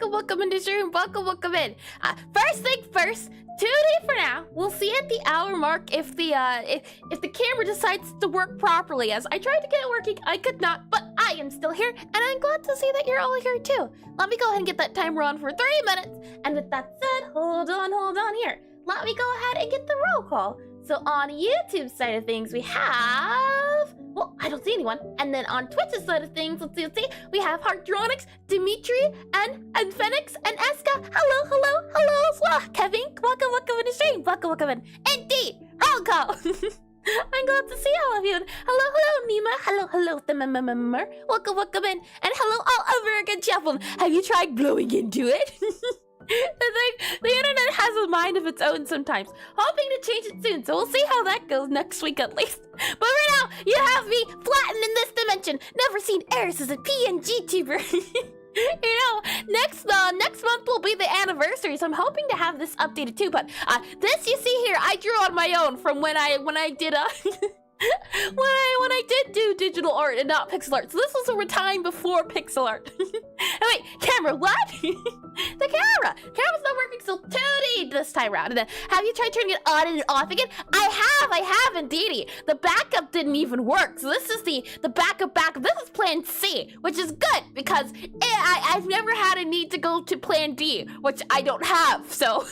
welcome into the room. Welcome in. First thing first, 2D for now. We'll see at the hour mark if the camera decides to work properly. As I tried to get it working, I could not, but I am still here, and I'm glad to see that you're all here too. Let me go ahead and get that timer on for 3 minutes. And with that said, hold on here. Let me go ahead and get the roll call. So on YouTube side of things, we have, well, I don't see anyone. And then on Twitch's side of things, let's see, we have Hardronics, Dimitri, and Phoenix, and Eska. Hello as well. Kevin, welcome in the stream. Welcome in. Indeed, roll call. I'm glad to see all of you. And hello, Nima. Hello, the welcome in. And hello, all over again, Chapel. Have you tried blowing into it? The internet has a mind of its own sometimes. Hoping to change it soon, so we'll see how that goes next week at least. But right now, you have me flattened in this dimension. Never seen Eris as a PNG tuber. You know, next month will be the anniversary, so I'm hoping to have this updated too. But this you see here, I drew on my own from when I did when I did do digital art and not pixel art. So this was a time before pixel art. Oh, wait, camera, what? The camera's not working, so 2D this time around. And then, have you tried turning it on and off again? I have indeedy. The backup didn't even work. So this is the backup. This is plan C, which is good because I've never had a need to go to plan D, which I don't have, so.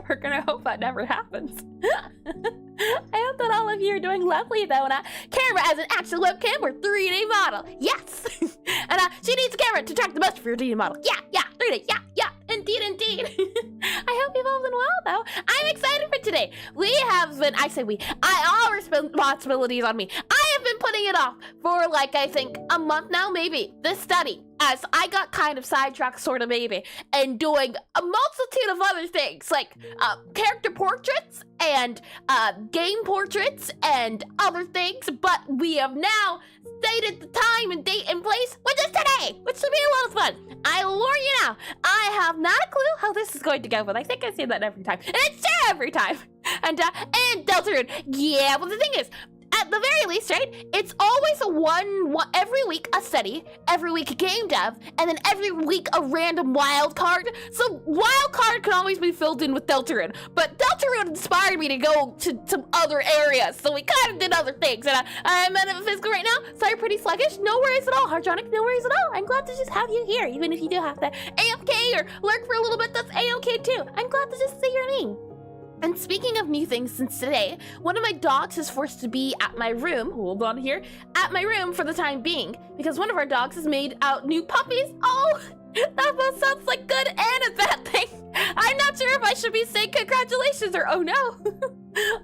We're gonna hope that never happens. I hope that all of you are doing lovely though, and camera as an actual webcam or 3D model. Yes! And she needs a camera to track the motion for your 3D model. Yeah, 3D, yeah, indeed. I hope you've all been well though. I'm excited for today. All responsibilities on me. I have been putting it off for like, I think a month now, maybe, this study. As I got kind of sidetracked, sort of maybe, and doing a multitude of other things, like character portraits and game portraits and other things, but we have now stated the time and date and place, which is today, which should be a lot of fun. I will warn you now, I have not a clue how this is going to go, but I think I say that every time, and it's true every time. And Deltarune, yeah, well the thing is, at the very least, right, it's always every week a study, every week a game dev, and then every week a random wild card. So wild card can always be filled in with Deltarune, but Deltarune inspired me to go to some other areas, so we kind of did other things. And I'm in physical right now, so I'm pretty sluggish. No worries at all, Hardronic, no worries at all. I'm glad to just have you here, even if you do have to AFK or lurk for a little bit, that's A-okay too. I'm glad to just say your name. And speaking of new things, since today, one of my dogs is forced to be at my room, hold on here, at my room for the time being, because one of our dogs has made out new puppies. Oh, that both sounds like good and a bad thing. I'm not sure if I should be saying congratulations or oh no.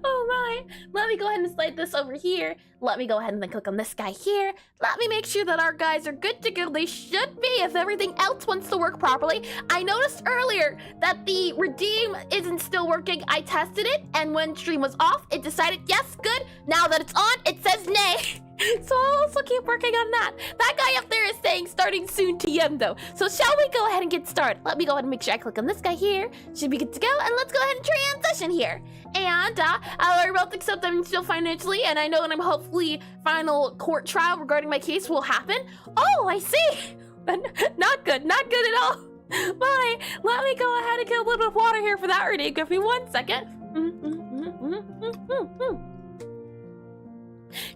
Oh my. Let me go ahead and slide this over here. Let me go ahead and then click on this guy here. Let me make sure that our guys are good to go. They should be if everything else wants to work properly. I noticed earlier that the redeem isn't still working. I tested it, and when stream was off, it decided yes, good. Now that it's on, it says nay. So I'll also keep working on that. That guy up there is saying starting soon TM though. So shall we go ahead and get started? Let me go ahead and make sure I click on this guy here. Should be good to go. And let's go ahead and transition here. And we're about to accept them still financially. And I know that I'm hopefully final court trial regarding my case will happen. Oh, I see. Not good at all. Bye. Let me go ahead and get a little bit of water here for that already. Give me 1 second.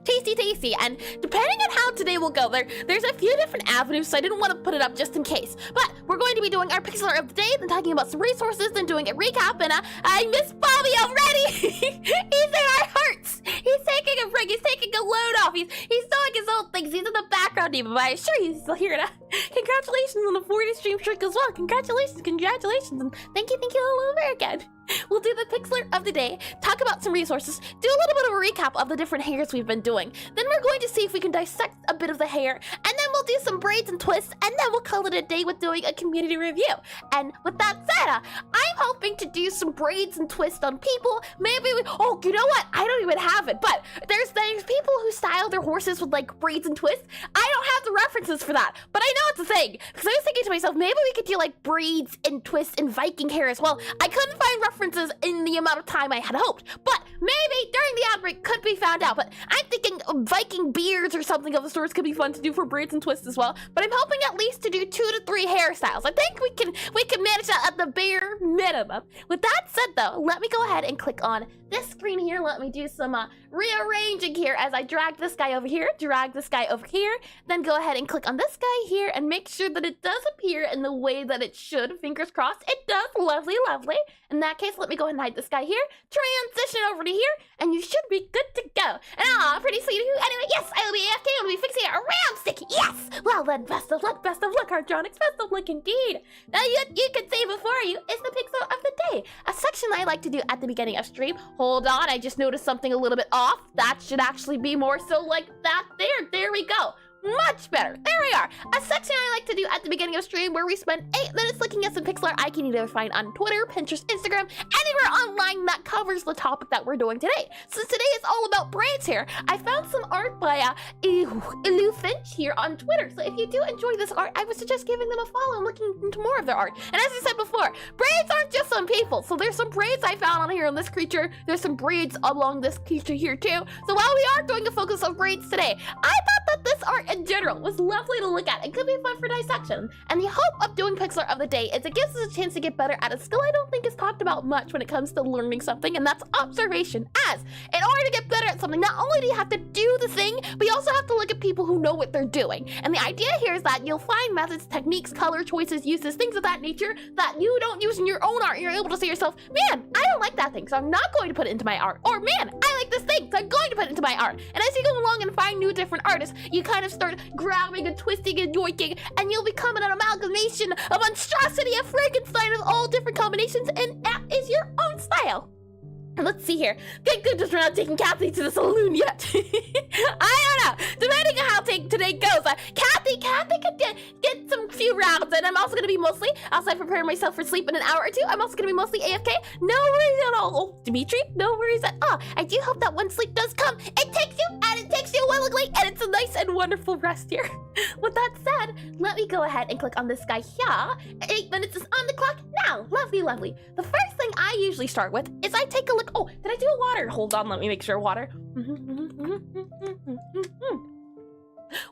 Tasty, and depending on how today will go, there's a few different avenues, so I didn't want to put it up just in case. But we're going to be doing our pixel art of the day, then talking about some resources, then doing a recap, and I miss Bobby already! He's in our hearts! He's taking a break, he's taking a load off, he's doing his own things, he's in the background even, but I assure you he's still here. Congratulations on the 40 stream streak as well, congratulations, and thank you all over again. We'll do the pixel art of the day, talk about some resources, do a little bit of a recap of the different hairs we've been doing. Then we're going to see if we can dissect a bit of the hair, and then we'll do some braids and twists, and then we'll call it a day with doing a community review. And with that said, I'm hoping to do some braids and twists on people. Maybe oh, you know what? I don't even have it, but there's people who style their horses with like braids and twists. I don't have the references for that, but I know it's a thing, because I was thinking to myself, maybe we could do like braids and twists and Viking hair as well. I couldn't find references in the amount of time I had hoped, but maybe during the outbreak could be found out. But I'm thinking Viking beards or something of the sorts could be fun to do for braids and twists as well. But I'm hoping at least to do 2 to 3 hairstyles. I think we can manage that at the bare minimum. With that said though, let me go ahead and click on this screen here. Let me do some rearranging here as I drag this guy over here, drag this guy over here, then go ahead and click on this guy here and make sure that it does appear in the way that it should. Fingers crossed it does. Lovely, lovely. In that case, let me go ahead and hide this guy here, transition over to here, and you should be good to go. And pretty sweet. Anyway, yes, I will be AFK. I will be fixing it around sticky. Yes! Well then, best of luck, Hardronics, best of luck indeed. Now you can see before you is the pixel of the day, a section I like to do at the beginning of stream. Hold on, I just noticed something a little bit off. That should actually be more so like that there. There we go. Much better. There we are. A section I like to do at the beginning of stream where we spend 8 minutes looking at some pixel art I can either find on Twitter, Pinterest, Instagram, anywhere online that covers the topic that we're doing today. Since today is all about braids here, I found some art by Ilu Finch here on Twitter. So if you do enjoy this art, I would suggest giving them a follow and looking into more of their art. And as I said before, braids aren't just some people. So there's some braids I found on here on this creature. There's some braids along this creature here too. So while we are doing a focus on braids today, I thought that this art in general was lovely to look at. It could be fun for dissection. And the hope of doing Pixelart of the day is it gives us a chance to get better at a skill I don't think is talked about much when it comes to learning something, and that's observation. As in order to get better at something, not only do you have to do the thing, but you also have to look at people who know what they're doing. And the idea here is that you'll find methods, techniques, color choices, uses, things of that nature that you don't use in your own art. You're able to say to yourself, man, I don't like that thing, so I'm not going to put it into my art. Or man, I like this thing, so I'm going to put it into my art. And as you go along and find new different artists, you kind of start grabbing and twisting and yoinking, and you'll become an amalgamation of monstrosity, a Frankenstein of all different combinations, and that is your own style. And let's see here. Thank goodness we're not taking Kathy to the saloon yet. I don't know. Depending on how today goes, Kathy could get some few rounds, and I'm also going to be mostly, as I prepare myself for sleep in an hour or two, I'm also going to be mostly AFK. No worries at all. Oh, Dimitri, no worries at all. I do hope that when sleep does come, it takes you, and it takes you willingly, and it's a nice and wonderful rest here. With that said, let me go ahead and click on this guy here. 8 minutes is on the clock now. Lovely, lovely. The first thing I usually start with is I take a look. Oh, did I do a water? Hold on, let me make sure water.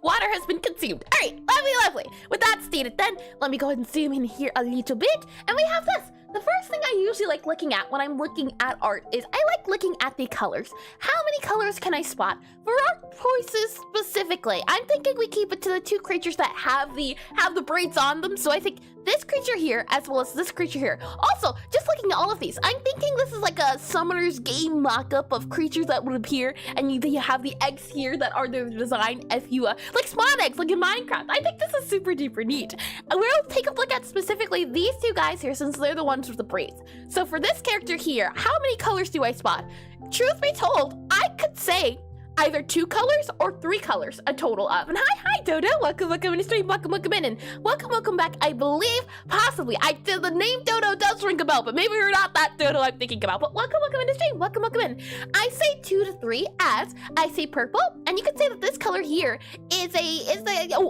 Water has been consumed. All right, lovely, lovely. With that stated then, let me go ahead and zoom in here a little bit. And we have this. The first thing I usually like looking at when I'm looking at art is I like looking at the colors. How many colors can I spot? For art choices specifically, I'm thinking we keep it to the 2 creatures that have the braids on them. So I think this creature here as well as this creature here. Also, just looking at all of these, I'm thinking this is like a Summoner's Game mock-up of creatures that would appear, and you have the eggs here that are the design if you like spawn eggs like in Minecraft. I think this is super duper neat. And we'll take a look at specifically these 2 guys here since they're the ones with the braids. So for this character here, how many colors do I spot? Truth be told, I could say either 2 colors or 3 colors, a total of. And hi Dodo, welcome in the stream, welcome in, and welcome back. I believe possibly the name Dodo does ring a bell, but maybe we're not that Dodo I'm thinking about. But welcome in the stream, welcome in. I say 2 to 3 as I say purple, and you can say that this color here is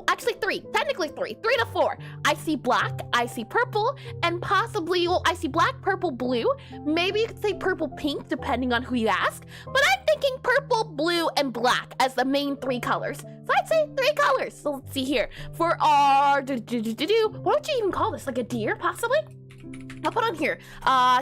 actually 3, technically 3 to 4. I see black, I see purple, and possibly I see black, purple, blue. Maybe you could say purple, pink, depending on who you ask. But I'm thinking purple, blue, and black as the main 3 colors. So I'd say 3 colors. So let's see here. For our what would you even call this? Like a deer, possibly? I'll put on here.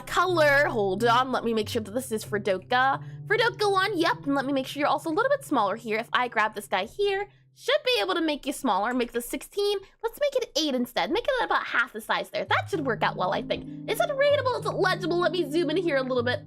Color. Hold on. Let me make sure that this is Fredoka. Fredoka 1. Yep. And let me make sure you're also a little bit smaller here. If I grab this guy here, should be able to make you smaller. Make this 16. Let's make it 8 instead. Make it about half the size there. That should work out well, I think. Is it readable? Is it legible? Let me zoom in here a little bit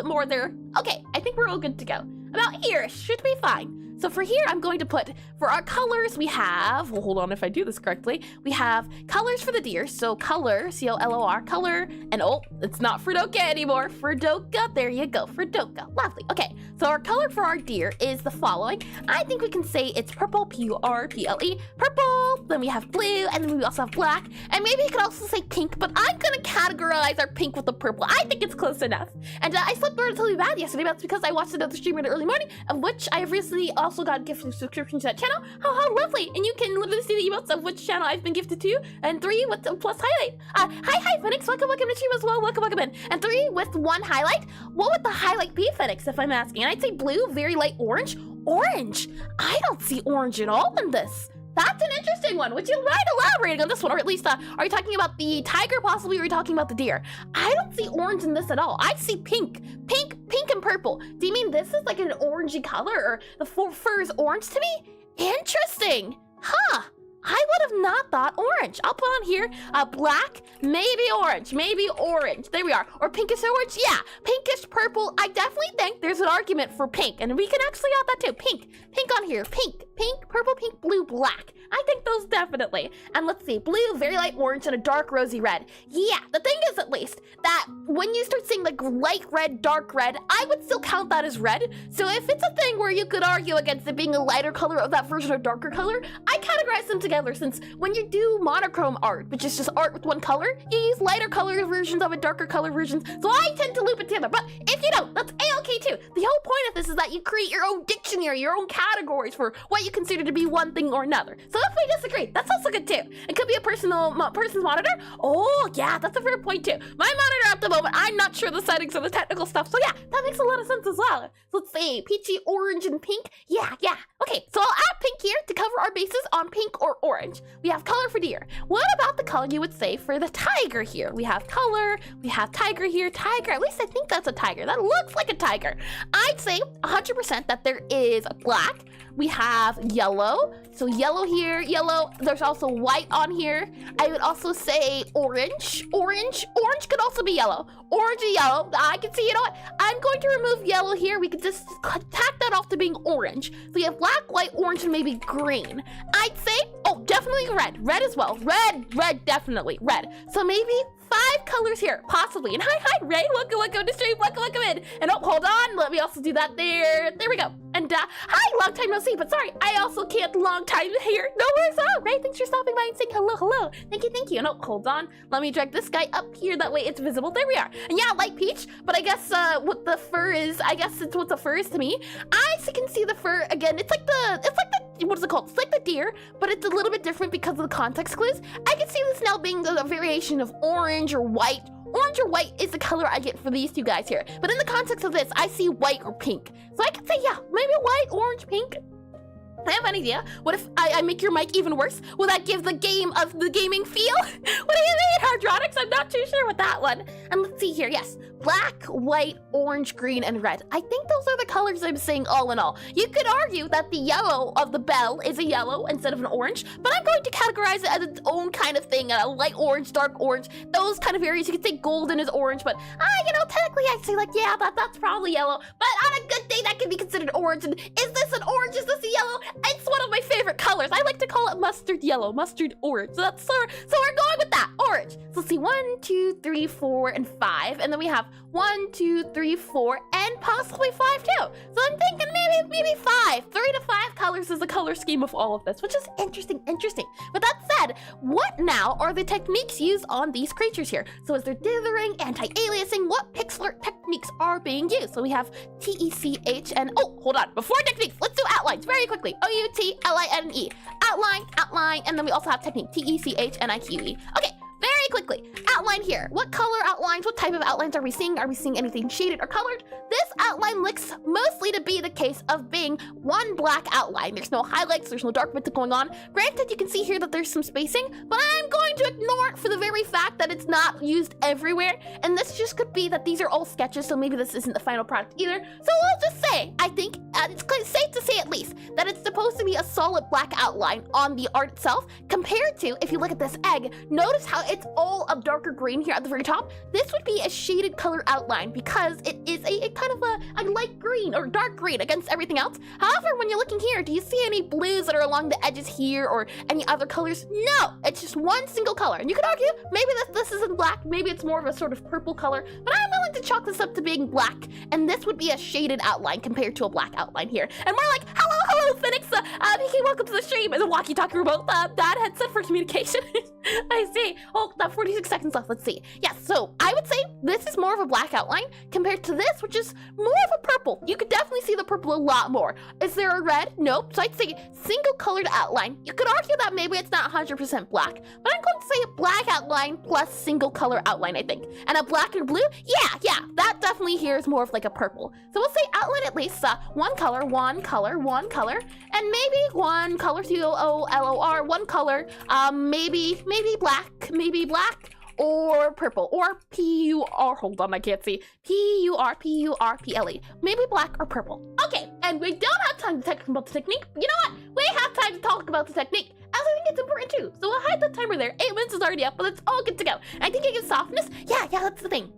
more there. Okay, I think we're all good to go. About here should be fine. So for here, I'm going to put, for our colors, we have, well, hold on if I do this correctly, we have colors for the deer. So color, C-O-L-O-R, color, and oh, it's not Fredoka anymore. Fredoka, there you go, Fredoka, lovely. Okay, so our color for our deer is the following. I think we can say it's purple, P-U-R-P-L-E, purple, then we have blue, and then we also have black, and maybe you could also say pink, but I'm gonna categorize our pink with the purple. I think it's close enough. And I slept relatively bad yesterday, but that's because I watched another stream in the early morning, of which I have recently also got gifted subscription to that channel. How lovely. And you can literally see the emotes of which channel I've been gifted to. And 3 with the plus highlight. Hi, Phoenix. Welcome to stream as well. Welcome in. And 3 with 1 highlight. What would the highlight be, Phoenix, if I'm asking? And I'd say blue, very light orange. Orange? I don't see orange at all in this. That's an interesting one. Would you mind elaborating on this one? Or at least, are you talking about the tiger possibly, or are you talking about the deer? I don't see orange in this at all. I see pink. Pink and purple. Do you mean this is like an orangey color, or the fur is orange to me? Interesting. Huh. I would have not thought orange. I'll put on here black, maybe orange. There we are. Or pinkish orange. Yeah, pinkish purple. I definitely think there's an argument for pink, and we can actually add that too. Pink on here. Pink, purple, pink, blue, black. I think those definitely. And let's see, blue, very light orange, and a dark rosy red. Yeah, the thing is at least that when you start seeing like light red, dark red, I would still count that as red. So if it's a thing where you could argue against it being a lighter color of that version or darker color, I categorize them together, since when you do monochrome art, which is just art with one color, you use lighter color versions of it, darker color versions. So I tend to loop it together. But if you don't, that's A-okay too. The whole point of this is that you create your own dictionary, your own categories for what you consider to be one thing or another. So if we disagree, that's also good too. It could be a person's monitor. Oh yeah, that's a fair point too. My monitor at the moment, I'm not sure the settings or the technical stuff. So yeah, that makes a lot of sense as well. So let's see, peachy, orange, and pink. Yeah. Okay, so I'll add pink here to cover our bases on pink or orange. We have color for deer. What about the color you would say for the tiger here? We have color, we have tiger here. Tiger, at least I think that's a tiger. That looks like a tiger. I'd say 100% that there is black. We have yellow. So yellow here, yellow. There's also white on here. I would also say orange. Orange could also be yellow. Orange and yellow. I can see, you know what? I'm going to remove yellow here. We could just tack that off to being orange. So we have black, white, orange, and maybe green. I'd say, oh, definitely red. Red as well. Red, definitely. Red. So maybe 5 colors here, possibly. And hi, Ray. Welcome to stream. Welcome in. And oh, hold on. Let me also do that there. There we go. And hi, long time no see. But sorry, I also can't long time here. No worries. Oh, Ray, thanks for stopping by and saying hello. Thank you. No, hold on. Let me drag this guy up here. That way it's visible. There we are. And yeah, light peach. But I guess what the fur is, I guess it's what the fur is to me. I can see the fur again. It's like the what is it called? It's like the deer, but it's a little bit different because of the context clues. I can see this now being a variation of orange or white. Orange or white is the color I get for these two guys here. But in the context of this, I see white or pink. So I can say, yeah, maybe white, orange, pink. I have an idea. What if I make your mic even worse? Will that give the gaming feel? What do you mean, Hardronics? I'm not too sure with that one. And let's see here. Yes, black, white, orange, green, and red. I think those are the colors I'm seeing all in all. You could argue that the yellow of the bell is a yellow instead of an orange, but I'm going to categorize it as its own kind of thing. Light orange, dark orange, those kind of areas. You could say golden is orange, but technically I'd say like, yeah, that's probably yellow. But on a good day, that could be considered orange. And is this an orange? Is this a yellow? It's one of my favorite colors. I like to call it mustard yellow, mustard orange. So we're going with that, orange. So let's see, 1, 2, 3, 4, and 5. And then we have 1, 2, 3, 4, and possibly 5 too. So I'm thinking maybe 5. 3 to 5 colors is the color scheme of all of this, which is interesting. With that said, what now are the techniques used on these creatures here? So is there dithering, anti-aliasing? What Pixelart techniques are being used? So we have TECH and, oh, hold on. Before techniques, let's do outlines very quickly. OUTLINE. Outline, and then we also have technique, TECHNIQE. Okay, very quickly, outline here. What color outlines, what type of outlines are we seeing? Are we seeing anything shaded or colored? This outline looks mostly to be the case of being one black outline. There's no highlights, there's no dark bits going on. Granted, you can see here that there's some spacing, but I'm going to ignore it for the very fact that it's not used everywhere. And this just could be that these are all sketches, so maybe this isn't the final product either. So we'll just say, I think it's safe to say at least that it's supposed to be a solid black outline on the art itself, compared to, if you look at this egg, notice how it's all a darker green here at the very top. This would be a shaded color outline because it is a kind of a light green or dark green against everything else. However, when you're looking here, do you see any blues that are along the edges here or any other colors? No, it's just one single color. And you could argue maybe this isn't black, maybe it's more of a sort of purple color, but I'm willing to chalk this up to being black, and this would be a shaded outline compared to a black outline here. And more like, hello, Phoenix, Mickey, welcome to the stream. Is a walkie-talkie remote, that headset for communication. I see. Oh, that 46 seconds left. Let's see. Yes, so I would say this is more of a black outline compared to this, which is more of a purple. You could definitely see the purple a lot more. Is there a red? Nope. So I'd say single colored outline. You could argue that maybe it's not 100% black, but I'm going to say a black outline plus single color outline, I think. And a black and blue? Yeah, that definitely here is more of like a purple. So we'll say outline at least one color, and maybe one color, C-O-O-L-O-R, one color, maybe black, or purple, or P-U-R, hold on, I can't see, P-U-R-P-U-R-P-L-E, maybe black or purple. Okay, and we don't have time to talk about the technique. You know what? We have time to talk about the technique, as I think it's important too. So we'll hide the timer there. 8 minutes is already up, but it's all good to go. I think it gives softness. Yeah, that's the thing.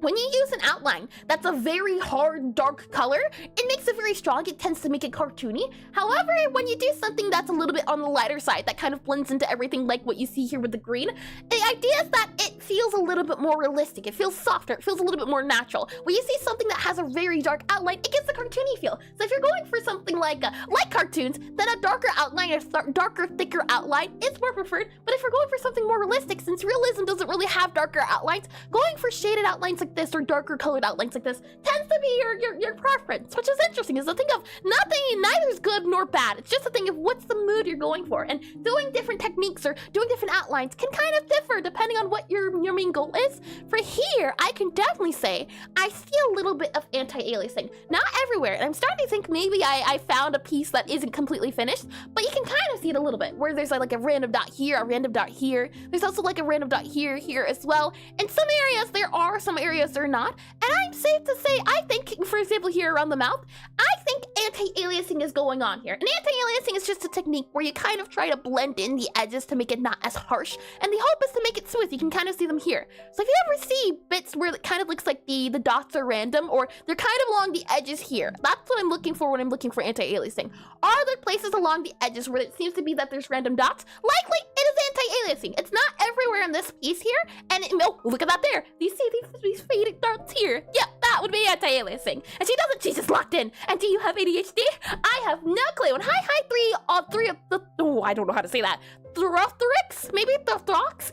When you use an outline that's a very hard, dark color, it makes it very strong. It tends to make it cartoony. However, when you do something that's a little bit on the lighter side, that kind of blends into everything like what you see here with the green, the idea is that it feels a little bit more realistic. It feels softer. It feels a little bit more natural. When you see something that has a very dark outline, it gets a cartoony feel. So if you're going for something like cartoons, then a darker outline, a darker, thicker outline is more preferred. But if you're going for something more realistic, since realism doesn't really have darker outlines, going for shaded outlines like this or darker colored outlines like this tends to be your preference, which is interesting. Is a thing of neither is good nor bad. It's just a thing of what's the mood you're going for, and doing different techniques or doing different outlines can kind of differ depending on what your main goal is. For here, I can definitely say I see a little bit of anti-aliasing, not everywhere, and I'm starting to think maybe I found a piece that isn't completely finished, but you can kind of see it a little bit, where there's like a random dot here, a random dot here. There's also like a random dot here as well. In some areas there are, some areas there are not. And I'm safe to say, I think, for example, here around the mouth, I think anti-aliasing is going on here. And anti-aliasing is just a technique where you kind of try to blend in the edges to make it not as harsh. And the hope is to make it smooth. You can kind of see them here. So if you ever see bits where it kind of looks like the dots are random, or they're kind of along the edges here, that's what I'm looking for when I'm looking for anti-aliasing. Are there places along the edges where it seems to be that there's random dots? Likely it is anti-aliasing. It's not everywhere in this piece here. And oh, look at that there. You see these faded dots here? Yep, that would be anti-aliasing. And she's just locked in. And do you have ADHD? I have no clue. And hi, three of the, oh, I don't know how to say that. Throthrix? Maybe Throx?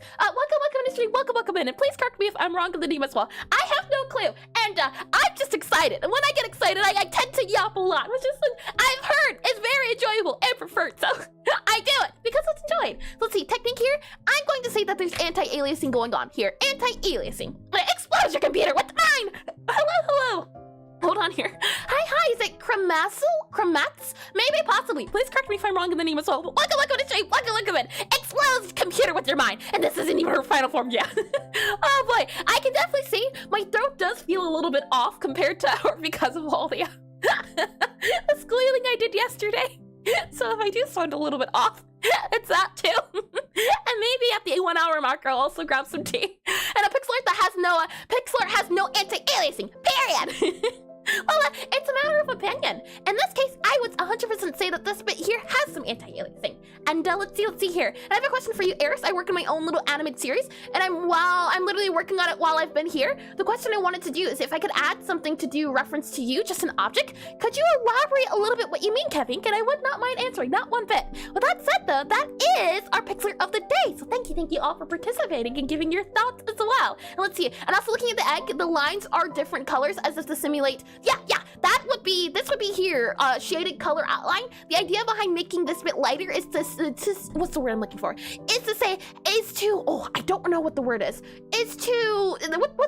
Welcome in. And please correct me if I'm wrong in the name as well. I have no clue. And I'm just excited. And when I get excited, I tend to yap a lot, which is, I've heard, is very enjoyable and preferred. So I do it because it's enjoyed. Let's see, technique here. I'm going to say that there's anti-aliasing going on here. Anti-aliasing. Explode your computer. What's mine? Hello. Hold on here. Hi, is it Krematz? Maybe, possibly. Please correct me if I'm wrong in the name as well. Welcome to shape. Welcome in. Explodes computer with your mind. And this isn't even her final form yet. Oh boy, I can definitely see my throat does feel a little bit off compared to her because of all the squealing I did yesterday. So if I do sound a little bit off, it's that too. And maybe at the 1 hour marker, I'll also grab some tea. And a Pixelart has no anti-aliasing, period. Well, it's a matter of opinion. In this case, I would 100% say that this bit here has some anti-aliasing. And let's see here. And I have a question for you, Eris. I work in my own little animated series, and I'm literally working on it while I've been here. The question I wanted to do is if I could add something to do reference to you, just an object. Could you elaborate a little bit what you mean, Kevin? And I would not mind answering, not one bit. With that said, though, that is our Pixelart of the day. So thank you all for participating and giving your thoughts as well. And let's see. And also looking at the egg, the lines are different colors as if to simulate. Yeah, this would be here, shaded color outline. The idea behind making this bit lighter is to what's the word I'm looking for? Oh, I don't know what the word is. What's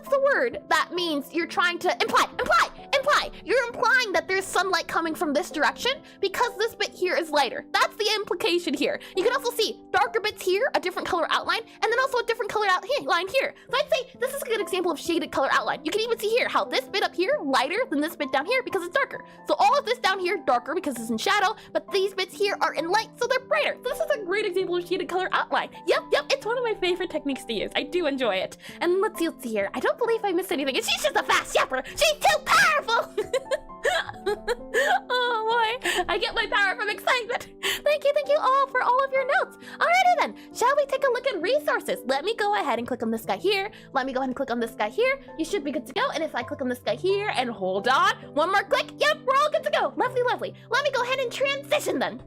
the word? That means you're trying to imply. You're implying that there's sunlight coming from this direction because this bit here is lighter. That's the implication here. You can also see darker bits here, a different color outline, and then also a different color outline here. So I'd say this is a good example of shaded color outline. You can even see here how this bit up here lighter than this bit down here because it's darker. So all of this down here darker because it's in shadow, but these bits here are in light, so they're brighter. So this is a great example of shaded color outline. Yep, it's one of my favorite techniques to use. I do enjoy it. And let's see here. I don't believe I missed anything. And she's just a fast shepherd. She's too powerful. Oh boy, I get my power from excitement. Thank you all for all of your notes. Alrighty then, shall we take a look at resources? Let me go ahead and click on this guy here. Let me go ahead and click on this guy here. You should be good to go. And if I click on this guy here and hold on, one more click, yep, we're all good to go. Lovely. Let me go ahead and transition then.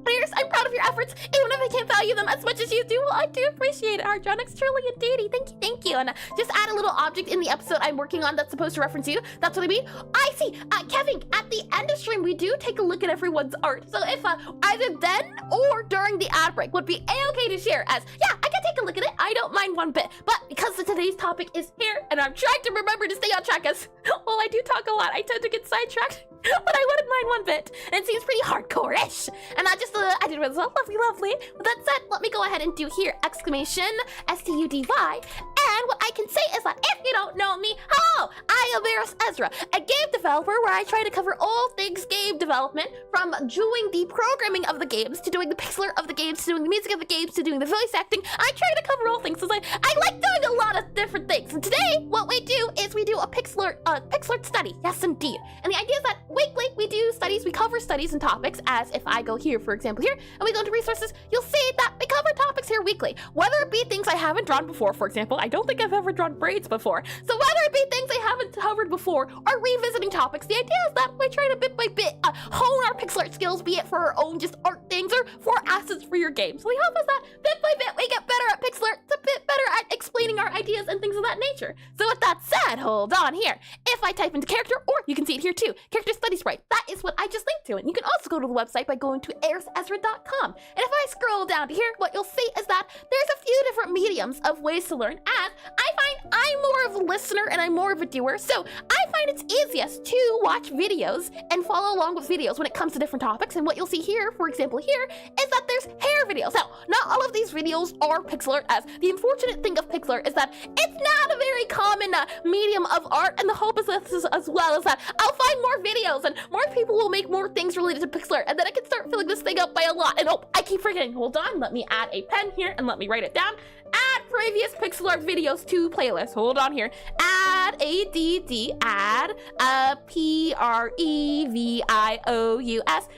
Players, I'm proud of your efforts, even if I can't value them as much as you do. Well, I do appreciate it, Hardronix, truly indeedy. Thank you. And just add a little object in the episode I'm working on that's supposed to reference you. That's what I mean. I see. Kevin, at the end of stream, we do take a look at everyone's art. So if either then or during the ad break would be a-okay to share as, yeah, I can take a look at it. I don't mind one bit. But because today's topic is here, and I'm trying to remember to stay on track as, well, I do talk a lot. I tend to get sidetracked. But I wouldn't mind one bit, and it seems pretty hardcore-ish. And I did it well, lovely. With that said, let me go ahead and do here, exclamation, S-T-U-D-Y. And what I can say is that if you don't know me, hello, I am Eris Ezra, a game developer where I try to cover all things game development, from doing the programming of the games, to doing the pixel art of the games, to doing the music of the games, to doing the voice acting. I try to cover all things, so I like doing a lot of different things. And today, what we do is we do a pixel art study, yes indeed. And the idea is that weekly, we do studies, we cover studies and topics, as if I go here, for example, here, and we go into resources, you'll see that we cover topics here weekly. Whether it be things I haven't drawn before, for example, I don't think I've ever drawn braids before. So whether it be things I haven't covered before, or revisiting topics, the idea is that we try to bit by bit hone our pixel art skills, be it for our own just art things, or for assets for your game. So the hope is that bit by bit, we get better at pixel art, a bit better at explaining our ideas and things of that nature. So with that said, hold on here. If I type into character, or you can see it here too, character study sprite, that is what I just linked to. And you can also go to the website by going to erisezra.com. And if I scroll down to here, what you'll see is that there's a few different mediums of ways to learn, as I find I'm more of a listener and I'm more of a doer. So I find it's easiest to watch videos and follow along with videos when it comes to different topics. And what you'll see here, for example, here, is that there's hair videos. Now, not all of these videos are pixel art, as the unfortunate thing of pixel art is that it's not a very common medium of art, and the hope is this as well is that I'll find more videos and more people will make more things related to pixel art, and then I can start filling this thing up by a lot. And oh, I keep forgetting. Hold on, let me add a pen here and let me write it down. Add previous pixel art videos to playlist. Hold on here. Add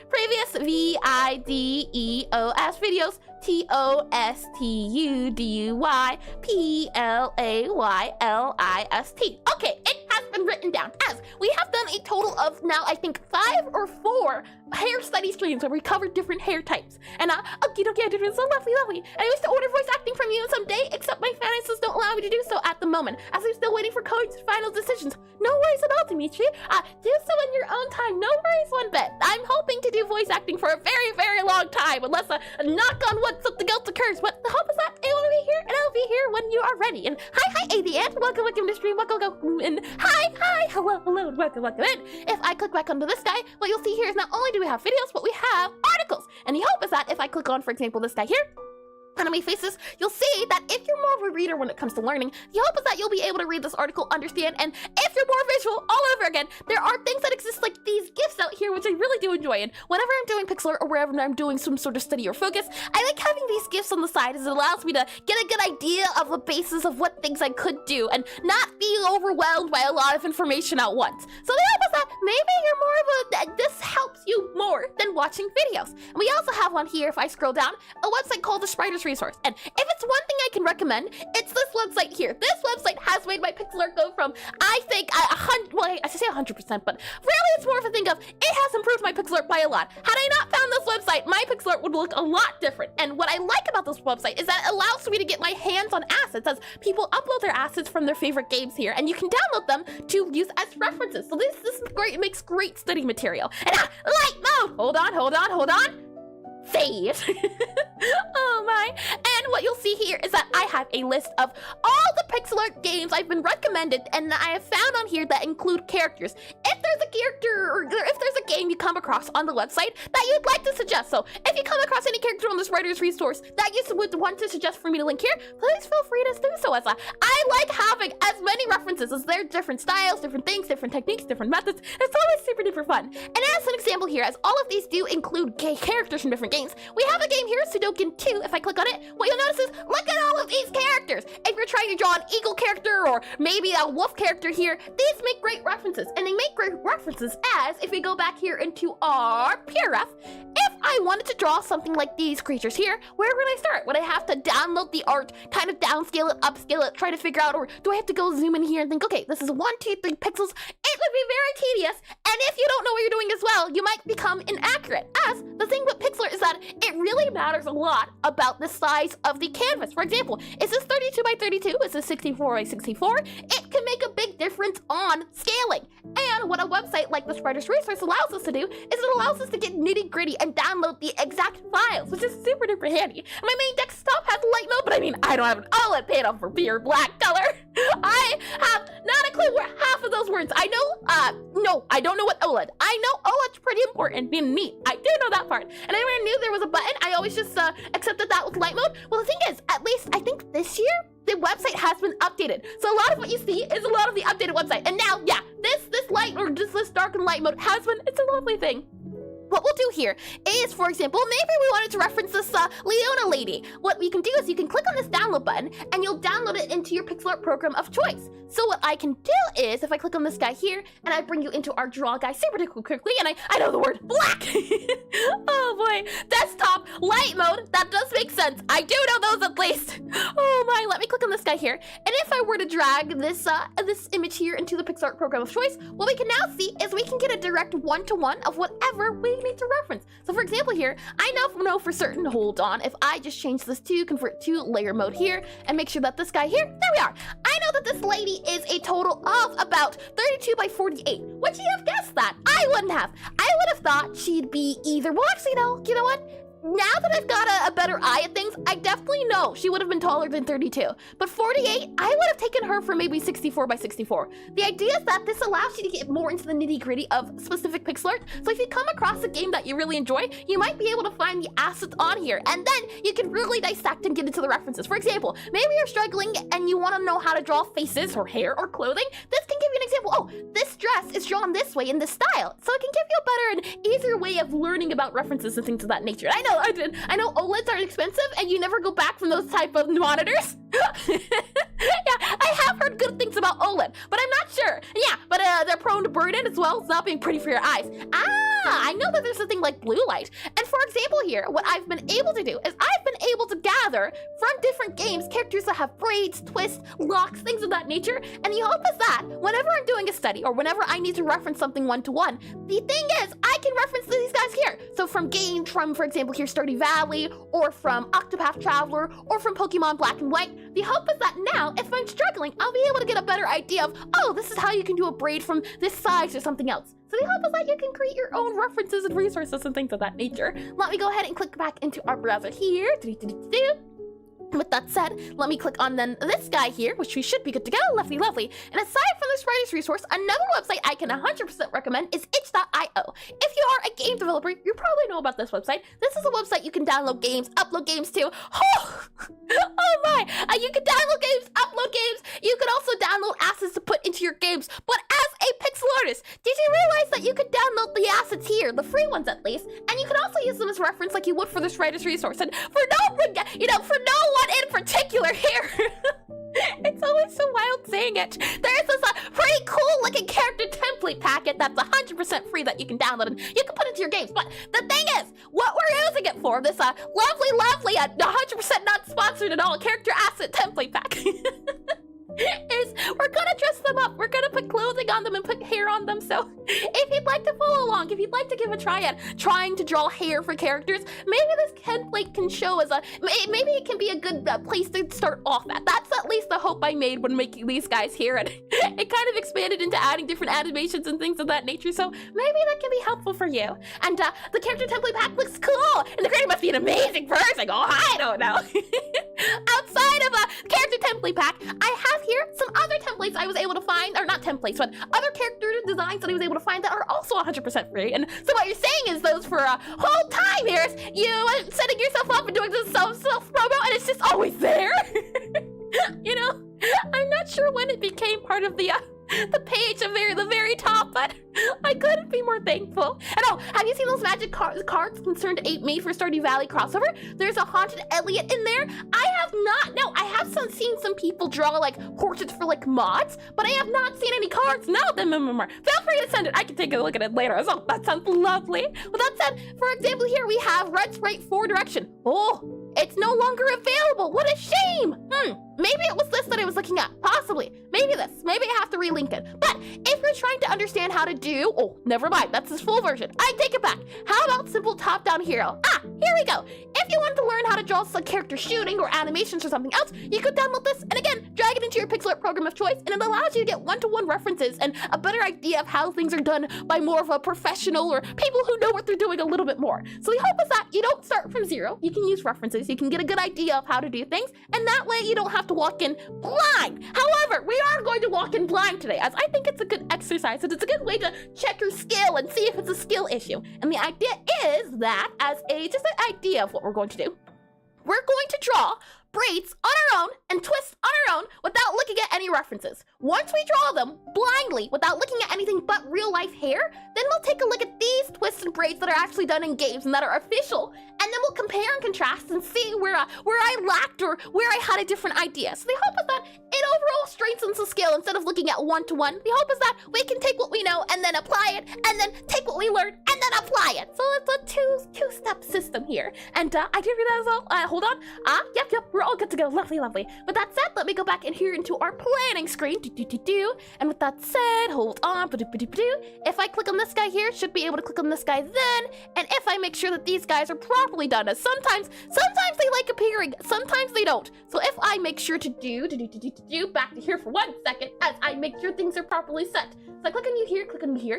Previous videos TOSTUDYPLAYLIST. Okay, it has been written down, as we have done a total of now I think 5 or 4 hair study streams where we covered different hair types. And okie dokie, I did it so lovely. And I used to order voice acting from you someday, except my finances don't allow me to do so at the moment, as I'm still waiting for Code's final decisions. No worries at all, Dimitri. Do so in your own time. No worries one bit. I'm hoping to do voice acting for a very, very long time, unless a knock on wood something else occurs. But the hope is that I will be here, and I'll be here when you are ready. And hi, AD Ant. Welcome to stream. Welcome. And hi. Hello, and welcome in. If I click back onto this guy, what you'll see here is not only do we have videos, but we have articles. And the hope is that if I click on, for example, this guy here, Anime Faces, you'll see that if you're more of a reader when it comes to learning, the hope is that you'll be able to read this article, understand, and if you're more visual, all over again, there are things that exist like these GIFs out here, which I really do enjoy. And whenever I'm doing pixel art or wherever I'm doing some sort of study or focus, I like having these GIFs on the side, as it allows me to get a good idea of the basis of what things I could do and not be overwhelmed by a lot of information at once. So the hope is that maybe you're more of this helps you more than watching videos. And we also have one here, if I scroll down, a website called the Spriter's Resource. And if it's one thing I can recommend, it's this website here. This website has made my pixel art go from, I think, 100, well, I should say 100%, but really it's more of a thing of, it has improved my pixel art by a lot. Had I not found this website, my pixel art would look a lot different. And what I like about this website is that it allows me to get my hands on assets, as people upload their assets from their favorite games here, and you can download them to use as references. So this is great. It makes great study material. And light mode! Hold on. Fade. Oh my. And what you'll see here is that I have a list of all the pixel art games I've been recommended and I have found on here that include characters. If there's a character or if there's a game you come across on the website that you'd like to suggest, so if you come across any character on this writer's resource that you would want to suggest for me to link here, please feel free to do so. As I like having as many references as there are different styles, different things, different techniques, different methods. It's always super duper fun. And as an example here, as all of these do include characters from different games, we have a game here, Sudoku 2. If I click on it, what you'll notice is, look at all of these characters. If you're trying to draw an eagle character or maybe a wolf character here, these make great references. And they make great references as, if we go back here into our PureRef, if I wanted to draw something like these creatures here, where would I start? Would I have to download the art, kind of downscale it, upscale it, try to figure out, or do I have to go zoom in here and think, okay, this is 1, 2, 3 pixels? It would be very tedious, and if you don't know what you're doing as well, you might become inaccurate. As the thing with Pixelart is that it really matters a lot about the size of the canvas. For example, is this 32 by 32? Is this 64 by 64? It can make a big difference on scaling. And what a website like the Writer's Resource allows us to do is it allows us to get nitty gritty and download the exact files, which is super duper handy. My main desktop has light mode, but I mean, I don't have an OLED panel for pure black color. I have not a clue where half of those words. I know, no, I don't know what OLED. I know OLED's pretty important, being neat. I do know that part. And I never knew there was a button. I always just accepted that with light mode. Well, the thing is, at least I think this year, the website has been updated. So a lot of what you see is a lot of the updated website. And now, yeah, this light or just this dark and light mode has been, it's a lovely thing. What we'll do here is, for example, maybe we wanted to reference this Leona lady. What we can do is you can click on this download button and you'll download it into your Pixelart program of choice. So what I can do is, if I click on this guy here and I bring you into our draw guy super quickly, and I know the word black. Oh boy, desktop, light mode, that does make sense. I do know those at least. Oh my, let me click on this guy here. And if I were to drag this this image here into the Pixelart program of choice, what we can now see is we can get a direct one-to-one of whatever we need to reference. So for example here, I now know for certain, hold on, if I just change this to convert to layer mode here and make sure that this guy here, there we are. I know that this lady is a total of about 32 by 48. Would you have guessed that? I wouldn't have. I would have thought she'd be either, well actually no, you know what? Now that I've got a better eye at things, I definitely know she would have been taller than 32. But 48, I would have taken her for maybe 64 by 64. The idea is that this allows you to get more into the nitty gritty of specific pixel art. So if you come across a game that you really enjoy, you might be able to find the assets on here. And then you can really dissect and get into the references. For example, maybe you're struggling and you want to know how to draw faces or hair or clothing. This can give you an example. Oh, this dress is drawn this way in this style. So it can give you a better and easier way of learning about references and things of that nature. I know OLEDs are expensive and you never go back from those type of monitors. Yeah, I have heard good things about OLED, but I'm not sure. Yeah, but they're prone to burn-in as well as not being pretty for your eyes. I know that there's a thing like blue light. And for example here, what I've been able to do is I've been able to gather from different games characters that have braids, twists, locks, things of that nature. And the hope is that whenever I'm doing a study or whenever I need to reference something one-to-one, the thing is I can reference these guys here. So from games from, for example, here Stardew Valley, or from Octopath Traveler, or from Pokemon Black and White, the hope is that now, if I'm struggling, I'll be able to get a better idea of, oh, this is how you can do a braid from this size or something else. So the hope is that you can create your own references and resources and things of that nature. Let me go ahead and click back into our browser here. With that said, let me click on then this guy here, which we should be good to go. Lovely. And aside from this writer's resource, another website I can 100% recommend is itch.io. If you are a game developer, you probably know about this website. This is a website you can download games, upload games to. Oh my! You can download games, upload games. You can also download assets to put into your games. But as a pixel artist, did you realize that you could download the assets here, the free ones at least, and you can also use them as reference like you would for this writer's resource. And for no one in particular here. It's always so wild saying it. There's this pretty cool looking character template packet that's 100% free that you can download and you can put into your games. But the thing is, what we're using it for, this lovely, 100% not sponsored at all character asset template pack is we're gonna dress them up. We're gonna put clothing on them and put hair on them. So if you'd like to follow along, if you'd like to give a try at trying to draw hair for characters, maybe this template can show as maybe it can be a good place to start off at. That's at least the hope I made when making these guys here, and it kind of expanded into adding different animations and things of that nature. So maybe that can be helpful for you. And the character template pack looks cool, and the creator must be an amazing person. Oh, I don't know. Outside of a character template pack, I have here some other templates I was able to find, or not templates, but other character designs that I was able to find that are also 100% free. And so what you're saying is those for a whole time here is you setting yourself up and doing this self-promo, and it's just always there. You know, I'm not sure when it became part of the page of the very top, but I couldn't be more thankful. And oh, have you seen those magic cards concerned 8 made for Stardew Valley crossover? There's a haunted Elliot in there. I have seen some people draw like portraits for like mods, but I have not seen any cards. No, feel free to send it. I can take a look at it later. Oh, that sounds lovely. With that said, for example, here we have Red Sprite 4 Direction. Oh, it's no longer available. What a shame. Maybe it was this that I was looking at. Possibly. Maybe this. Maybe I have to relink it. But if you're trying to understand how to do... Oh, never mind. That's his full version. I take it back. How about simple top-down hero? Here we go. If you wanted to learn how to draw some character shooting or animations or something else, you could download this and again, drag it into your Pixelart program of choice, and it allows you to get one-to-one references and a better idea of how things are done by more of a professional or people who know what they're doing a little bit more. So the hope is that you don't start from zero. You can use references. You can get a good idea of how to do things, and that way you don't have to walk in blind. However, we are going to walk in blind today, as I think it's a good exercise, and it's a good way to check your skill and see if it's a skill issue. And the idea is that, as just an idea of what we're going to do, we're going to draw braids on our own and twists on our own without looking at any references. Once we draw them blindly without looking at anything but real life hair, then we'll take a look at these twists and braids that are actually done in games and that are official, and then we'll compare and contrast and see where I lacked or where I had a different idea. So the hope is that it overall strengthens the skill instead of looking at one-to-one. The hope is that we can take what we know and then apply it, and then take what we learned and then apply it. So it's a two-step system here. And I did read that as well. Hold on. Yep, we're all good to go. Lovely. With that said, let me go back in here into our planning screen. And with that said, hold on. If I click on this guy here, should be able to click on this guy then. And if I make sure that these guys are properly done, as sometimes they like appearing, sometimes they don't. So if I make sure to do back to here for 1 second, as I make sure things are properly set. So I click on you here,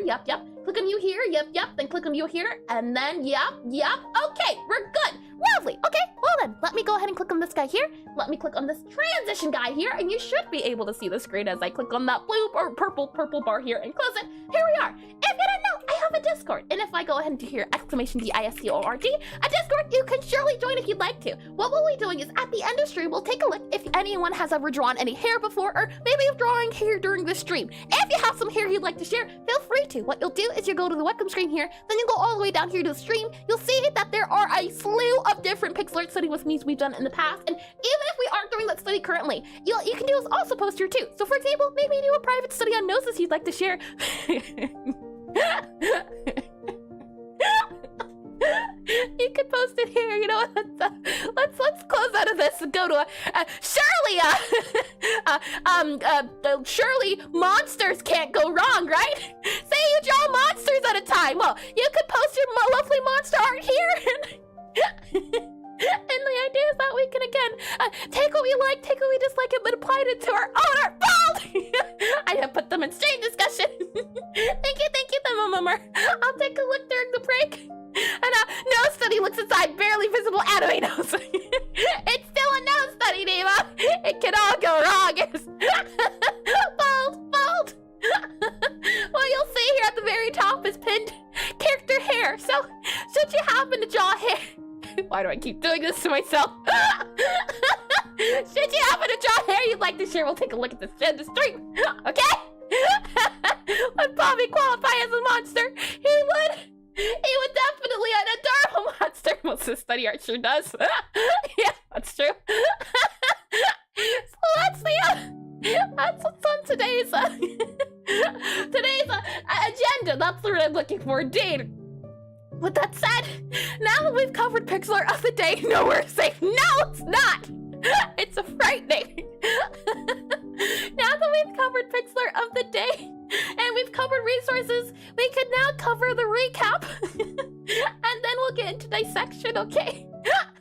yep. Click on you here, yep. Then click on you here, and then yep. Okay, we're good. Lovely. Okay, well then, let me go ahead and click on this guy here. Let me click on this transition guy here, and you should be able to see the screen as I click on that blue or purple bar here and close it. Here we are. If you didn't know, I have a Discord, and if I go ahead and do here, exclamation DISCORD, a Discord, you can surely join if you'd like to. What we'll be doing is at the end of stream, we'll take a look if anyone has ever drawn any hair before, or maybe drawing hair during the stream. If you have some hair you'd like to share, feel free to. What you'll do is you go to the welcome screen here, then you go all the way down here to the stream. You'll see that there are a slew of different Pixelart study with me's we've done in the past, and even if we aren't doing that study currently, you can do is also post here too. So for example, maybe do a private study on noses you'd like to share. You could post it here, you know. Let's close out of this and go to surely monsters can't go wrong, right? Say you draw monsters at a time. Well, you could post your lovely monster art here. And the idea is that we can again take what we like, take what we dislike, and then apply it to our own art. I have put them in stream discussion. Thank you, Mummer. I'll take a look during the break. And no study looks inside barely visible anime nose. It's still a no study, Neva. It can all go wrong. Bold. Well, you'll see here at the very top is pinned character hair. So, should you happen to draw hair? Why do I keep doing this to myself? Should you happen to draw hair you'd like to share, we'll take a look at this in the stream. Okay? Would Bobby qualify as a monster? He would definitely an adorable monster. Most of the study art sure does. Yeah, that's true. So that's what's on today's agenda. That's what I'm looking for, indeed. With that said, now that we've covered Pixelart of the day, no, we're safe. No, it's not. It's a frightening. Now that we've covered Pixelart of the day and we've covered resources, we can now cover the recap. And then we'll get into dissection, okay?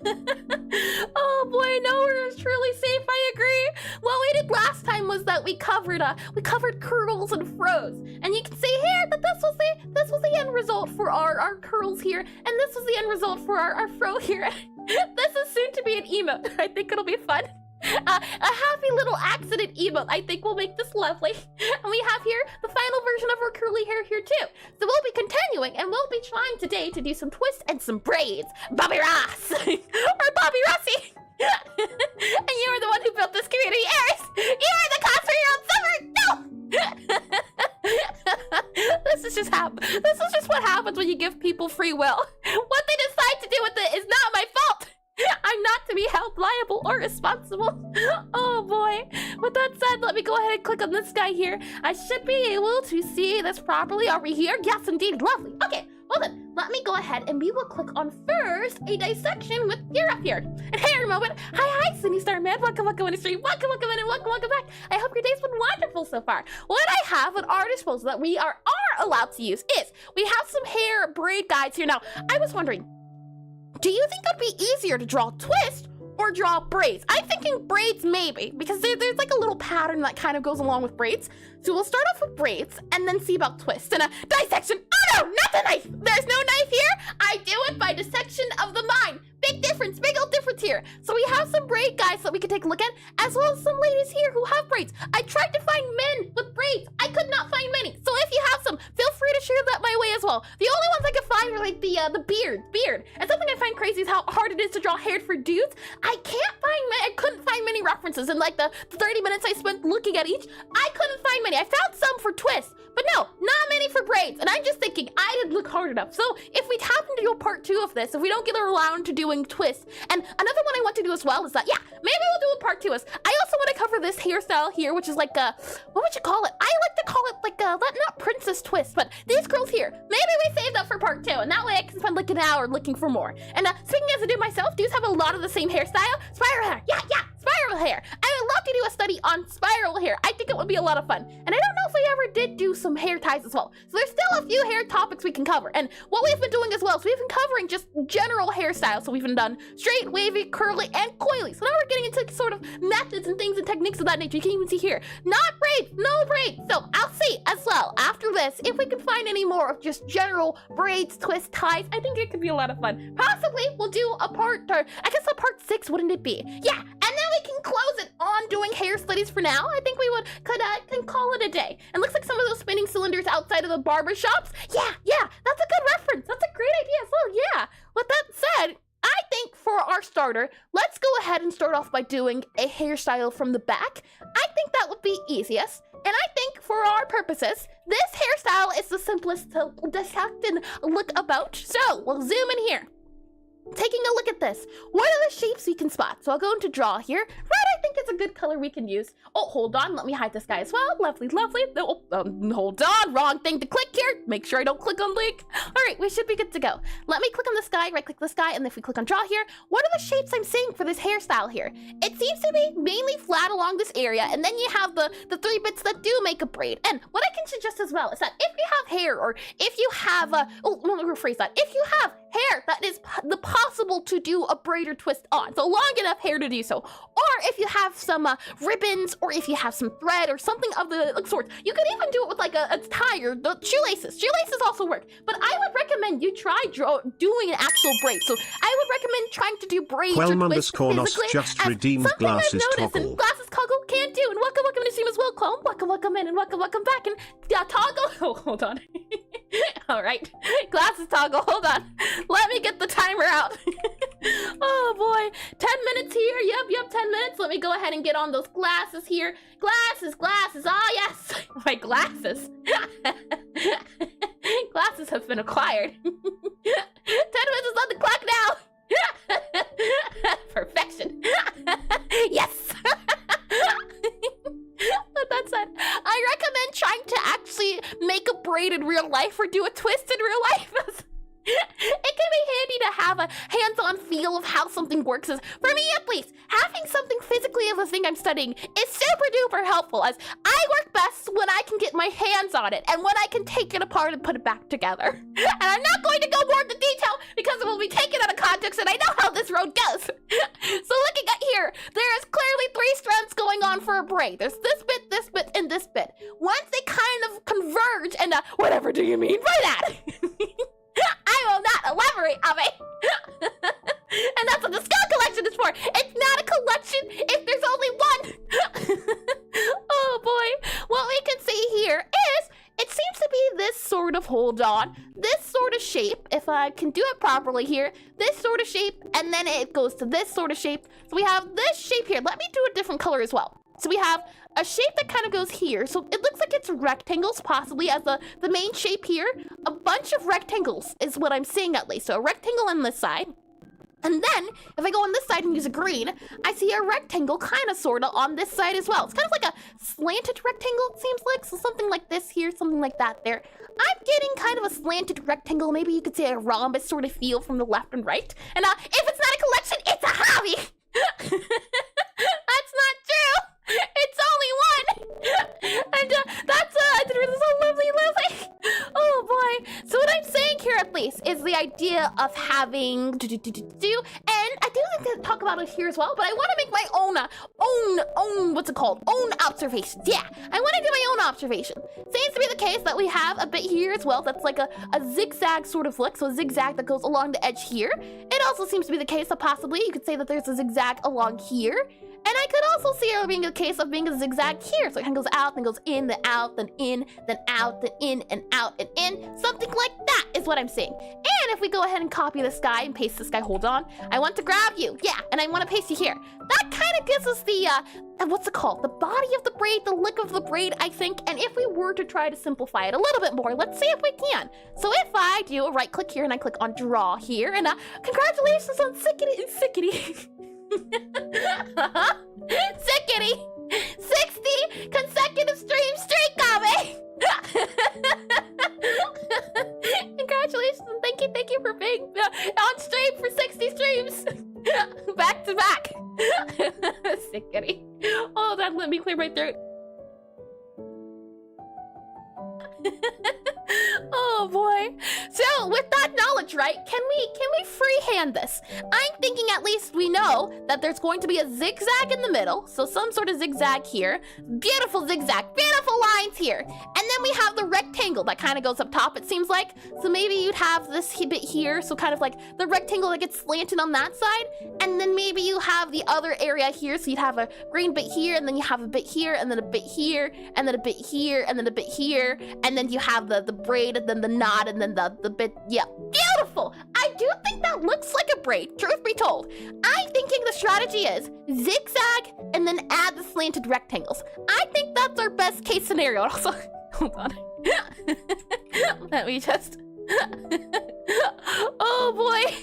Oh boy, nowhere is truly safe, I agree. What we did last time was that we covered curls and froze. And you can see here that this was the end result for our curls here, and this was the end result for our fro here. This is soon to be an emote. I think it'll be fun. A happy little accident emote. I think will make this lovely. And we have here the final version of our curly hair here too. So we'll be continuing, and we'll be trying today to do some twists and some braids. Bobby Ross or Bobby Rossi. And you are the one who built this community, Eris. You are the cause for your own suffering. No. This is just what happens when you give people free will. What they decide to do with it is not my fault. I'm not to be held liable so irresponsible. Oh boy. With that said, let me go ahead and click on this guy here. I should be able to see this properly over here. Yes, indeed. Lovely. Okay. Well then, let me go ahead and we will click on first a dissection with here up here. And hey, moment. Hi, Cindy Star Man. Welcome in the stream. Welcome in and welcome back. I hope your day's been wonderful so far. What I have at our disposal that we are allowed to use is we have some hair braid guides here. Now, I was wondering, do you think it'd be easier to draw twist or draw braids? I'm thinking braids maybe, because there's like a little pattern that kind of goes along with braids. So we'll start off with braids and then see about twist and a dissection. Oh no, not the knife. There's no knife here. I do it by dissection of the mind. Big difference, big old difference here. So we have some braid guys that we can take a look at, as well as some ladies here who have braids. I tried to find men with braids. I could not find many. So if you have some, feel free to share that my way as well. The only ones I could find are like the beard. And something I find crazy is how hard it is to draw hair for dudes. I couldn't find many references in like the 30 minutes I spent looking at each. I couldn't find many. I found some for twists, but no, not many for braids. And I'm just thinking I didn't look hard enough. So if we happen to do a part 2 of this, if we don't get around to doing twists, and another one I want to do as well is that, yeah, maybe we'll do a part 2. I also want to cover this hairstyle here, which is like a, what would you call it? I like to call it like a, not princess twist, but these girls here. Maybe we save that for part 2, and that way I can spend like an hour looking for more. And speaking as I do myself, dudes have a lot of the same hairstyle. Spiral hair, yeah, spiral hair. I would love to do a study on spiral hair. I think it would be a lot of fun. And I don't know if we ever did do some hair ties as well. So there's still a few hair topics we can cover. And what we've been doing as well, so we've been covering just general hairstyles. So we've been done straight, wavy, curly, and coily. So now we're getting into sort of methods and things and techniques of that nature. You can even see here, not braids, no braids. So I'll see as well after this if we can find any more of just general braids, twists, ties. I think it could be a lot of fun. Possibly we'll do a part, or I guess a part 6, wouldn't it be? Yeah, and then we can close it on doing hair studies for now. I think we can call it a day. And looks like some of those spinning cylinders outside of the barber shops. Yeah, that's a good reference. That's a great idea as well. Yeah. With that said, I think for our starter, let's go ahead and start off by doing a hairstyle from the back. I think that would be easiest. And I think for our purposes, this hairstyle is the simplest to dissect and look about. So we'll zoom in here. Taking a look at this, what are the shapes we can spot? So I'll go into draw here. Red, I think it's a good color we can use. Oh, hold on, let me hide this guy as well. Lovely. Oh, hold on, wrong thing to click here. Make sure I don't click on link. All right, we should be good to go. Let me click on this guy, right click this guy, and if we click on draw here, what are the shapes I'm seeing for this hairstyle here? It seems to be mainly flat along this area, and then you have the 3 bits that do make a braid. And what I can suggest as well is that if you have hair, or if you have let me rephrase that. If you have hair that is possible to do a braid or twist on, so long enough hair to do so, or if you have some ribbons, or if you have some thread or something of the sort, you could even do it with like a tie or the shoelaces. Shoelaces also work, but I would recommend you try doing an actual braid. So I would recommend trying to do braids or twists physically. Just redeemed glasses toggle. And glasses toggle can do. And welcome to the stream as well, Clone. Welcome in and welcome back. And toggle. Oh, hold on. All right, glasses toggle. Hold on. Let me get the timer out. Oh boy, 10 minutes here. Yep, 10 minutes. Let me go ahead and get on those glasses here. Glasses. Ah, yes, my glasses. Glasses have been acquired. 10 minutes is on the clock now. Perfection. Yes. With that said, I recommend trying to actually make a braid in real life or do a twist in real life. It can be handy to have a hands-on feel of how something works. As for me at least, having something physically of the thing I'm studying is super duper helpful, as I work best when I can get my hands on it and when I can take it apart and put it back together. And I'm not going to go more into detail because it will be taken out of context, and I know how this road goes. So looking at here, there is clearly 3 strands going on for a braid. There's this bit, and this bit. Once they kind of converge, and whatever do you mean by that? I will not elaborate on it. And that's what the skull collection is for. It's not a collection if there's only one. Oh boy. What we can see here is, it seems to be this sort of, hold on, this sort of shape, if I can do it properly here, this sort of shape, and then it goes to this sort of shape. So we have this shape here. Let me do a different color as well. So we have a shape that kind of goes here. So it looks like it's rectangles, possibly as the main shape here. A bunch of rectangles is what I'm seeing at least. So a rectangle on this side. And then, if I go on this side and use a green, I see a rectangle kind of sort of on this side as well. It's kind of like a slanted rectangle, it seems like. So something like this here, something like that there. I'm getting kind of a slanted rectangle. Maybe you could say a rhombus sort of feel from the left and right. And if it's not a collection, it's a hobby. That's not true. It's only one. And this is so lovely. Oh boy. So what I'm saying here at least is the idea of having and I do think to talk about it here as well, but I want to make my own what's it called? Own observations. Yeah, I want to do my own observation. Seems to be the case that we have a bit here as well. That's like a zigzag sort of flick, so a zigzag that goes along the edge here. It also seems to be the case that possibly you could say that there's a zigzag along here. And I could also see it being a case of being a zigzag here. So it kind of goes out, then goes in, then out, then in, then out, then in, and out, and in. Something like that is what I'm saying. And if we go ahead and copy this guy and paste this guy, hold on. I want to grab you. Yeah, and I want to paste you here. That kind of gives us the, what's it called? The body of the braid, the look of the braid, I think. And if we were to try to simplify it a little bit more, let's see if we can. So if I do a right click here and I click on draw here, and congratulations on Sickety. Sickety! 60 consecutive streak coming! Congratulations and thank you for being on stream for 60 streams! Back to back! Sickety. Hold on, let me clear my throat. Oh boy. So with that knowledge, right, can we freehand this? I'm thinking at least we know that there's going to be a zigzag in the middle, so some sort of zigzag here. Beautiful zigzag, beautiful lines here. And then we have the rectangle that kind of goes up top, it seems like. So maybe you'd have this bit here, so kind of like the rectangle that gets slanted on that side. And then maybe you have the other area here, so you'd have a green bit here, and then you have a bit here, and then a bit here, and then a bit here, and then a bit here, and then you have the braid, and then the knot, and then the bit, yeah, beautiful! I do think that looks like a braid, truth be told. I'm thinking the strategy is zigzag, and then add the slanted rectangles. I think that's our best case scenario. Also, hold on. Let me just... Oh boy!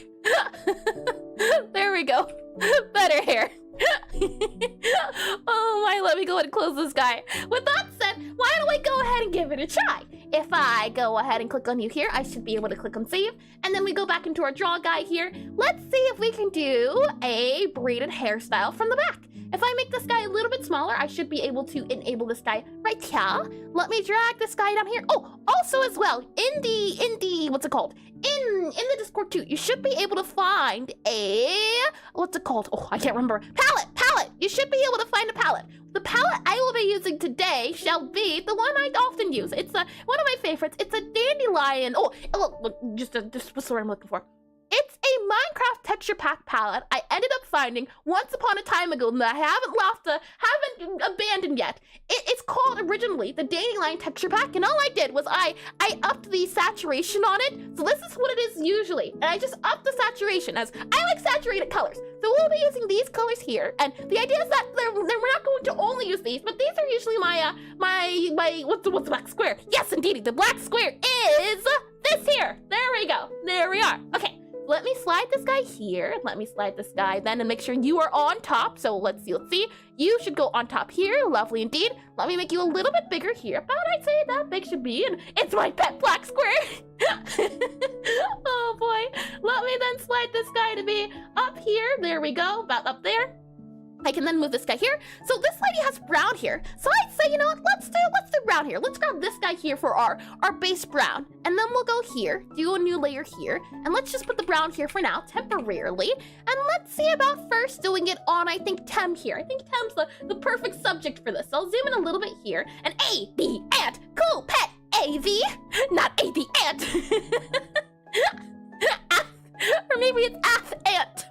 There we go. Better hair. Oh my, let me go ahead and close this guy. With that said, why don't we go ahead and give it a try? If I go ahead and click on you here, I should be able to click on save. And then we go back into our draw guy here. Let's see if we can do a braided hairstyle from the back. If I make this guy a little bit smaller, I should be able to enable this guy right here. Let me drag this guy down here. Oh, also as well, in the, what's it called? In the Discord too, you should be able to find a, what's it called? Oh, I can't remember. Palette. You should be able to find a palette. The palette I will be using today shall be the one I often use. It's one of my favorites. It's a dandelion. Oh, look, just what's the word I'm looking for? It's a Minecraft texture pack palette I ended up finding once upon a time ago that I haven't abandoned yet. It's called originally the Dandelion Texture Pack, and all I did was I upped the saturation on it. So this is what it is usually, and I just upped the saturation as I like saturated colors. So we'll be using these colors here, and the idea is that we're not going to only use these, but these are usually my what's the black square? Yes, indeed, the black square is this here. There we go. There we are. Okay. Let me slide this guy here. Let me slide this guy then and make sure you are on top. So let's see. You should go on top here. Lovely indeed. Let me make you a little bit bigger here. About I'd say that big should be. And it's my pet black square. Oh boy. Let me then slide this guy to be up here. There we go. About up there. I can then move this guy here. So this lady has brown here. So I'd say, you know what, let's do brown here. Let's grab this guy here for our base brown. And then we'll go here, do a new layer here. And let's just put the brown here for now, temporarily. And let's see about first doing it on, I think, Tem here. I think Tem's the perfect subject for this. So I'll zoom in a little bit here. And A, B, ant, cool pet, A-V, not A-B, ant. Or maybe it's ath ant.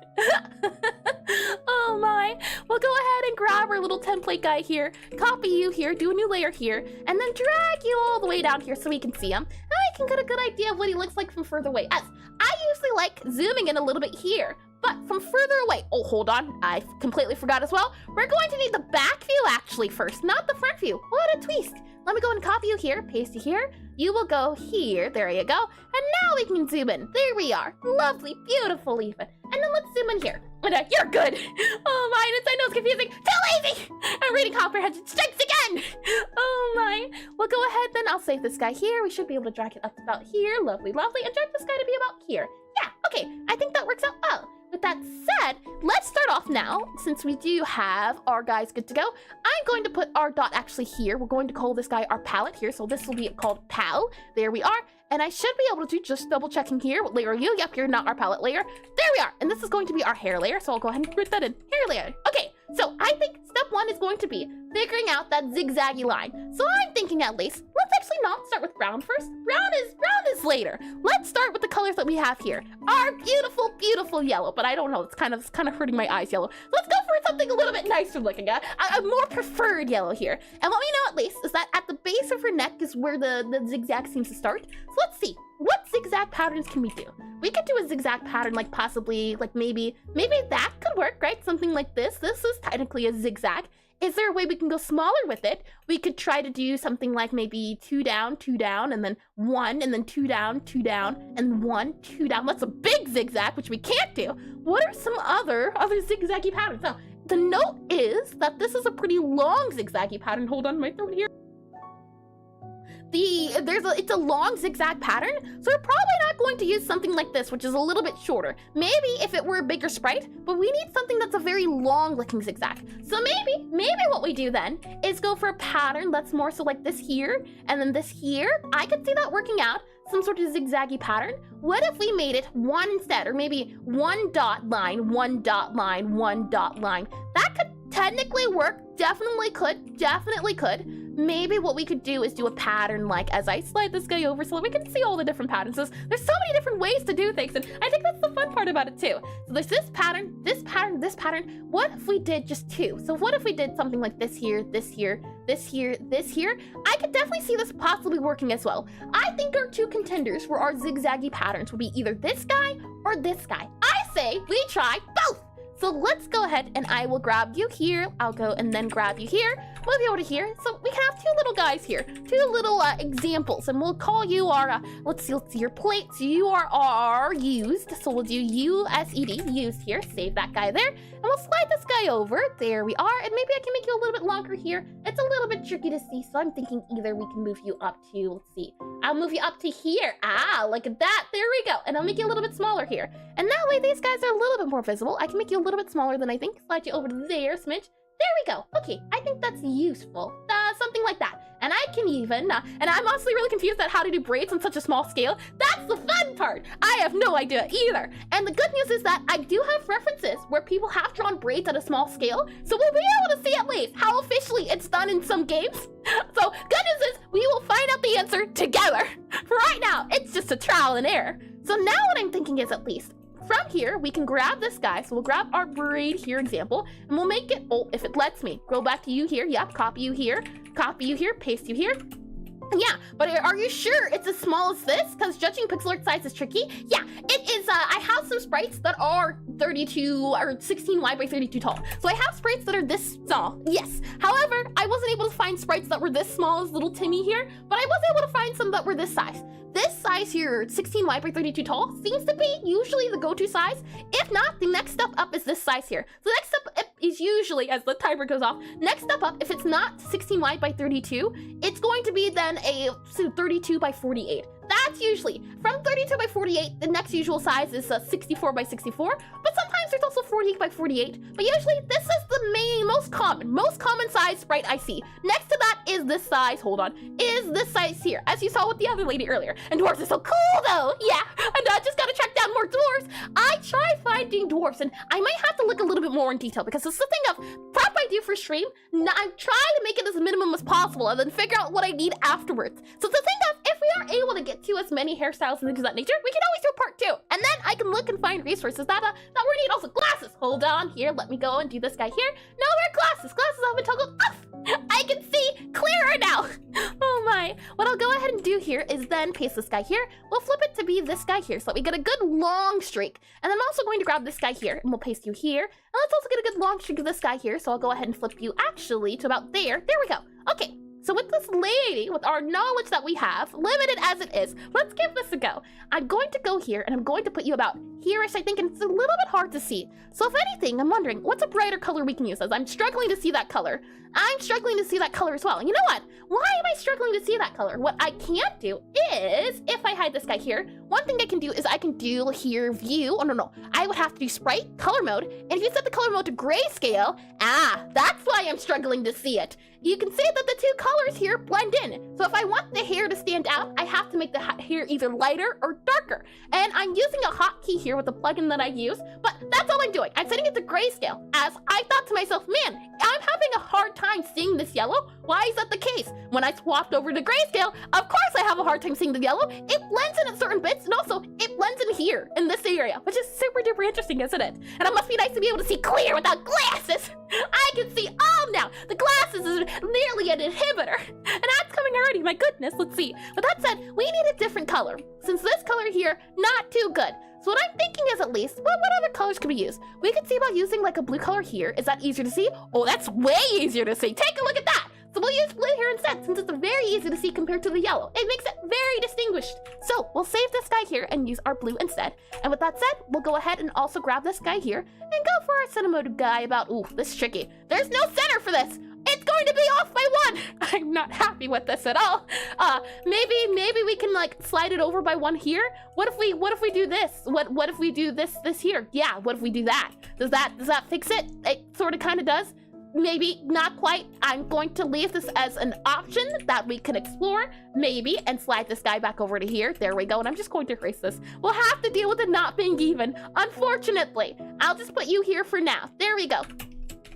Oh my. We'll go ahead and grab our little template guy here, copy you here, do a new layer here, and then drag you all the way down here so we can see him. And I can get a good idea of what he looks like from further away. As I usually like zooming in a little bit here, but from further away. Oh, hold on. I completely forgot as well. We're going to need the back view actually first, not the front view. What a twist. Let me go and copy you here, paste you here. You will go here. There you go. And now we can zoom in. There we are. Lovely, beautiful even. And then let's zoom in here. And you're good. Oh my, I know it's confusing. Too lazy. I'm reading comprehension strikes again. Oh my. Well, go ahead then. I'll save this guy here. We should be able to drag it up to about here. Lovely, lovely. And drag this guy to be about here. Yeah, okay. I think that works out well. With that said, let's start off now. Since we do have our guys good to go, I'm going to put our dot actually here. We're going to call this guy our palette here. So this will be called pal. There we are. And I should be able to just double checking here. What layer are you? Yep, you're not our palette layer. There we are. And this is going to be our hair layer. So I'll go ahead and put that in. Hair layer. Okay, so I think step one is going to be figuring out that zigzaggy line. So I'm thinking at least, let's actually not start with brown first. Brown is later. Let's start with the colors that we have here. Our beautiful, beautiful yellow. But I don't know, it's kind of hurting my eyes yellow. Let's go for something a little bit nicer looking at. A more preferred yellow here. And what we know at least is that at the base of her neck is where the zigzag seems to start. So let's see, what zigzag patterns can we do? We could do a zigzag pattern like possibly, like maybe that could work, right? Something like this. This is technically a zigzag. Is there a way we can go smaller with it? We could try to do something like maybe 2 down, and then 1, and then 2 down, and 1, 2 down. That's a big zigzag, which we can't do. What are some other zigzaggy patterns? Now, the note is that this is a pretty long zigzaggy pattern. Hold on, my throat here. It's a long zigzag pattern, so we're probably not going to use something like this, which is a little bit shorter. Maybe if it were a bigger sprite, but we need something that's a very long looking zigzag. So maybe what we do then is go for a pattern that's more so like this here, and then this here. I could see that working out, some sort of zigzaggy pattern. What if we made it 1 instead, or maybe 1 dot line, 1 dot line, 1 dot line? That could technically work, definitely could. Maybe what we could do is do a pattern like as I slide this guy over so that we can see all the different patterns. There's so many different ways to do things, and I think that's the fun part about it too. So there's this pattern, this pattern, this pattern. What if we did just 2? So what if we did something like this here, this here, this here, this here? I could definitely see this possibly working as well. I think our 2 contenders for our zigzaggy patterns would be either this guy or this guy. I say we try both. So let's go ahead and I will grab you here. I'll go and then grab you here. Move you over to here. So we can have 2 little guys here, 2 little examples, and we'll call you our, let's see your plates. You are our used. So we'll do USED, used here. Save that guy there. And we'll slide this guy over. There we are. And maybe I can make you a little bit longer here. It's a little bit tricky to see. So I'm thinking either we can move you up to, let's see. I'll move you up to here. Ah, look at that. There we go. And I'll make you a little bit smaller here. And that way these guys are a little bit more visible. I can make you a little bit smaller than I think. Slide you over there, smidge. There we go. Okay, I think that's useful. Something like that. And I can even, and I'm honestly really confused at how to do braids on such a small scale. That's the fun part. I have no idea either. And the good news is that I do have references where people have drawn braids at a small scale. So we'll be able to see at least how officially it's done in some games. So good news is we will find out the answer together. For right now, it's just a trial and error. So now what I'm thinking is at least, from here, we can grab this guy. So we'll grab our braid here example, and we'll make it, oh, if it lets me, go back to you here. Yep, copy you here, paste you here. Yeah, but are you sure it's as small as this? Because judging Pixelart size is tricky. Yeah, it is. I have some sprites that are 32 or 16 wide by 32 tall. So I have sprites that are this small. Yes. However, I wasn't able to find sprites that were this small as little Timmy here, but I was able to find some that were this size. This size here, 16 wide by 32 tall, seems to be usually the go-to size. If not, the next step up is this size here. So the next step up is usually, as the timer goes off, next step up, if it's not 16 wide by 32, it's going to be then a 32 by 48. That's usually from 32 by 48. The next usual size is 64 by 64, but sometimes there's also 48 by 48. But usually this is the most common size sprite I see. Next to that is this size. Hold on, is this size here, as you saw with the other lady earlier. And dwarves are so cool though. Yeah, and I just gotta track down more dwarves. I tried finding dwarves, and I might have to look a little bit more in detail because it's the thing of prep I do for stream. I'm trying to make it as minimum as possible and then figure out what I need afterwards. So the thing of, if we aren't able to get to as many hairstyles and things of that nature, we can always do a part 2. And then I can look and find resources that we need. Also glasses. Hold on here. Let me go and do this guy here. No, wear glasses. Glasses have been toggled off. I can see clearer now. Oh my. What I'll go ahead and do here is then paste this guy here. We'll flip it to be this guy here so that we get a good long streak. And I'm also going to grab this guy here and we'll paste you here. And let's also get a good long streak of this guy here. So I'll go ahead and flip you actually to about there. There we go. Okay. So with this lady, with our knowledge that we have, limited as it is, let's give this a go. I'm going to go here and I'm going to put you about here-ish, I think, and it's a little bit hard to see. So if anything, I'm wondering, what's a brighter color we can use? As I'm struggling to see that color. I'm struggling to see that color as well. You know what? Why am I struggling to see that color? What I can't do is, if I hide this guy here, one thing I can do is I can do here view. Oh, no. I would have to do sprite, color mode. And if you set the color mode to grayscale, that's why I'm struggling to see it. You can see that the two colors here blend in. So if I want the hair to stand out, I have to make the hair either lighter or darker. And I'm using a hotkey here with the plugin that I use, but that's all I'm doing. I'm setting it to grayscale, as I thought to myself, man, I'm having a hard time seeing this yellow. Why is that the case? When I swapped over to grayscale, of course I have a hard time seeing the yellow. It blends in at certain bits, and also it blends in here, in this area, which is super duper interesting, isn't it? And it must be nice to be able to see clear without glasses. I can see all now. The glasses is nearly an inhibitor. And that's coming already, my goodness, let's see. But that said, we need a different color. Since this color here, not too good. So what I'm thinking is, at least, what other colors could we use? We could see about using like a blue color here. Is that easier to see? Oh, that's way easier to see. Take a look at that. So we'll use blue here instead, since it's very easy to see compared to the yellow. It makes it very distinguished. So we'll save this guy here and use our blue instead. And with that said, we'll go ahead and also grab this guy here and go for our center mode guy about, ooh, this is tricky. There's no center for this. It's going to be off by 1. I'm not happy with this at all. Maybe we can like slide it over by 1 here. What if we do this? What if we do this here? Yeah, what if we do that? Does that fix it? It sort of kind of does. Maybe not quite. I'm going to leave this as an option that we can explore, maybe, and slide this guy back over to here. There we go, and I'm just going to erase this. We'll have to deal with it not being even, unfortunately. I'll just put you here for now. There we go.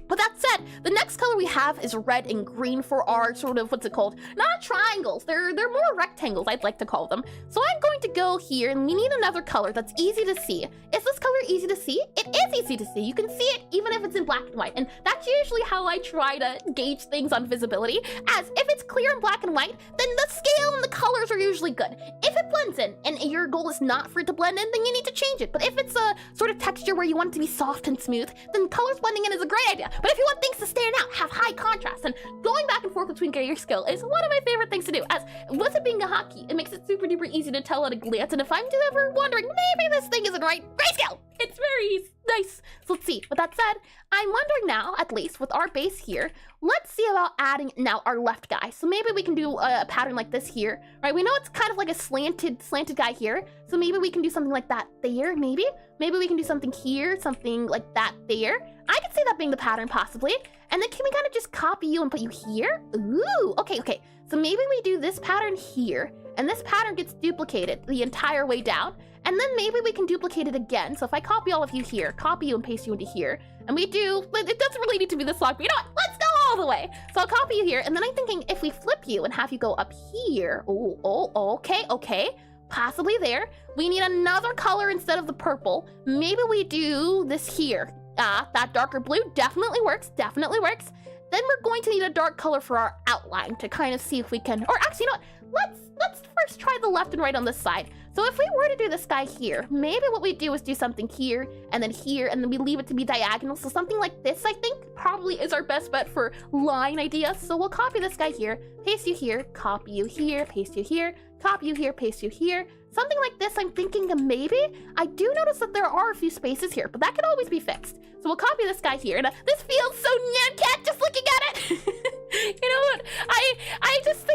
But that said, the next color we have is red and green for our sort of, what's it called? Not triangles, they're more rectangles, I'd like to call them. So I'm going to go here, and we need another color that's easy to see. Is this color easy to see? It is easy to see. You can see it even if it's in black and white. And that's usually how I try to gauge things on visibility, as if it's clear in black and white, then the scale and the colors are usually good. If it blends in, and your goal is not for it to blend in, then you need to change it. But if it's a sort of texture where you want it to be soft and smooth, then colors blending in is a great idea. But if you want things to stand out, have high contrast, and going back and forth between grayscale is one of my favorite things to do, as with it being a hotkey, it makes it super duper easy to tell at a glance, and if I'm ever wondering, maybe this thing isn't right, grayscale! It's very nice. So let's see. With that said, I'm wondering now, at least with our base here, let's see about adding now our left guy. So maybe we can do a pattern like this here, right? We know it's kind of like a slanted guy here. So maybe we can do something like that there, maybe. Maybe we can do something here, something like that there. I could see that being the pattern possibly. And then can we kind of just copy you and put you here? Ooh, okay. So maybe we do this pattern here, and this pattern gets duplicated the entire way down. And then maybe we can duplicate it again. So if I copy all of you here, copy you and paste you into here, and we do, it doesn't really need to be this long, but you know what? Let's go all the way. So I'll copy you here, and then I'm thinking if we flip you and have you go up here, okay, possibly there. We need another color instead of the purple. Maybe we do this here. That darker blue definitely works. Then we're going to need a dark color for our outline to kind of see if we can, or actually, you know what? Let's first try the left and right on this side. So if we were to do this guy here, maybe what we do is do something here, and then we leave it to be diagonal. So something like this, I think, probably is our best bet for line ideas. So we'll copy this guy here, paste you here, copy you here, paste you here, copy you here, paste you here. Something like this, I'm thinking maybe. I do notice that there are a few spaces here, but that could always be fixed. So we'll copy this guy here, and this feels so Nyan just looking at it. You know what? I just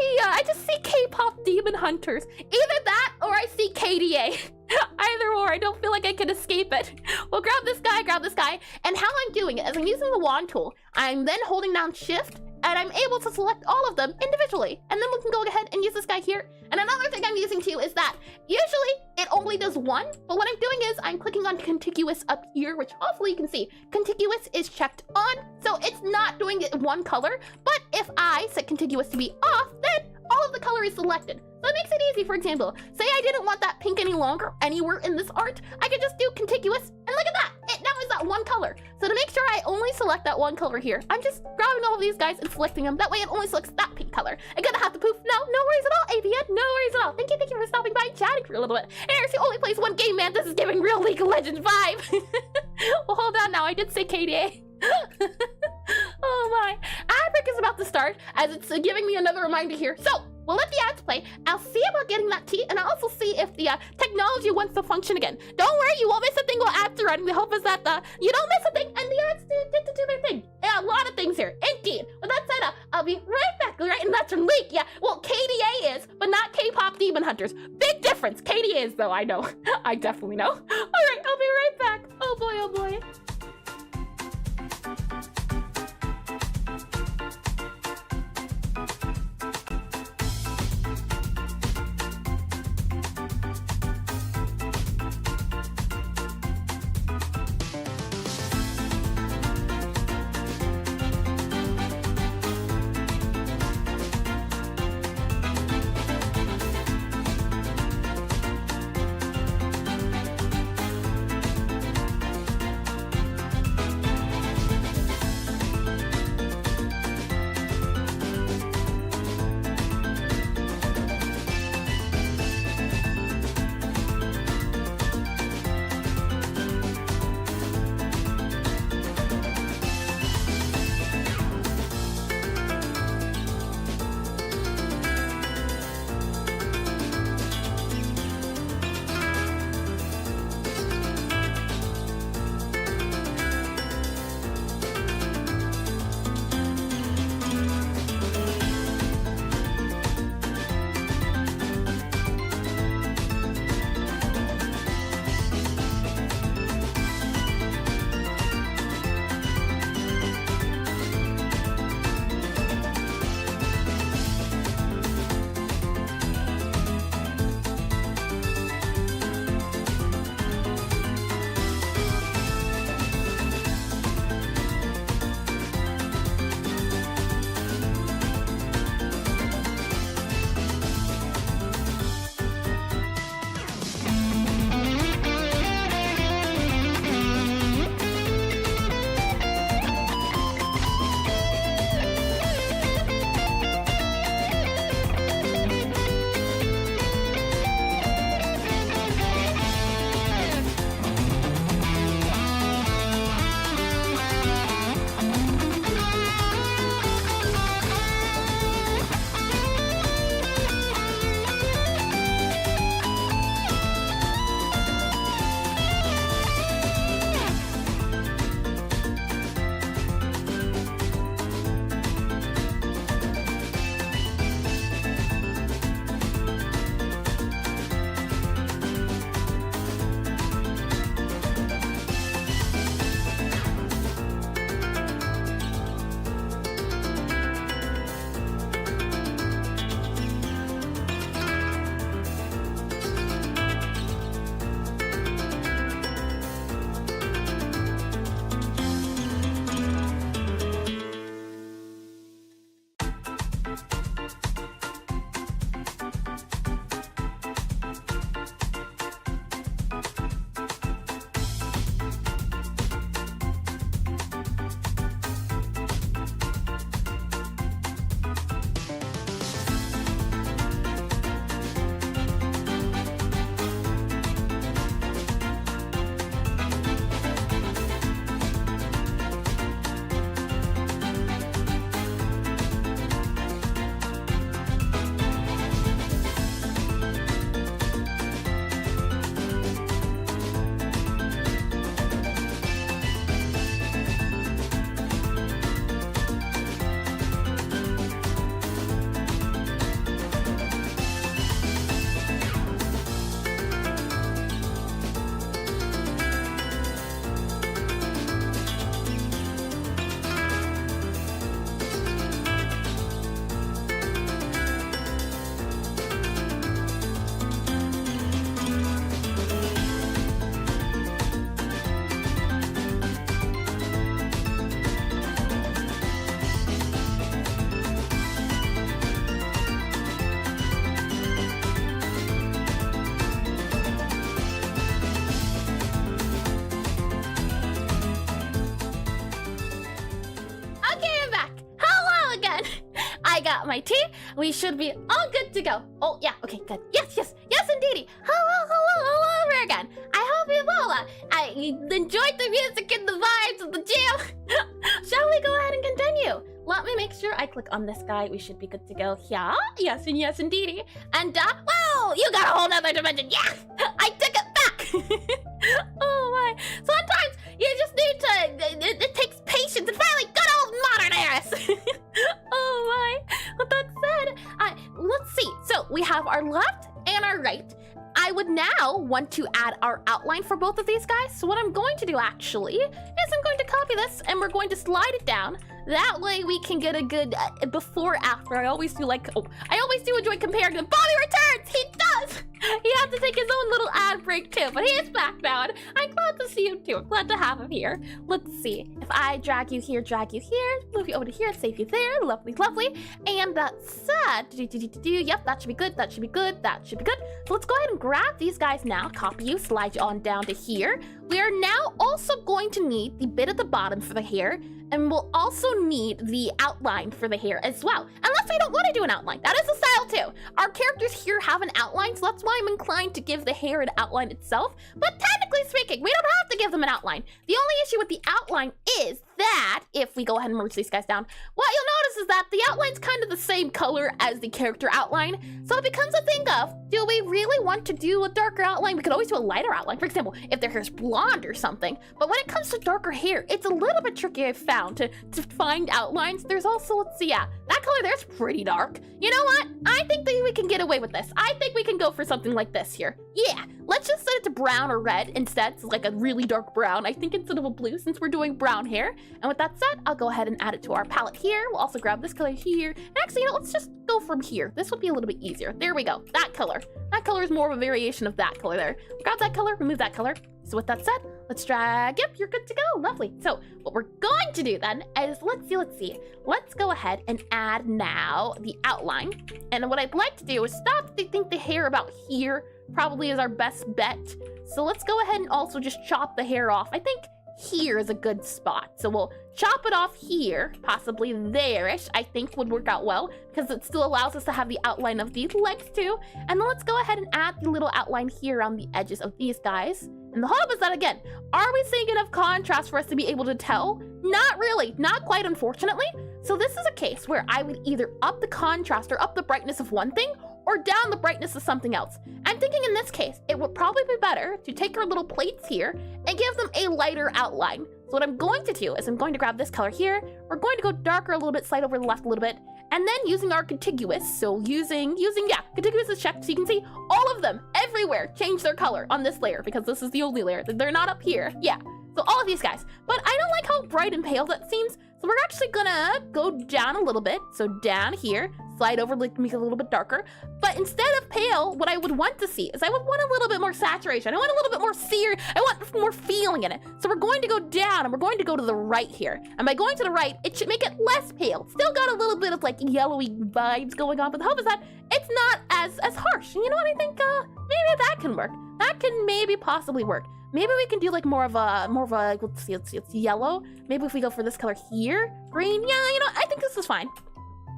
see K-pop demon hunters. Either that, or I see KDA. Either or, I don't feel like I can escape it. We'll grab this guy, and how I'm doing it is I'm using the wand tool. I'm then holding down shift, and I'm able to select all of them individually. And then we can go ahead and use this guy here. And another thing I'm using too is that usually it only does one, but what I'm doing is I'm clicking on contiguous up here, which hopefully you can see. Contiguous is checked on, so it's not doing it one color, but if I set contiguous to be off, then all of the color is selected. So it makes it easy. For example, say I didn't want that pink any longer anywhere in this art, I could just do contiguous, and look at that, it now is that one color. So to make sure I only select that one color here, I'm just grabbing all of these guys and selecting them. That way it only selects that pink color. I'm gonna have to poof. No worries at all, AVN, no worries at all. Thank you for stopping by and chatting for a little bit. Eric's only plays one game, man. This is giving real League of Legends vibe. Well, hold on now, I did say KDA. Oh my, Abric is about to start, as it's giving me another reminder here. So we'll let the ads play. I'll see about getting that tea, and I'll also see if the technology wants to function again. Don't worry, you won't miss a thing while ads are running. The hope is that you don't miss a thing, and the ads get to do their thing. Yeah, a lot of things here, indeed. With that said, I'll be right back, right? And that's from Leak, yeah. Well, KDA is, but not K-pop Demon Hunters. Big difference. KDA is, though, I know. I definitely know. All right, I'll be right back. Oh boy, oh boy. got my tea. We should be all good to go. Oh, yeah, okay, good. Yes, yes, yes, indeedy. Hello over again. I hope you've all enjoyed the music and the vibes of the jam. Shall we go ahead and continue? let me make sure I click on this guy. We should be good to go. Yeah, yes, and yes, indeedy. And, whoa, you got a whole nother dimension. Yeah, I took it back. Oh my. Sometimes you just need to, it takes patience and finally good old modern Eris. Oh my. With that said, let's see. So we have our left and our right. I would now want to add our outline for both of these guys. So what I'm going to do actually is I'm going to copy this and we're going to slide it down. That way we can get a good before after. I always do enjoy comparing them. Bobby returns! He does! He had to take his own little ad break too, but he is back now. And I'm glad to see him too. I'm glad to have him here. Let's see. If I drag you here, move you over to here, save you there. Lovely, lovely. And that said, yep, that should be good, that should be good, that should be good. So let's go ahead and grab these guys now, copy you, slide you on down to here. We are now also going to need the bit at the bottom for the hair, and we'll also need the outline for the hair as well. Unless we don't want to do an outline. That is a style too. Our characters here have an outline, so that's why I'm inclined to give the hair an outline itself. But technically speaking, we don't have to give them an outline. The only issue with the outline is that, if we go ahead and merge these guys down, what you'll notice is that the outline's kind of the same color as the character outline. So it becomes a thing of, do we really want to do a darker outline? We could always do a lighter outline. For example, if their hair's blonde or something. But when it comes to darker hair, it's a little bit tricky, I've found, to find outlines. There's also, let's see, yeah, that color there's pretty dark. You know what? I think that we can get away with this. I think we can go for something like this here. Yeah, let's just set it to brown or red instead. It's like a really dark brown, I think, instead of a blue, since we're doing brown hair. And with that said, I'll go ahead and add it to our palette here. We'll also grab this color here. And actually, you know, let's just go from here. This would be a little bit easier. There we go. That color. That color is more of a variation of that color there. Grab that color, remove that color. So with that said, let's drag. Yep, you're good to go. Lovely. So what we're going to do then is, let's see. Let's go ahead and add now the outline. And what I'd like to do is stop to think the hair about here probably is our best bet. So let's go ahead and also just chop the hair off. I think here is a good spot. So we'll chop it off here, possibly there-ish, I think would work out well, because it still allows us to have the outline of these legs too. And then let's go ahead and add the little outline here on the edges of these guys. And the hope is that, again, are we seeing enough contrast for us to be able to tell? Not really, not quite, unfortunately. So this is a case where I would either up the contrast or up the brightness of one thing, or down the brightness of something else. I'm thinking in this case, it would probably be better to take our little plates here and give them a lighter outline. So what I'm going to do is I'm going to grab this color here. We're going to go darker a little bit, slide over to the left a little bit, and then using our contiguous, so using, contiguous is checked, so you can see all of them everywhere change their color on this layer, because this is the only layer. They're not up here. Yeah, so all of these guys. But I don't like how bright and pale that seems, so we're actually gonna go down a little bit. So down here, slide over, like make it a little bit darker. But instead of pale, what I would want to see is I would want a little bit more saturation. I want a little bit more sear. I want more feeling in it. So we're going to go down and we're going to go to the right here. And by going to the right, it should make it less pale. Still got a little bit of like yellowy vibes going on, but the hope is that it's not as harsh. And you know what I think? Maybe that can work. That can maybe possibly work. Maybe we can do like more of a, let's see, it's yellow. Maybe if we go for this color here, green. Yeah, you know, I think this is fine.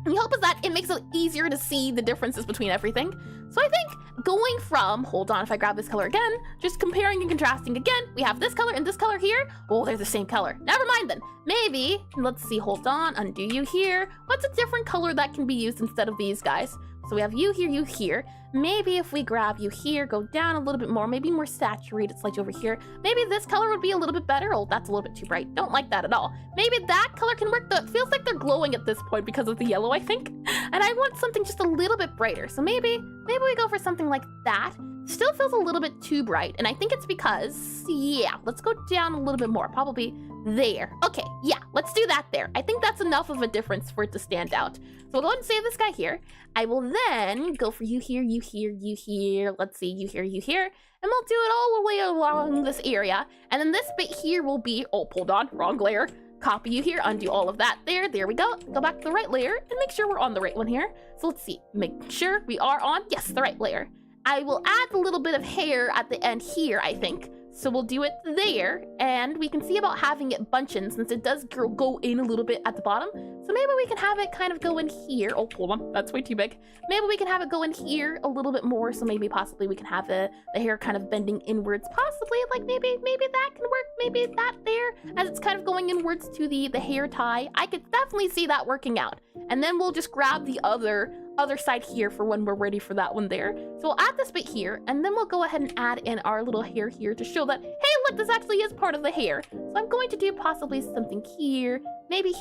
And the hope is that it makes it easier to see the differences between everything. So I think going from, hold on, if I grab this color again, just comparing and contrasting again, we have this color and this color here. Oh, they're the same color. Never mind then. Maybe, let's see, hold on, undo you here. What's a different color that can be used instead of these guys? So we have you here, you here. Maybe if we grab you here, go down a little bit more, maybe more saturated, slide over here. Maybe this color would be a little bit better. Oh, that's a little bit too bright. Don't like that at all. Maybe that color can work though. It feels like they're glowing at this point because of the yellow, I think. And I want something just a little bit brighter. So maybe we go for something like that. Still feels a little bit too bright. And I think it's because, yeah, let's go down a little bit more, probably there. Okay, yeah, let's do that there. I think that's enough of a difference for it to stand out. So we'll go ahead and save this guy here. I will then go for you here, you here, you here. Let's see, you here, you here. And we'll do it all the way along this area. And then this bit here will be, oh, hold on, wrong layer. Copy you here, undo all of that there. There we go. Go back to the right layer and make sure we're on the right one here. So let's see, make sure we are on, yes, the right layer. I will add a little bit of hair at the end here, I think. So we'll do it there, and we can see about having it bunching since it does go in a little bit at the bottom. So maybe we can have it kind of go in here. Oh, hold on, that's way too big. Maybe we can have it go in here a little bit more. So maybe possibly we can have the hair kind of bending inwards. Possibly, like maybe that can work. Maybe that there, as it's kind of going inwards to the hair tie. I could definitely see that working out. And then we'll just grab the other side here for when we're ready for that one there. So we'll add this bit here, and then we'll go ahead and add in our little hair here to show that, hey, look, this actually is part of the hair. So I'm going to do possibly something here, maybe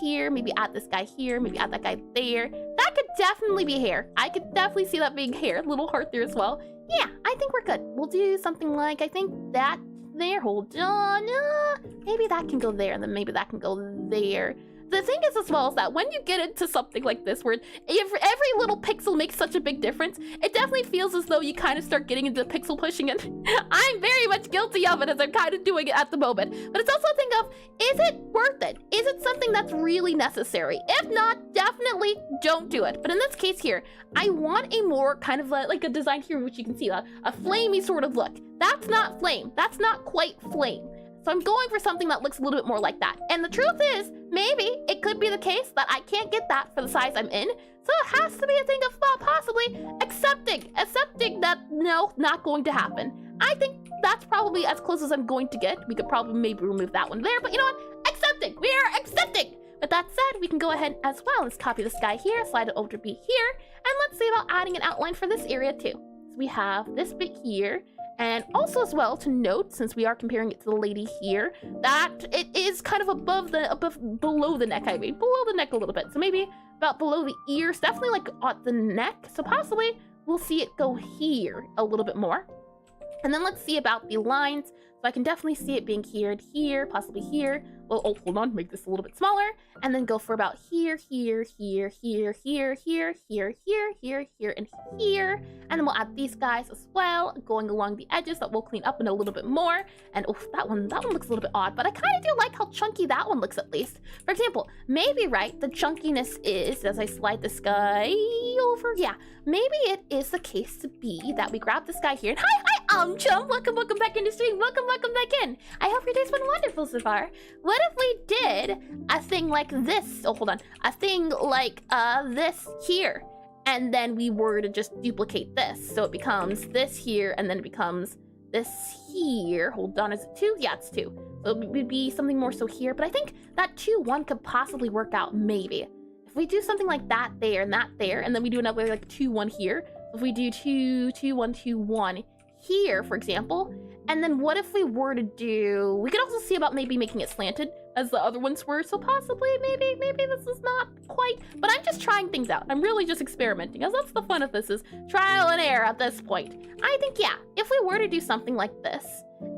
add this guy here, maybe add that guy there. That could definitely be hair. I could definitely see that being hair, little heart there as well. Yeah, I think we're good. We'll do something like, I think that there, hold on. Maybe that can go there, and then maybe that can go there. The thing is as well is that when you get into something like this where every little pixel makes such a big difference, it definitely feels as though you kind of start getting into pixel pushing, and I'm very much guilty of it as I'm kind of doing it at the moment. But it's also a thing of, is it worth it? Is it something that's really necessary? If not, definitely don't do it. But in this case here, I want a more kind of like a design here, which you can see, a flamey sort of look. That's not flame. That's not quite flame. So I'm going for something that looks a little bit more like that. And the truth is, maybe it could be the case that I can't get that for the size I'm in. So it has to be a thing of possibly accepting that no, not going to happen. I think that's probably as close as I'm going to get. We could probably maybe remove that one there, but you know what? Accepting, we are accepting. With that said, we can go ahead as well. Let's copy this guy here, slide it over to be here, and let's see about adding an outline for this area too. So we have this bit here. And also as well to note, since we are comparing it to the lady here, that it is kind of below the neck, below the neck a little bit. So maybe about below the ears, definitely like at the neck. So possibly we'll see it go here a little bit more. And then let's see about the lines. So I can definitely see it being here and here, possibly here. Well, oh, hold on, make this a little bit smaller. And then go for about here, here, here, here, here, here, here, here, here, here, and here. And then we'll add these guys as well, going along the edges that we'll clean up in a little bit more. And oh, that one looks a little bit odd, but I kind of do like how chunky that one looks at least. For example, maybe, right, the chunkiness is, as I slide this guy over, yeah, maybe it is the case to be that we grab this guy here. And hi, chum, welcome back in the stream. Welcome back in. I hope your day's been wonderful so far. What if we did a thing like this? Oh, hold on. A thing like this here. And then we were to just duplicate this. So it becomes this here, and then it becomes this here. Hold on, is it 2? Yeah, it's 2. So it would be something more so here. But I think that 2-1 could possibly work out, maybe. If we do something like that there, and then we do another like 2-1 here. If we do 2-1, 2-1 here, for example, and then what if we were to do, we could also see about maybe making it slanted as the other ones were, so possibly maybe this is not quite, but I'm just trying things out. I'm really just experimenting, as that's the fun of this, is trial and error at this point. I think, yeah, if we were to do something like this,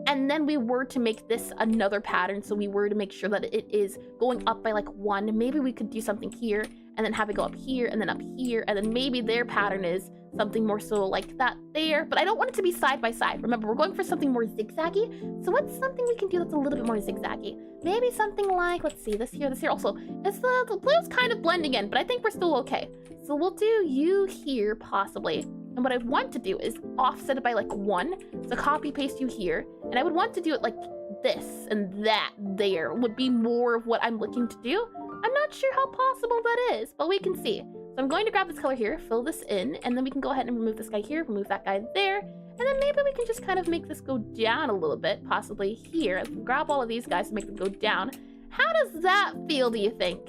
and then we were to make this another pattern, so we were to make sure that it is going up by like 1, maybe we could do something here, and then have it go up here, and then up here, and then maybe their pattern is something more so like that there, but I don't want it to be side by side. Remember, we're going for something more zigzaggy, so what's something we can do that's a little bit more zigzaggy? Maybe something like, let's see, this here also. It's the blue's kind of blending in, but I think we're still okay. So we'll do you here, possibly. And what I want to do is offset it by like 1, so copy paste you here, and I would want to do it like this and that there would be more of what I'm looking to do. I'm not sure how possible that is, but we can see. So I'm going to grab this color here, fill this in, and then we can go ahead and remove this guy here, remove that guy there, and then maybe we can just kind of make this go down a little bit, possibly here. Grab all of these guys and make them go down. How does that feel, do you think?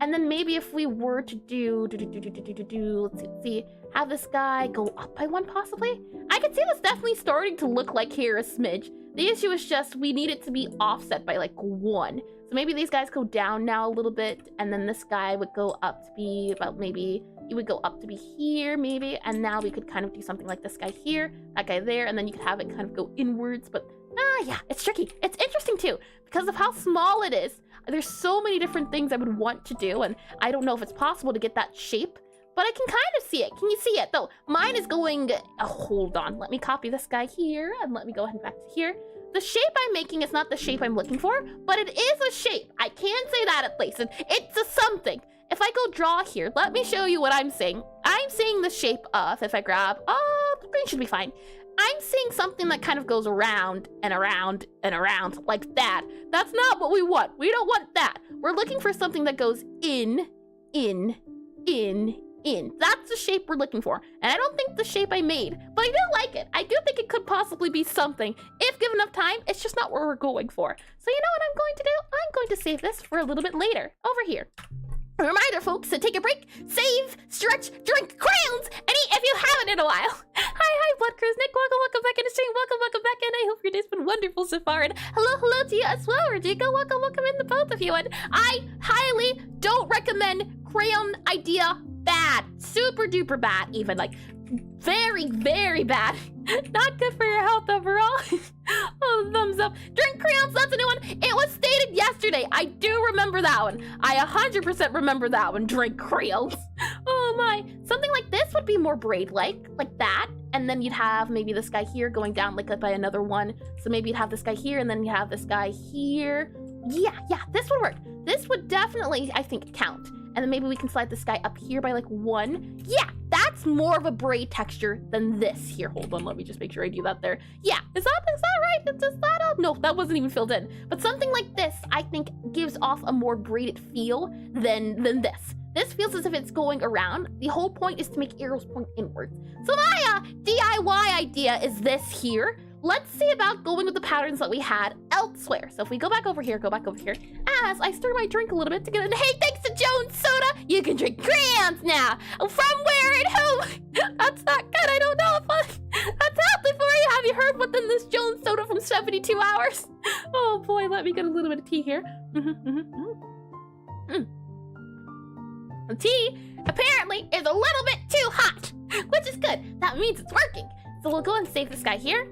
And then maybe if we were to do, let's see, have this guy go up by 1 possibly? I can see this definitely starting to look like here a smidge. The issue is just we need it to be offset by like 1. So maybe these guys go down now a little bit, and then this guy would go up to be about maybe, he would go up to be here maybe, and now we could kind of do something like this guy here, that guy there, and then you could have it kind of go inwards, but yeah, it's tricky. It's interesting too, because of how small it is. There's so many different things I would want to do, and I don't know if it's possible to get that shape, but I can kind of see it. Can you see it though? Mine is going, hold on, let me copy this guy here, and let me go ahead and back to here. The shape I'm making is not the shape I'm looking for, but it is a shape. I can say that at least. It's a something. If I go draw here, let me show you what I'm seeing. I'm seeing the shape of, if I grab, the green should be fine. I'm seeing something that kind of goes around and around and around like that. That's not what we want. We don't want that. We're looking for something that goes in. That's the shape we're looking for. And I don't think the shape I made, but I do like it. I do think it could possibly be something. If given enough time, it's just not what we're going for. So you know what I'm going to do? I'm going to save this for a little bit later, over here. A reminder, folks, to take a break, save, stretch, drink crayons, and eat if you haven't in a while. Hi, Blood Cruise Nick. Welcome back in the stream. Welcome back in. I hope your day's been wonderful so far. And hello to you as well, Rodrigo. Welcome in the both of you. And I highly don't recommend crayon idea. Bad. Super duper bad, even. Like, very, very bad. Not good for your health overall. Oh, thumbs up. Drink crayons, that's a new one. It was stated yesterday. I do remember that one. I 100% remember that one. Drink crayons. Oh my. Something like this would be more braid-like that. And then you'd have maybe this guy here going down like by another one. So maybe you'd have this guy here and then you have this guy here. Yeah, this would work. This would definitely, I think, count. And then maybe we can slide this guy up here by like 1. Yeah, that's more of a braid texture than this here. Hold on, let me just make sure I do that there. Yeah, is that right? Does that up? No, that wasn't even filled in. But something like this, I think, gives off a more braided feel than this. This feels as if it's going around. The whole point is to make arrows point inwards. So my DIY idea is this here. Let's see about going with the patterns that we had elsewhere. So if we go back over here, as I stir my drink a little bit to get in. Hey, thanks to Jones Soda, you can drink crayons now. From where and who? That's not good. I don't know if that's healthy for you. Have you heard what's in this Jones Soda from 72 hours? Oh boy, let me get a little bit of tea here. The tea apparently is a little bit too hot, which is good. That means it's working. So we'll go and save this guy here.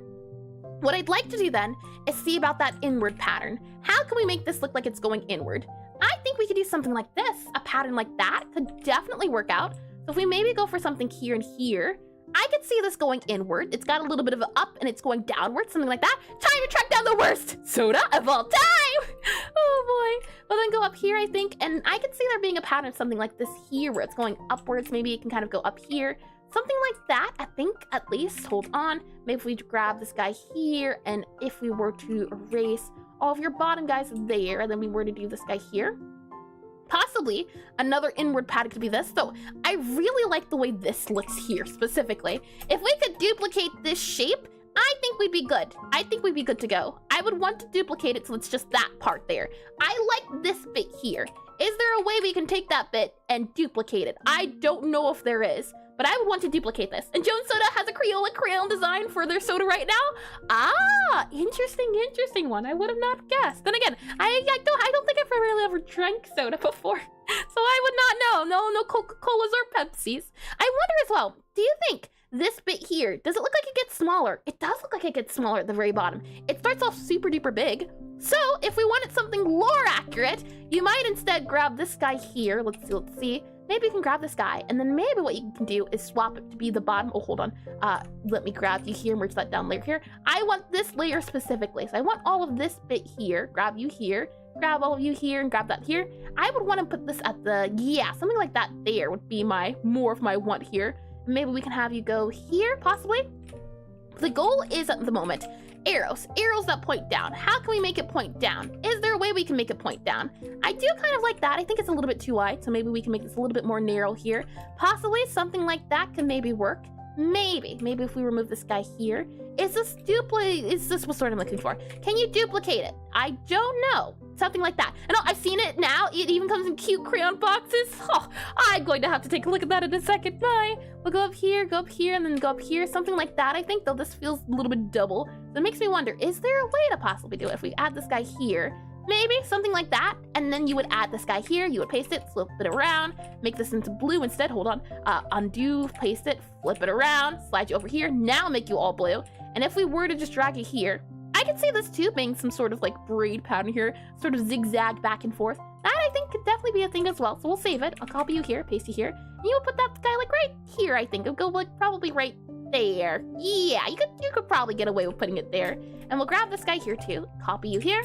What I'd like to do then is see about that inward pattern. How can we make this look like it's going inward? I think we could do something like this. A pattern like that could definitely work out. So if we maybe go for something here and here, I could see this going inward. It's got a little bit of an up and it's going downward, something like that. Time to track down the worst soda of all time. Oh boy. But then go up here, I think, and I could see there being a pattern of something like this here where it's going upwards. Maybe it can kind of go up here. Something like that, I think, at least. Hold on. Maybe if we grab this guy here, and if we were to erase all of your bottom guys there, and then we were to do this guy here, possibly another inward pattern could be this. So I really like the way this looks here specifically. If we could duplicate this shape, I think we'd be good. I think we'd be good to go. I would want to duplicate it so it's just that part there. I like this bit here. Is there a way we can take that bit and duplicate it? I don't know if there is, but I would want to duplicate this. And Jones Soda has a Crayola crayon design for their soda right now. Ah, interesting one. I would have not guessed. Then again, I don't think I've really ever drank soda before, so I would not know. No Coca-Colas or Pepsis. I wonder as well, do you think this bit here, does it look like it gets smaller? It does look like it gets smaller at the very bottom. It starts off super duper big. So if we wanted something lore accurate, you might instead grab this guy here. Let's see. Maybe you can grab this guy, and then maybe what you can do is swap it to be the bottom. Oh, hold on. Let me grab you here, merge that down layer here. I want this layer specifically. So I want all of this bit here. Grab you here, grab all of you here, and grab that here. I would want to put this at the, something like that there would be more of my want here. Maybe we can have you go here, possibly. The goal is at the moment, arrows that point down. How can we make it point down? Is there a way we can make it point down? I do kind of like that. I think it's a little bit too wide, so maybe we can make this a little bit more narrow here. Possibly something like that can maybe work. Maybe if we remove this guy here. Is this what sort I'm looking for? Can you duplicate it? I don't know. Something like that. And I've seen it now. It even comes in cute crayon boxes. Oh, I'm going to have to take a look at that in a second. Bye. We'll go up here, and then go up here. Something like that, I think, though this feels a little bit double. So it makes me wonder, is there a way to possibly do it? If we add this guy here, maybe something like that, and then you would add this guy here, you would paste it, flip it around, make this into blue instead. Hold on. Undo, paste it, flip it around, slide you over here. Now make you all blue. And if we were to just drag it here, I could see this too being some sort of like braid pattern here, sort of zigzag back and forth. That I think could definitely be a thing as well. So we'll save it. I'll copy you here, paste you here. And you will put that guy like right here, I think. It'll go like probably right there. Yeah, you could probably get away with putting it there. And we'll grab this guy here too. Copy you here.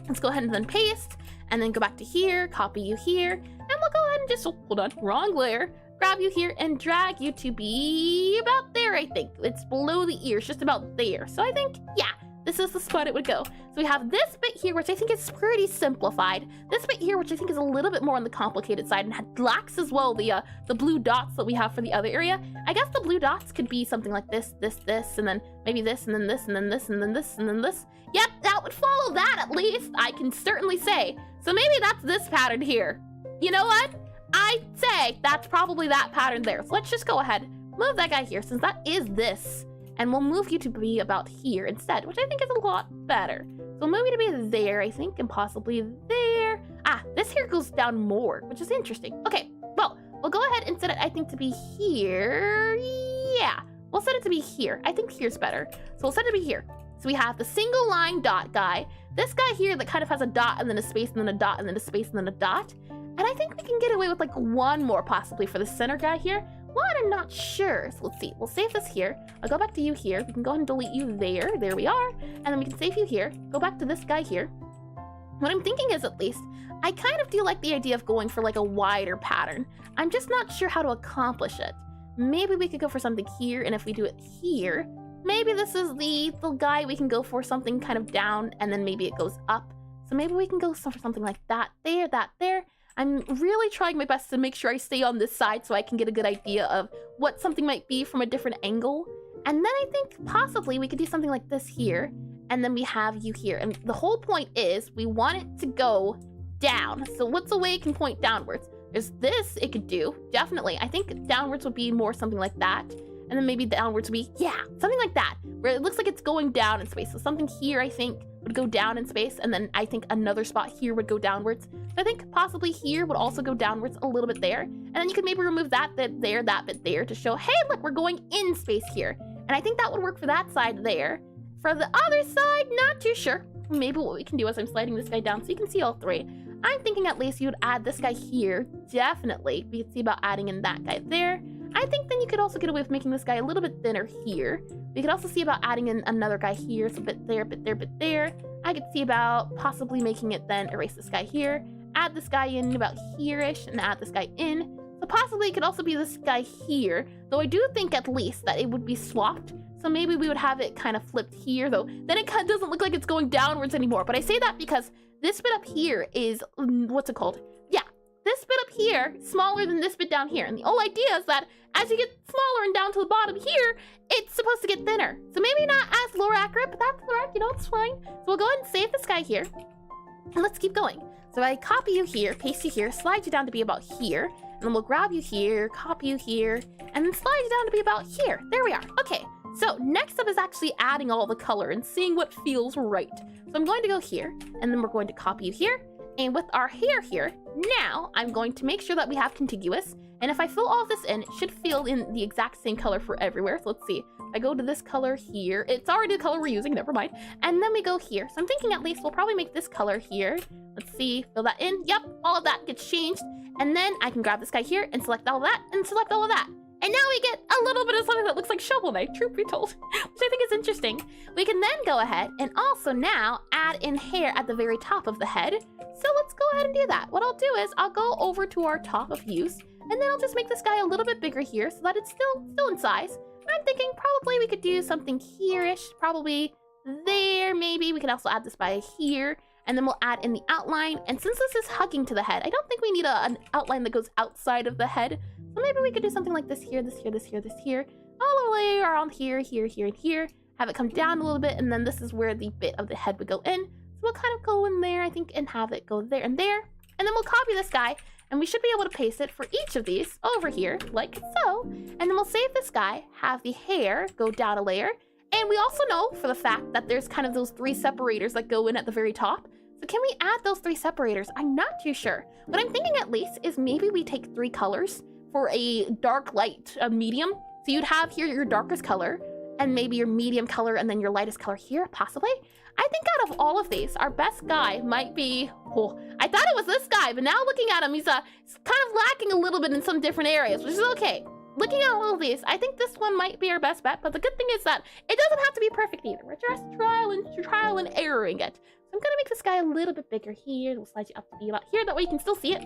Let's go ahead and then paste. And then go back to here, copy you here. And we'll go ahead and just, hold on, wrong layer. Grab you here and drag you to be about there here, I think. It's below the ears, just about there. So I think, yeah, this is the spot it would go. So we have this bit here, which I think is pretty simplified. This bit here, which I think is a little bit more on the complicated side and lacks as well the blue dots that we have for the other area. I guess the blue dots could be something like this, and then maybe this, and then this, and then this, and then this, and then this. Yep, that would follow that at least, I can certainly say. So maybe that's this pattern here. You know what? I'd say that's probably that pattern there. So let's just go ahead, move that guy here, since that is this. And we'll move you to be about here instead, which I think is a lot better. So we'll move you to be there, I think, and possibly there. Ah, this here goes down more, which is interesting. Okay, well, we'll go ahead and set it, I think, to be here. Yeah, we'll set it to be here. I think here's better. So we'll set it to be here. So we have the single line dot guy. This guy here that kind of has a dot and then a space and then a dot and then a space and then a dot. And I think we can get away with like one more possibly for the center guy here. One, I'm not sure. So let's see. We'll save this here. I'll go back to you here. We can go ahead and delete you there. There we are. And then we can save you here. Go back to this guy here. What I'm thinking is, at least, I kind of do like the idea of going for like a wider pattern. I'm just not sure how to accomplish it. Maybe we could go for something here, and if we do it here, maybe this is the guy we can go for something kind of down, and then maybe it goes up. So maybe we can go for something like that there. I'm really trying my best to make sure I stay on this side so I can get a good idea of what something might be from a different angle. And then I think possibly we could do something like this here, and then we have you here. And the whole point is we want it to go down. So what's a way it can point downwards? There's this it could do, definitely. I think downwards would be more something like that. And then maybe downwards would be, yeah, something like that, where it looks like it's going down in space. So something here, I think, would go down in space, and then I think another spot here would go downwards. So I think possibly here would also go downwards a little bit there. And then you could maybe remove that bit there to show, hey, look, we're going in space here. And I think that would work for that side there. For the other side, not too sure. Maybe what we can do is I'm sliding this guy down so you can see all three. I'm thinking at least you would add this guy here, definitely. We could see about adding in that guy there. I think then you could also get away with making this guy a little bit thinner here. We could also see about adding in another guy here, so a bit there, bit there, bit there. I could see about possibly making it then erase this guy here, add this guy in about here-ish, and add this guy in. So possibly it could also be this guy here, though I do think at least that it would be swapped. So maybe we would have it kind of flipped here, though. Then it kind of doesn't look like it's going downwards anymore. But I say that because this bit up here is, what's it called? Yeah, this bit up here, smaller than this bit down here. And the whole idea is that as you get smaller and down to the bottom here, it's supposed to get thinner. So maybe not as lore accurate, but that's all right, you know, it's fine. So we'll go ahead and save this guy here. And let's keep going. So I copy you here, paste you here, slide you down to be about here. And then we'll grab you here, copy you here, and then slide you down to be about here. There we are. Okay, so next up is actually adding all the color and seeing what feels right. So I'm going to go here, and then we're going to copy you here. And with our hair here, now I'm going to make sure that we have contiguous. And if I fill all of this in, it should fill in the exact same color for everywhere. So let's see. I go to this color here. It's already the color we're using, never mind. And then we go here. So I'm thinking at least we'll probably make this color here. Let's see, fill that in. Yep, all of that gets changed. And then I can grab this guy here and select all of that and select all of that. And now we get a little bit of something that looks like Shovel Knight, truth be told, which I think is interesting. We can then go ahead and also now add in hair at the very top of the head. So let's go ahead and do that. What I'll do is I'll go over to our top of views, and then I'll just make this guy a little bit bigger here so that it's still in size. I'm thinking probably we could do something here-ish, probably there maybe. We can also add this by here, and then we'll add in the outline. And since this is hugging to the head, I don't think we need an outline that goes outside of the head. So maybe we could do something like this here, this here, this here, this here, all the way around here, here, here, and here. Have it come down a little bit, and then this is where the bit of the head would go in. So we'll kind of go in there, I think, and have it go there and there. And then we'll copy this guy, and we should be able to paste it for each of these over here, like so. And then we'll save this guy, have the hair go down a layer. And we also know for the fact that there's kind of those 3 separators that go in at the very top. So can we add those 3 separators? I'm not too sure. What I'm thinking at least is maybe we take 3 colors for a dark, light, medium. So you'd have here your darkest color, and maybe your medium color, and then your lightest color here, possibly. I think out of all of these, our best guy might be, oh, I thought it was this guy, but now looking at him, he's kind of lacking a little bit in some different areas, which is okay. Looking at all of these, I think this one might be our best bet, but the good thing is that it doesn't have to be perfect either. We're just trial and erroring it. So I'm gonna make this guy a little bit bigger here. We'll slide you up to be about here, that way you can still see it.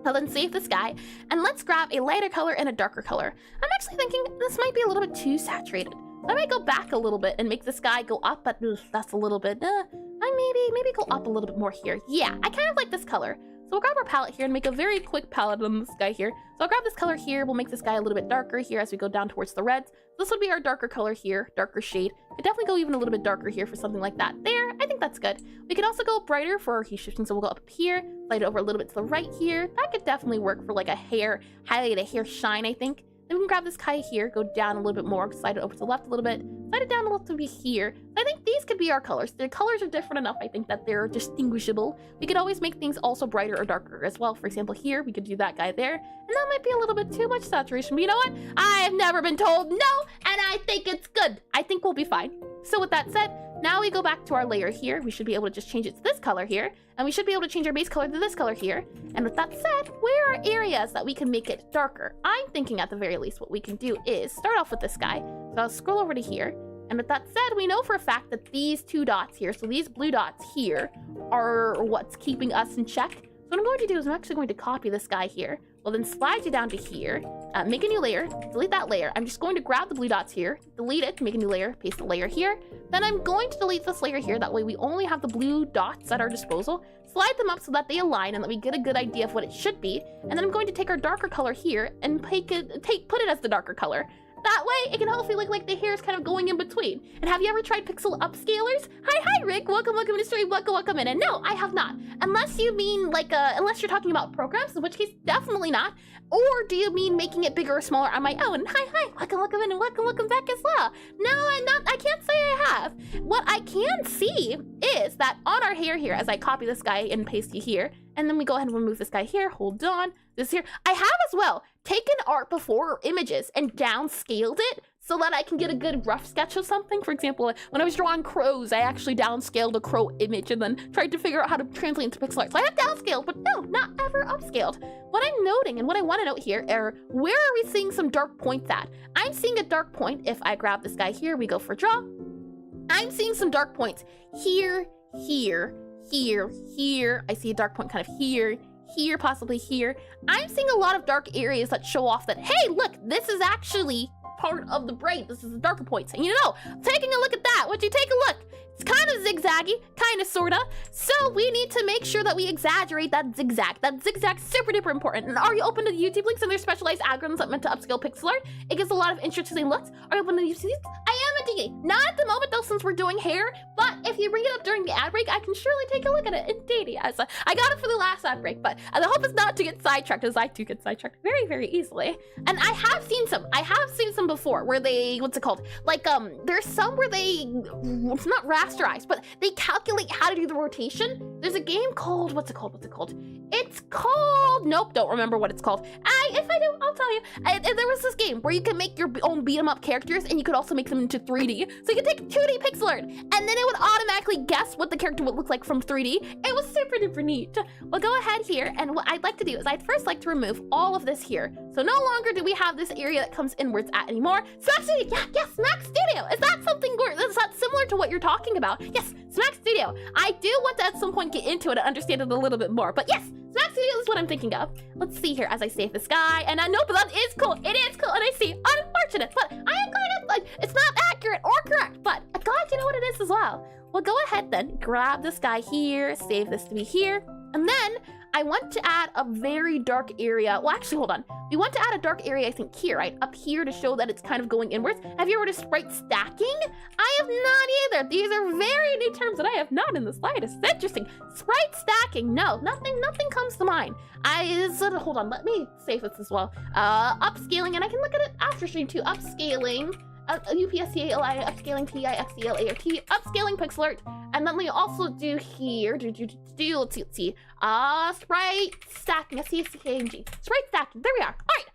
I'll then save this guy, and let's grab a lighter color and a darker color. I'm actually thinking this might be a little bit too saturated. I might go back a little bit and make this guy go up, but that's a little bit, I maybe go up a little bit more here. Yeah, I kind of like this color. So we'll grab our palette here and make a very quick palette on this guy here. So I'll grab this color here. We'll make this guy a little bit darker here as we go down towards the reds. This would be our darker color here, darker shade. Could definitely go even a little bit darker here for something like that. There, I think that's good. We could also go brighter for our hue shifting. So we'll go up here, slide it over a little bit to the right here. That could definitely work for like a hair, highlight a hair shine, I think. Then we can grab this guy here, go down a little bit more, slide it over to the left a little bit, slide it down a little to be here. I think these could be our colors. The colors are different enough, I think, that they're distinguishable. We could always make things also brighter or darker as well. For example, here, we could do that guy there. And that might be a little bit too much saturation, but you know what? I have never been told no, and I think it's good. I think we'll be fine. So with that said, now we go back to our layer here. We should be able to just change it to this color here. And we should be able to change our base color to this color here. And with that said, where are areas that we can make it darker? I'm thinking at the very least what we can do is start off with this guy. So I'll scroll over to here. And with that said, we know for a fact that these two dots here, so these blue dots here, are what's keeping us in check. So what I'm going to do is I'm actually going to copy this guy here. We'll then slide you down to here, make a new layer, delete that layer. I'm just going to grab the blue dots here, delete it, make a new layer, paste the layer here. Then I'm going to delete this layer here. That way we only have the blue dots at our disposal. Slide them up so that they align and that we get a good idea of what it should be. And then I'm going to take our darker color here and put it as the darker color. That way, it can hopefully look like the hair is kind of going in between. And have you ever tried pixel upscalers? Hi, Rick. Welcome to the stream. Welcome in. And no, I have not. Unless you mean like, unless you're talking about programs, in which case, definitely not. Or do you mean making it bigger or smaller on my own? Hi. Welcome in and welcome back as well. No, I can't say I have. What I can see is that on our hair here, as I copy this guy and paste you here, and then we go ahead and remove this guy here, hold on, this here. I have as well taken art before or images and downscaled it so that I can get a good rough sketch of something. For example, when I was drawing crows, I actually downscaled a crow image and then tried to figure out how to translate into Pixelart. So I have downscaled, but no, not ever upscaled. What I'm noting and what I want to note here are where are we seeing some dark points at? I'm seeing a dark point. If I grab this guy here, we go for draw. I'm seeing some dark points here. I see a dark point kind of here, possibly here. I'm seeing a lot of dark areas that show off that, hey, look, this is actually part of the braid. This is the darker points. And you know, taking a look at that, would you take a look? It's kind of zigzaggy, kind of, sorta. So we need to make sure that we exaggerate that zigzag. That zigzag's super duper important. And are you open to the YouTube links and their specialized algorithms that meant to upscale pixel art? It gives a lot of interesting looks. Are you open to the YouTube? I am indeed. Not at the moment though, since we're doing hair, but if you bring it up during the ad break, I can surely take a look at it indeed. As I got it for the last ad break, but the hope is not to get sidetracked, as I do get sidetracked very easily. And I have seen some before where they, what's it called? Like, there's some where they, it's not rasterized, but they calculate how to do the rotation. There's a game called, what's it called? It's called, nope, don't remember what it's called. If I do, I'll tell you. There was this game where you can make your own beat 'em up characters and you could also make them into 3D. So you could take 2D pixel art and then it would automatically guess what the character would look like from 3D. It was super duper neat. Well, go ahead here, and what I'd like to do is I'd first like to remove all of this here. So no longer do we have this area that comes inwards at anymore. Smack Studio, yes, Smack Studio. Is that something is that similar to what you're talking about? Yes, Smack Studio. I do want to at some point get into it and understand it a little bit more, but yes, Smack Studio is what I'm thinking of. Let's see here as I save this guy, and I know, but that is cool. It is cool, and I see, unfortunate, but I am glad it's not accurate or correct, but I'm glad you know what it is as well. Well, go ahead then, grab this guy here, save this to be here, and then I want to add a very dark area. Well, actually, hold on. We want to add a dark area, I think, here, right? Up here to show that it's kind of going inwards. Have you heard of sprite stacking? I have not either. These are very new terms that I have not in the slightest. It's interesting. Sprite stacking. No, nothing comes to mind. Hold on, let me save this as well. Upscaling, and I can look at it after stream too. Upscaling. UPSCALI, upscaling PIXELART, upscaling Pixelart, and then we also do here, let's see, sprite stacking, SCSKNG, sprite stacking, there we are. Alright,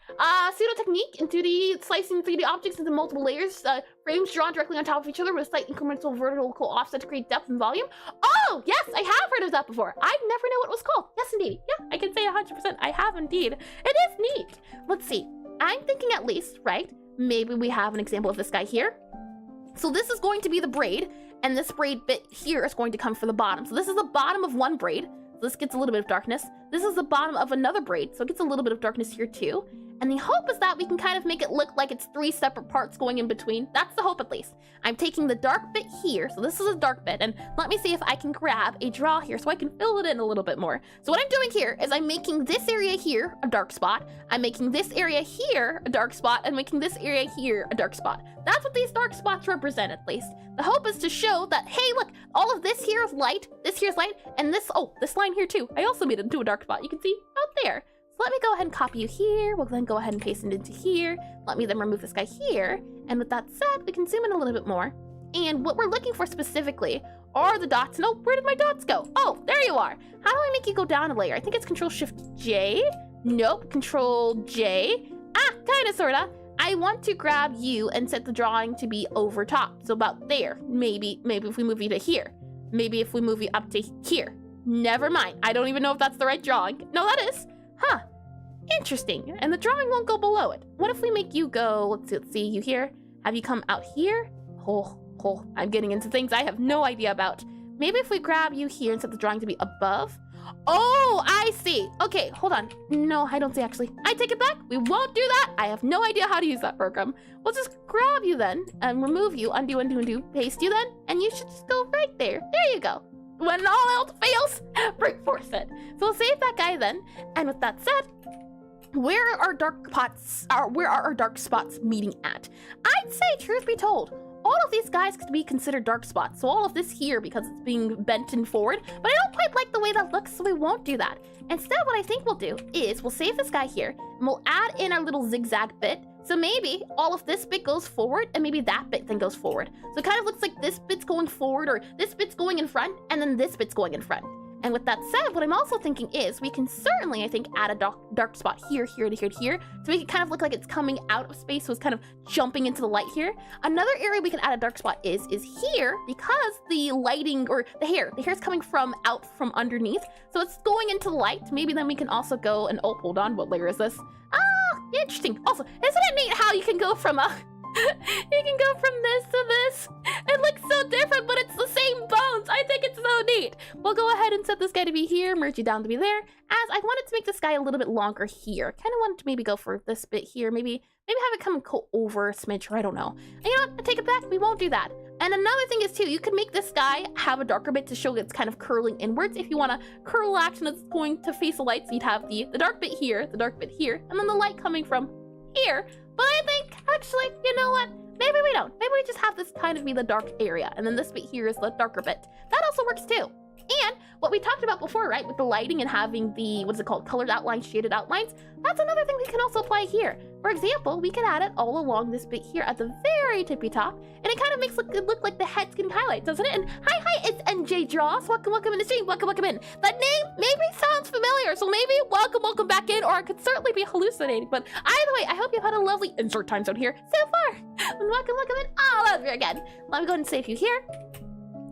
pseudo technique into the slicing 3D objects into multiple layers, frames drawn directly on top of each other with a slight incremental vertical offset to create depth and volume. Oh, yes, I have heard of that before. I never knew what it was called. Yes, indeed. Yeah, I can say 100%. I have indeed. It is neat. Let's see. I'm thinking at least, right? Maybe we have an example of this guy here. So this is going to be the braid, and this braid bit here is going to come for the bottom. So this is the bottom of one braid. This gets a little bit of darkness. This is the bottom of another braid, so it gets a little bit of darkness here too. And the hope is that we can kind of make it look like it's 3 separate parts going in between. That's the hope, at least. I'm taking the dark bit here, so this is a dark bit, and let me see if I can grab a draw here so I can fill it in a little bit more. So what I'm doing here is I'm making this area here a dark spot. I'm making this area here a dark spot, and making this area here a dark spot. That's what these dark spots represent, at least. The hope is to show that, hey, look, all of this here is light, this here is light, and this line here too. I also made it into a dark spot. You can see out there. So let me go ahead and copy you here. We'll then go ahead and paste it into here. Let me then remove this guy here. And with that said, we can zoom in a little bit more. And what we're looking for specifically are the dots. No, where did my dots go? Oh, there you are. How do I make you go down a layer? I think it's Control-Shift-J. Nope, Control-J. Kinda, sorta. I want to grab you and set the drawing to be over top. So about there. Maybe if we move you to here. Maybe if we move you up to here. Never mind. I don't even know if that's the right drawing. No, that is. Huh. Interesting. And the drawing won't go below it. What if we make you go, let's see, you here? Have you come out here? I'm getting into things I have no idea about. Maybe if we grab you here and set the drawing to be above. Oh, I see. Okay, hold on. No, I don't see actually. I take it back. We won't do that. I have no idea how to use that program. We'll just grab you then and remove you, undo, paste you then, and you should just go right there. There you go. When all else fails, brute force it. So we'll save that guy then. And with that said, where are our dark spots meeting at? I'd say, truth be told, all of these guys could be considered dark spots. So all of this here, because it's being bent and forward, but I don't quite like the way that looks, so we won't do that. Instead, what I think we'll do is we'll save this guy here, and we'll add in our little zigzag bit. So maybe all of this bit goes forward, and maybe that bit then goes forward. So it kind of looks like this bit's going forward, or this bit's going in front, and then this bit's going in front. And with that said, what I'm also thinking is we can certainly, I think, add a dark spot here, here, to here, to here, to make it kind of look like it's coming out of space, so it's kind of jumping into the light here. Another area we can add a dark spot is here, because the lighting, or the hair's coming out from underneath, so it's going into the light. Maybe then we can also go and, oh, hold on, what layer is this? Interesting. Also, isn't it neat how you can go from you can go from this to this? It looks so different, but it's the same bones. I think it's so neat. We'll go ahead and set this guy to be here, merge you down to be there, as I wanted to make this guy a little bit longer here. Kind of wanted to maybe go for this bit here, maybe have it come and go over a smidge, or I don't know. And you know what? I take it back. We won't do that. And another thing is too, you could make this guy have a darker bit to show it's kind of curling inwards. If you want a curl action that's going to face the light, so you'd have the dark bit here, the dark bit here, and then the light coming from here. But I think, actually, you know what? Maybe we don't. Maybe we just have this kind of be the dark area, and then this bit here is the darker bit. That also works too. And what we talked about before, right, with the lighting and having the, what is it called, colored outlines, shaded outlines, that's another thing we can also apply here. For example, we could add it all along this bit here at the very tippy top, and it kind of makes it look like the head's getting highlighted, doesn't it? And hi, it's NJ Draws. Welcome in the stream. Welcome in. That name maybe sounds familiar, so maybe welcome back in, or I could certainly be hallucinating. But either way, I hope you've had a lovely insert time zone here so far. And welcome in all over again. Let me go ahead and save you here.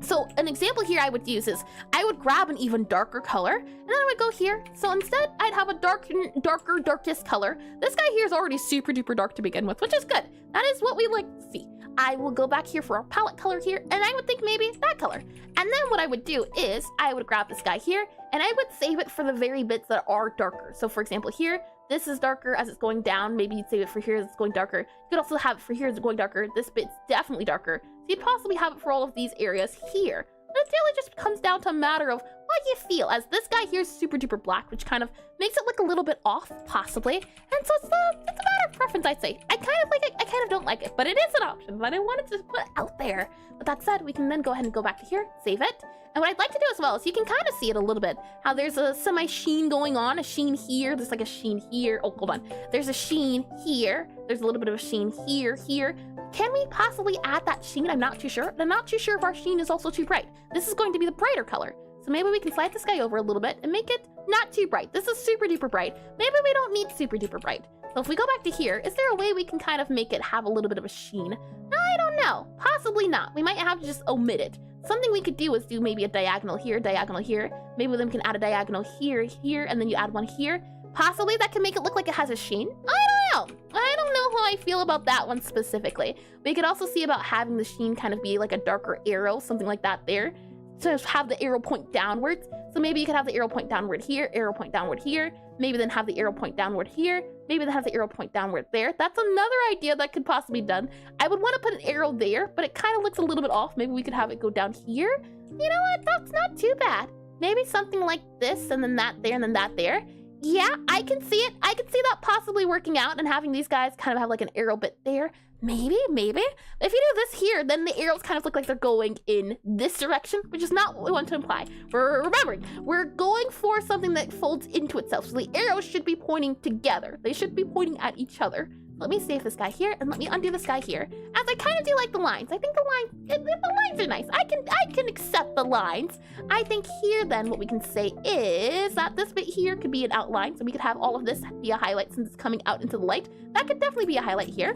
So an example here I would use is I would grab an even darker color, and then I would go here. So instead, I'd have a darkest color. This guy here is already super duper dark to begin with, which is good. That is what we like to see. I will go back here for our palette color here, and I would think maybe that color. And then what I would do is I would grab this guy here, and I would save it for the very bits that are darker. So for example here, this is darker as it's going down. Maybe you'd save it for here as it's going darker. You could also have it for here as it's going darker. This bit's definitely darker. So you'd possibly have it for all of these areas here. And it really just comes down to a matter of what you feel, as this guy here is super duper black, which kind of makes it look a little bit off, possibly. And so it's a matter of preference, I'd say. I kind of like it, I kind of don't like it, but it is an option that I wanted to put out there. With that said, we can then go ahead and go back to here, save it. And what I'd like to do as well is you can kind of see it a little bit, how there's a semi-sheen going on, a sheen here, there's like a sheen here. Oh, hold on. There's a sheen here. There's a little bit of a sheen here. Can we possibly add that sheen? I'm not too sure. I'm not too sure if our sheen is also too bright. This is going to be the brighter color. So maybe we can slide this guy over a little bit and make it not too bright. This is super duper bright. Maybe we don't need super duper bright. So if we go back to here, is there a way we can kind of make it have a little bit of a sheen? I don't know. Possibly not. We might have to just omit it. Something we could do is do maybe a diagonal here, diagonal here. Maybe then we can add a diagonal here, and then you add one here. Possibly that can make it look like it has a sheen. I don't know. I don't know how I feel about that one specifically. We could also see about having the sheen kind of be like a darker arrow, something like that there. to have the arrow point downwards. So maybe you could have the arrow point downward here, arrow point downward here, maybe then have the arrow point downward here, maybe then have the arrow point downward there. That's another idea that could possibly be done. I would want to put an arrow there, but it kind of looks a little bit off. Maybe we could have it go down here. You know what? That's not too bad. Maybe something like this, and then that there, and then that there. Yeah, I can see it. I can see that possibly working out and having these guys kind of have like an arrow bit there. Maybe. If you do this here, then the arrows kind of look like they're going in this direction, which is not what we want to imply. Remembering, we're going for something that folds into itself. So the arrows should be pointing together. They should be pointing at each other. Let me save this guy here, and let me undo this guy here. As I kind of do like the lines. I think the lines are nice. I can accept the lines. I think here then what we can say is that this bit here could be an outline. So we could have all of this be a highlight since it's coming out into the light. That could definitely be a highlight here.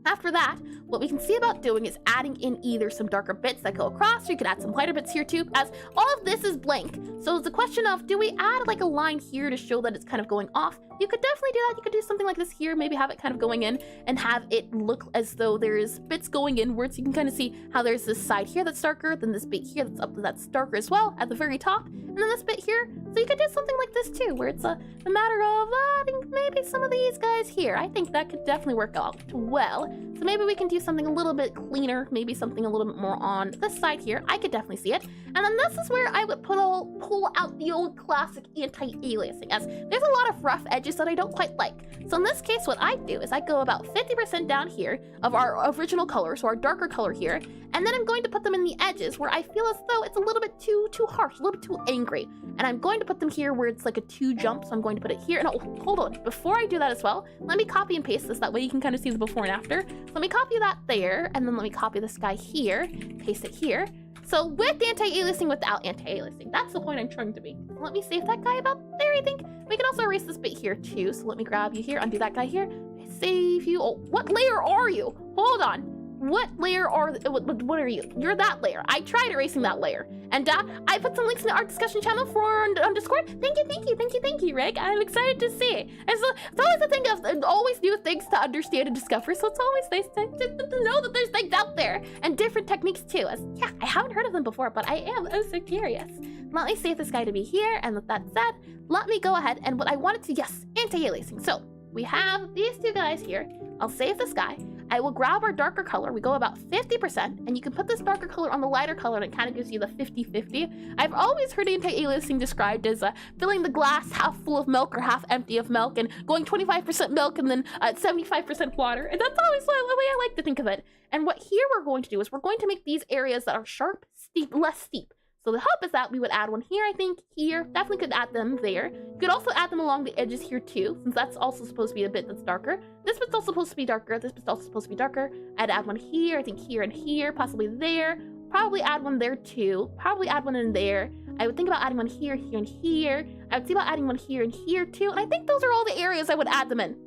After that, what we can see about doing is adding in either some darker bits that go across, or you could add some lighter bits here too, as all of this is blank. So it's a question of, do we add like a line here to show that it's kind of going off? You could definitely do that. You could do something like this here, maybe have it kind of going in and have it look as though there's bits going inwards. You can kind of see how there's this side here that's darker, then this bit here that's darker as well at the very top, and then this bit here. So you could do something like this too, where it's a matter of adding maybe some of these guys here. I think that could definitely work out well. So maybe we can do something a little bit cleaner, maybe something a little bit more on this side here. I could definitely see it. And then this is where I would pull out the old classic anti-aliasing, as there's a lot of rough edges that I don't quite like. So in this case, what I do is I go about 50% down here of our original color, so our darker color here, and then I'm going to put them in the edges where I feel as though it's a little bit too harsh, a little bit too angry. And I'm going to put them here where it's like a 2 jump, so I'm going to put it here. And oh, hold on, before I do that as well, let me copy and paste this, that way you can kind of see the before and after. So let me copy that there, and then let me copy this guy here, paste it here. So with anti-aliasing, without anti-aliasing, that's the point I'm trying to make. Let me save that guy about there, I think. We can also erase this bit here too, so let me grab you here, undo that guy here, save you. Oh, what layer are you? Hold on. What layer are, what are you? You're that layer. I tried erasing that layer. And I put some links in the art discussion channel for on Discord. Thank you, Rick. I'm excited to see. And so it's always a thing of always new things to understand and discover. So it's always nice to know that there's things out there and different techniques too. As yeah, I haven't heard of them before, but I am so curious. Let me save this guy to be here. And with that said, let me go ahead and what I wanted to, yes, anti-aliasing. So we have these 2 guys here. I'll save this guy. I will grab our darker color. We go about 50%, and you can put this darker color on the lighter color, and it kind of gives you the 50-50. I've always heard anti-aliasing described as filling the glass half full of milk or half empty of milk, and going 25% milk and then 75% water. And that's always the way I like to think of it. And what here we're going to do is we're going to make these areas that are sharp, steep, less steep. So the hope is that we would add one here, I think, here. Definitely could add them there. You could also add them along the edges here too, since that's also supposed to be a bit that's darker. This bit's also supposed to be darker. This bit's also supposed to be darker. I'd add one here, I think here and here, possibly there. Probably add one there too. Probably add one in there. I would think about adding one here, here, and here. I would think about adding one here and here too. And I think those are all the areas I would add them in.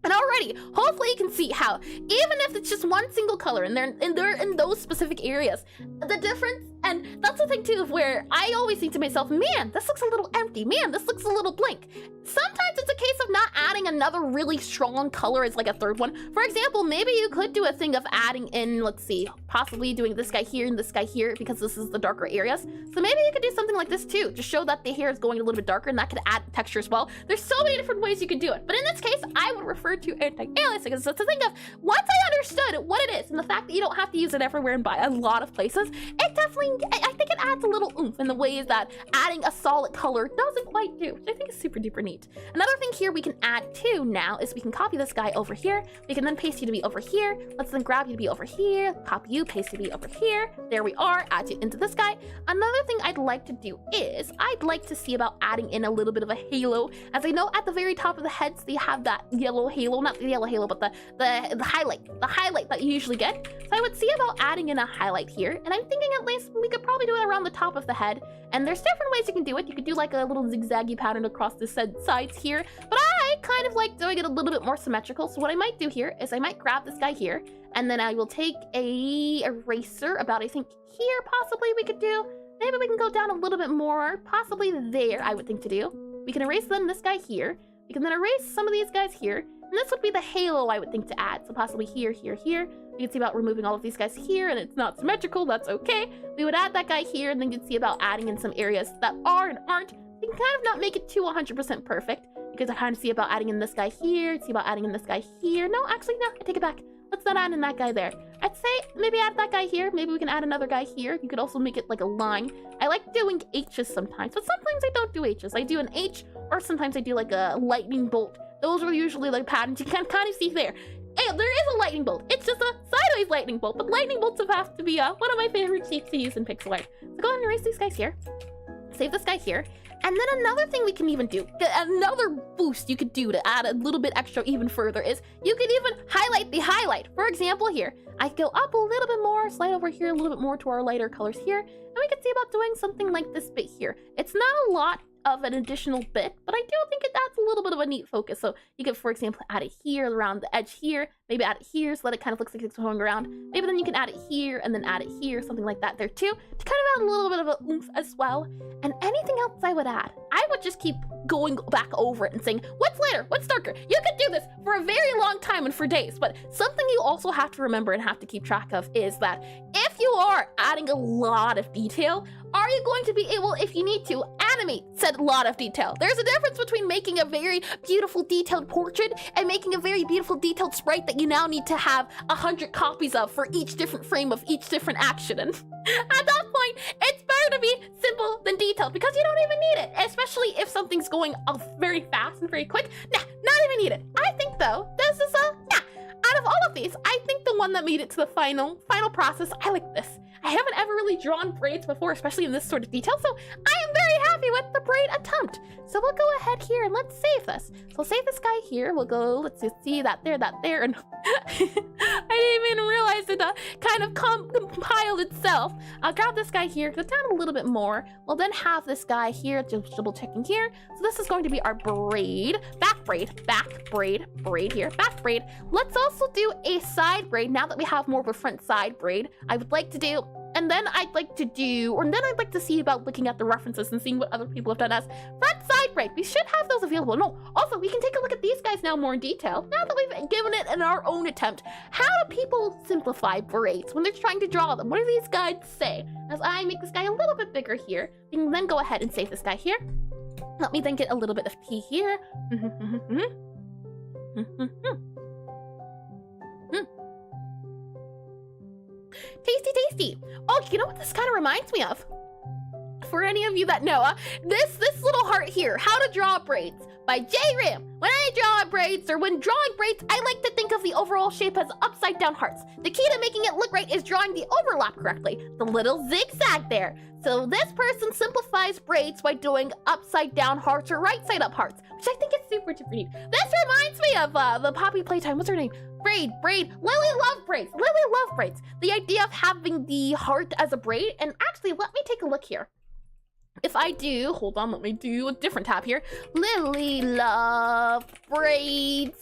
And already, hopefully you can see how, even if it's just one single color and they're in those specific areas, the difference, and that's the thing too, of where I always think to myself, man, this looks a little empty, man, this looks a little blank. Sometimes it's a case of not adding another really strong color as like a 3rd one. For example, maybe you could do a thing of adding in, let's see, possibly doing this guy here and this guy here, because this is the darker areas. So maybe you could do something like this too, just show that the hair is going a little bit darker, and that could add texture as well. There's so many different ways you could do it, but in this case, I would refer to anti-aliasing, because it's a thing of, once I understood what it is, and the fact that you don't have to use it everywhere and by a lot of places, it definitely, I think it adds a little oomph in the ways that adding a solid color doesn't quite do, which I think is super duper neat. Another thing here we can add too now is we can copy this guy over here. We can then paste you to be over here. Let's then grab you to be over here, copy you, paste you to be over here. There we are, add you into this guy. Another thing I'd like to do is I'd like to see about adding in a little bit of a halo. As I know at the very top of the heads, they have that yellow halo, not the yellow halo, but the highlight that you usually get. So I would see about adding in a highlight here. And I'm thinking at least we could probably do it around the top of the head. And there's different ways you can do it. You could do like a little zigzaggy pattern across the sides here. But I kind of like doing it a little bit more symmetrical. So what I might do here is I might grab this guy here. And then I will take a eraser about, I think here possibly we could do. Maybe we can go down a little bit more. Possibly there, I would think to do. We can erase then this guy here. We can then erase some of these guys here. And this would be the halo I would think to add. So possibly here, here, here. You can see about removing all of these guys here, and it's not symmetrical, that's okay. We would add that guy here, and then you'd see about adding in some areas that are and aren't. You can kind of not make it too 100% perfect. You can kind of see about adding in this guy here, see about adding in this guy here. No, actually, no, I take it back. Let's not add in that guy there. I'd say maybe add that guy here. Maybe we can add another guy here. You could also make it like a line. I like doing H's sometimes, but sometimes I don't do H's. I do an H, or sometimes I do like a lightning bolt. Those are usually like patterns you can kind of see there. Hey, there is a lightning bolt. It's just a sideways lightning bolt, but lightning bolts have to be one of my favorite shapes to use in Pixelart. So go ahead and erase these guys here. Save this guy here. And then another thing we can even do, another boost you could do to add a little bit extra even further is you could even highlight the highlight. For example here, I go up a little bit more, slide over here a little bit more to our lighter colors here, and we can see about doing something like this bit here. It's not a lot of an additional bit, but I do think it adds a little bit of a neat focus. So you could, for example, add it here around the edge here, maybe add it here so that it kind of looks like it's going around. Maybe then you can add it here and then add it here, something like that there too, to kind of add a little bit of a oomph as well. And anything else I would add, I would just keep going back over it and saying, what's lighter, what's darker? You could do this for a very long time and for days, but something you also have to remember and have to keep track of is that if you are adding a lot of detail, are you going to be able, if you need to, animate said lot of detail? There's a difference between making a very beautiful detailed portrait and making a very beautiful detailed sprite that you now need to have 100 copies of for each different frame of each different action. And at that point, it's better to be simple than detailed because you don't even need it, especially if something's going very fast and very quick. Nah, not even need it. I think though, this is out of all of these, I think the one that made it to the final process, I like this. I haven't ever really drawn braids before, especially in this sort of detail, so I am very happy with the braid attempt. So we'll go ahead here and let's save this. So we'll save this guy here. We'll go, let's just see that there, and I didn't even realize it kind of compiled itself. I'll grab this guy here, go down a little bit more. We'll then have this guy here, just double checking here. So this is going to be our braid, back braid here, back braid. Let's also do a side braid now that we have more of a front side braid. I would like to do, and then I'd like to see about looking at the references and seeing what other people have done as front side braid. We should have those available. No, also we can take a look at these guys now more in detail. Now that we've given it in our own attempt, how do people simplify braids when they're trying to draw them? What do these guys say? As I make this guy a little bit bigger here, we can then go ahead and save this guy here. Let me then get a little bit of tea here. Tasty, tasty. Oh, you know what this kind of reminds me of? For any of you that know, this little heart here, How to Draw Braids by J. Ram. When I draw braids, or when drawing braids, I like to think of the overall shape as upside down hearts. The key to making it look right is drawing the overlap correctly, the little zigzag there. So this person simplifies braids by doing upside down hearts or right side up hearts, which I think is super neat. This reminds me of the Poppy Playtime, what's her name? Braid, Lily Love Braids, The idea of having the heart as a braid, and actually, let me take a look here. If I do, hold on, let me do a different tab here. Lily Love Braids.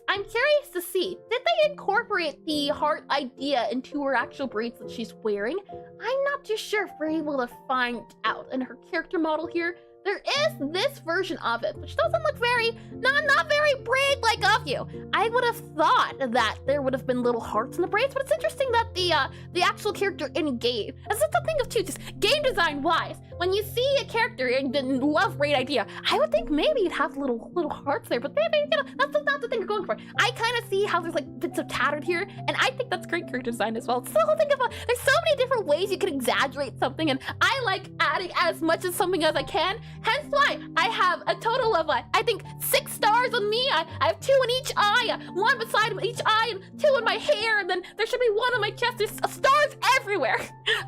I'm curious to see, did they incorporate the heart idea into her actual braids that she's wearing? I'm not too sure if we're able to find out. In her character model here, there is this version of it, which doesn't look very, not very braid-like of you. I would have thought that there would have been little hearts in the braids, but it's interesting that the actual character in game, that's the thing of too, just game design-wise, when you see a character in the love braid idea, I would think maybe you'd have little hearts there, but maybe, that's not the thing you're going for. I kind of see how there's like bits of tattered here, and I think that's great character design as well. It's the whole thing about, there's so many different ways you can exaggerate something, and I like adding as much of something as I can. Hence why I have a total of, I think, 6 stars on me. I have 2 in each eye, 1 beside each eye, and 2 in my hair, and then there should be 1 on my chest. There's stars everywhere.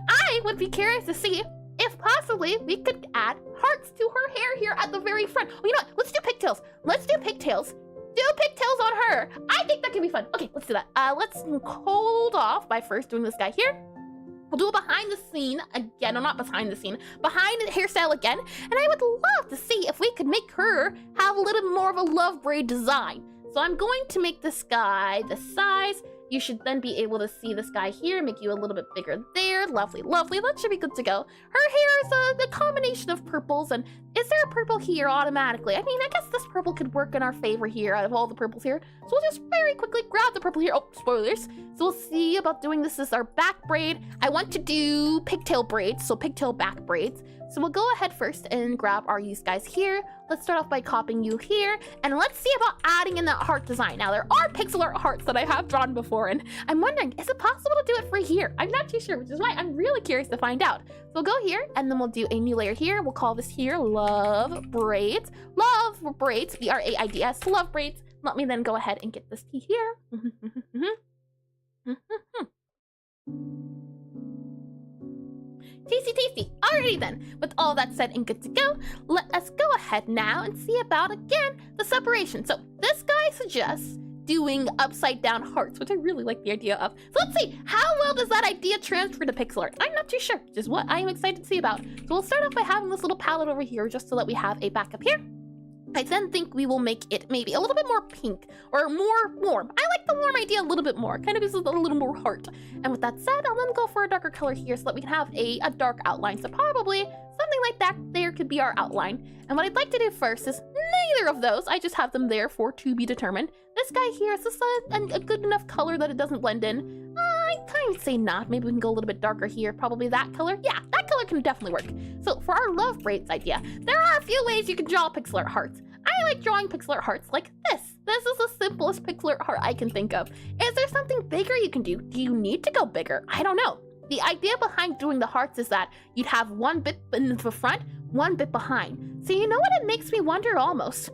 I would be curious to see if possibly we could add hearts to her hair here at the very front. Well, you know what? Let's do pigtails. Do pigtails on her. I think that could be fun. Okay, let's do that. Let's hold off by first doing this guy here. We'll do a behind the scene again, no, not behind the scene, behind the hairstyle again. And I would love to see if we could make her have a little more of a love braid design. So I'm going to make this guy the size, You should then be able to see this guy here, make you a little bit bigger there. Lovely, lovely. That should be good to go. Her hair is a combination of purples, and is there a purple here automatically? I mean, I guess this purple could work in our favor here out of all the purples here. So we'll just very quickly grab the purple here. Oh, spoilers. So we'll see about doing this as our back braid. I want to do pigtail braids, so pigtail back braids. So we'll go ahead first and grab our use guys here. Let's start off by copying you here, and let's see about adding in that heart design. Now, there are pixel art hearts that I have drawn before, and I'm wondering, is it possible to do it for here? I'm not too sure, which is why I'm really curious to find out. So we'll go here, and then we'll do a new layer here. We'll call this here Love Braids. Love Braids, B-R-A-I-D-S, Love Braids. Let me then go ahead and get this to here. Tasty, tasty. Alrighty then, with all that said and good to go, let us go ahead now and see about, again, the separation. So this guy suggests doing upside down hearts, which I really like the idea of. So let's see, how well does that idea transfer to pixel art? I'm not too sure, which is what I am excited to see about. So we'll start off by having this little palette over here just so that we have a backup here. I then think we will make it maybe a little bit more pink or more warm. I like the warm idea a little bit more, kind of gives it a little more heart. And with that said, I'll then go for a darker color here so that we can have a dark outline. So probably something like that there could be our outline. And what I'd like to do first is neither of those. I just have them there for to be determined. This guy here, is this a good enough color that it doesn't blend in? I kind of say not. Maybe we can go a little bit darker here. Probably that color. Yeah, that color can definitely work. So for our love braids idea, there are a few ways you can draw pixel art hearts. I like drawing pixel art hearts like this. This is the simplest pixel art heart I can think of. Is there something bigger you can do? Do you need to go bigger? I don't know. The idea behind doing the hearts is that you'd have one bit in the front, one bit behind. So you know what it makes me wonder almost?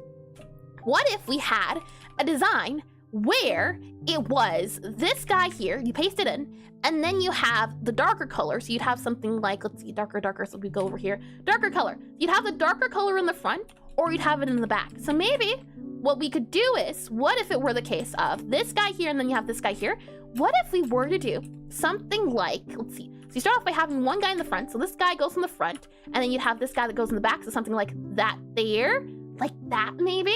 What if we had a design where it was this guy here, you paste it in, and then you have the darker color. So you'd have something like, let's see, darker, so we go over here. Darker color. You'd have the darker color in the front, or you'd have it in the back. So maybe what we could do is, what if it were the case of this guy here and then you have this guy here? What if we were to do something like, let's see. So you start off by having one guy in the front. So this guy goes in the front, and then you'd have this guy that goes in the back. So something like that there, like that maybe?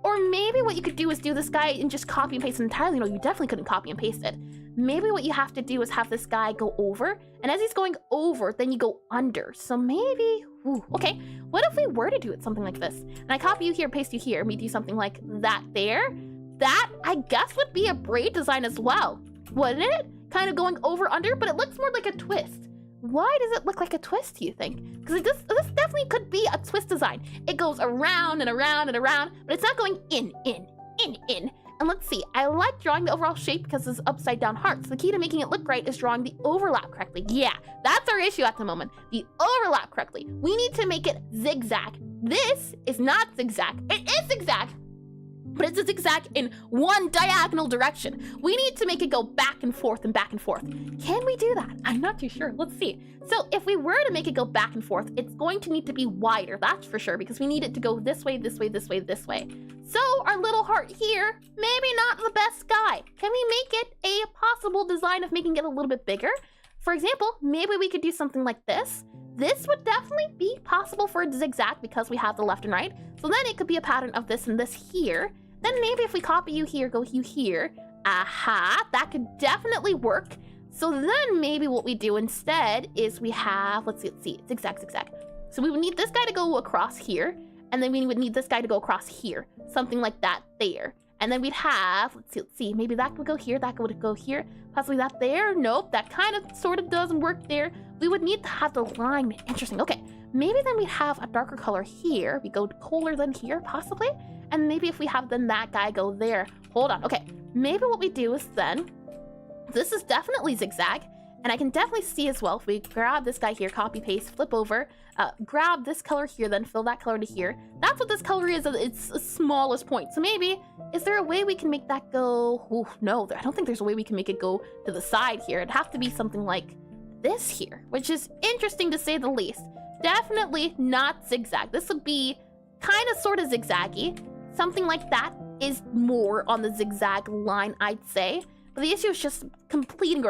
Or maybe what you could do is do this guy and just copy and paste it entirely. No, you definitely couldn't copy and paste it. Maybe what you have to do is have this guy go over, and as he's going over, then you go under. So maybe, ooh, okay, what if we were to do it something like this? And I copy you here, paste you here, and we do something like that there. That, I guess, would be a braid design as well, wouldn't it? Kind of going over, under, but it looks more like a twist. Why does it look like a twist, do you think? Because this definitely could be a twist design. It goes around and around and around, but it's not going in. And let's see, I like drawing the overall shape because it's upside down hearts. The key to making it look right is drawing the overlap correctly. Yeah, that's our issue at the moment. The overlap correctly. We need to make it zigzag. This is not zigzag. It is zigzag, but it's a zigzag in one diagonal direction. We need to make it go back and forth and back and forth. Can we do that? I'm not too sure. Let's see. So if we were to make it go back and forth, it's going to need to be wider, that's for sure, because we need it to go this way, this way, this way, this way. So our little heart here, maybe not the best guy. Can we make it a possible design of making it a little bit bigger? For example, maybe we could do something like this. This would definitely be possible for a zigzag because we have the left and right. So then it could be a pattern of this and this here. Then maybe if we copy you here, go you here, aha, that could definitely work. So then maybe what we do instead is we have, let's see, zigzag. So we would need this guy to go across here, and then we would need this guy to go across here, something like that there. And then we'd have, let's see, maybe that would go here, that would go here, possibly that there. Nope, that kind of sort of doesn't work there. We would need to have the line. Interesting, okay. Maybe then we'd have a darker color here. We go cooler than here, possibly. And maybe if we have then that guy go there. Hold on, okay. Maybe what we do is then, this is definitely zigzag. And I can definitely see as well, if we grab this guy here, copy, paste, flip over, grab this color here, then fill that color to here. That's what this color is at its smallest point. So maybe, is there a way we can make that go? Ooh, no, I don't think there's a way we can make it go to the side here. It'd have to be something like this here, which is interesting to say the least. Definitely not zigzag. This would be kind of sort of zigzaggy. Something like that is more on the zigzag line, I'd say. But the issue is just repeating in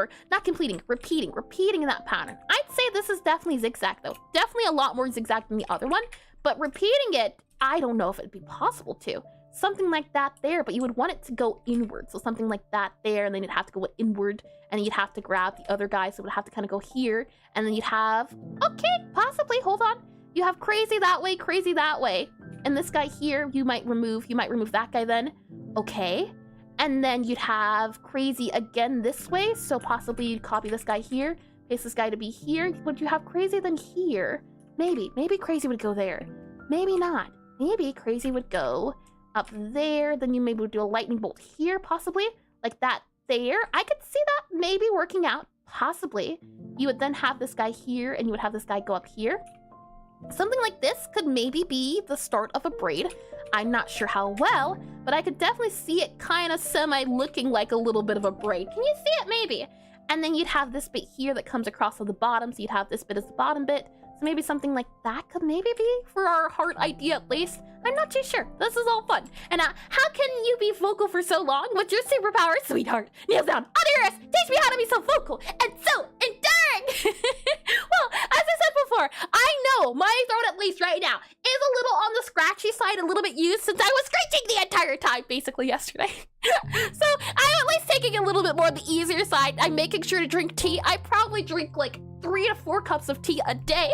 that pattern. I'd say this is definitely zigzag though. Definitely a lot more zigzag than the other one, but repeating it, I don't know if it'd be possible to. something like that there, but you would want it to go inward. So something like that there, and then you'd have to go inward, and then you'd have to grab the other guy, so it would have to kind of go here, and then you'd have, okay, possibly, hold on. You have crazy that way, and this guy here, you might remove that guy then, okay. And then you'd have crazy again this way, so possibly you'd copy this guy here, paste this guy to be here. Would you have crazy then here? Maybe crazy would go there. Maybe not. Maybe crazy would go up there, then you maybe would do a lightning bolt here, possibly, like that there. I could see that maybe working out, possibly. You would then have this guy here, and you would have this guy go up here. Something like this could maybe be the start of a braid. I'm not sure how well, but I could definitely see it kind of semi-looking like a little bit of a braid. Can you see it? Maybe. And then you'd have this bit here that comes across on the bottom, so you'd have this bit as the bottom bit. So maybe something like that could maybe be for our heart idea at least. I'm not too sure. This is all fun. And how can you be vocal for so long? What's your superpower, sweetheart? Nails down. Honest, teach me how to be so vocal and so enduring. Well, as I said before, I know my throat, at least right now, is a little on the scratchy side, a little bit used since I was screeching the entire time, basically, yesterday. So I'm at least taking a little bit more on the easier side. I'm making sure to drink tea. I probably drink like 3 to 4 cups of tea a day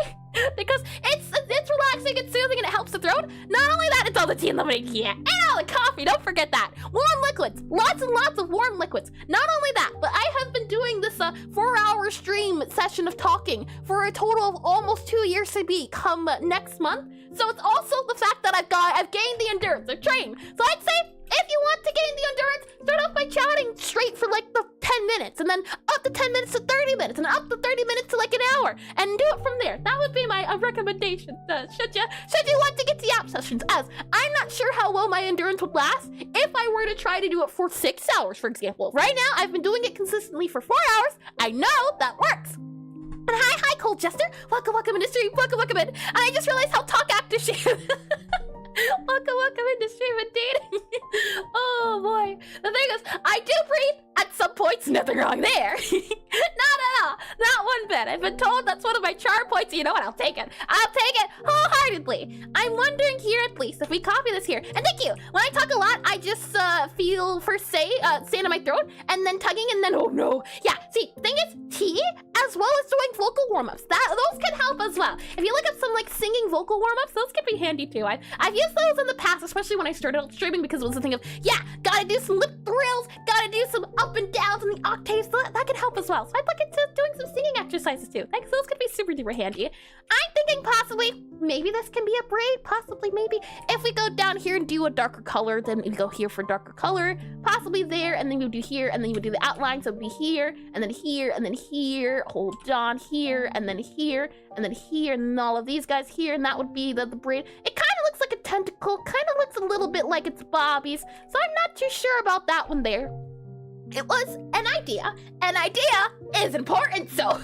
because it's relaxing and soothing and it helps the throat. Not only that, it's all the tea and lemonade, yeah, and all the coffee. Don't forget that. Warm liquids, lots and lots of warm liquids. Not only that, but I have been doing this 4-hour stream session of talking for a total of almost 2 years to be come next month. So it's also the fact that I've gained the endurance. I've trained. So I'd say if you want to gain the endurance, start off by chatting straight for like the 10 minutes, and then up to 10 minutes to 30 minutes, and up to 30 minutes to like an hour, and do it from there. That would be my recommendation. Should you want to get to the app sessions, as I'm not sure how well my endurance would last if I were to try to do it for 6 hours, for example. Right now, I've been doing it consistently for 4 hours. I know that works. And hi, Cold Jester. Welcome in the stream. Welcome in. And I just realized how talk active she is. Welcome into stream indeed. Oh boy. The thing is, I do breathe at some points, nothing wrong there. Not at all. Not one bit. I've been told that's one of my charm points. You know what? I'll take it. I'll take it wholeheartedly. I'm wondering here at least if we copy this here. And thank you. When I talk a lot, I just feel first sand in my throat and then tugging and then oh no. Yeah, see, thing is tea as well as doing vocal warm-ups. Those can help as well. If you look up some like singing vocal warm-ups, those can be handy too. I've used those in the past, especially when I started out streaming, because it was the thing of, yeah, gotta do some lip thrills, gotta do some up and downs in the octaves, so that can help as well. So I'd look into doing some singing exercises too. Those could be super duper handy. I'm thinking possibly, maybe this can be a braid, possibly, maybe. If we go down here and do a darker color, then we go here for darker color, possibly there, and then you do here, and then you would do the outline, so it'd be here, and then here, and then here, hold on, here, and then here, and then here, and then all of these guys here, and that would be the braid. It kind of looks like a tentacle, kind of looks a little bit like it's Bobby's, so I'm not too sure about that one there. It was an idea. An idea is important, so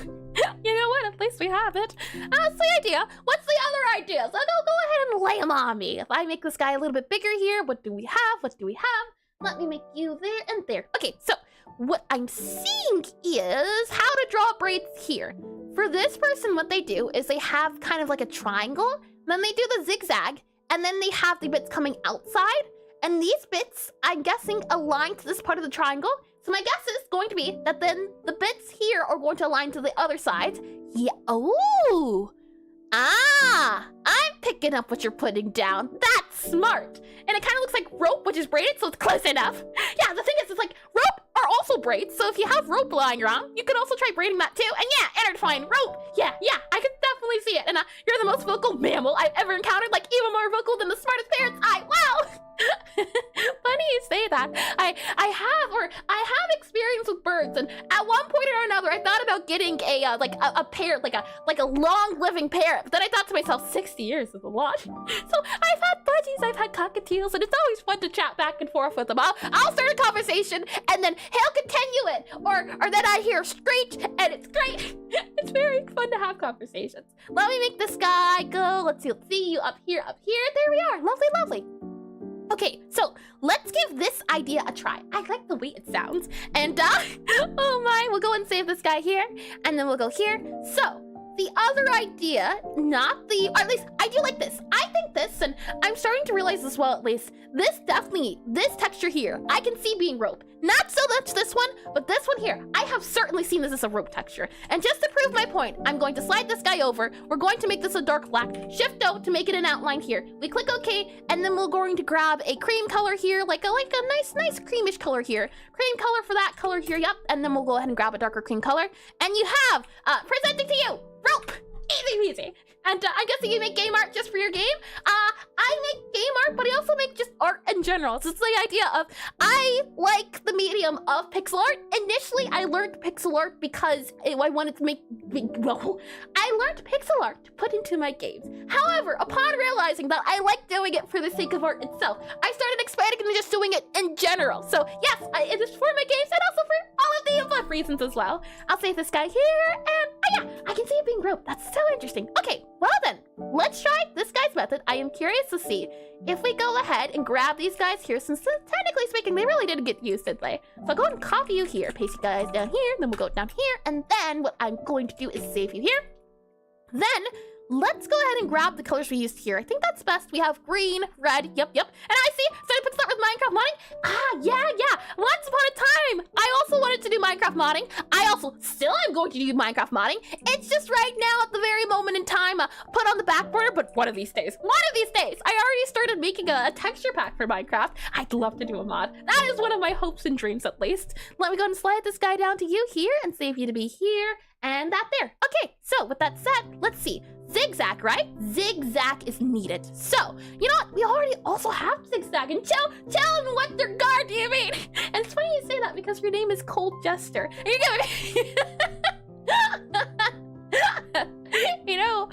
you know what? At least we have it. That's the idea. What's the other idea? So go ahead and lay them on me. If I make this guy a little bit bigger here, what do we have? What do we have? Let me make you there and there. Okay, so what I'm seeing is how to draw braids here. For this person, what they do is they have kind of like a triangle, then they do the zigzag, and then they have the bits coming outside. And these bits, I'm guessing, align to this part of the triangle. So my guess is going to be that then the bits here are going to align to the other sides. Yeah, oh! Ah! I'm picking up what you're putting down. That's smart! And it kind of looks like rope, which is braided, so it's close enough. Yeah, the thing is, it's like rope are also braids, so if you have rope lying around, you could also try braiding that too. And yeah, intertwine rope. Yeah, I can definitely see it. And you're the most vocal mammal I've ever encountered, like even more vocal than the smartest parents. Wow! Funny you say that. I have experience with birds, and at one point or another, I thought about getting a parrot, like a long living parrot. But then I thought to myself, 60 years is a lot. So I've had budgies, I've had cockatiels, and it's always fun to chat back and forth with them. I'll start a conversation, and then he'll continue it, or then I hear screech, and it's great. It's very fun to have conversations. Let me make this guy go. Let's see you up here. There we are. Lovely. Okay, so let's give this idea a try. I like the way it sounds. And, oh my, we'll go and save this guy here, and then we'll go here. So, the other idea, not the, or at least I do like this. I think this, and I'm starting to realize as well, at least, this texture here, I can see being rope. Not so much this one, but this one here, I have certainly seen this as a rope texture. And just to prove my point, I'm going to slide this guy over. We're going to make this a dark black. Shift O to make it an outline here. We click OK, and then we're going to grab a cream color here, like a nice creamish color here. Cream color for that color here, yep. And then we'll go ahead and grab a darker cream color. And you have, presenting to you, rope. Easy peasy. And I'm guessing you make game art just for your game. I make game art, but I also make just art in general. So it's the idea of, I like the medium of pixel art. Initially, I learned pixel art because I wanted to I learned pixel art to put into my games. However, upon realizing that I like doing it for the sake of art itself, I started expanding and just doing it in general. So yes, it is for my games and also for all of the above reasons as well. I'll save this guy here, and yeah, I can see it being rope. That's so interesting. Okay, well then, let's try this guy's method. I am curious to see if we go ahead and grab these guys here, since technically speaking, they really didn't get used, did they? So I'll go ahead and copy you here, paste you guys down here, then we'll go down here, and then what I'm going to do is save you here. Then, let's go ahead and grab the colors we used here. I think that's best. We have green, red, yep. And I see, so I start with Minecraft modding. Yeah. Once upon a time, I also wanted to do Minecraft modding. I also still am going to do Minecraft modding. It's just right now at the very moment in time, put on the back burner, but one of these days, I already started making a texture pack for Minecraft. I'd love to do a mod. That is one of my hopes and dreams, at least. Let me go and slide this guy down to you here and save you to be here. And that there. Okay, so with that said, let's see. Zigzag, right? Zigzag is needed. So, you know what? We already also have zigzag. And tell them what their guard do you mean? And it's funny you say that because your name is Cold Jester. And you're gonna you know,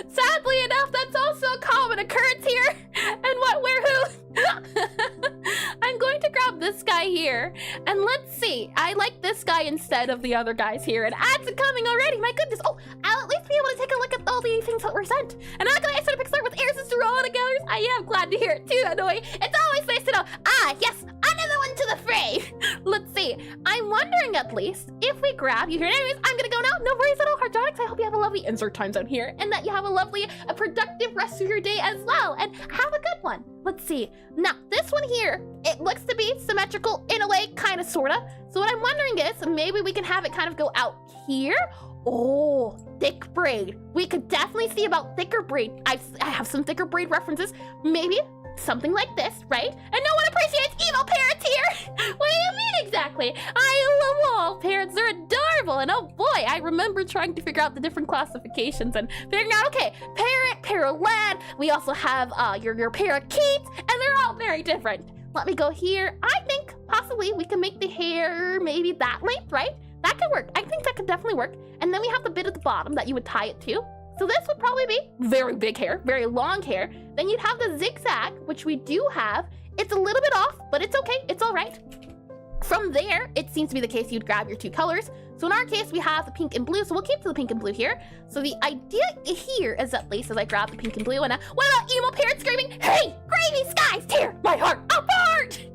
sadly enough, that's also a common occurrence here. And what, where, who? I'm going to grab this guy here, and let's see. I like this guy instead of the other guys here, and ads are coming already. My goodness. Oh, I'll at least be able to take a look at all the things that were sent. And I'm gonna start Pixelart with Air Sister all together. I am glad to hear it too, Hanoi. It's always nice to know. Yes, another one to the fray. Let's see. I'm wondering at least if we grab you here. Anyways, I'm gonna go now. No worries at all, Hardronics. I hope you have a lovely insert time zone here, and that you have a lovely, productive rest of your day as well, and have a good one. Let's see. Now, this one here, it looks to be symmetrical in a way, kind of, sort of. So what I'm wondering is, maybe we can have it kind of go out here. Oh, thick braid. We could definitely see about thicker braid. I have some thicker braid references. Maybe something like this, right? And no one appreciates evil parrots here. What do you mean exactly? I love all parrots. They're adorable. And oh boy, I remember trying to figure out the different classifications and figuring out, okay, parrot, parrot, we also have your parakeet, and they're all very different. Let me go here. I think possibly we can make the hair maybe that length, right? That could work. I think that could definitely work. And then we have the bit at the bottom that you would tie it to. So this would probably be very big hair, very long hair. Then you'd have the zigzag, which we do have. It's a little bit off, but it's okay. It's all right. From there, it seems to be the case you'd grab your two colors. So in our case, we have the pink and blue. So we'll keep to the pink and blue here. So the idea here is at least as I grab the pink and blue. And what about emo parrot screaming, "Hey, gravy skies, tear my heart apart!"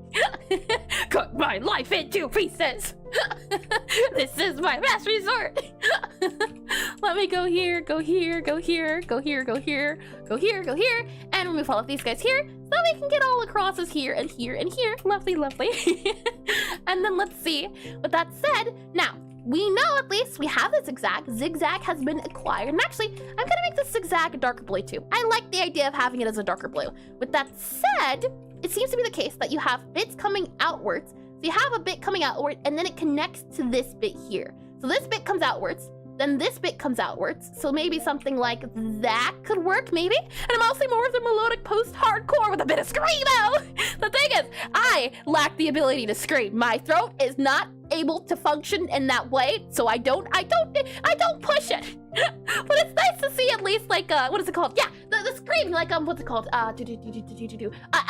Cut my life into pieces. This is my last resort. Let me go here, go here, go here, go here, go here, go here, go here, and remove all of these guys here so we can get all the crosses here and here and here. Lovely, lovely. And then let's see. With that said, now we know at least we have the zigzag. Zigzag has been acquired. And actually, I'm gonna make this zigzag a darker blue too. I like the idea of having it as a darker blue. With that said, it seems to be the case that you have bits coming outwards. So you have a bit coming outward, and then it connects to this bit here. So this bit comes outwards, then this bit comes outwards. So maybe something like that could work, maybe? And I'm also more of the melodic post-hardcore with a bit of screamo. The thing is, I lack the ability to scream. My throat is not able to function in that way, so I don't push it. But it's nice to see at least, like, what is it called? Yeah, the scream, like, what's it called?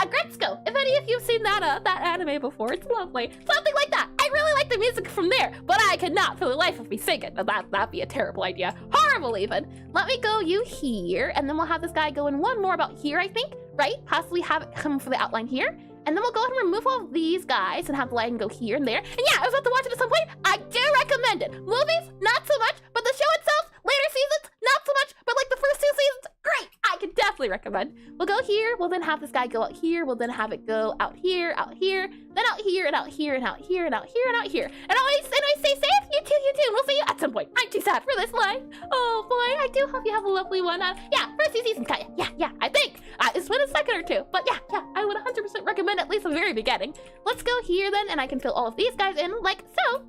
Agretzko. If any of you've seen that anime before, it's lovely. Something like that. I really like the music from there, but I cannot for the life of me sing it. That'd be a terrible idea. Horrible, even. Let me go you here, and then we'll have this guy go in one more about here, I think, right? Possibly have it come for the outline here. And then we'll go ahead and remove all of these guys and have the lighting go here and there. And yeah, I was about to watch it at some point. I do recommend it. Movies, not so much, but the show itself, later seasons, not so much, but like the first 2 seasons, great. I can definitely recommend. We'll go here, we'll then have this guy go out here, we'll then have it go out here, then out here, and out here, and out here, and out here, and out here. And always stay safe, you too, and we'll see you at some point. I'm too sad for this life. Oh boy, I do hope you have a lovely one. Yeah, first 2 seasons, kinda. Yeah, I think. It's been a second or 2, but yeah, I would 100% recommend at least the very beginning. Let's go here then, and I can fill all of these guys in like so.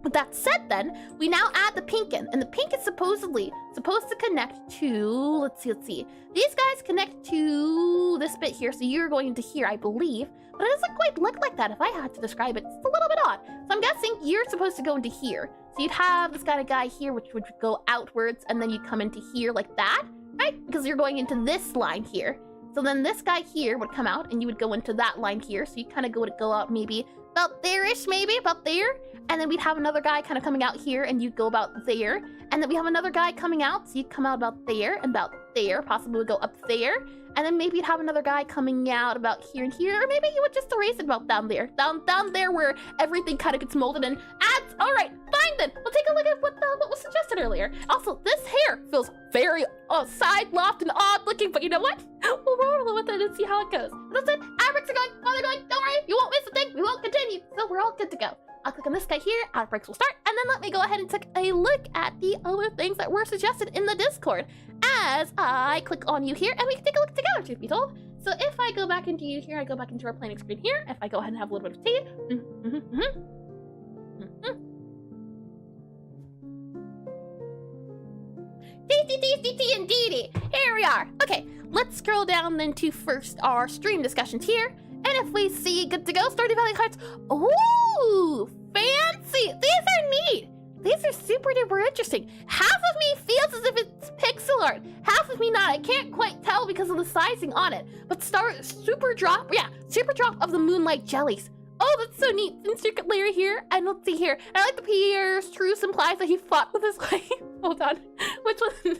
With that said then, we now add the pink in, and the pink is supposedly supposed to connect to, let's see. These guys connect to this bit here, so you're going to here, I believe, but it doesn't quite look like that if I had to describe it. It's a little bit odd. So I'm guessing you're supposed to go into here. So you'd have this kind of guy here, which would go outwards, and then you'd come into here like that, right? Because you're going into this line here. So then this guy here would come out, and you would go into that line here, so you kind of go out maybe about there-ish, maybe, about there. And then we'd have another guy kind of coming out here, and you'd go about there. And then we have another guy coming out, so you'd come out about there and about there. Possibly would go up there. And then maybe you'd have another guy coming out about here and here. Or maybe you would just erase it about down there. Down there where everything kind of gets molded and adds. All right, fine then. We'll take a look at what was suggested earlier. Also, this hair feels very side loft and odd looking, but you know what? We'll roll with it and see how it goes. That's it. Adbricks are going. Oh, they're going. Don't worry. You won't miss a thing. We won't continue. So we're all good to go. I'll click on this guy here, Adbricks will start, and then let me go ahead and take a look at the other things that were suggested in the Discord as I click on you here, and we can take a look together, truth be told. So if I go back into you here, I go back into our planning screen here, if I go ahead and have a little bit of tea. Tea, indeedy. Here we are. Okay, let's scroll down then to first our stream discussions here. And if we see good to go, Stardew Valley cards. Ooh, fancy. These are neat. These are super duper interesting. Half of me feels as if it's pixel art. Half of me not. I can't quite tell because of the sizing on it. But super drop of the moonlight jellies. Oh, that's so neat. Thin secret layer here. And let's see here. I like the Pierre's truce implies that he fought with his life. Hold on. Which one?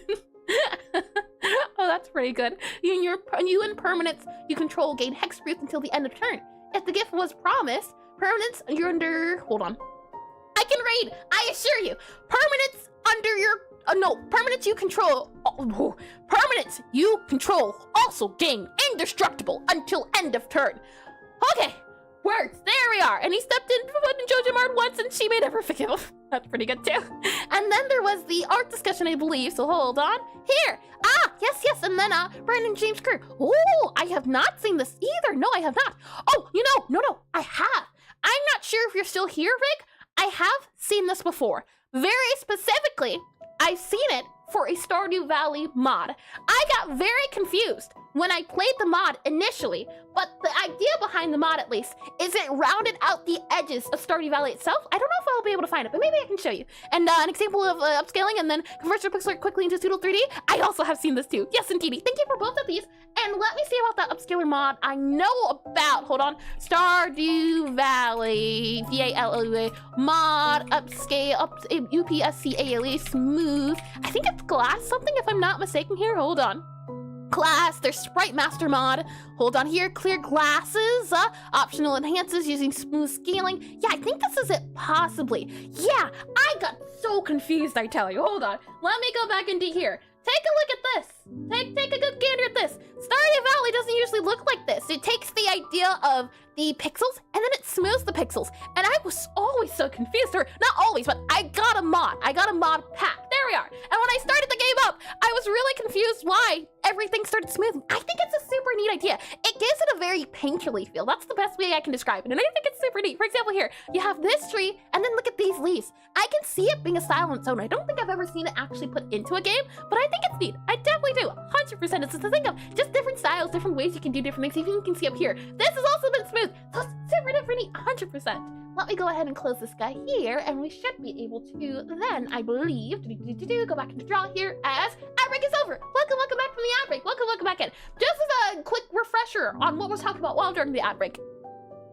Oh, that's pretty good. You and permanents you control gain hexproof until the end of turn. If the gift was promised, permanents you're under. Hold on. I can read. I assure you. Permanents under your. No, permanents you control. Permanents you control also gain indestructible until end of turn. Okay. Words. There we are. And he stepped in Jojo Mart once and she may never forgive him. That's pretty good too. And then there was the art discussion, I believe. So hold on. Here. Yes. And then Brandon James Kerr. Oh, I have not seen this either. No, I have not. Oh, no, I have. I'm not sure if you're still here, Rick. I have seen this before. Very specifically, I've seen it for a Stardew Valley mod. I got very confused when I played the mod initially, but the idea behind the mod, at least, is it rounded out the edges of Stardew Valley itself. I don't know if I'll be able to find it, but maybe I can show you. And an example of upscaling and then converts your pixel art quickly into Pseudo 3D. I also have seen this too. Yes, indeed. Thank you for both of these. And let me see about that upscaler mod I know about. Hold on. Stardew Valley, VALOA, mod, upscale, UPSCALE, smooth. I think it's glass something if I'm not mistaken here. Hold on. Class, there's Sprite Master mod. Hold on here, clear glasses, optional enhances using smooth scaling. Yeah, I think this is it, possibly. Yeah, I got so confused, I tell you. Hold on, let me go back into here. Take a look at this. Take a good gander at this. Stardew Valley doesn't usually look like this. It takes the idea of the pixels and then it smooths the pixels. And I was always so confused, or not always, but I got a mod. I got a mod pack. There we are. And when I started the game up, I was really confused why everything started smoothing. I think it's a super neat idea. It gives it a very painterly feel. That's the best way I can describe it. And I think it's super neat. For example, here, you have this tree, and then look at these leaves. I can see it being a style on its own. I don't think I've ever seen it actually put into a game, but I think it's neat. I definitely do. 100%. It's the thing of just different styles, different ways you can do different things. Even you can see up here. This has also been smooth. So it's super different neat. 100%. Let me go ahead and close this guy here, and we should be able to then, I believe, go back into draw here as ad break is over. Welcome back from the ad break. Welcome back in. Just as a quick refresher on what was talked about while during the ad break.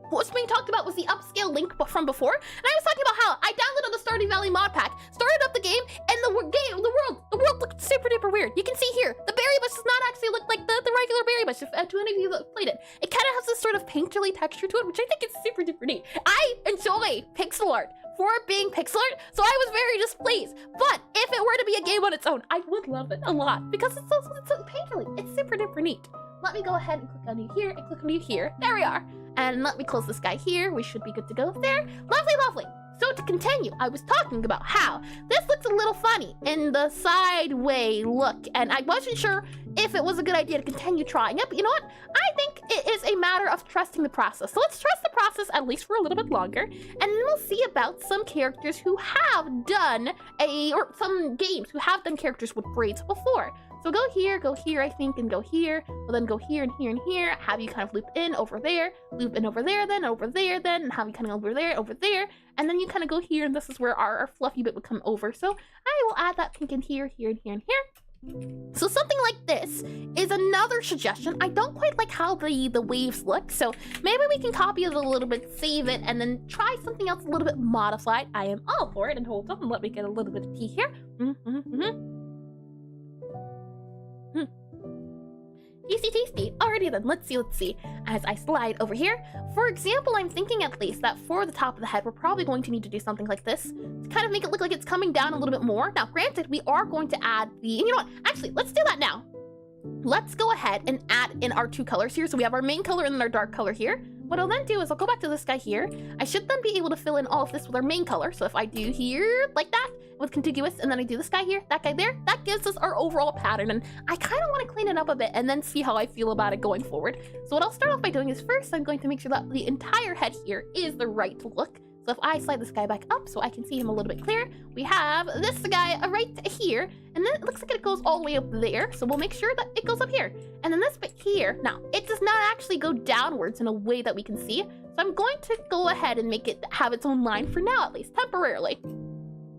What was being talked about was the upscale link from before, and I was talking about how I downloaded the Stardew Valley mod pack, started up the game, and the world looked super duper weird. You can see here, the berry bush does not actually look like the regular berry bush, to any of you that played it. It kind of has this sort of painterly texture to it, which I think is super duper neat. I enjoy pixel art for being Pixelart, so I was very displeased. But if it were to be a game on its own, I would love it a lot because it's so painterly. It's super duper neat. Let me go ahead and click on you here and click on you here. There we are. And let me close this guy here. We should be good to go there. Lovely, lovely. So to continue, I was talking about how this looks a little funny in the sideway look, and I wasn't sure if it was a good idea to continue trying it, but you know what? I think it is a matter of trusting the process. So let's trust the process at least for a little bit longer, and then we'll see about some characters who have done or some games who have done characters with braids before. So go here, I think, and go here. We'll then go here and here and here, have you kind of loop in over there, loop in over there, then, and have you kind of over there, and then you kind of go here, and this is where our fluffy bit would come over. So I will add that pink in here, here, and here, and here. So something like this is another suggestion. I don't quite like how the waves look, so maybe we can copy it a little bit, save it, and then try something else a little bit modified. I am all for it, and hold on, let me get a little bit of tea here. Tasty. Alrighty then, let's see. As I slide over here, for example, I'm thinking at least that for the top of the head, we're probably going to need to do something like this to kind of make it look like it's coming down a little bit more. Now, granted, we are going to add you know what? Actually, let's do that now. Let's go ahead and add in our two colors here. So we have our main color and then our dark color here. What I'll then do is I'll go back to this guy here. I should then be able to fill in all of this with our main color. So if I do here like that with contiguous, and then I do this guy here, that guy there, that gives us our overall pattern. And I kind of want to clean it up a bit and then see how I feel about it going forward. So what I'll start off by doing is first I'm going to make sure that the entire head here is the right look. So if I slide this guy back up so I can see him a little bit clearer, we have this guy right here, and then it looks like it goes all the way up there, so we'll make sure that it goes up here. And then this bit here, now, it does not actually go downwards in a way that we can see, so I'm going to go ahead and make it have its own line for now, at least, temporarily.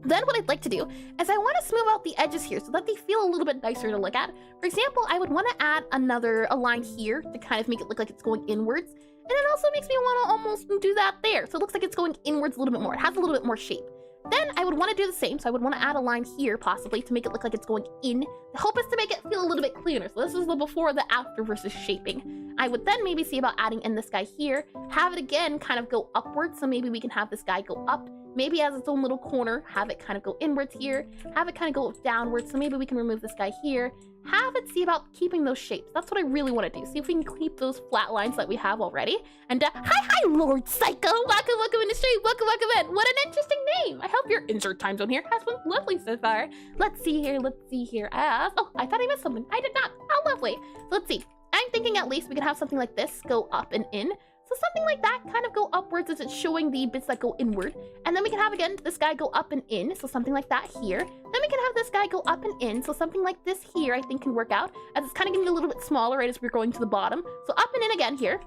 Then what I'd like to do is I want to smooth out the edges here so that they feel a little bit nicer to look at. For example, I would want to add a line here to kind of make it look like it's going inwards. And it also makes me want to almost do that there. So it looks like it's going inwards a little bit more. It has a little bit more shape. Then I would want to do the same. So I would want to add a line here possibly to make it look like it's going in. The hope is to make it feel a little bit cleaner. So this is the before, the after versus shaping. I would then maybe see about adding in this guy here. Have it again kind of go upwards. So maybe we can have this guy go up. Maybe as its own little corner, have it kind of go inwards here, have it kind of go downwards, so maybe we can remove this guy here, have it see about keeping those shapes. That's what I really want to do, see if we can keep those flat lines that we have already. And hi Lord Psycho, welcome in the stream, welcome in. What an interesting name. I hope your insert time zone here has been lovely so far. Let's see here, oh, I thought I missed something, I did not. Oh, lovely. So let's see, I'm thinking at least we could have something like this go up and in. So something like that, kind of go upwards as it's showing the bits that go inward. And then we can have, again, this guy go up and in, so something like that here. Then we can have this guy go up and in, so something like this here I think can work out, as it's kind of getting a little bit smaller right as we're going to the bottom. So up and in again here.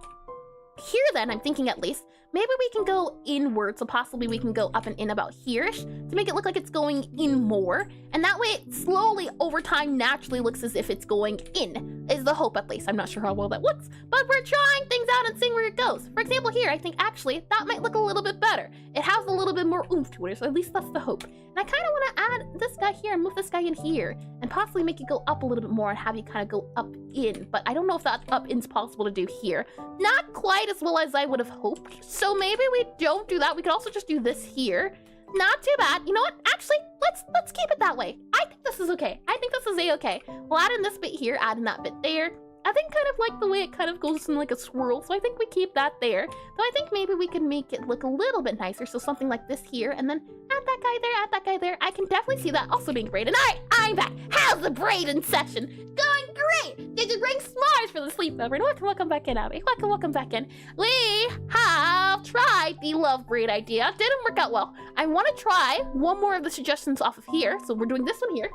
Here then, I'm thinking at least, maybe we can go inward, so possibly we can go up and in about here-ish to make it look like it's going in more. And that way it slowly, over time, naturally looks as if it's going in, is the hope at least. I'm not sure how well that looks, but we're trying things out and seeing where it goes. For example, here, I think actually that might look a little bit better. It has a little bit more oomph to it, so at least that's the hope. And I kind of want to add this guy here and move this guy in here and possibly make it go up a little bit more and have you kind of go up in, but I don't know if that up in's possible to do here. Not quite as well as I would have hoped, so maybe we don't do that. We could also just do this here. Not too bad. You know what? Actually, let's keep it that way. I think this is okay. I think this is a-okay. We'll add in this bit here, add in that bit there. I think kind of like the way it kind of goes in like a swirl, so I think we keep that there. Though I think maybe we can make it look a little bit nicer, so something like this here, and then add that guy there, add that guy there. I can definitely see that also being great. And I'm back. How's the braid in session? Going great. Did you bring s'mores for the sleepover? Welcome back in, Abby. Welcome back in. We have tried the love braid idea. Didn't work out well. I want to try one more of the suggestions off of here, so we're doing this one here.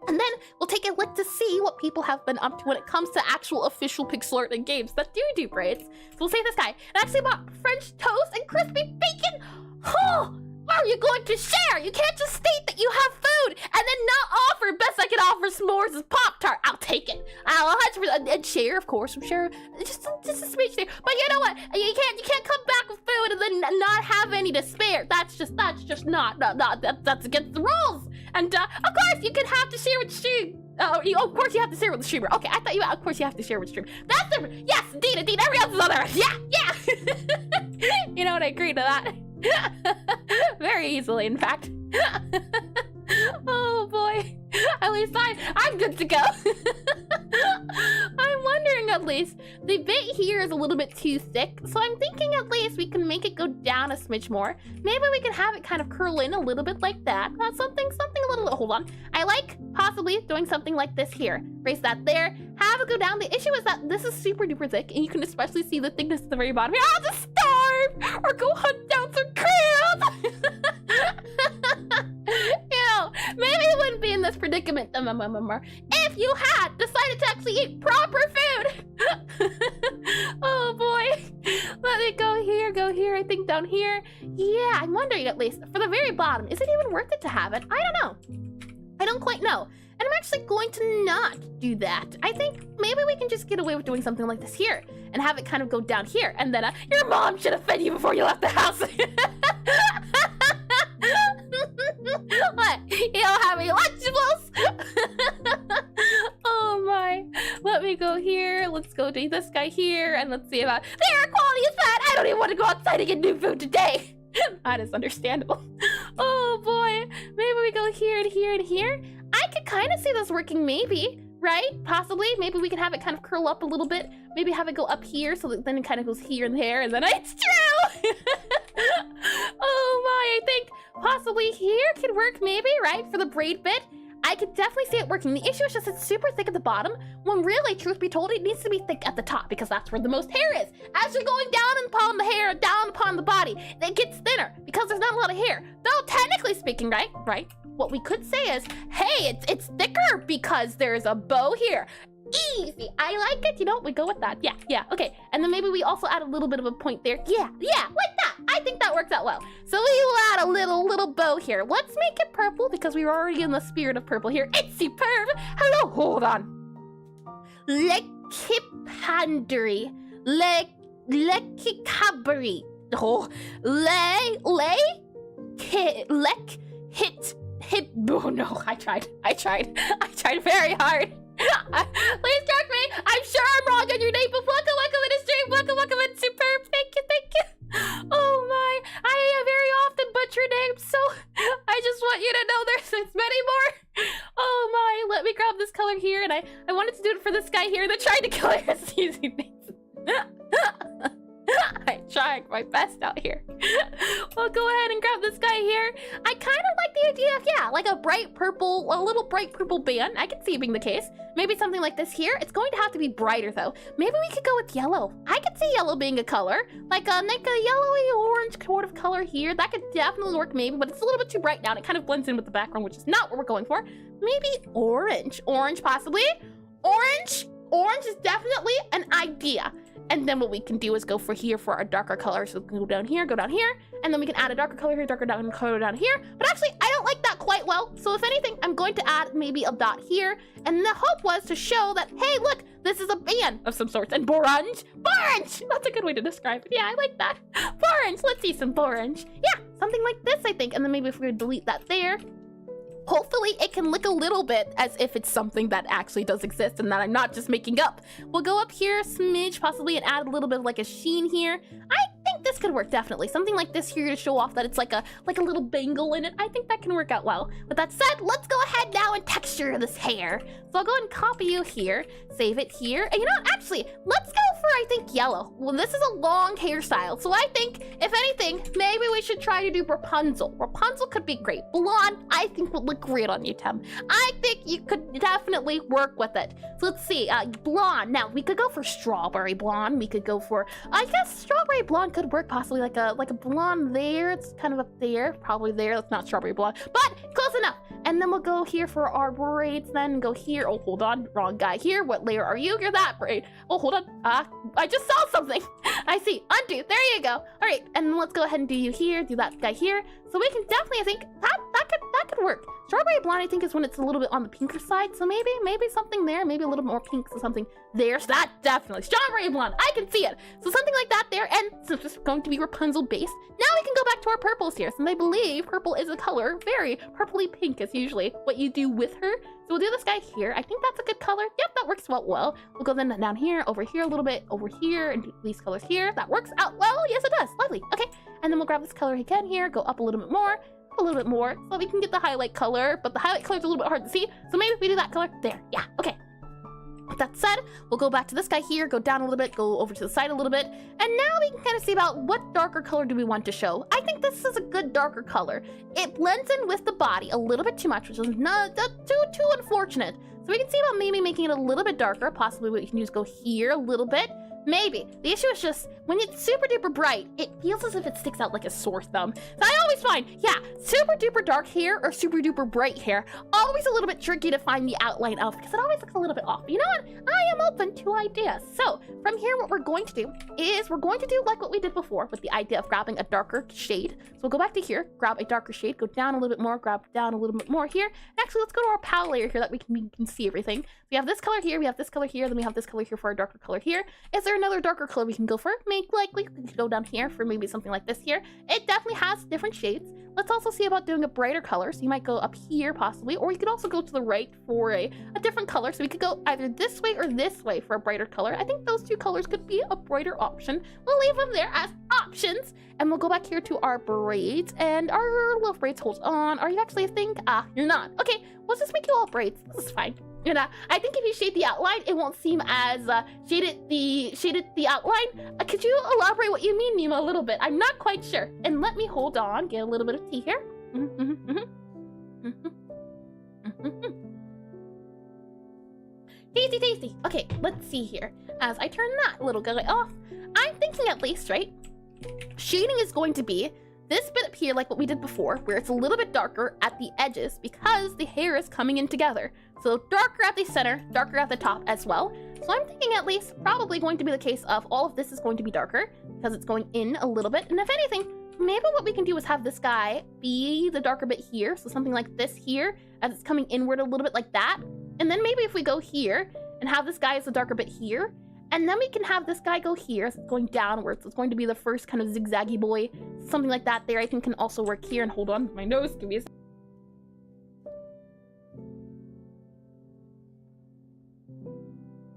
And then we'll take a look to see what people have been up to when it comes to actual official Pixelart and games that do braids. So we'll say this guy. And actually bought French toast and crispy bacon. Oh, are you going to share? You can't just state that you have food and then not offer. Best I can offer s'mores is Pop-Tart. I'll take it. I'll 100% and share, of course. Share just a smidge there. But you know what? You can't come back with food and then not have any to spare. That's just not that's against the rules. And of course you can have to share with the stream. Of course you have to share with the streamer. Okay, I thought you. Of course you have to share with the streamer. That's different. Yes, indeed. Every else is on there. Yeah. You know what? I agree to that. Very easily, in fact. Oh boy. At least I'm good to go. I'm wondering at least, the bit here is a little bit too thick, so I'm thinking at least we can make it go down a smidge more. Maybe we can have it kind of curl in a little bit like that. Something a little, hold on. I like possibly doing something like this here. Raise that there, have it go down. The issue is that this is super duper thick, and you can especially see the thickness at the very bottom. I'll just starve or go hunt down some crabs. Maybe you wouldn't be in this predicament if you had decided to actually eat proper food. Oh boy. Let me go here, I think down here. Yeah, I'm wondering at least, for the very bottom, is it even worth it to have it? I don't know. I don't quite know. And I'm actually going to not do that. I think maybe we can just get away with doing something like this here and have it kind of go down here. And then your mom should have fed you before you left the house. What? You don't have any Lunchables? Oh my. Let me go here. Let's go to this guy here. And let's see about the air quality is bad. I don't even want to go outside to get new food today. That is understandable. Oh boy. Maybe we go here and here and here. I could kind of see this working maybe. Right? Possibly. Maybe we can have it kind of curl up a little bit. Maybe have it go up here so that then it kind of goes here and there. And then it's true! Oh my, I think possibly here could work maybe, right? For the braid bit. I could definitely see it working. The issue is just it's super thick at the bottom, when really, truth be told, it needs to be thick at the top because that's where the most hair is. As you're going down upon the hair, down upon the body, it gets thinner because there's not a lot of hair. Though technically speaking, right? What we could say is, hey, it's thicker because there's a bow here. Easy. I like it. You know, we go with that. Yeah. Okay. And then maybe we also add a little bit of a point there. Yeah, like that. I think that works out well. So we will add a little bow here. Let's make it purple because we were already in the spirit of purple here. It's superb. Hello, hold on. Lekipandri. Lekikabri. Oh, oh no, I tried very hard. Please correct me. I'm sure I'm wrong on your name, but welcome in the stream. Welcome in superb. Thank you. Oh my, I very often butcher names, so I just want you to know there's many more. Oh my, let me grab this color here, and I wanted to do it for this guy here that tried to kill us using these. I'm trying my best out here. Well, go ahead and grab this guy here. I kind of like the idea of, yeah, like a little bright purple band. I can see it being the case. Maybe something like this here. It's going to have to be brighter though. Maybe we could go with yellow. I could see yellow being a color, like a yellowy orange sort of color here. That could definitely work maybe, but it's a little bit too bright now and it kind of blends in with the background, which is not what we're going for. Maybe orange possibly. Orange is definitely an idea. And then what we can do is go for here for our darker color. So we can go down here, and then we can add a darker color here, darker color down here. But actually, I don't like that quite well. So if anything, I'm going to add maybe a dot here. And the hope was to show that, hey, look, this is a band of some sorts. And borange, that's a good way to describe it. Yeah, I like that. Borange, let's see some borange. Yeah, something like this, I think. And then maybe if we would delete that there, hopefully it can look a little bit as if it's something that actually does exist and that I'm not just making up. We'll go up here a smidge possibly and add a little bit of like a sheen here. I think this could work definitely. Something like this here to show off that it's like a little bangle in it. I think that can work out well. With that said, let's go ahead now and texture this hair. So I'll go ahead and copy you here, save it here. And you know what, actually, let's go for, I think, yellow. Well, this is a long hairstyle. So I think, if anything, maybe we should try to do Rapunzel. Rapunzel could be great. Blonde, I think would look great on you, Tim. I think you could definitely work with it. So let's see, blonde. Now, we could go for strawberry blonde. We could go for, I guess strawberry blonde could work possibly like a blonde there. It's kind of up there, probably there. That's not strawberry blonde, but close enough. And then we'll go here for our braids, then go here. Oh, hold on, wrong guy here. What layer are you? You're that braid. Oh, hold on. I just saw something. I see. Undo. There you go. All right, and then let's go ahead and do you here. Do that guy here. So we can definitely, I think that could work. Strawberry blonde, I think, is when it's a little bit on the pinker side. So maybe something there, maybe a little more pink, so something there. So that definitely strawberry blonde. I can see it. So something like that there. And since it's going to be Rapunzel based, now we can go back to for purples here, since I believe purple is a color, very purpley pink is usually what you do with her. So we'll do this guy here. I think that's a good color. Yep, that works out well. We'll go then down here, over here a little bit, over here, and do these colors here. That works out well. Yes, it does. Lovely. Okay, and then we'll grab this color again here, go up a little bit more, a little bit more, so we can get the highlight color, but the highlight color is a little bit hard to see, so maybe we do that color there. Yeah, okay. With that said, we'll go back to this guy here, go down a little bit, go over to the side a little bit, and now we can kind of see about what darker color do we want to show. I think this is a good darker color. It blends in with the body a little bit too much, which is not too unfortunate. So we can see about maybe making it a little bit darker. Possibly what you can do is go here a little bit. Maybe. The issue is just, when it's super duper bright, it feels as if it sticks out like a sore thumb. So I always find, yeah, super duper dark hair or super duper bright hair, always a little bit tricky to find the outline of, because it always looks a little bit off. You know what? I am open to ideas. So from here, what we're going to do is we're going to do like what we did before with the idea of grabbing a darker shade. So we'll go back to here, grab a darker shade, go down a little bit more, grab down a little bit more here. And actually, let's go to our palette layer here that we can see everything. We have this color here, we have this color here, then we have this color here for our darker color here. Is there another darker color we can go for? We can go down here for maybe something like this here. It definitely has different shades. Let's also see about doing a brighter color. So you might go up here possibly, or you could also go to the right for a different color. So we could go either this way or this way for a brighter color. I think those two colors could be a brighter option. We'll leave them there as options. And we'll go back here to our braids, and our little braids, hold on. Are you actually a thing? Ah, you're not. Okay, let's just make you all braids. This is fine. You know, I think if you shade the outline, it won't seem as shaded the outline. Could you elaborate what you mean, Nima, a little bit? I'm not quite sure. And let me hold on, get a little bit of tea here. Tasty, tasty. Okay, let's see here. As I turn that little guy off, I'm thinking at least, right? Shading is going to be this bit up here, like what we did before, where it's a little bit darker at the edges because the hair is coming in together. So darker at the center, darker at the top as well. So I'm thinking at least probably going to be the case of all of this is going to be darker because it's going in a little bit. And if anything, maybe what we can do is have this guy be the darker bit here. So something like this here, as it's coming inward a little bit like that. And then maybe if we go here and have this guy as the darker bit here, and then we can have this guy go here, so it's going downwards. So it's going to be the first kind of zigzaggy boy. Something like that there I think can also work here. And hold on, my nose, give me a second.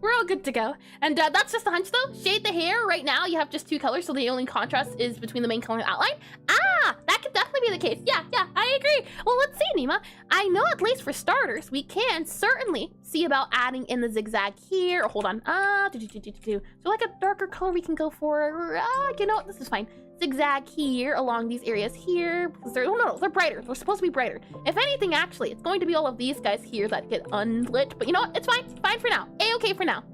We're all good to go. And that's just a hunch though. Shade the hair right now. You have just two colors, so the only contrast is between the main color and outline. Ah, that could definitely be the case. Yeah, I agree. Well, let's see, Nima. I know at least for starters, we can certainly see about adding in the zigzag here. Hold on. So like a darker color we can go for. You know what? This is fine. Zigzag here along these areas here because they're brighter. They're supposed to be brighter. If anything, actually, it's going to be all of these guys here that get unlit. But you know what? It's fine. Fine for now. A-okay for now.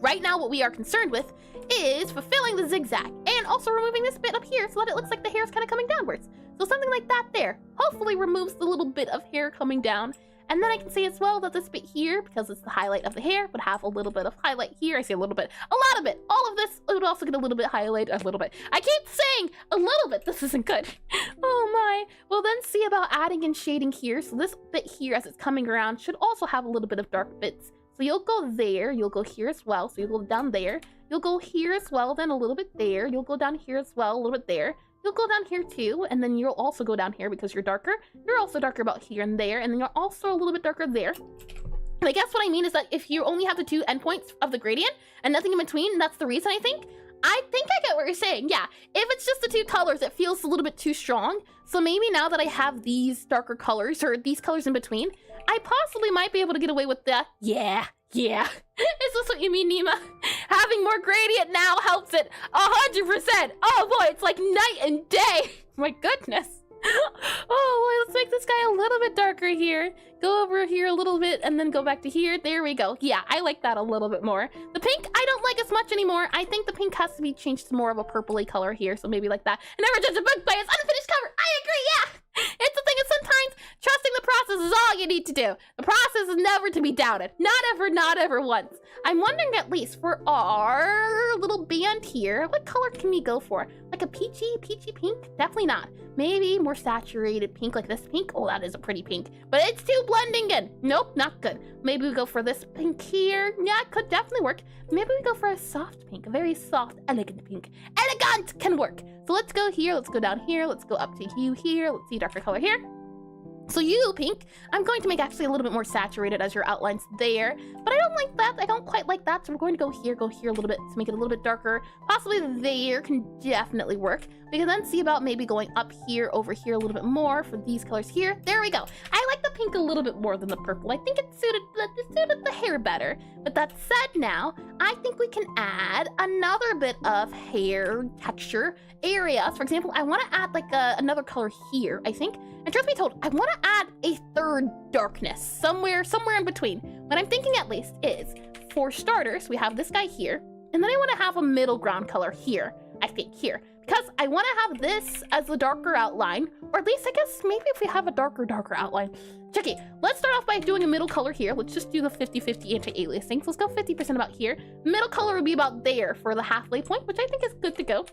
Right now, what we are concerned with is fulfilling the zigzag and also removing this bit up here so that it looks like the hair is kind of coming downwards. So something like that there hopefully removes the little bit of hair coming down. And then I can say as well that this bit here, because it's the highlight of the hair, would have a little bit of highlight here. I say a little bit, a lot of it. All of this would also get a little bit highlight, a little bit. I keep saying a little bit. This isn't good. Oh my. We'll then see about adding and shading here. So this bit here, as it's coming around, should also have a little bit of dark bits. So you'll go there, you'll go here as well. So you'll go down there. You'll go here as well, then a little bit there. You'll go down here as well, a little bit there. You'll go down here too, and then you'll also go down here because you're darker. You're also darker about here and there, and then you're also a little bit darker there. And I guess what I mean is that if you only have the two endpoints of the gradient and nothing in between, that's the reason I think I get what you're saying. Yeah, if it's just the two colors, it feels a little bit too strong. So maybe now that I have these darker colors or these colors in between, I possibly might be able to get away with the, yeah. Is this what you mean, Nima? Having more gradient now helps it 100%. Oh boy, it's like night and day. My goodness. Oh boy, let's make this guy a little bit darker here. Go over here a little bit and then go back to here. There we go. Yeah, I like that a little bit more. The pink, I don't like as much anymore. I think the pink has to be changed to more of a purpley color here. So maybe like that. And never judge a book by its unfinished cover. I agree, yeah. It's the thing is sometimes trusting the process is all you need to do. The process is never to be doubted. Not ever once. I'm wondering at least for our little band here, what color can we go for? Like a peachy pink? Definitely not. Maybe more saturated pink like this pink. Oh, that is a pretty pink, but it's too blending in. Nope, not good. Maybe we go for this pink here. Yeah, it could definitely work. Maybe we go for a soft pink, a very soft, elegant pink. Elegant can work. So let's go here, let's go down here, let's go up to hue here, let's see darker color here. So you, pink, I'm going to make actually a little bit more saturated as your outlines there, but I don't like that. I don't quite like that, so we're going to go here a little bit to make it a little bit darker. Possibly there can definitely work. We can then see about maybe going up here, over here a little bit more for these colors here. There we go. I like the pink a little bit more than the purple. I think it suited the hair better. But that said now, I think we can add another bit of hair texture areas. For example, I want to add like another color here, I think. And truth be told, I want to add a third darkness somewhere in between. What I'm thinking at least is, for starters, we have this guy here, and then I want to have a middle ground color here, I think here, because I want to have this as the darker outline, or at least I guess maybe if we have a darker outline. Tricky. Let's start off by doing a middle color here. Let's just do the 50-50 anti-aliasing. So let's go 50% about here. Middle color would be about there for the halfway point, which I think is good to go.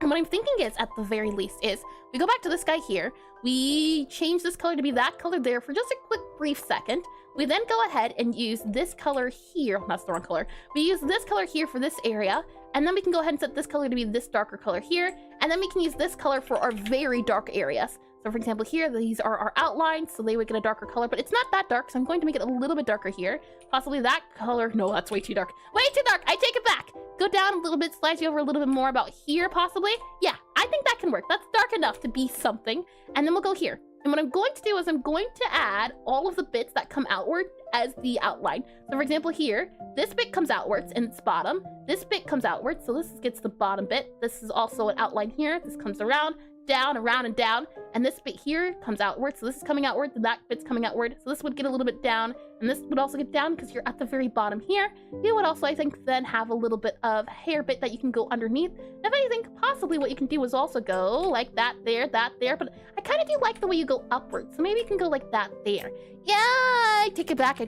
And what I'm thinking is, at the very least, is we go back to this guy here. We change this color to be that color there for just a quick brief second. We then go ahead and use this color here. That's the wrong color. We use this color here for this area. And then we can go ahead and set this color to be this darker color here. And then we can use this color for our very dark areas. So for example, here, these are our outlines, so they would get a darker color, but it's not that dark, so I'm going to make it a little bit darker here. Possibly that color. No, that's way too dark. Way too dark. I take it back. Go down a little bit, slide you over a little bit more about here, possibly. Yeah, I think that can work. That's dark enough to be something. And then we'll go here. And what I'm going to do is I'm going to add all of the bits that come outward as the outline. So for example, here, this bit comes outwards and it's bottom. This bit comes outwards, so this gets the bottom bit. This is also an outline here. This comes around, down, around, and down. And this bit here comes outward, so this is coming outward, and that bit's coming outward. So this would get a little bit down, and this would also get down because you're at the very bottom here. You would also, I think, then have a little bit of hair bit that you can go underneath. If anything, possibly what you can do is also go like that there, but I kind of do like the way you go upwards, so maybe you can go like that there. Yeah, I take it back,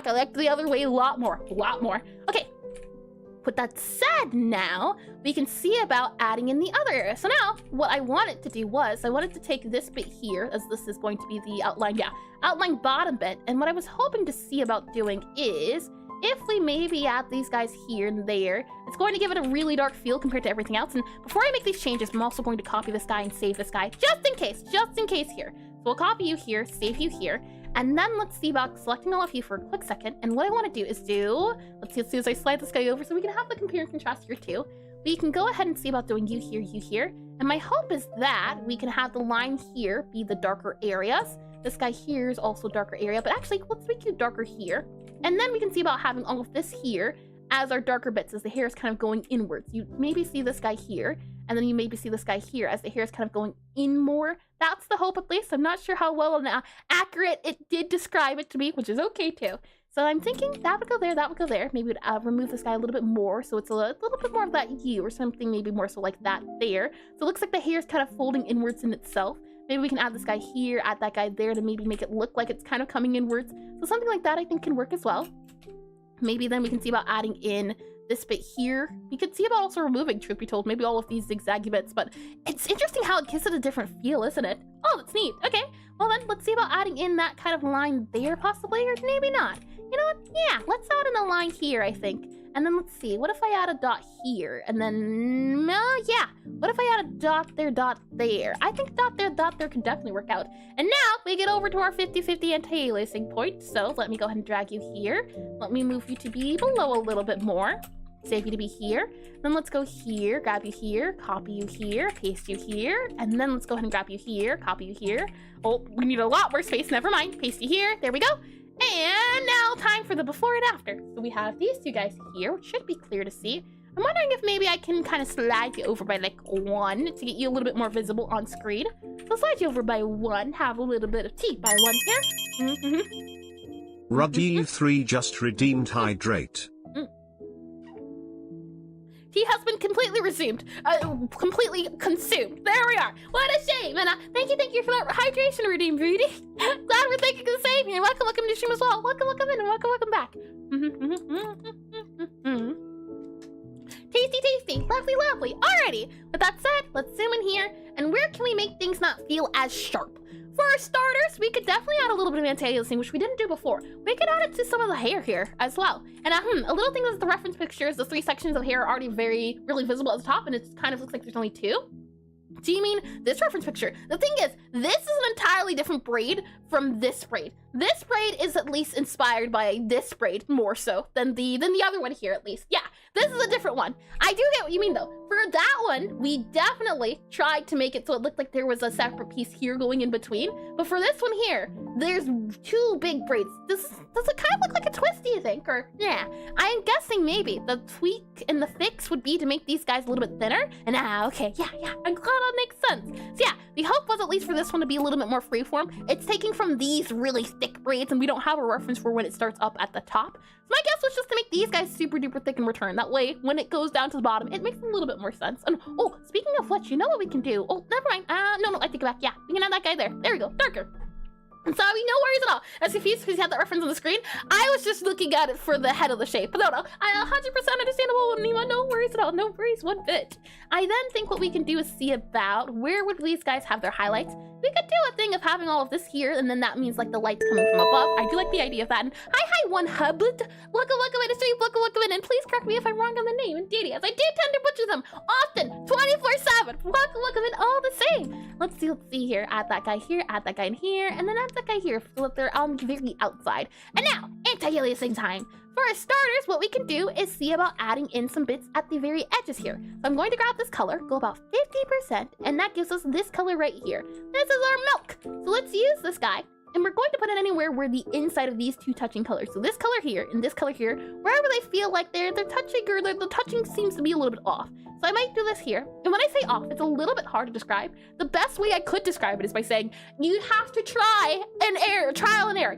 I like the other way a lot more. Okay. With that said, now we can see about adding in the other area. So now what I wanted to do was I wanted to take this bit here, as this is going to be the outline bottom bit. And what I was hoping to see about doing is if we maybe add these guys here and there, it's going to give it a really dark feel compared to everything else. And before I make these changes, I'm also going to copy this guy and save this guy just in case here. So we'll copy you here, save you here. And then let's see about selecting all of you for a quick second. And what I want to do is let's see as I slide this guy over so we can have the compare and contrast here too. We can go ahead and see about doing you here. And my hope is that we can have the line here be the darker areas. This guy here is also darker area, but actually let's make you darker here. And then we can see about having all of this here as our darker bits, as the hair is kind of going inwards. You maybe see this guy here, and then you maybe see this guy here as the hair is kind of going in more. That's the hope, at least. I'm not sure how well and accurate it did describe it to me, which is okay too. So I'm thinking that would go there, Maybe we'd remove this guy a little bit more, so it's a little bit more of that U or something, maybe more so like that there. So it looks like the hair is kind of folding inwards in itself. Maybe we can add this guy here, add that guy there to maybe make it look like it's kind of coming inwards. So something like that I think can work as well. Maybe then we can see about adding in this bit here. We could see about also removing, truth be told, maybe all of these zigzaggy bits, but it's interesting how it gives it a different feel, isn't it? Oh, that's neat. Okay, well then let's see about adding in that kind of line there possibly, or maybe not. You know what? Yeah, let's add in a line here, I think. And then let's see, what if I add a dot here? And then, yeah, what if I add a dot there? I think dot there can definitely work out. And now we get over to our 50-50 anti-aliasing point. So let me go ahead and drag you here. Let me move you to be below a little bit more. Save you to be here. Then let's go here, grab you here, copy you here, paste you here. And then let's go ahead and grab you here, copy you here. Oh, we need a lot more space, never mind. Paste you here, there we go. And now time for the before and after. So we have these two guys here, which should be clear to see. I'm wondering if maybe I can kind of slide you over by like 1 to get you a little bit more visible on screen. So slide you over by 1, have a little bit of tea by 1 here. Ruddy3 just redeemed hydrate. Tea has been completely resumed, completely consumed. There we are. What a shame. And thank you for that hydration redeem, Rudy. Glad we're thinking the same. And welcome to the stream as well. Welcome in and welcome back. Tasty. Lovely. Alrighty. With that said, let's zoom in here. And where can we make things not feel as sharp? For starters, we could definitely add a little bit of anti-aliasing, which we didn't do before. We could add it to some of the hair here as well. And a little thing is the reference pictures, the 3 sections of hair are already really visible at the top, and it kind of looks like there's only 2. Do you mean this reference picture? The thing is, this is an entirely different braid from this braid. This braid is at least inspired by this braid more so than the other one here, at least. Yeah, this is a different one. I do get what you mean though. For that one, we definitely tried to make it so it looked like there was a separate piece here going in between. But for this one here, there's two big braids. Does it kind of look like a twist, do you think? Or yeah, I'm guessing maybe the tweak and the fix would be to make these guys a little bit thinner. And okay, yeah, I'm glad that makes sense. So yeah, the hope was at least for this one to be a little bit more freeform. It's taking from these really thick braids, and we don't have a reference for when it starts up at the top. So my guess was just to make these guys super duper thick in return. That way, when it goes down to the bottom, it makes a little bit more sense. And oh, speaking of which, you know what we can do? Oh, never mind. No, I take it back. Yeah, we can have that guy there. There we go, darker. And so no worries at all. As confused because you had that reference on the screen, I was just looking at it for the head of the shape. But no, I 100% understandable, Nima. No worries at all. No worries one bit. I then think what we can do is see about where would these guys have their highlights. We could do a thing of having all of this here, and then that means like the light's coming from above. I do like the idea of that. And hi, one hub. Welcome in, and please correct me if I'm wrong on the name. Indeed, as I do tend to butcher them often, 24/7. Welcome in all the same. Let's see here. Add that guy here, add that guy in here, and then add that guy here so that they're on the very outside. And now, anti-aliasing time. For starters, what we can do is see about adding in some bits at the very edges here. So I'm going to grab this color, go about 50%, and that gives us this color right here. This is our milk. So let's use this guy, and we're going to put it anywhere where the inside of these two touching colors. So this color here and this color here, wherever they feel like they're touching or the touching seems to be a little bit off. So I might do this here. And when I say off, it's a little bit hard to describe. The best way I could describe it is by saying, you have to trial and error.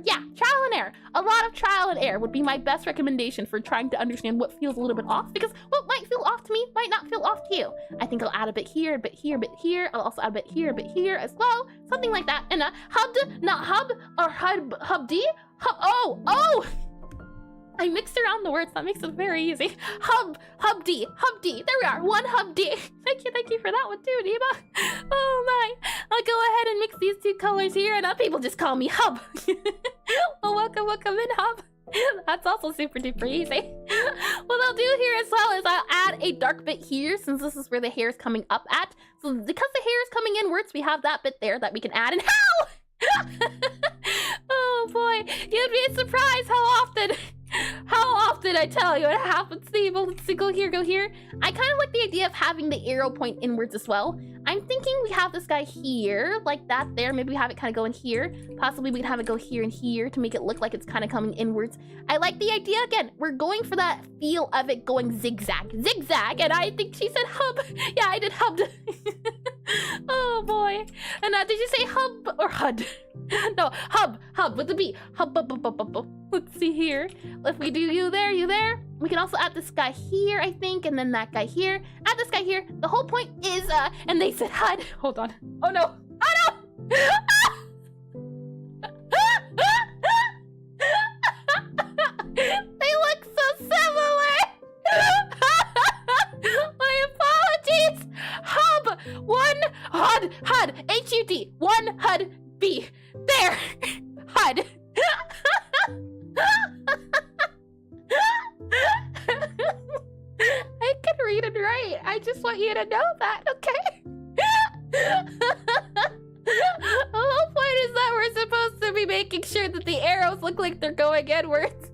Yeah, trial and error. A lot of trial and error would be my best recommendation for trying to understand what feels a little bit off, because what might feel off to me might not feel off to you. I think I'll add a bit here, a bit here, a bit here. I'll also add a bit here, a bit here as well. Something like that. And not hub or hubd. Oh! I mixed around the words. That makes it very easy. Hubd. There we are. One hubd. Thank you for that one too, Nima. Oh my. I'll go ahead and mix these two colors here, and people just call me Hub. Well, welcome in, Hub. That's also super duper easy. What I'll do here as well is I'll add a dark bit here, since this is where the hair is coming up at. So because the hair is coming inwards, we have that bit there that we can add. And how? Oh boy, you'd be surprised how often I tell you it happens. Let's see, go here. I kind of like the idea of having the arrow point inwards as well. I'm thinking we have this guy here, like that there. Maybe we have it kind of go in here. Possibly we'd have it go here and here to make it look like it's kind of coming inwards. I like the idea. Again, we're going for that feel of it going zigzag. And I think she said hub. Yeah, I did hubbed. Oh boy. And did you say hub or hud? No, hub with the B. Hub. Let's see here. If we do you there. We can also add this guy here, I think, and then that guy here. Add this guy here. The whole point is, and they said HUD. Hold on. Oh no. They look so similar. My apologies. Hub. One HUD. HUD. One HUD B. There. HUD. I can read and write. I just want you to know that, okay? The whole point is that we're supposed to be making sure that the arrows look like they're going inwards.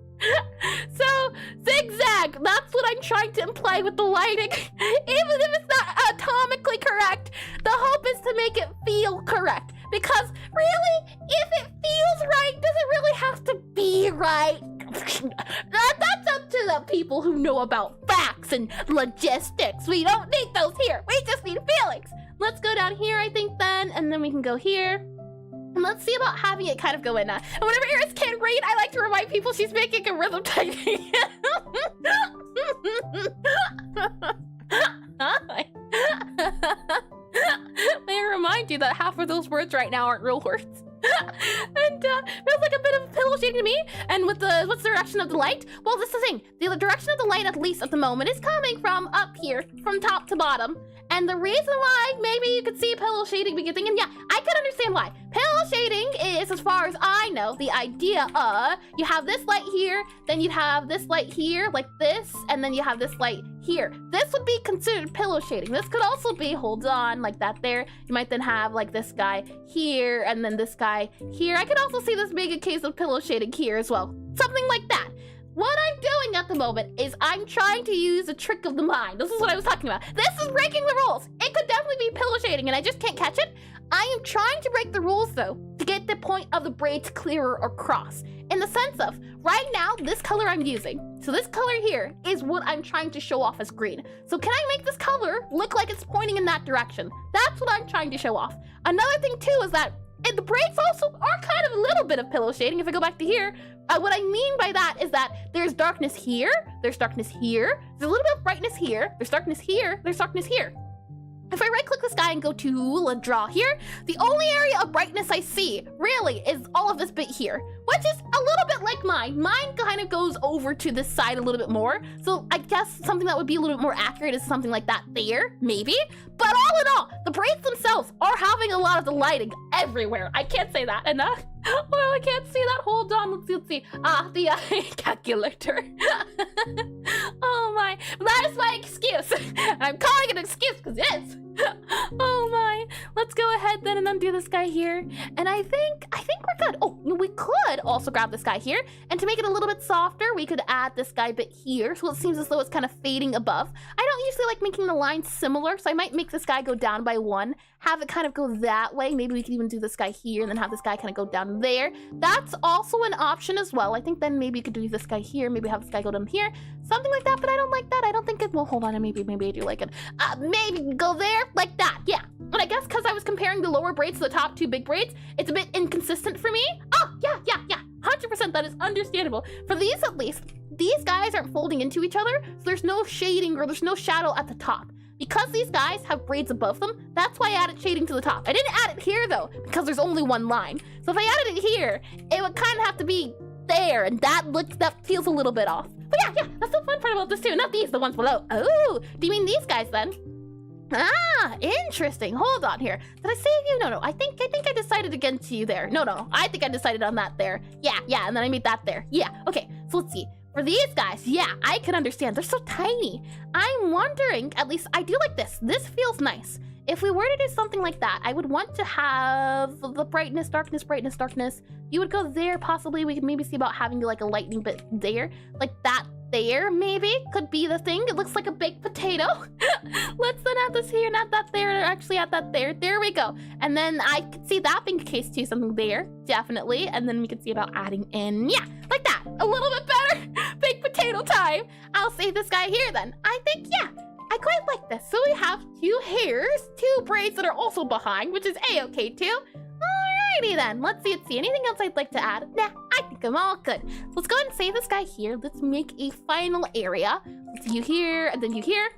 So, zigzag, that's what I'm trying to imply with the lighting. Even if it's not atomically correct, the hope is to make it feel correct. Because, really, if it feels right, does it really have to be right? That's up to the people who know about facts and logistics. We don't need those here. We just need feelings. Let's go down here, I think, then, and then we can go here. And let's see about having it kind of go in. And whenever Iris can't read, I like to remind people she's making a rhythm typing. May I remind you that half of those words right now aren't real words. And feels like a bit of a pillow shading to me. And with what's the direction of the light? Well, this is the thing. The direction of the light, at least at the moment, is coming from up here, from top to bottom. And the reason why, maybe you could see pillow shading beginning, and yeah, I can understand why. Pillow shading is, as far as I know, the idea of you have this light here, then you have this light here, like this, and then you have this light here. This would be considered pillow shading. This could also be, hold on, like that there. You might then have like this guy here and then this guy here. I could also see this being a case of pillow shading here as well. Something like that. What I'm doing at the moment is I'm trying to use a trick of the mind. This is what I was talking about. This is breaking the rules. It could definitely be pillow shading and I just can't catch it. I am trying to break the rules though, to get the point of the braids clearer across. In the sense of, right now, this color I'm using. So this color here is what I'm trying to show off as green. So can I make this color look like it's pointing in that direction? That's what I'm trying to show off. Another thing too is that the braids also are kind of a little bit of pillow shading. If I go back to here, what I mean by that is that there's darkness here, there's darkness here, there's a little bit of brightness here, there's darkness here, there's darkness here. If I right click this guy and go to draw here, the only area of brightness I see really is all of this bit here, which is a little bit like mine. Mine kind of goes over to this side a little bit more. So I guess something that would be a little bit more accurate is something like that there, maybe. But all in all, the braids themselves are having a lot of the lighting everywhere. I can't say that enough. Well, I can't see that. Hold on. Let's see. The calculator. Oh my. That is my excuse. I'm calling it an excuse because it is. Oh my. Let's go ahead then and undo this guy here. And I think we're good. Oh, we could also grab this guy here. And to make it a little bit softer, we could add this guy bit here. So it seems as though it's kind of fading above. I don't usually like making the lines similar. So I might make this guy go down by 1. Have it kind of go that way. Maybe we could even do this guy here and then have this guy kind of go down there. That's also an option as well. I think then maybe you could do this guy here. Maybe have this guy go down here. Something like that, but I don't like that. I don't think it, well, hold on. Maybe I do like it. Maybe go there like that. Yeah. And I guess because I was comparing the lower braids to the top 2 big braids, it's a bit inconsistent for me. Oh, yeah. 100%, that is understandable. For these at least, these guys aren't folding into each other, so there's no shading or there's no shadow at the top. Because these guys have braids above them, that's why I added shading to the top. I didn't add it here though, because there's only one line. So if I added it here, it would kind of have to be there, and that feels a little bit off. But yeah, that's the fun part about this too. Not these, the ones below. Oh, do you mean these guys then? Ah, interesting. Hold on here. Did I say you? No. I think I decided against you there. No. I think I decided on that there. Yeah, and then I made that there. Yeah, okay. So let's see. For these guys, yeah, I can understand. They're so tiny. I'm wondering, at least I do like this. This feels nice. If we were to do something like that, I would want to have the brightness, darkness, brightness, darkness. You would go there, possibly. We could maybe see about having like a lightning bit there. Like that there, maybe, could be the thing. It looks like a baked potato. Let's then add this here and add that there, or actually add that there. There we go. And then I could see that being the case too, something there, definitely. And then we could see about adding in, yeah, like that. A little bit better. Baked potato time. I'll save this guy here then. I think, yeah, I quite like this. So we have 2 hairs, 2 braids that are also behind, which is a-okay too. Alrighty then, let's see. Anything else I'd like to add? Nah, I think I'm all good. Let's go ahead and save this guy here. Let's make a final area. Let's do you here, and then you here.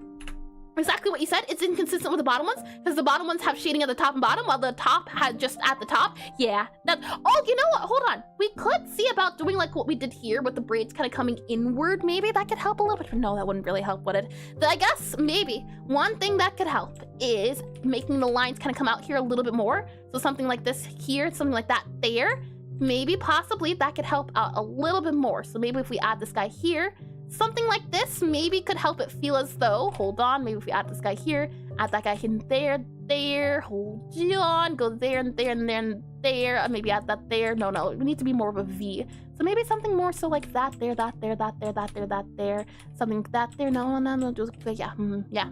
Exactly what you said. It's inconsistent with the bottom ones, because the bottom ones have shading at the top and bottom, while the top had just at the top. Yeah, oh, you know what? Hold on. We could see about doing like what we did here with the braids kind of coming inward. Maybe that could help a little bit. No, that wouldn't really help, would it? But I guess maybe one thing that could help is making the lines kind of come out here a little bit more. So something like this here, something like that there. Maybe possibly that could help out a little bit more. So maybe if we add this guy here, something like this maybe could help it feel as though, hold on, maybe if we add this guy here, add that guy in there, hold on, go there and there and then there, maybe add that there. No, we need to be more of a V. So maybe something more so like that there, that there, that there, that there, that there, something that there. No, just yeah,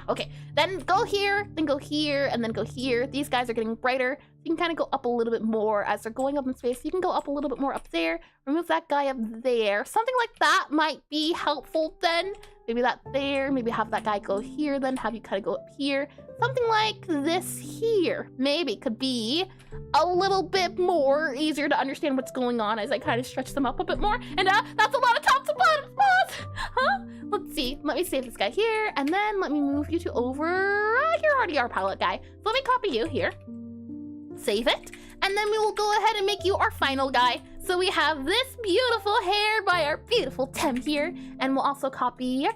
okay. Then go here, then go here, and then go here. These guys are getting brighter. You can kind of go up a little bit more as they're going up in space. You can go up a little bit more up there. Remove that guy up there. Something like that might be helpful then. Maybe that there. Maybe have that guy go here, then have you kind of go up here. Something like this here. Maybe could be a little bit more easier to understand what's going on as I kind of stretch them up a bit more. And that's a lot of tops and bottoms, boss. Huh? Let's see. Let me save this guy here, and then let me move you to over. You're already our palette guy. So let me copy you here. Save it, and then we will go ahead and make you our final guy. So we have this beautiful hair by our beautiful Tem here, and we'll also copy you,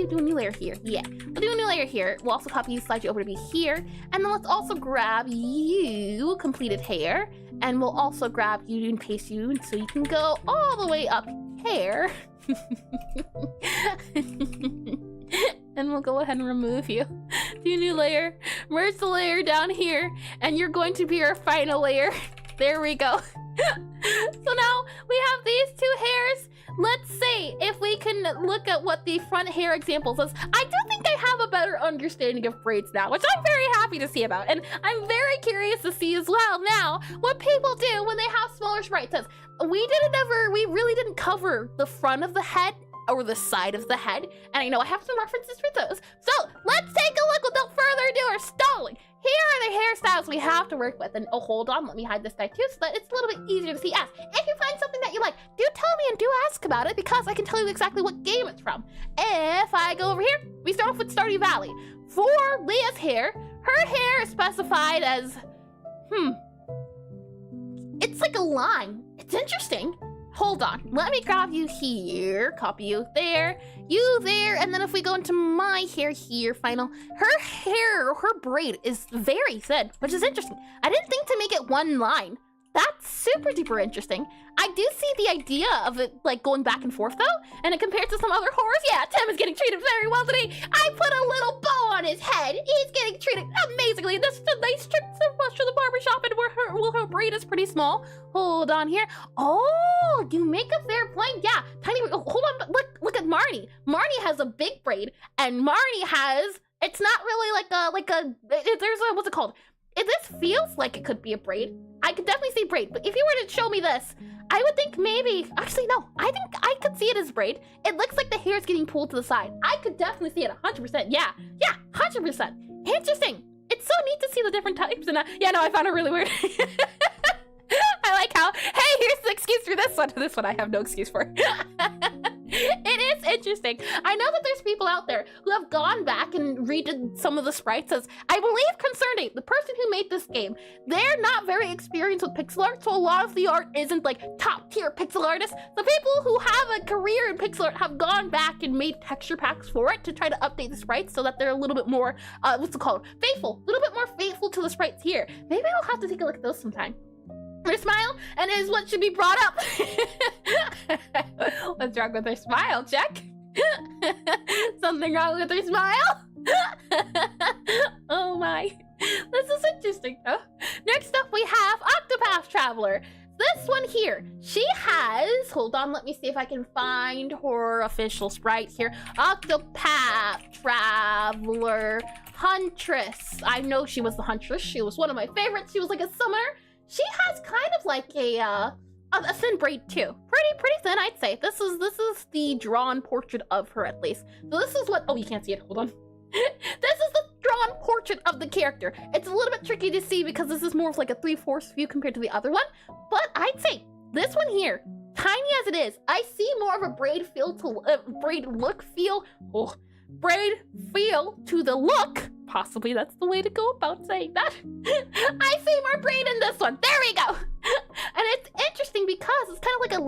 do a new layer here. Yeah, we'll do a new layer here. We'll also copy you, slide you over to be here, and then let's also grab you, completed hair, and we'll also grab you and paste you so you can go all the way up here. and we'll go ahead and remove you. Do new layer, merge the layer down here, and you're going to be our final layer. There we go. So now we have these two hairs. Let's see if we can look at what the front hair example says. I do think I have a better understanding of braids now, which I'm very happy to see about. And I'm very curious to see as well now what people do when they have smaller sprites. We really didn't cover the front of the head or the side of the head. And I know I have some references for those. So let's take a look without further ado or stalling. Here are the hairstyles we have to work with. And oh, hold on, let me hide this guy too so that it's a little bit easier to see. If you find something that you like, do tell me and do ask about it because I can tell you exactly what game it's from. If I go over here, we start off with Stardew Valley. For Leah's hair, her hair is specified as, it's like a line. It's interesting. Hold on, let me grab you here, copy you there, and then if we go into my hair here, her braid is very thin, which is interesting. I didn't think to make it one line. That's super duper interesting. I do see the idea of it like going back and forth though, and it compared to some other horrors. Yeah, Tim is getting treated very well today. I put a little bow on his head. He's getting treated amazingly. This is a nice trip to the barbershop, and where her braid is pretty small. Hold on here. Oh, you make up there playing. Yeah, tiny. Oh, hold on, look at Marnie. Marnie has a big braid, and Marnie has. It's not really there's a what's it called? This feels like it could be a braid. I could definitely see braid, but if you were to show me this, I would think maybe, actually no, I think I could see it as braid. It looks like the hair is getting pulled to the side. I could definitely see it 100%. Yeah, 100%. Interesting. It's so neat to see the different types, and yeah, no, I found it really weird. I like how, hey, here's the excuse for this one. This one I have no excuse for. It is interesting. I know that there's people out there who have gone back and redid some of the sprites as, I believe Concernate, the person who made this game, they're not very experienced with pixel art, so a lot of the art isn't like top tier pixel artists. The people who have a career in pixel art have gone back and made texture packs for it to try to update the sprites so that they're a little bit more, faithful, a little bit more faithful to the sprites here. Maybe I'll have to take a look at those sometime. Her smile, and is what should be brought up. What's wrong with her smile, check? Something wrong with her smile? Oh my. This is interesting though. Next up we have Octopath Traveler. This one here, she has, hold on, let me see if I can find her official sprite here. Octopath Traveler Huntress. I know she was the Huntress. She was one of my favorites. She was like a summoner. She has kind of like a thin braid too. Pretty thin, I'd say. This is the drawn portrait of her at least. So this is what, oh, you can't see it, hold on. This is the drawn portrait of the character. It's a little bit tricky to see because this is more of like a 3/4 view compared to the other one. But I'd say this one here, tiny as it is, I see more of a braid feel to, braid to the look. Possibly that's the way to go about saying that. I see more braid in this one. There we go. And it's interesting because it's kind of like a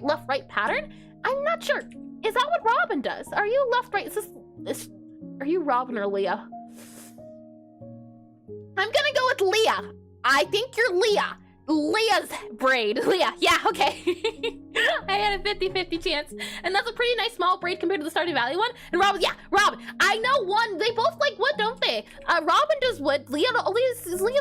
left, right pattern. I'm not sure. Is that what Robin does? Are you left, right? Are you Robin or Leah? I'm gonna go with Leah. I think you're Leah. Leah's braid. Leah, yeah, okay. I had a 50-50 chance. And that's a pretty nice small braid compared to the Stardew Valley one. And Robin, yeah, Robin. I know one, they both like wood, don't they? Robin does wood. Leah's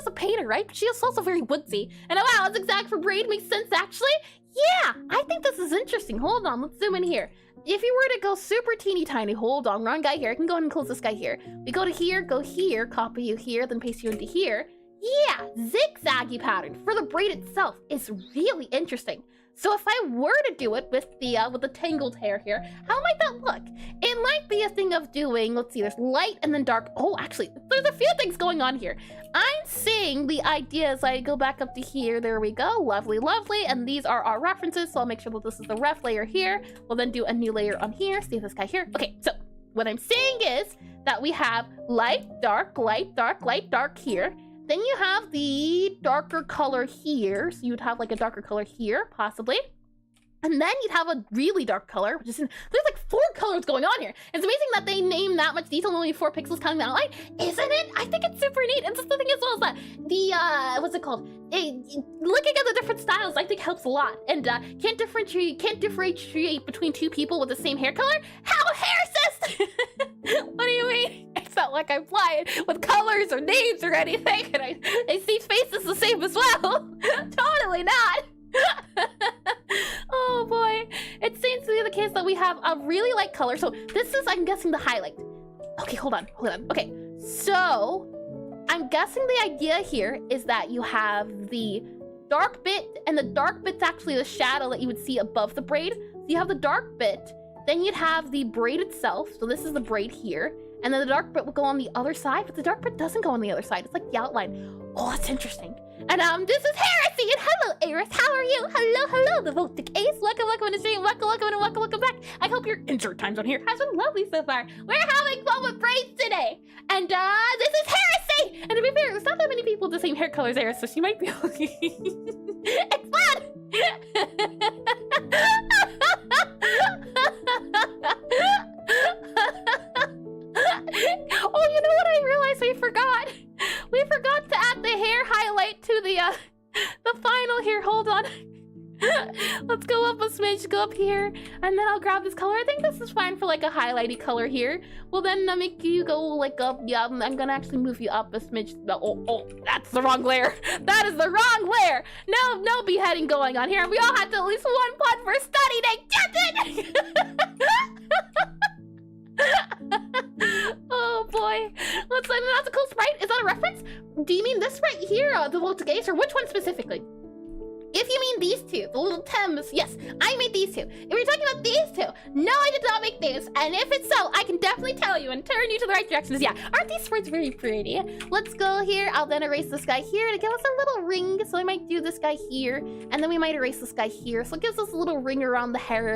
a painter, right? But she is also very woodsy. And wow, that's exact for braid. Makes sense, actually. Yeah, I think this is interesting. Hold on, let's zoom in here. If you were to go super teeny tiny, hold on, wrong guy here. I can go ahead and close this guy here. We go to here, go here, copy you here, then paste you into here. Yeah, zigzaggy pattern for the braid itself is really interesting. So if I were to do it with the tangled hair here, how might that look? It might be a thing of doing, let's see, there's light and then dark. Oh, actually, there's a few things going on here. I'm seeing the ideas. I go back up to here. There we go. Lovely, lovely. And these are our references. So I'll make sure that this is the ref layer here. We'll then do a new layer on here. See this guy here. Okay, so what I'm seeing is that we have light, dark, light, dark, light, dark here. Then you have the darker color here. So you'd have like a darker color here, possibly. And then you'd have a really dark color, which is, there's like 4 colors going on here. It's amazing that they name that much detail, only 4 pixels counting the outline, isn't it? I think it's super neat. And just the thing as well is that the, what's it called? Looking at the different styles, I think helps a lot. And can't differentiate between 2 people with the same hair color? How hair sis? What do you mean? It's not like I'm flying with colors or names or anything, and I see faces the same as well. Totally not. Oh boy. It seems to be the case that we have a really light color. So this is, I'm guessing, the highlight. Okay, hold on. Okay, so I'm guessing the idea here is that you have the dark bit, and the dark bit's actually the shadow that you would see above the braid. So you have the dark bit, then you'd have the braid itself. So this is the braid here, and then the dark bit will go on the other side, but the dark bit doesn't go on the other side. It's like the outline. Oh, that's interesting. And this is Heresy, and hello, Eris. How are you? Hello, the Voltic Ace. Welcome to the stream. Welcome back. I hope your insert times on here has been lovely so far. We're having fun with braids today, and this is Heresy. And to be fair, there's not that many people with the same hair color as Eris, so she might be. It's fun. Oh, you know what I realized we forgot? We forgot to add the hair highlight to the final here. Hold on. Let's go up a smidge, go up here, and then I'll grab this color. I think this is fine for like a highlighty color here. Well, then I'll make you go like up. Yeah, I'm gonna actually move you up a smidge. Oh, that's the wrong layer. That is the wrong layer. No beheading going on here. We all had to at least one pot for study to get it. Oh boy, that's a cool sprite. Is that a reference? Do you mean this right here, the Voltic Ace, or which one specifically? If you mean these two, the little Thames, yes, I made these two. If you're talking about these two, no, I did not make these. And if it's so, I can definitely tell you and turn you to the right directions. Yeah, aren't these sprites very pretty? Let's go here. I'll then erase this guy here to give us a little ring. So I might do this guy here, and then we might erase this guy here. So it gives us a little ring around the hair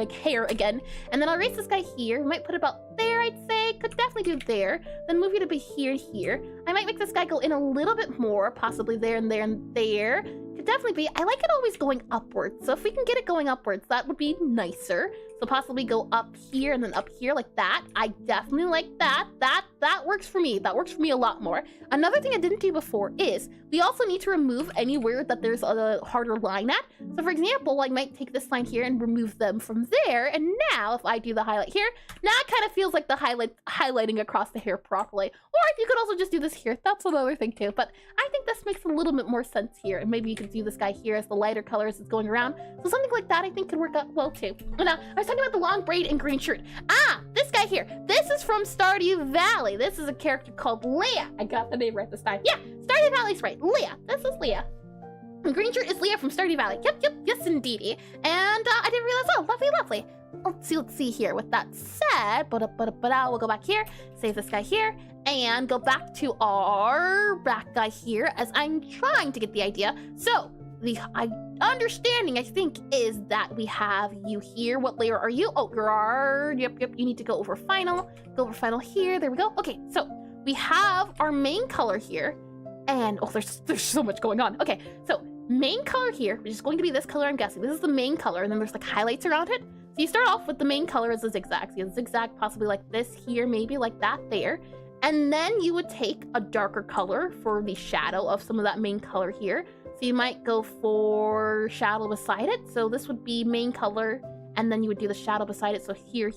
again. And then I'll erase this guy here. We might put about there, I'd say. Could definitely do there. Then move you to be here and here. I might make this guy go in a little bit more, possibly there and there and there. Could definitely be. I like it always going upwards. So if we can get it going upwards, that would be nicer. So possibly go up here and then up here like that. I definitely like that. That works for me. That works for me a lot more. Another thing I didn't do before is we also need to remove anywhere that there's a harder line at. So for example, I might take this line here and remove them from there. And now if I do the highlight here, now it kind of feels like the highlighting across the hair properly. Or you could also just do this here. That's another thing too. But I think this makes a little bit more sense here. And maybe you could do this guy here as the lighter colors is going around. So something like that I think could work out well too. And now I was talking about the long braid and green shirt. This guy here. This is from Stardew Valley. This is a character called Leah. I got the name right this time. Yeah, Stardew Valley's right. Leah. This is Leah. And green shirt is Leah from Stardew Valley. Yep, yes indeedy. And I didn't realize, oh, lovely. Let's see here. With that said, we'll go back here, save this guy here, and go back to our back guy here as I'm trying to get the idea. So the understanding, I think, is that we have you here. What layer are you? Oh, yep, you need to go over final. Go over final here. There we go. Okay, so we have our main color here. And, oh, there's so much going on. Okay, so main color here, which is going to be this color, I'm guessing. This is the main color, and then there's like highlights around it. So you start off with the main color as a zigzag. So you have a zigzag possibly like this here, maybe like that there. And then you would take a darker color for the shadow of some of that main color here. So you might go for shadow beside it. So this would be main color, and then you would do the shadow beside it. So here,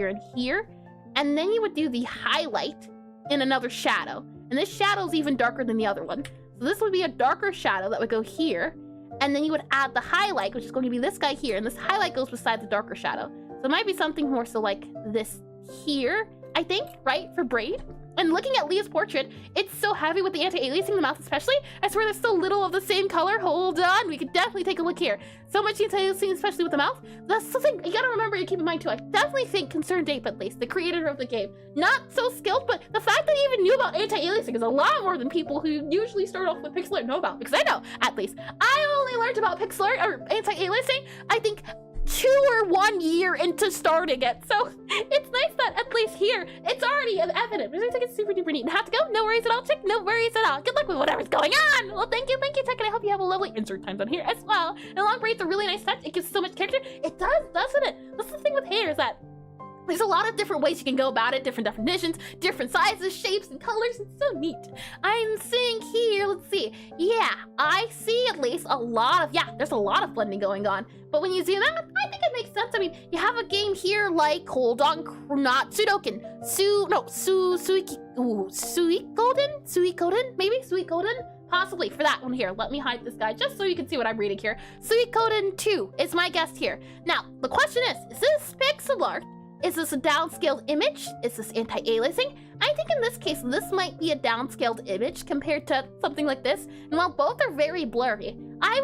and here. And then you would do the highlight in another shadow. And this shadow is even darker than the other one. So this would be a darker shadow that would go here. And then you would add the highlight, which is going to be this guy here. And this highlight goes beside the darker shadow. So it might be something more so like this here, I think, right, for braid. And looking at Leah's portrait, it's so heavy with the anti-aliasing, the mouth especially. I swear there's so little of the same color. Hold on, we could definitely take a look here. So much anti-aliasing, especially with the mouth. That's something you gotta remember to keep in mind too. I definitely think Concerned Ape, at least, the creator of the game, not so skilled, but the fact that he even knew about anti-aliasing is a lot more than people who usually start off with Pixelart know about. Because I know, at least, I only learned about Pixelart, or anti-aliasing, I think, 2 or 1 year into starting it. So it's nice that at least here it's already evident, which I think it's super duper neat. Have to go? No worries at all, chick. No worries at all. Good luck with whatever's going on. Well, thank you, Tech, and I hope you have a lovely insert times on here as well. And long braid's a really nice touch. It gives so much character. It does, doesn't it? That's the thing with hair, is that there's a lot of different ways you can go about it, different definitions, different sizes, shapes, and colors. It's so neat. I'm seeing here, let's see. Yeah, I see at least a lot of, there's a lot of blending going on. But when you zoom out, I think it makes sense. I mean, you have a game here like, hold on, not Sudoku, Suikoden, maybe? Suikoden? Possibly, for that one here. Let me hide this guy just so you can see what I'm reading here. Suikoden 2 is my guess here. Now, the question is this Pixelart? Is this a downscaled image? Is this anti-aliasing? I think in this case, this might be a downscaled image compared to something like this. And while both are very blurry, I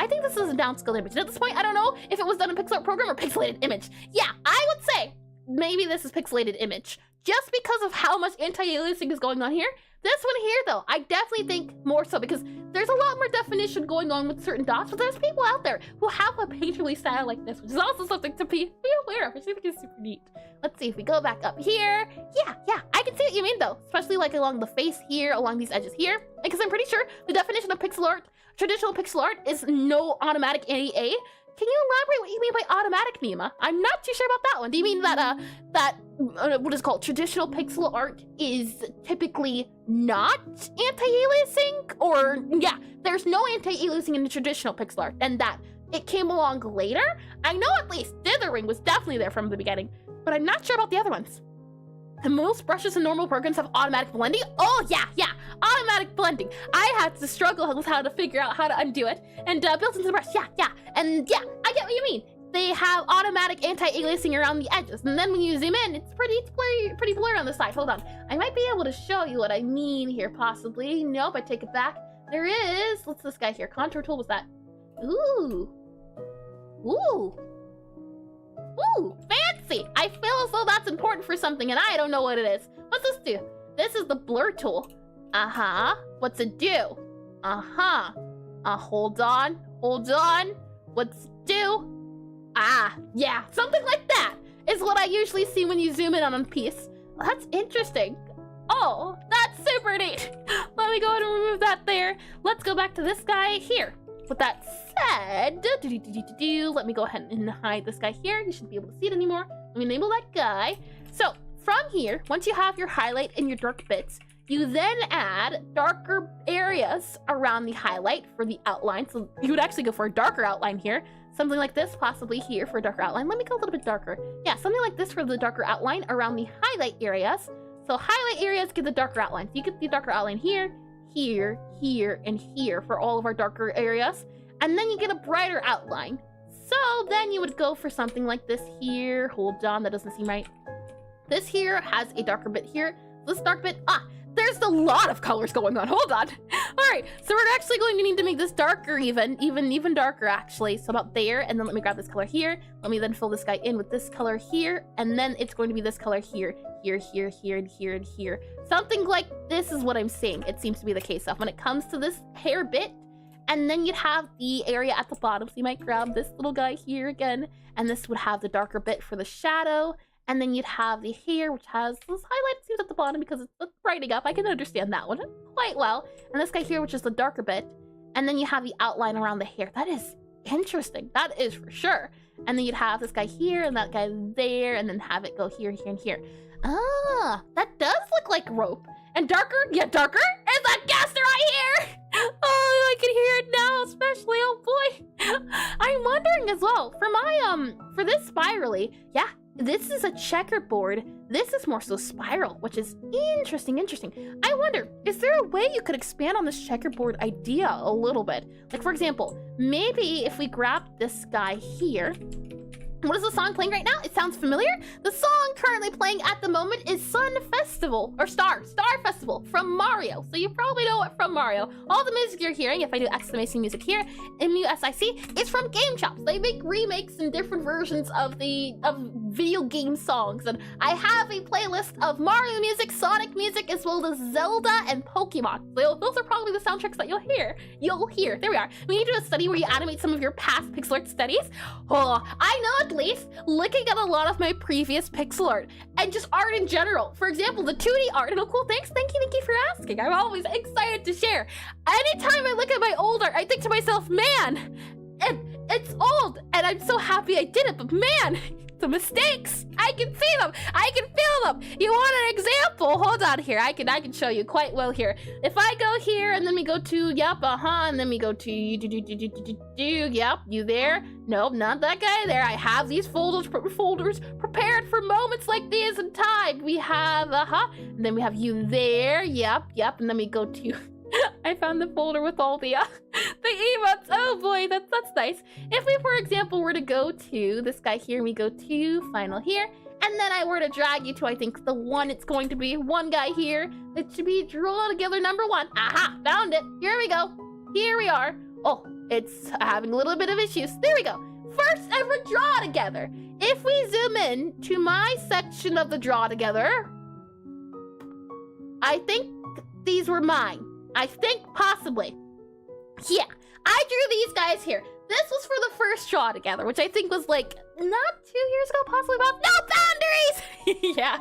think this is a downscaled image. And at this point, I don't know if it was done in Pixelart program or pixelated image. Yeah, I would say maybe this is pixelated image. Just because of how much anti-aliasing is going on here. This one here, though, I definitely think more so because there's a lot more definition going on with certain dots, but there's people out there who have a painterly style like this, which is also something to be aware of, which I think is super neat. Let's see if we go back up here. Yeah, I can see what you mean, though, especially like along the face here, along these edges here, because I'm pretty sure the definition of pixel art, traditional pixel art, is no automatic AEA. Can you elaborate what you mean by automatic, Mima? I'm not too sure about that one. Do you mean that what is called traditional pixel art is typically not anti-aliasing? Or, yeah, there's no anti-aliasing in the traditional pixel art, and that it came along later? I know at least dithering was definitely there from the beginning, but I'm not sure about the other ones. And most brushes in normal programs have automatic blending. Oh, yeah, automatic blending. I had to struggle with how to figure out how to undo it. And built into the brush, yeah. And yeah, I get what you mean. They have automatic anti-aliasing around the edges. And then when you zoom in, it's pretty blurry on the side. Hold on. I might be able to show you what I mean here, possibly. Nope, I take it back. There is, what's this guy here? Contour tool, was that? Ooh, fancy! I feel as though that's important for something, and I don't know what it is. What's this do? This is the blur tool. What's it do? Hold on. What's it do? Yeah, something like that is what I usually see when you zoom in on a piece. Well, that's interesting. Oh, that's super neat. Let me go ahead and remove that there. Let's go back to this guy here. With that said, let me go ahead and hide this guy here. You shouldn't be able to see it anymore. Let me enable that guy. So from here, once you have your highlight and your dark bits, you then add darker areas around the highlight for the outline. So you would actually go for a darker outline here. Something like this, possibly here for a darker outline. Let me go a little bit darker. Yeah, something like this for the darker outline around the highlight areas. So highlight areas get the darker outline. So you get the darker outline here, here, and here for all of our darker areas. And then you get a brighter outline. So then you would go for something like this here. Hold on, that doesn't seem right. This here has a darker bit here. This dark bit, there's a lot of colors going on. Hold on. All right, so we're actually going to need to make this darker even darker actually. So about there, and then let me grab this color here. Let me then fill this guy in with this color here, and then it's going to be this color here, here, and here. Something like this is what I'm seeing. It seems to be the case of when it comes to this hair bit, and then you'd have the area at the bottom. So you might grab this little guy here again, and this would have the darker bit for the shadow. And then you'd have the hair, which has this highlight seems at the bottom because it's brightening up. I can understand that one quite well. And this guy here, which is the darker bit. And then you have the outline around the hair. That is interesting. That is for sure. And then you'd have this guy here and that guy there, and then have it go here, here, and here. That does look like rope. And darker? Yeah, darker? Is that Gaster right here? Oh, I can hear it now, especially. Oh boy. I'm wondering as well, for my, for this spirally, yeah, this is a checkerboard. This is more so spiral, which is interesting. I wonder, is there a way you could expand on this checkerboard idea a little bit? Like, for example, maybe if we grab this guy here. What is the song playing right now? It sounds familiar. The song currently playing at the moment is Sun Festival, or Star Festival from Mario. So you probably know it from Mario. All the music you're hearing, if I do exclamation music here, MUSIC, is from Game Chops. They make remakes and different versions of video game songs. And I have a playlist of Mario music, Sonic music, as well as Zelda and Pokemon. So those are probably the soundtracks that you'll hear. There we are. We need to do a study where you animate some of your past pixel art studies. Oh, I know at least looking at a lot of my previous pixel art and just art in general. For example, the 2D art. And cool, thank you for asking. I'm always excited to share. Anytime I look at my old art, I think to myself, man, it's old, and I'm so happy I did it, but man, The mistakes, I can see them. I can feel them. You want an example? Hold on here. I can show you quite well here. If I go here and then we go to, yep, and then we go to, yep, you there? Nope, not that guy there. I have these folders prepared for moments like these in time. We have, and then we have you there. Yep, and then we go to, I found the folder with all the emotes. Oh boy, that's nice. If we, for example, were to go to this guy here, and we go to final here, and then I were to drag you to, I think, the one it's going to be, one guy here. It should be draw together number 1. Aha, found it. Here we go. Here we are. Oh, it's having a little bit of issues. There we go. First ever draw together. If we zoom in to my section of the draw together, I think these were mine. I think possibly. Yeah, I drew these guys here. This was for the first draw together, which I think was like not 2 years ago, possibly about no boundaries. Yeah,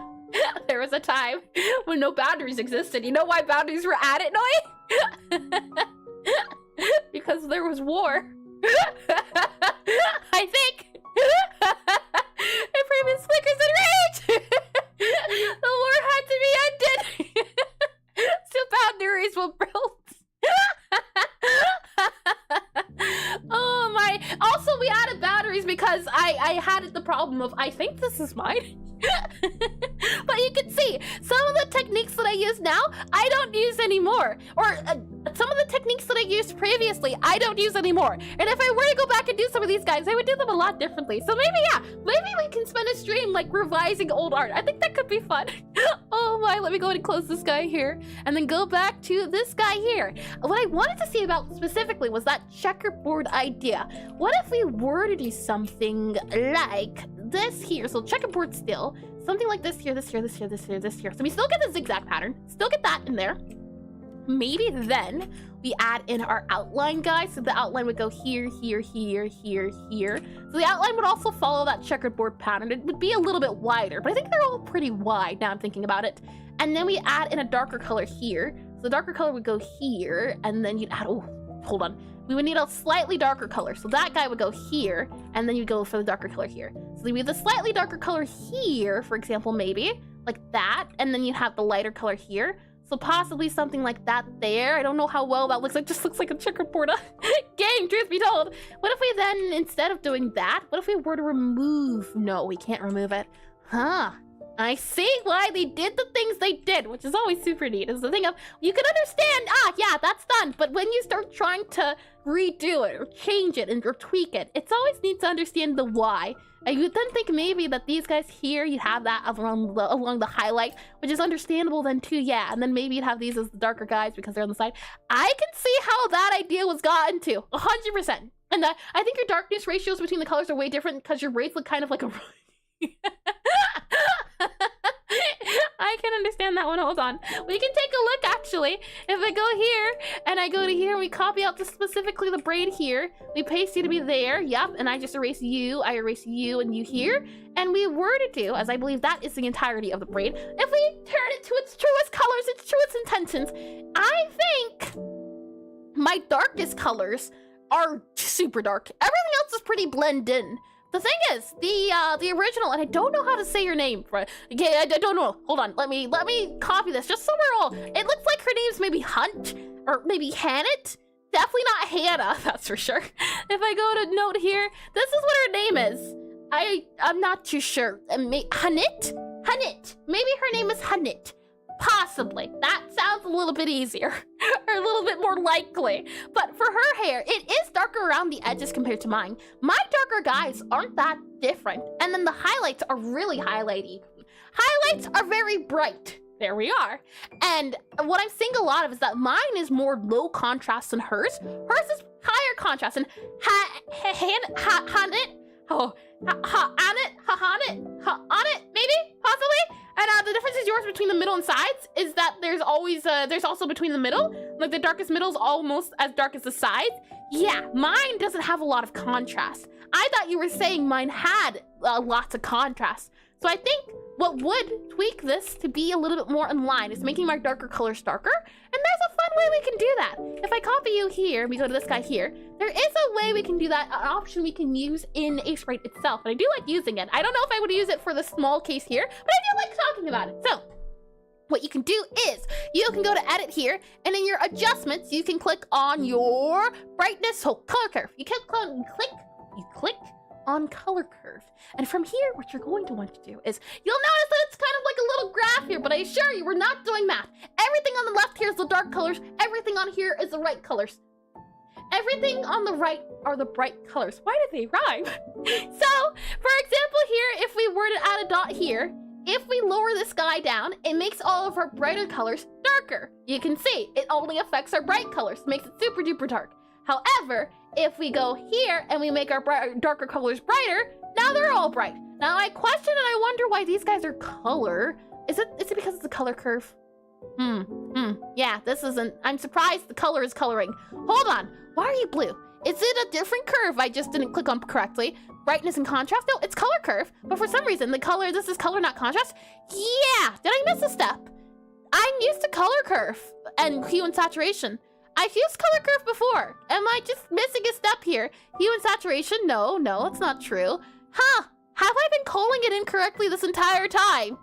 there was a time when no boundaries existed. You know why boundaries were added, Noi? Because there was war. I think. It previous flickers in rage. The war had to be ended. So boundaries were built. Oh my. Also, we added boundaries because I had the problem of, I think this is mine. But you can see, some of the techniques that I use now, I don't use anymore. Or some of the techniques that I used previously, I don't use anymore. And if I were to go back and do some of these guys, I would do them a lot differently. So maybe, yeah, maybe we can spend a stream like revising old art. I think that could be fun. Oh my, let me go ahead and close this guy here. And then go back to this guy here. What I wanted to see about specifically was that checkerboard idea. What if we were to do something like this here? So checkerboard still. Something like this here, this here, this here, this here, this here. So we still get the zigzag pattern. Still get that in there. Maybe then we add in our outline, guys. So the outline would go here, here, here, here, here. So the outline would also follow that checkerboard pattern. It would be a little bit wider, but I think they're all pretty wide now I'm thinking about it. And then we add in a darker color here. So the darker color would go here, and then you'd add, oh, hold on. We would need a slightly darker color. So that guy would go here, and then you'd go for the darker color here. So we have the slightly darker color here, for example, maybe, like that. And then you'd have the lighter color here. So possibly something like that there. I don't know how well that looks. It just looks like a checkerboard game, truth be told. What if we then, instead of doing that, what if we were to remove? No, we can't remove it. Huh. I see why they did the things they did, which is always super neat. Is the thing of, you can understand, yeah, that's done. But when you start trying to redo it or change it or tweak it, it's always neat to understand the why. And you would then think maybe that these guys here, you have that along the highlight, which is understandable then too, yeah. And then maybe you'd have these as the darker guys because they're on the side. I can see how that idea was gotten to, 100%. And I think your darkness ratios between the colors are way different because your braids look kind of like a... I can understand that one. Hold on. We can take a look, actually. If I go here, and I go to here, and we copy out specifically the braid here. We paste you to be there. Yep. And I just erase you. I erase you and you here. And we were to do, as I believe that is the entirety of the braid, if we turn it to its truest colors, its truest intentions, I think my darkest colors are super dark. Everything else is pretty blend in. The thing is, the original, and I don't know how to say your name. Okay, I don't know. Hold on. Let me copy this just so we're all. It looks like her name's maybe Hunt or maybe Hannah. Definitely not Hannah, that's for sure. If I go to note here, this is what her name is. I'm not too sure. Hanit? Maybe her name is Hanit. Possibly. That sounds a little bit easier. Or a little bit more likely. But for her hair, it is darker around the edges compared to mine. My darker guys aren't that different. And then the highlights are really highlighty. Highlights are very bright. There we are. And what I'm seeing a lot of is that mine is more low contrast than hers. Hers is higher contrast. And Hanit, maybe, possibly. And the difference is yours between the middle and sides is that there's always there's also between the middle, like the darkest middle is almost as dark as the sides. Yeah, mine doesn't have a lot of contrast. I thought you were saying mine had lots of contrast. So I think what would tweak this to be a little bit more in line is making my darker colors darker. And there's a fun way we can do that. If I copy you here, we go to this guy here, there is a way we can do that, an option we can use in Aseprite itself. And I do like using it. I don't know if I would use it for the small case here, but I do like talking about it. So what you can do is you can go to edit here, and in your adjustments, you can click on your brightness, color curve. You click on color curve. And from here, what you're going to want to do is, you'll notice that it's kind of like a little graph here, but I assure you, we're not doing math. Everything on the left here is the dark colors. Everything on here is the right colors. Everything on the right are the bright colors. Why did they rhyme? So, for example here, if we were to add a dot here, if we lower this guy down, it makes all of our brighter colors darker. You can see, it only affects our bright colors, makes it super duper dark. However, if we go here and we make our darker colors brighter, now they're all bright. Now I question and I wonder why these guys are color. Is it because it's a color curve? Yeah, this isn't, I'm surprised the color is coloring. Hold on, why are you blue? Is it a different curve I just didn't click on correctly? Brightness and contrast? No, it's color curve, but for some reason the color, this is color not contrast? Yeah, did I miss a step? I'm used to color curve and hue and saturation. I've used color curve before. Am I just missing a step here? Hue and saturation? No, it's not true. Huh, have I been calling it incorrectly this entire time?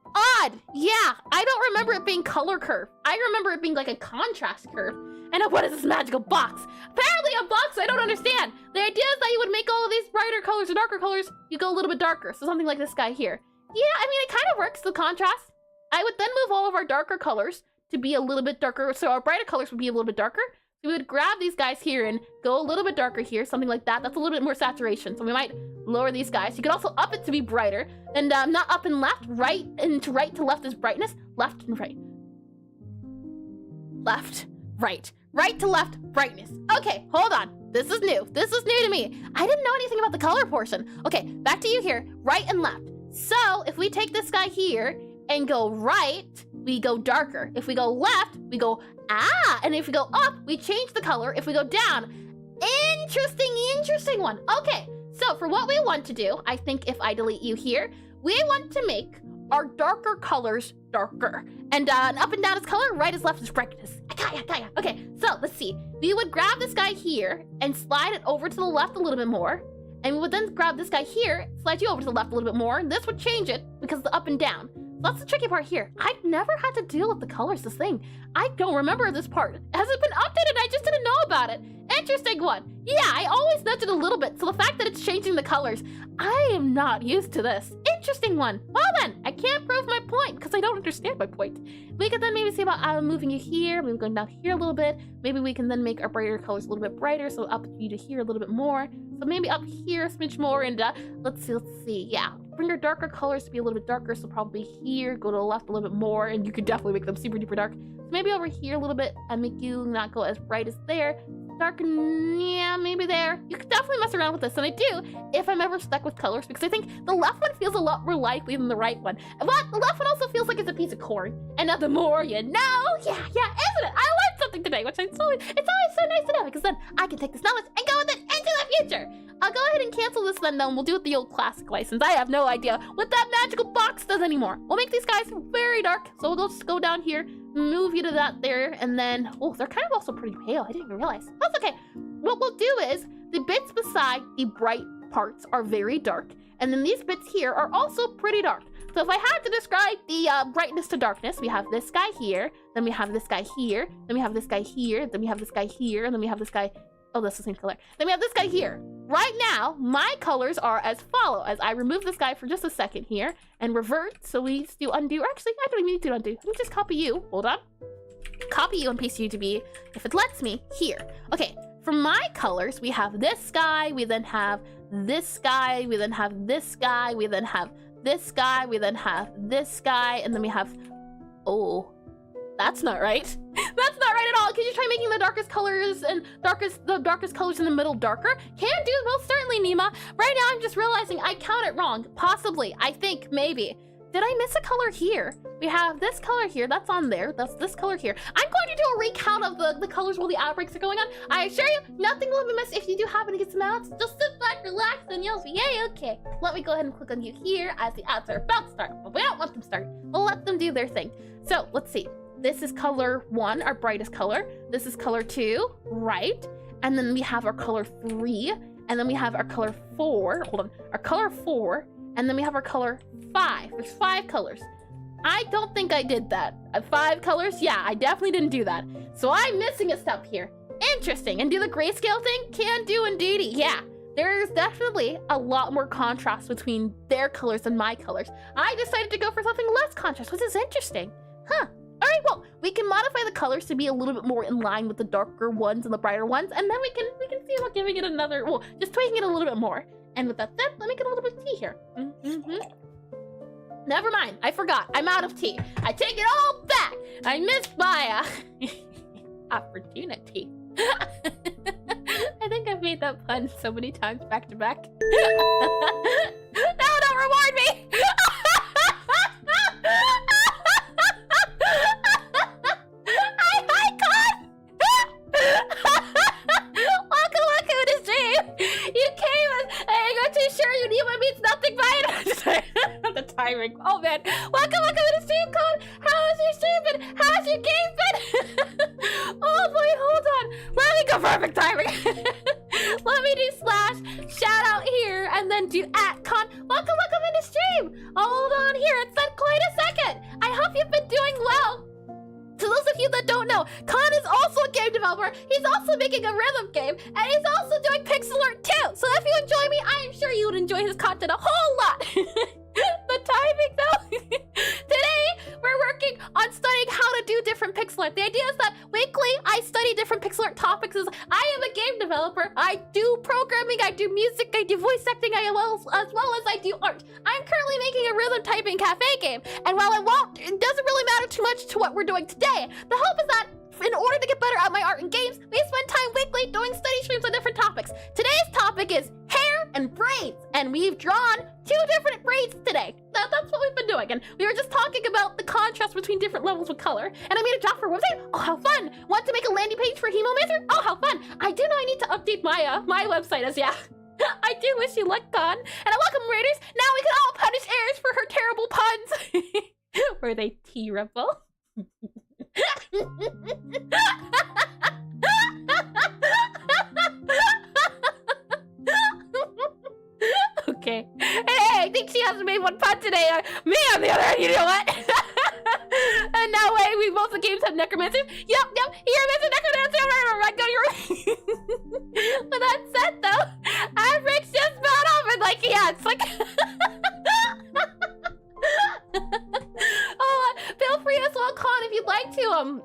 Odd, yeah, I don't remember it being color curve. I remember it being like a contrast curve. And what is this magical box? Apparently a box I don't understand. The idea is that you would make all of these brighter colors or darker colors, you go a little bit darker. So something like this guy here. Yeah, I mean, it kind of works, the contrast. I would then move all of our darker colors to be a little bit darker. So our brighter colors would be a little bit darker. So we would grab these guys here and go a little bit darker here, something like that. That's a little bit more saturation. So we might lower these guys. You could also up it to be brighter. And not up and left, right to left is brightness, left and right. Left, right. Right to left, brightness. Okay, hold on. This is new. This is new to me. I didn't know anything about the color portion. Okay, back to you here, right and left. So if we take this guy here and go right, we go darker. If we go left, we go and if we go up, we change the color. If we go down, interesting one. Okay, so for what we want to do, I think if I delete you here, we want to make our darker colors darker. And up and down is color, right is left is brightness. Kaya. Okay, so let's see. We would grab this guy here and slide it over to the left a little bit more. And we would then grab this guy here, slide you over to the left a little bit more. And this would change it because of the up and down. So that's the tricky part here. I've never had to deal with the colors this thing. I don't remember this part. Has it been updated? I just didn't know about it. Interesting one. Yeah, I always nudge it a little bit. So the fact that it's changing the colors, I am not used to this. Interesting one. Well then, I can't prove my point because I don't understand my point. We could then maybe see about moving you here, maybe going down here a little bit. Maybe we can then make our brighter colors a little bit brighter, so up you to here a little bit more. So maybe up here a smidge more, and let's see. Yeah, bring your darker colors to be a little bit darker, so probably here, go to the left a little bit more, and you could definitely make them super duper dark. So maybe over here a little bit and make you not go as bright as there. Darken, yeah, maybe there. You could definitely mess around with this, and I do if I'm ever stuck with colors, because I think the left one feels a lot more likely than the right one. But the left one also feels like it's a piece of corn. And the more you know, yeah, isn't it? I learned something today, which it's always so nice to know, because then I can take this knowledge and go with it into the future. I'll go ahead and cancel this then, though, and we'll do it the old classic license. I have no idea what that magical box does anymore. We'll make these guys very dark, so we'll just go down here, move you to that there, and then, oh, they're kind of also pretty pale. I didn't even realize. That's okay. What we'll do is, the bits beside the bright parts are very dark, and then these bits here are also pretty dark. So if I had to describe the brightness to darkness, we have this guy here, then we have this guy here, then we have this guy here, then we have this guy here, and then we have this guy, oh, that's the same color. Then we have this guy here. Right now, my colors are as follow, as I remove this guy for just a second here, and revert, so we do undo, or actually, I don't even need to undo. Let me just copy you, hold on. Copy you and paste you to be, if it lets me, here. Okay, for my colors, we have this guy, we then have this guy, we then have this guy, we then have this guy, we then have this guy, and then we have, oh, that's not right. That's not right at all. Can you try making the darkest colors and the darkest colors in the middle darker? Can do, most certainly, Nima. Right now, I'm just realizing I count it wrong. Possibly, I think, maybe. did I miss a color here? We have this color here, that's on there. That's this color here. I'm going to do a recount of the colors while the outbreaks are going on. I assure you, nothing will be missed. If you do happen to get some ads, just sit back, relax, and you'll be yay, okay. Let me go ahead and click on you here as the ads are about to start. But we don't want them to start. We'll let them do their thing. So let's see. This is color 1, our brightest color. This is color 2, right? And then we have our color 3. And then we have our color 4. Hold on. Our color 4. And then we have our color 5. There's 5 colors. I don't think I did that. 5 colors? Yeah, I definitely didn't do that. So I'm missing a step here. Interesting. And do the grayscale thing? Can do indeedy. Yeah. There's definitely a lot more contrast between their colors and my colors. I decided to go for something less contrast, which is interesting. Huh. All right, well, we can modify the colors to be a little bit more in line with the darker ones and the brighter ones, and then we can see about giving it another, well, just tweaking it a little bit more. And with that said, let me get a little bit of tea here. Never mind, I forgot. I'm out of tea. I take it all back. I missed my opportunity. I think I've made that pun so many times back to back. No, don't reward me. Oh man, welcome to the stream, Claude. How's your stream been? How's your game been? Oh boy, hold on. Let me go perfect timing. Let me do / shout out here and then do @con. Welcome into stream. Hold on here. It's been quite a second. I hope you've been doing well. To those of you that don't know, Con is also a game developer. He's also making a rhythm game, and he's also doing Pixelart too. So if you enjoy me, I am sure you would enjoy his content a whole lot. The timing though. Today we're working on studying how to do different pixel art. The idea is that weekly I study different pixel art topics. As I am a game developer, I do programming, I do music, I do voice acting, as well as I do art. I'm currently making a rhythm typing cafe game, and while it doesn't really matter too much to what we're doing today, the hope is that in order to get better at my art and games, we spend time weekly doing study streams on different topics. Today's topic is hair and braids, and we've drawn 2 different braids today. That's what we've been doing, and we were just talking about the contrast between different levels of color, and I made a job for a website. Oh, how fun! Want to make a landing page for Hemomancer? Oh, how fun! I do know I need to update my website as yeah. I do wish you luck, Con. And I welcome Raiders. Now we can all punish Aries for her terrible puns. Were they terrible? Okay. Hey, I think she hasn't made one pun today. Me on the other hand, you know what? And now wait, we both the games have necromancers. Yep. Here, Mr. Necromancer. Right, go to your. With that said, though, Aseprite just bought off and like yeah, it's like. Oh, feel free as well, Con, if you'd like to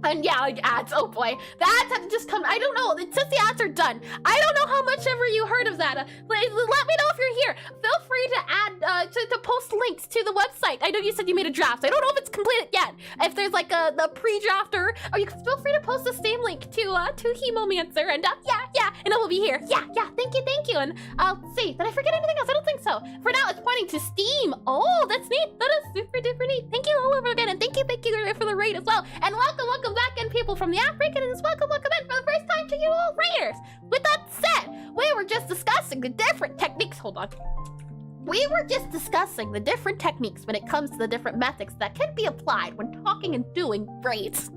and yeah, like ads. Oh boy, the ads have to just come. I don't know. It says the ads are done. I don't know how much ever you heard of that. Let me know if you're here. Feel free to add to post links to the website. I know you said you made a draft. I don't know if it's completed yet. If there's like the pre-draft or you can feel free to post the same link to Hemomancer and yeah, and it will be here. Yeah. Thank you. And I'll see. Did I forget anything else? I don't think so. For now, it's pointing to Steam. Oh, that's neat. That is super duper neat. Thank you all over again, and thank you for the raid as well. And welcome back in, people from the Aseprite, and it's welcome in for the first time to you all raiders. With that said, we were just discussing the different techniques. Hold on. We were just discussing the different techniques when it comes to the different methods that can be applied when talking and doing braids.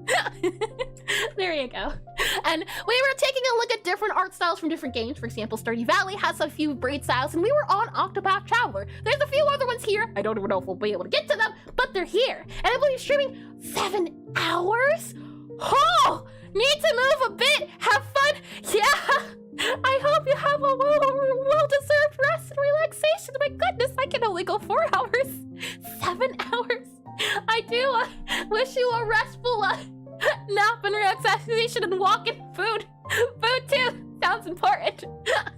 There you go. And we were taking a look at different art styles from different games. For example, Stardew Valley has a few braid styles, and we were on Octopath Traveler. There's a few other ones here. I don't even know if we'll be able to get to them, but they're here. And I will be streaming 7 hours? Oh! Need to move a bit, have fun, yeah! I hope you have a well-deserved rest and relaxation. My goodness, I can only go 4 hours. 7 hours. I do wish you a restful nap and relaxation and walk and food. Food too, sounds important.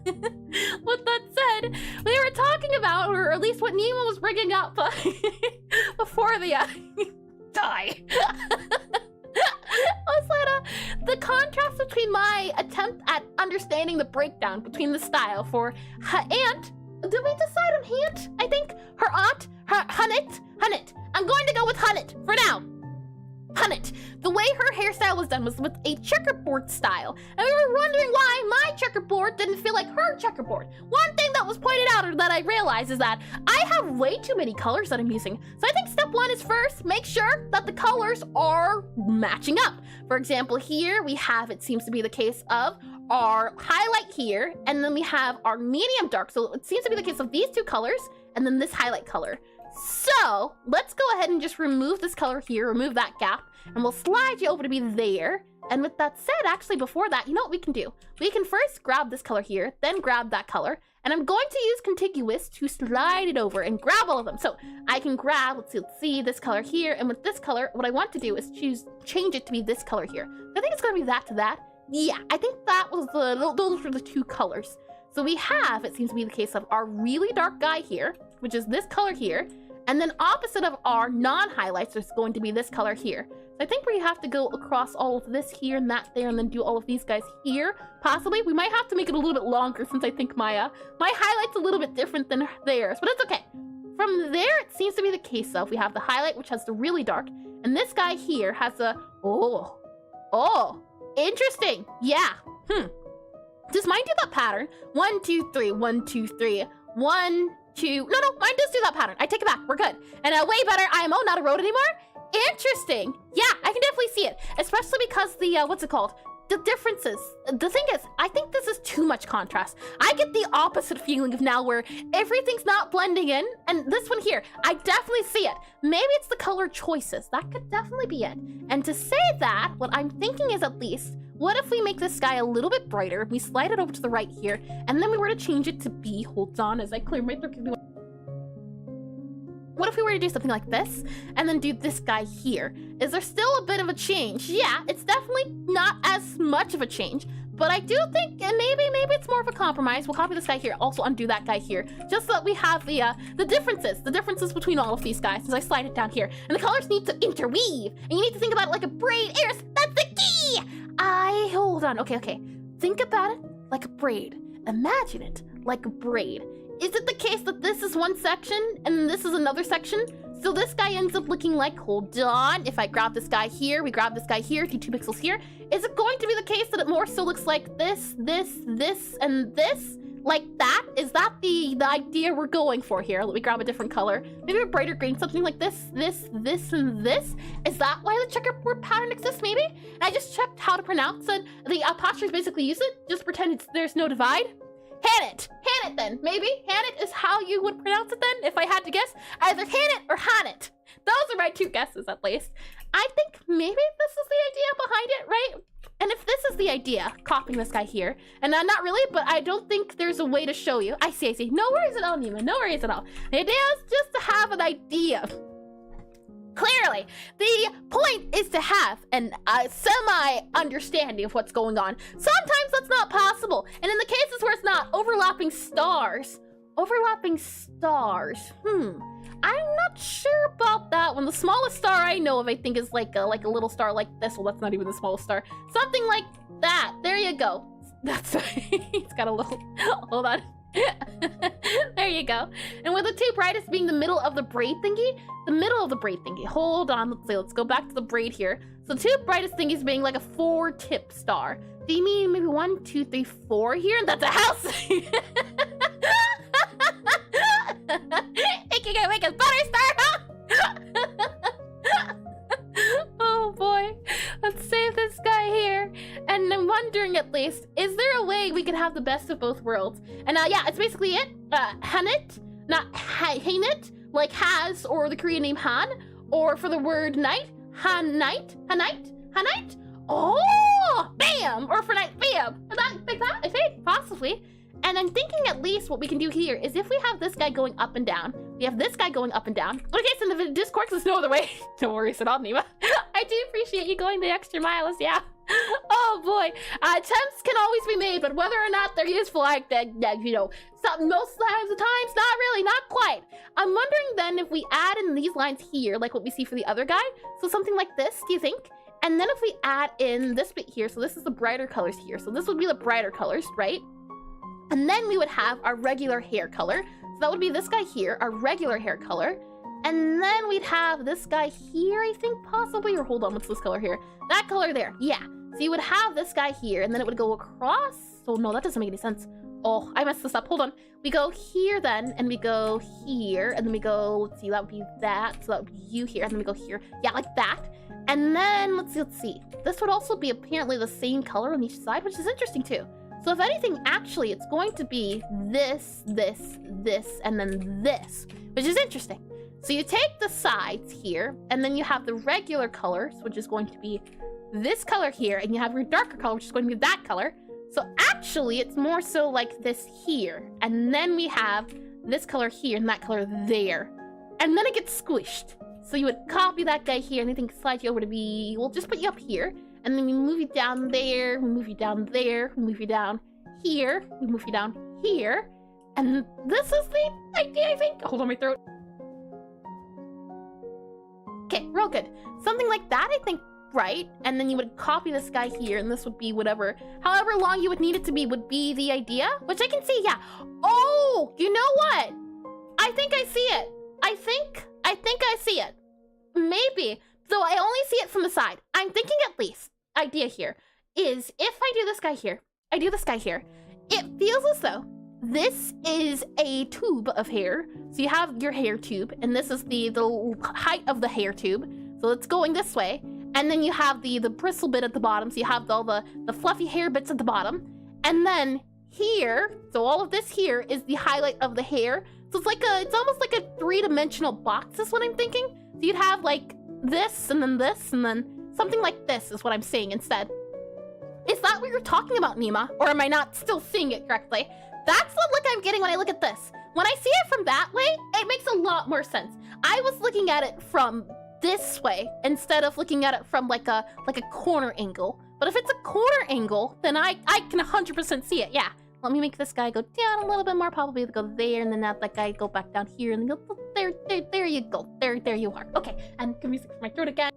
With that said, we were talking about, or at least what Nemo was bringing up before the die. Was that the contrast between my attempt at understanding the breakdown between the style for and Did we decide on Hant? I think her aunt, Hunnet. I'm going to go with Hunnet for now. Hunnet. The way her hairstyle was done was with a checkerboard style, and we were wondering why my checkerboard didn't feel like her checkerboard. One thing that was pointed out or that I realized is that I have way too many colors that I'm using. So I think step one is first, make sure that the colors are matching up. For example, here we have, it seems to be the case of our highlight here, and then we have our medium dark. So it seems to be the case of these two colors, and then this highlight color. So let's go ahead and just remove this color here, remove that gap, and we'll slide you over to be there. And with that said, actually before that, you know what we can do? We can first grab this color here, then grab that color, and I'm going to use contiguous to slide it over and grab all of them. So I can grab, let's see this color here, and with this color, what I want to do is change it to be this color here. So I think it's going to be that to that. Yeah, I think that was those were the two colors. So we have, it seems to be the case of our really dark guy here, which is this color here, and then opposite of our non-highlights is going to be this color here. So I think we have to go across all of this here and that there, and then do all of these guys here. Possibly, we might have to make it a little bit longer since I think my highlight's a little bit different than theirs, but it's okay. From there, it seems to be the case of we have the highlight, which has the really dark, and this guy here has a oh, interesting. Yeah. Does mine do that pattern? 1, 2, 3, 1, 2, 3, 1, 2. No, mine does do that pattern. I take it back. We're good. And way better IMO, not a road anymore. Interesting. Yeah, I can definitely see it, especially because the what's it called? The differences. The thing is, I think this is too much contrast. I get the opposite feeling of now where everything's not blending in, and this one here, I definitely see it. Maybe it's the color choices. That could definitely be it. And to say that, what I'm thinking is at least, what if we make this guy a little bit brighter, we slide it over to the right here, and then we were to change it to be, hold on as I clear my throat. What if we were to do something like this, and then do this guy here? Is there still a bit of a change? Yeah, it's definitely not as much of a change, but I do think, and maybe it's more of a compromise. We'll copy this guy here, also undo that guy here, just so that we have the differences between all of these guys as I slide it down here. And the colors need to interweave, and you need to think about it like a braid. Eris, that's the key! Hold on, okay. Think about it like a braid. Imagine it like a braid. Is it the case that this is one section and this is another section? So this guy ends up looking like, hold on, if I grab this guy here, we grab this guy here, do 2 pixels here. Is it going to be the case that it more so looks like this, and this? Like that? Is that the idea we're going for here? Let me grab a different color. Maybe a brighter green, something like this, and this? Is that why the checkerboard pattern exists, maybe? And I just checked how to pronounce it. The apostrophes basically use it. Just pretend there's no divide. Hannet then, maybe? Hannet is how you would pronounce it then, if I had to guess. Either Hannet or Hannet. Those are my 2 guesses, at least. I think maybe this is the idea behind it, right? And if this is the idea, copying this guy here, and not really, but I don't think there's a way to show you. I see. No worries at all, Nima. No worries at all. The idea is just to have an idea. Clearly, the point is to have a semi-understanding of what's going on. Sometimes that's not possible, and in the cases where it's not, overlapping stars. I'm not sure about that one. The smallest star I know of, I think, is like a little star like this. Well, that's not even the smallest star. Something like that. There you go. That's it's got a little. Hold on. There you go. And with the 2 brightest being the middle of the braid thingy, hold on, let's go back to the braid here. So 2 brightest thingies being like a 4-tip star. Do you mean maybe 1, 2, 3, 4 here? And that's a house. It can make us better star, huh? Oh boy. Let's save this guy here. And I'm wondering, at least, is there a way we could have the best of both worlds? And yeah, it's basically it. Hannet, not Hanet, like has, or the Korean name Han, or for the word night, Hanite. Oh, bam! Or for night, bam! Like that, I think, possibly. And I'm thinking at least what we can do here is if we have this guy going up and down, we have this guy going up and down. Okay, so in the Discord, there's no other way. No worries at all, Nima. I do appreciate you going the extra miles, yeah. Oh boy, attempts can always be made, but whether or not they're useful, like that, you know, most of the times, not really, not quite. I'm wondering then if we add in these lines here, like what we see for the other guy, so something like this, do you think? And then if we add in this bit here, so this is the brighter colors here, so this would be the brighter colors, right? And then we would have our regular hair color. So that would be this guy here, our regular hair color. And then we'd have this guy here, I think, possibly. Or hold on, what's this color here? That color there, yeah. So you would have this guy here, and then it would go across. So no, that doesn't make any sense. Oh, I messed this up. Hold on. We go here then, and we go here, and then we go, let's see, that would be that. So that would be you here, and then we go here. Yeah, like that. And then, let's see. This would also be apparently the same color on each side, which is interesting too. So if anything, actually, it's going to be this, this, this, and then this, which is interesting. So you take the sides here, and then you have the regular colors, which is going to be this color here, and you have your darker color, which is going to be that color. So actually, it's more so like this here, and then we have this color here and that color there. And then it gets squished. So you would copy that guy here, and I think slide you over to be, we'll just put you up here, and then we move you down there, we move you down there, we move you down here, we move you down here, and this is the idea, I think. Hold on my throat. Okay, real good. Something like that, I think, right? And then you would copy this guy here, and this would be whatever, however long you would need it to be would be the idea, which I can see, yeah. Oh, you know what? I think I see it. I think I see it. Maybe, though I only see it from the side. I'm thinking at least, idea here, is if I do this guy here, I do this guy here, it feels as though this is a tube of hair. So you have your hair tube, and this is the height of the hair tube. So it's going this way. And then you have the bristle bit at the bottom. So you have all the fluffy hair bits at the bottom. And then here, so all of this here is the highlight of the hair. So it's almost like a three-dimensional box is what I'm thinking. So you'd have like this, and then something like this is what I'm seeing instead. Is that what you're talking about, Nima? Or am I not still seeing it correctly? That's the look I'm getting when I look at this. When I see it from that way, it makes a lot more sense. I was looking at it from this way instead of looking at it from like a corner angle. But if it's a corner angle, then I can 100% see it, yeah. Let me make this guy go down a little bit more, probably go there, and then have that guy go back down here, and then go there you go. There you are. Okay, and good music for my throat again.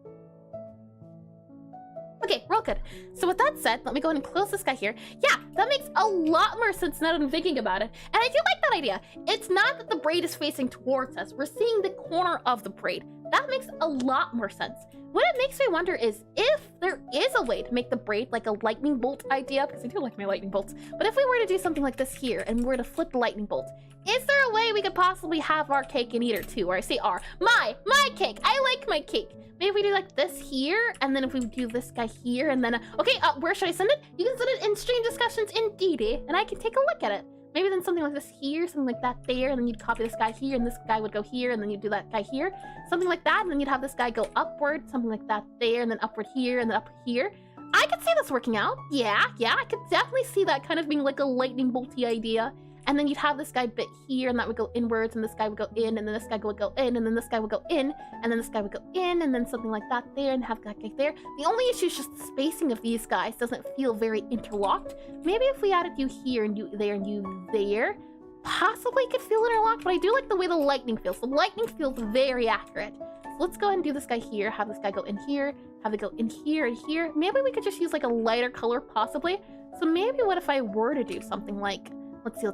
Okay, real good. So with that said, let me go ahead and close this guy here. Yeah, that makes a lot more sense now that I'm thinking about it. And I do like that idea. It's not that the braid is facing towards us. We're seeing the corner of the braid. That makes a lot more sense. What it makes me wonder is if there is a way to make the braid like a lightning bolt idea, because I do like my lightning bolts, but if we were to do something like this here and we were to flip the lightning bolt, is there a way we could possibly have our cake and eat it too? Or I say our, my cake. I like my cake. Maybe we do like this here, and then if we do this guy here, and then, okay, where should I send it? You can send it in stream discussions in DD, and I can take a look at it. Maybe then something like this here, something like that there, and then you'd copy this guy here, and this guy would go here, and then you'd do that guy here. Something like that, and then you'd have this guy go upward, something like that there, and then upward here, and then up here. I could see this working out. Yeah, I could definitely see that kind of being like a lightning bolty idea. And then you'd have this guy bit here, and that would go inwards, and this guy would go in, and then this guy would go in, and then this guy would go in, and then this guy would go in, and then something like that there, and have that guy there. The only issue is just the spacing of these guys doesn't feel very interlocked. Maybe if we added you here, and you there, and you there, possibly could feel interlocked, but I do like the way the lightning feels. The lightning feels very accurate. So let's go ahead and do this guy here, have this guy go in here, have it go in here and here. Maybe we could just use like a lighter color, possibly. So maybe what if I were to do something like, let's see.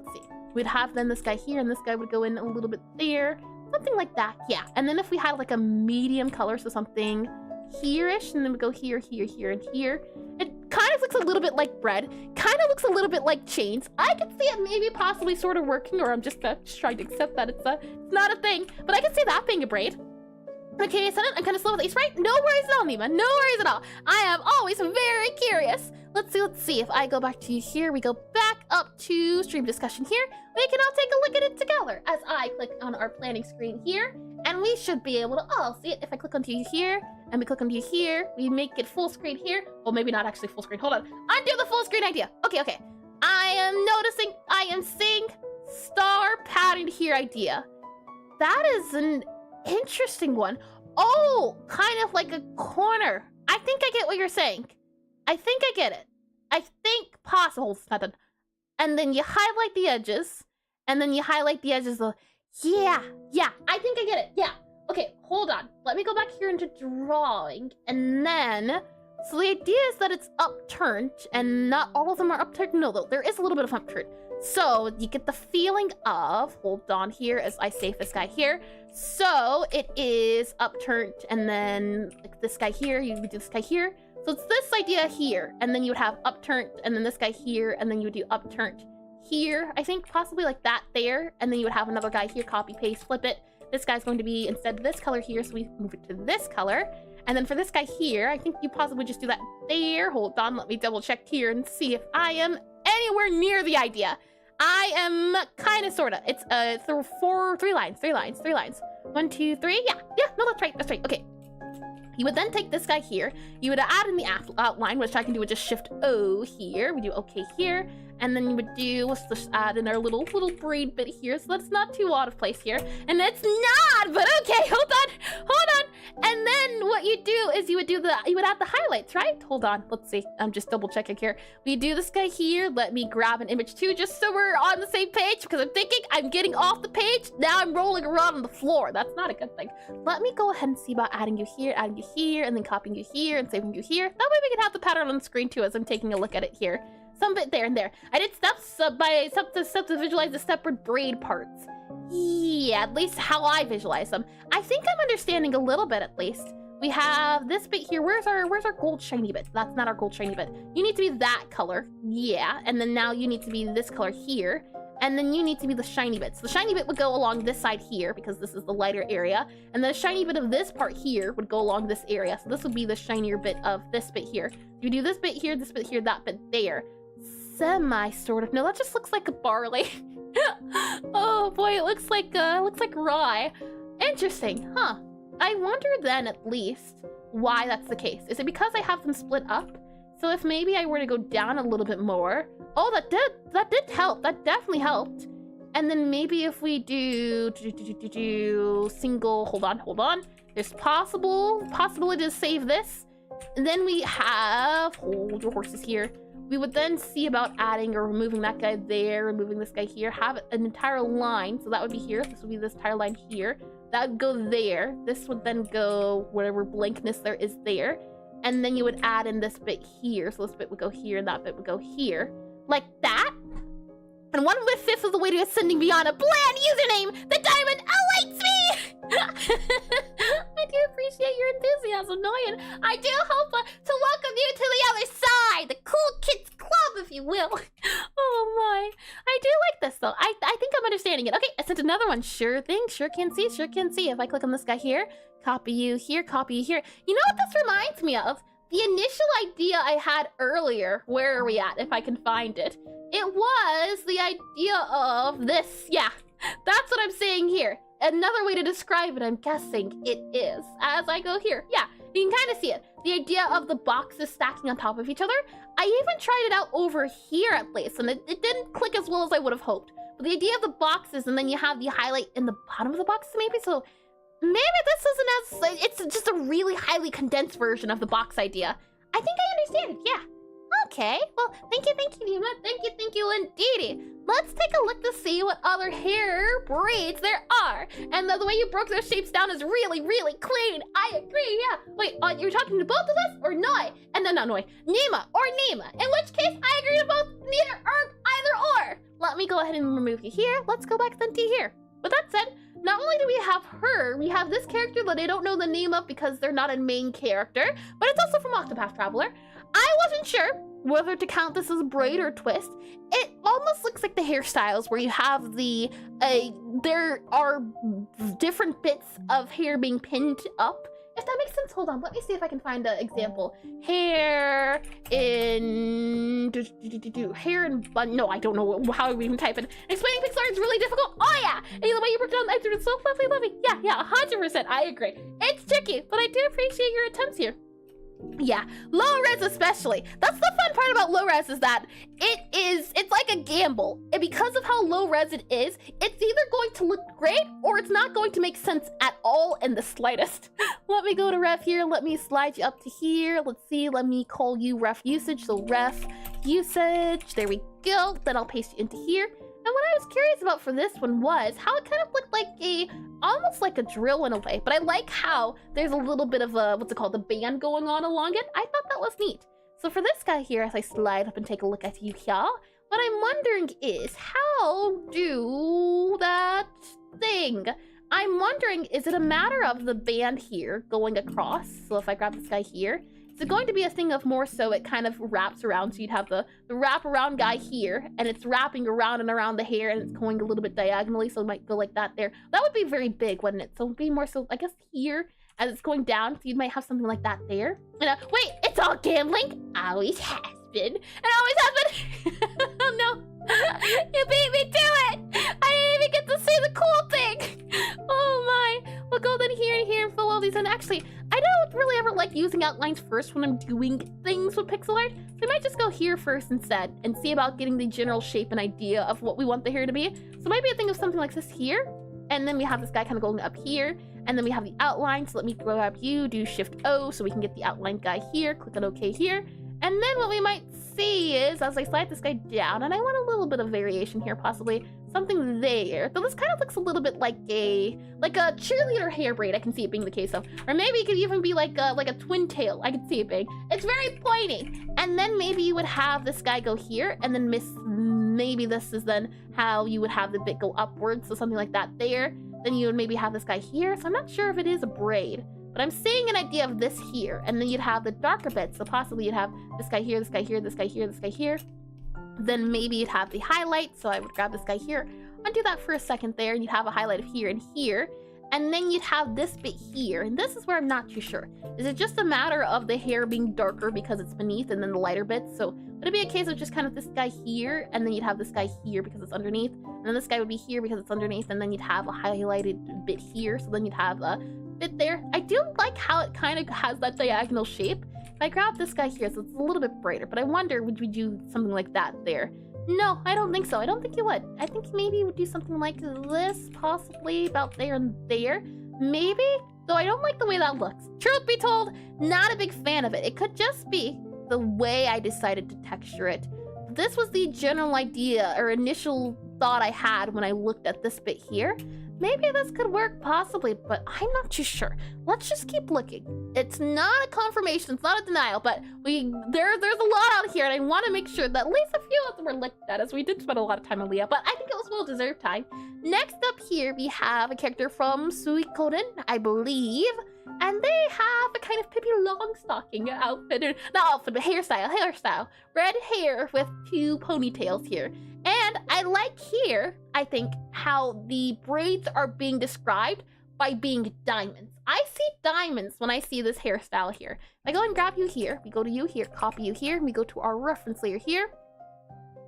We'd have then this guy here, and this guy would go in a little bit there. Something like that, yeah. And then if we had like a medium color, so something here-ish, and then we go here, here, here, and here. It kind of looks a little bit like bread. Kind of looks a little bit like chains. I could see it maybe possibly sort of working, or I'm just trying to accept that it's not a thing. But I can see that being a braid. Okay, Senate, I'm kind of slow with Aseprite. No worries at all, Nima. No worries at all. I am always very curious. Let's see. If I go back to you here, we go back up to stream discussion here. We can all take a look at it together as I click on our planning screen here. And we should be able to all see it. If I click onto you here, and we click onto you here, we make it full screen here. Well, maybe not actually full screen. Hold on. Undo the full screen idea. Okay. I am noticing, I am seeing star pattern here idea. That is an interesting one. Oh, kind of like a corner. I think I get what you're saying. I think I get it. I think possible. It's not done. And then you highlight the edges, and then you highlight the edges of, yeah, I think I get it. Yeah. Okay, hold on. Let me go back here into drawing, and then So the idea is that it's upturned, and not all of them are upturned. No, though, there is a little bit of upturn. So you get the feeling of, hold on here as I save this guy here. So it is upturned, and then like this guy here, you would do this guy here. So it's this idea here, and then you would have upturned, and then this guy here, and then you would do upturned here. I think possibly like that there, and then you would have another guy here, copy, paste, flip it. This guy's going to be instead of this color here, so we move it to this color. And then for this guy here, I think you possibly just do that there. Hold on, let me double check here and see if I am anywhere near the idea. I am kind of, sort of. It's three lines. 1, 2, 3. Yeah, no, that's right. Okay. You would then take this guy here. You would add in the outline, which I can do with just Shift O here. We do OK here. And then you would do, let's just add in our little braid bit here. So that's not too out of place here. And it's not, but okay, hold on. And then what you do is you would add the highlights, right? Hold on, let's see. I'm just double checking here. We do this guy here. Let me grab an image too, just so we're on the same page, because I'm thinking I'm getting off the page. Now I'm rolling around on the floor. That's not a good thing. Let me go ahead and see about adding you here, and then copying you here and saving you here. That way we can have the pattern on the screen too as I'm taking a look at it here. Some bit there and there. I did steps to visualize the separate braid parts. Yeah, at least how I visualize them. I think I'm understanding a little bit at least. We have this bit here. Where's our gold shiny bit? That's not our gold shiny bit. You need to be that color. Yeah, and then now you need to be this color here. And then you need to be the shiny bit. So the shiny bit would go along this side here because this is the lighter area. And the shiny bit of this part here would go along this area. So this would be the shinier bit of this bit here. You do this bit here, that bit there. Semi sort of. No, that just looks like a barley. Oh boy, it looks like rye. Interesting, huh? I wonder then at least why that's the case. Is it because I have them split up? So if maybe I were to go down a little bit more. Oh, that did help. That definitely helped. And then maybe if we do single, hold on. There's possibility to save this. And then we have, hold your horses here. We would then see about adding or removing that guy there, removing this guy here, have an entire line. So that would be here. This would be this entire line here. That would go there. This would then go whatever blankness there is there. And then you would add in this bit here. So this bit would go here and that bit would go here. Like that. And 1/5 of the way to ascending beyond a bland username, the diamond awaits me! I do appreciate your enthusiasm, Noyan. I do hope to welcome you to the other side, the cool kids club, if you will. Oh my. I do like this though. I think I'm understanding it. Okay, I sent another one. Sure thing, sure can see. If I click on this guy here, copy you here, copy you here. You know what this reminds me of? The initial idea I had earlier. Where are we at, if I can find it? It was the idea of this. Yeah, that's what I'm saying here. Another way to describe it, I'm guessing it is, as I go here. Yeah, you can kind of see it. The idea of the boxes stacking on top of each other. I even tried it out over here at least, and it didn't click as well as I would have hoped. But the idea of the boxes, and then you have the highlight in the bottom of the boxes maybe, so maybe this isn't as, it's just a really highly condensed version of the box idea. I think I understand it, yeah. Okay, well, thank you, Nima. Thank you, indeedy. Let's take a look to see what other hair braids there are. And the way you broke those shapes down is really, really clean. I agree, yeah. Wait, you're talking to both of us or Noi? And no, Noi. Nima or Nima. In which case, I agree to both, neither or, either or. Let me go ahead and remove you here. Let's go back then to here. With that said, not only do we have her, we have this character that I don't know the name of because they're not a main character, but it's also from Octopath Traveler. I wasn't sure whether to count this as a braid or a twist. It almost looks like the hairstyles where you have there are different bits of hair being pinned up. If that makes sense, hold on. Let me see if I can find an example. Hair in bun. No, I don't know how we even type it. Explaining Pixelart is really difficult. Oh yeah, and the way you broke down the answer is so lovely. Yeah, 100%. I agree. It's tricky, but I do appreciate your attempts here. Yeah, low res especially. That's the fun part about low res is that it's like a gamble. And because of how low res it is, it's either going to look great or it's not going to make sense at all in the slightest. Let me go to ref here. Let me slide you up to here. Let's see. Let me call you ref usage. So ref usage. There we go. Then I'll paste you into here. And what I was curious about for this one was how it kind of looked like almost like a drill in a way. But I like how there's a little bit of a, what's it called, the band going on along it. I thought that was neat. So for this guy here, as I slide up and take a look at you here, what I'm wondering is, how do that thing? I'm wondering, is it a matter of the band here going across? So if I grab this guy here, is it going to be a thing of more so it kind of wraps around? So you'd have the wrap around guy here, and it's wrapping around and around the hair, and it's going a little bit diagonally, so it might go like that there. That would be very big, wouldn't it? So it would be more so, I guess, here, as it's going down, so you might have something like that there. And wait, it's all gambling? Always has been. And always has been. Oh no. You beat me to it! I didn't even get to see the cool thing! Oh my! We'll go then here and here and fill all these in. Actually, I don't really ever like using outlines first when I'm doing things with pixel art, so I might just go here first instead and see about getting the general shape and idea of what we want the hair to be. So maybe I think of something like this here, and then we have this guy kind of going up here, and then we have the outline. So let me grab you, do Shift O so we can get the outline guy here, click on OK here. And then what we might see is, as I slide this guy down, and I want a little bit of variation here, possibly something there. So this kind of looks a little bit like a cheerleader hair braid. I can see it being the case of, or maybe it could even be like a twin tail. I can see it being. It's very pointy. And then maybe you would have this guy go here, and then maybe this is then how you would have the bit go upwards. So something like that there. Then you would maybe have this guy here. So I'm not sure if it is a braid, but I'm seeing an idea of this here, and then you'd have the darker bits. So possibly you'd have this guy here, this guy here, this guy here, this guy here. Then maybe you'd have the highlight. So I would grab this guy here, undo that for a second there, and you'd have a highlight of here and here. And then you'd have this bit here, and this is where I'm not too sure. Is it just a matter of the hair being darker because it's beneath, and then the lighter bits? So would it be a case of just kind of this guy here, and then you'd have this guy here because it's underneath, and then this guy would be here because it's underneath, and then you'd have a highlighted bit here, so then you'd have a bit there. I do like how it kind of has that diagonal shape. If I grab this guy here, so it's a little bit brighter, but I wonder, would we do something like that there? No, I don't think so. I don't think you would. I think maybe you would do something like this, possibly about there and there. Maybe? Though I don't like the way that looks. Truth be told, not a big fan of it. It could just be the way I decided to texture it. This was the general idea or initial thought I had when I looked at this bit here. Maybe this could work, possibly, but I'm not too sure. Let's just keep looking. It's not a confirmation, it's not a denial, but there's a lot out here, and I want to make sure that at least a few of them were looked at, as we did spend a lot of time on Leah, but I think it was well-deserved time. Next up here, we have a character from Suikoden, I believe, and they have a kind of Pippi Longstocking outfit, or not outfit, but hairstyle. Red hair with two ponytails here. And I like here, I think, how the braids are being described by being diamonds. I see diamonds when I see this hairstyle here. If I go and grab you here, we go to you here, copy you here, we go to our reference layer here.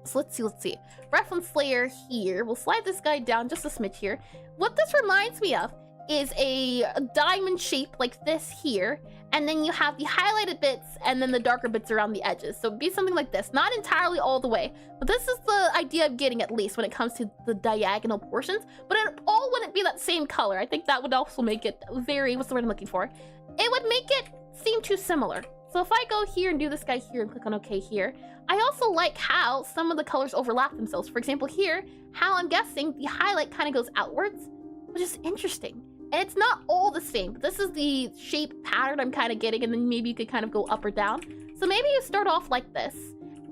So let's see. Reference layer here. We'll slide this guy down just a smidge here. What this reminds me of is a diamond shape like this here, and then you have the highlighted bits and then the darker bits around the edges. So it'd be something like this, not entirely all the way, but this is the idea of getting, at least when it comes to the diagonal portions, but it all wouldn't be that same color. I think that would also make it very, what's the word I'm looking for? It would make it seem too similar. So if I go here and do this guy here and click on OK here, I also like how some of the colors overlap themselves. For example here, how I'm guessing the highlight kind of goes outwards, which is interesting. And it's not all the same, but this is the shape pattern I'm kind of getting, and then maybe you could kind of go up or down. So maybe you start off like this,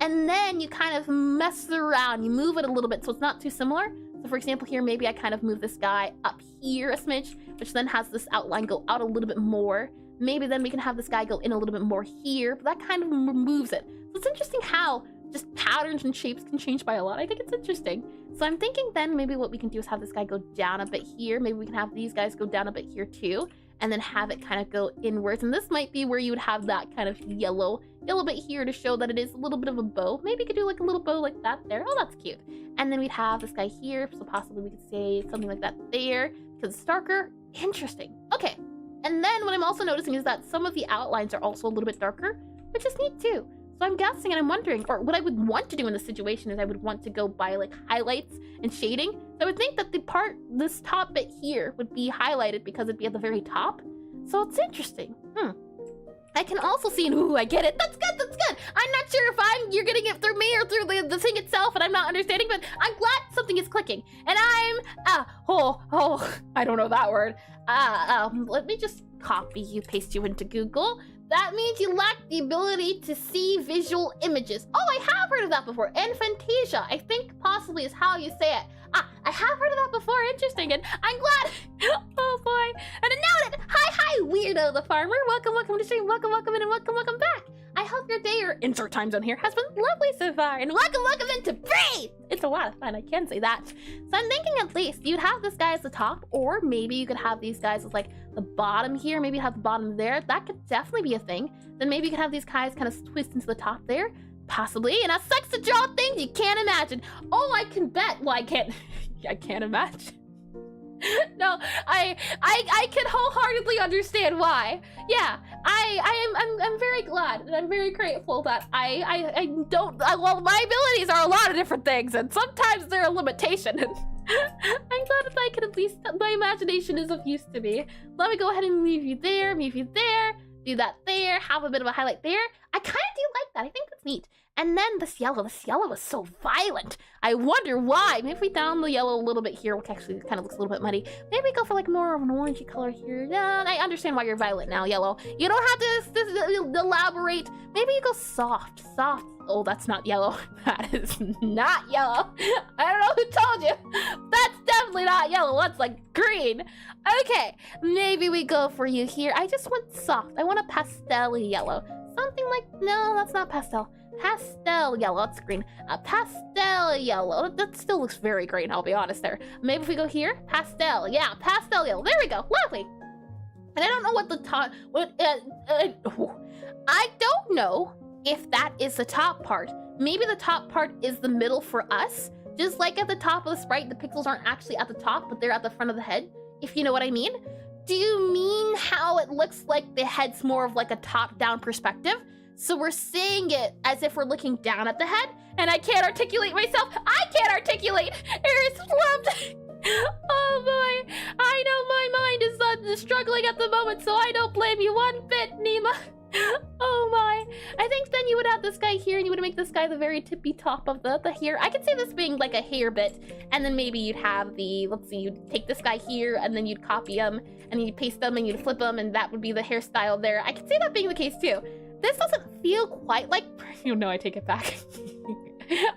and then you kind of mess around, you move it a little bit so it's not too similar. So for example here, maybe I kind of move this guy up here a smidge, which then has this outline go out a little bit more. Maybe then we can have this guy go in a little bit more here, but that kind of removes it. So it's interesting how just patterns and shapes can change by a lot. I think it's interesting. So I'm thinking then maybe what we can do is have this guy go down a bit here. Maybe we can have these guys go down a bit here too, and then have it kind of go inwards. And this might be where you would have that kind of yellow bit here to show that it is a little bit of a bow. Maybe you could do like a little bow like that there. Oh, that's cute. And then we'd have this guy here. So possibly we could say something like that there because it's darker. Interesting. Okay. And then what I'm also noticing is that some of the outlines are also a little bit darker, which is neat too. So I'm guessing and I'm wondering, or what I would want to do in this situation is I would want to go by like highlights and shading. So I would think that this top bit here would be highlighted because it'd be at the very top. So it's interesting. I can also see, ooh, I get it. That's good, that's good. I'm not sure if you're getting it through me or through the thing itself and I'm not understanding, but I'm glad something is clicking. And I don't know that word. Let me just copy you, paste you into Google. That means you lack the ability to see visual images. Oh, I have heard of that before. Aphantasia, I think possibly is how you say it. Ah, I have heard of that before. Interesting, and I'm glad. Oh boy. And now it. Hi, weirdo the farmer. Welcome to the stream. Welcome in, and welcome back. I hope your day or insert time zone here has been lovely so far. And welcome into Braids. It's a lot of fun, I can say that. So I'm thinking at least you'd have this guy as the top, or maybe you could have these guys as like the bottom here. Maybe have the bottom there. That could definitely be a thing. Then maybe you could have these guys kind of twist into the top there. Possibly, and that sucks to draw things you can't imagine. Oh, I can bet. Well, I can't. I can't imagine. No, I can wholeheartedly understand why. Yeah, I'm very glad and I'm very grateful that well, my abilities are a lot of different things, and sometimes they're a limitation. And I'm glad that I can at least, my imagination is of use to me. Let me go ahead and move you there, do that there, have a bit of a highlight there. I kind of do like that. I think that's neat. And then this yellow is so violent. I wonder why. Maybe if we down the yellow a little bit here, which actually kind of looks a little bit muddy. Maybe we go for like more of an orangey color here. Yeah, I understand why you're violet now, yellow. You don't have to elaborate. Maybe you go soft. Oh, that's not yellow. That is not yellow. I don't know who told you. That's definitely not yellow. That's like green. Okay, maybe we go for you here. I just want soft. I want a pastel yellow. Something like, no, that's not pastel. Pastel yellow, that's green. Pastel yellow, that still looks very green, I'll be honest there. Maybe if we go here, pastel, yeah, pastel yellow, there we go, lovely. And I don't know what the top, I don't know if that is the top part. Maybe the top part is the middle for us. Just like at the top of the sprite, the pixels aren't actually at the top, but they're at the front of the head, if you know what I mean. Do you mean how it looks like the head's more of like a top-down perspective? So we're seeing it as if we're looking down at the head, and I can't articulate myself. I can't articulate. It's slumped. Oh boy, I know my mind is struggling at the moment, so I don't blame you one bit, Nima. Oh my. I think then you would have this guy here, and you would make this guy the very tippy top of the hair. I could see this being like a hair bit, and then maybe you'd have the, let's see, you'd take this guy here, and then you'd copy him, and you'd paste them, and you'd flip them, and that would be the hairstyle there. I could see that being the case too. This doesn't feel quite like, you know, I take it back.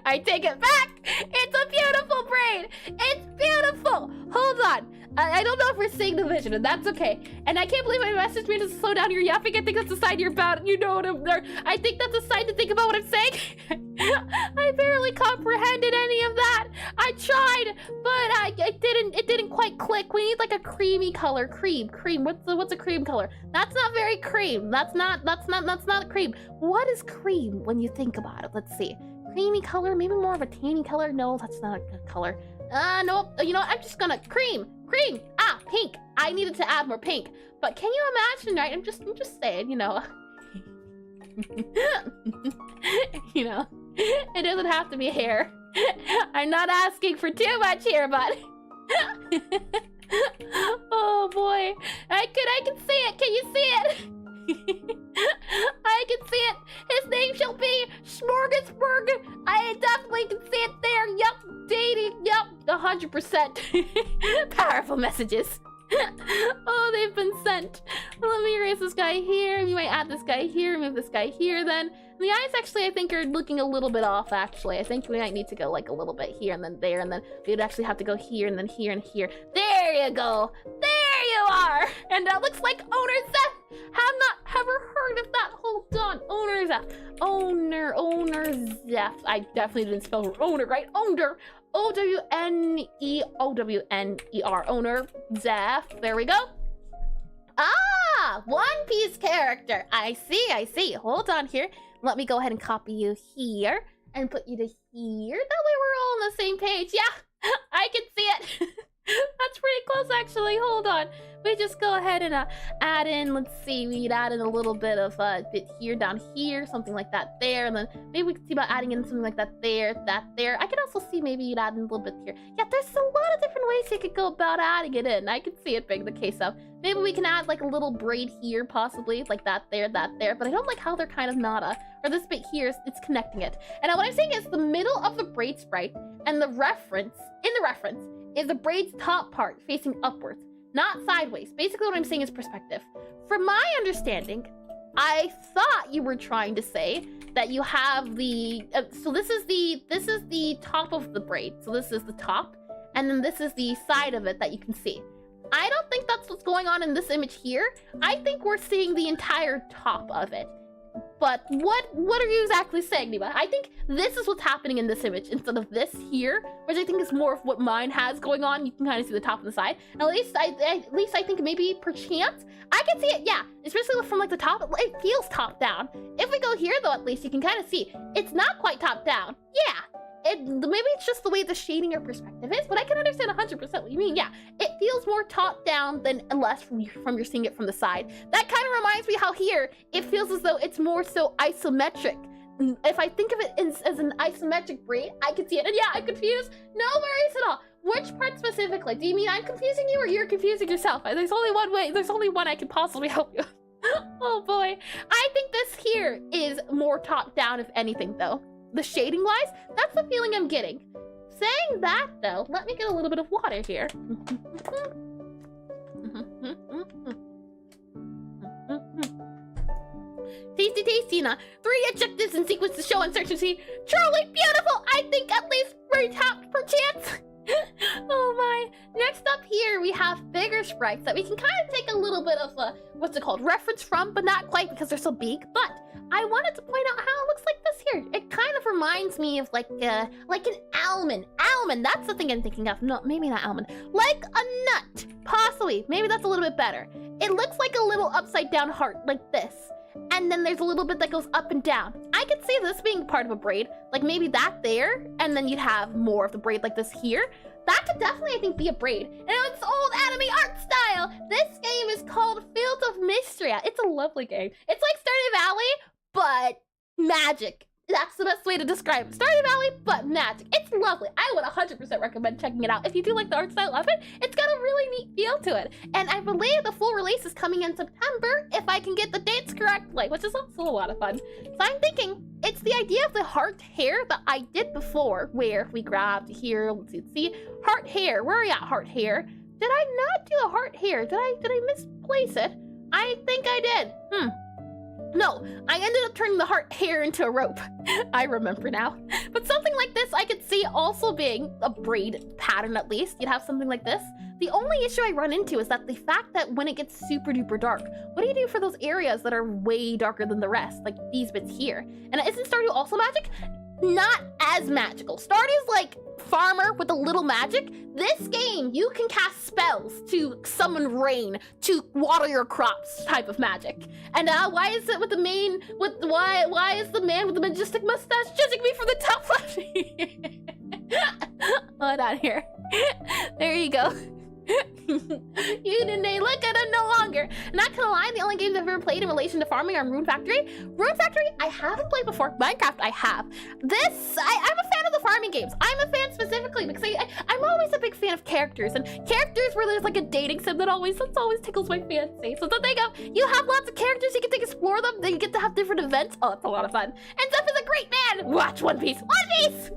I take it back. It's a beautiful braid. It's beautiful. Hold on. I don't know if we're seeing the vision, and that's okay. And I can't believe I messaged me to slow down your yapping. I think that's a sign you're about. You know what I'm there. I think that's a sign to think about what I'm saying. I barely comprehended any of that. I tried, but it didn't quite click. We need like a creamy color. Cream. What's a cream color? That's not very cream. That's not cream. What is cream when you think about it? Let's see. Creamy color, maybe more of a tanny color. No, that's not a good color. Nope. You know what? I'm just gonna cream. Ah, pink. I needed to add more pink. But can you imagine, right? I'm just saying, you know. You know, it doesn't have to be hair. I'm not asking for too much here, but oh boy. I can see it. Can you see it? I can see it. His name shall be Smorgasburg. I definitely can see it there. Yup, dating. Yup, 100%. Powerful messages. Oh, they've been sent. Let me erase this guy here. We might add this guy here, move this guy here then. The eyes actually, I think, are looking a little bit off, actually. I think we might need to go like a little bit here and then there, and then we'd actually have to go here and then here and here. There you go. There you are. And that looks like Owner Zeth. Have not ever heard of that. Hold on. Owner Zeth. Owner Zeth. I definitely didn't spell owner right. Owner. Owner. Owner Zeth. There we go. Ah, One Piece character. I see. Hold on here. Let me go ahead and copy you here and put you to here. That way we're all on the same page. Yeah, I can see it. That's pretty close, actually. Hold on. We just go ahead and add in, let's see, we'd add in a little bit of bit here, down here, something like that there, and then maybe we could see about adding in something like that there. I could also see maybe you'd add in a little bit here. Yeah, there's a lot of different ways you could go about adding it in. I could see it being the case of. Maybe we can add like a little braid here, possibly, like that there, but I don't like how they're kind of not or this bit here, it's connecting it. And what I'm saying is the middle of the braid sprite and the reference, is the braid's top part facing upwards, not sideways. Basically what I'm saying is perspective. From my understanding, I thought you were trying to say that you have the, so this is the top of the braid. So this is the top, and then this is the side of it that you can see. I don't think that's what's going on in this image here. I think we're seeing the entire top of it. But what are you exactly saying, Nima? I think this is what's happening in this image instead of this here, which I think is more of what mine has going on. You can kind of see the top and the side. And at least I think maybe perchance I can see it. Yeah, especially from like the top, it feels top down. If we go here though, at least you can kind of see it's not quite top down. Yeah. Maybe it's just the way the shading or perspective is, but I can understand 100% what you mean. Yeah, it feels more top down than less from you're seeing it from the side. That kind of reminds me how here it feels as though it's more so isometric. If I think of it as an isometric braid, I can see it. And yeah, I'm confused. No worries at all. Which part specifically? Do you mean I'm confusing you or you're confusing yourself? There's only one way. There's only one I can possibly help you. Oh boy. I think this here is more top down if anything though. The shading wise, that's the feeling I'm getting. Saying that though, let me get a little bit of water here. Tasty, tasty, Tina. 3 adjectives in sequence to show uncertainty. Truly beautiful, I think at least very top perchance. Oh my. Next up here, we have bigger sprites that we can kind of take a little bit of a, what's it called, reference from, but not quite because they're so big. But I wanted to point out how it looks like this here. It kind of reminds me of like an almond. Almond, that's the thing I'm thinking of. No, maybe not almond. Like a nut, possibly. Maybe that's a little bit better. It looks like a little upside down heart, like this. And then there's a little bit that goes up and down. I could see this being part of a braid, like maybe that there, and then you'd have more of the braid like this here. That could definitely, I think, be a braid. And it's old anime art style. This game is called Field of Mystria. It's a lovely game. It's like Stardew Valley, but magic. That's the best way to describe it. Stardew Valley, but magic. It's lovely. I would 100% recommend checking it out. If you do like the art style of it, it's got a really neat feel to it. And I believe the full release is coming in September, if I can get the dates correctly, which is also a lot of fun. So I'm thinking it's the idea of the heart hair that I did before, where if we grabbed here, let's see, heart hair. Where are we at, heart hair? Did I not do a heart hair? Did I misplace it? I think I did. No, I ended up turning the heart hair into a rope. I remember now. But something like this I could see also being a braid pattern at least. You'd have something like this. The only issue I run into is that the fact that when it gets super duper dark, what do you do for those areas that are way darker than the rest? Like these bits here. And isn't Stardew also magic? Not as magical. Stardew's like farmer with a little magic. This game, you can cast spells to summon rain, to water your crops type of magic. And why is it with the main, why is the man with the majestic mustache judging me from the top left? Hold on here. There you go. You didn't look at it no longer. Not gonna lie, the only games I've ever played in relation to farming are Rune Factory. Rune Factory, I haven't played before. Minecraft, I have. I'm a fan of the farming games. I'm a fan specifically because I'm always a big fan of characters, and characters where there's like a dating sim that always tickles my fancy. So the thing of, you have lots of characters, you get to explore them, then you get to have different events. Oh, that's a lot of fun. And Zeph is a great man. Watch One Piece. One Piece!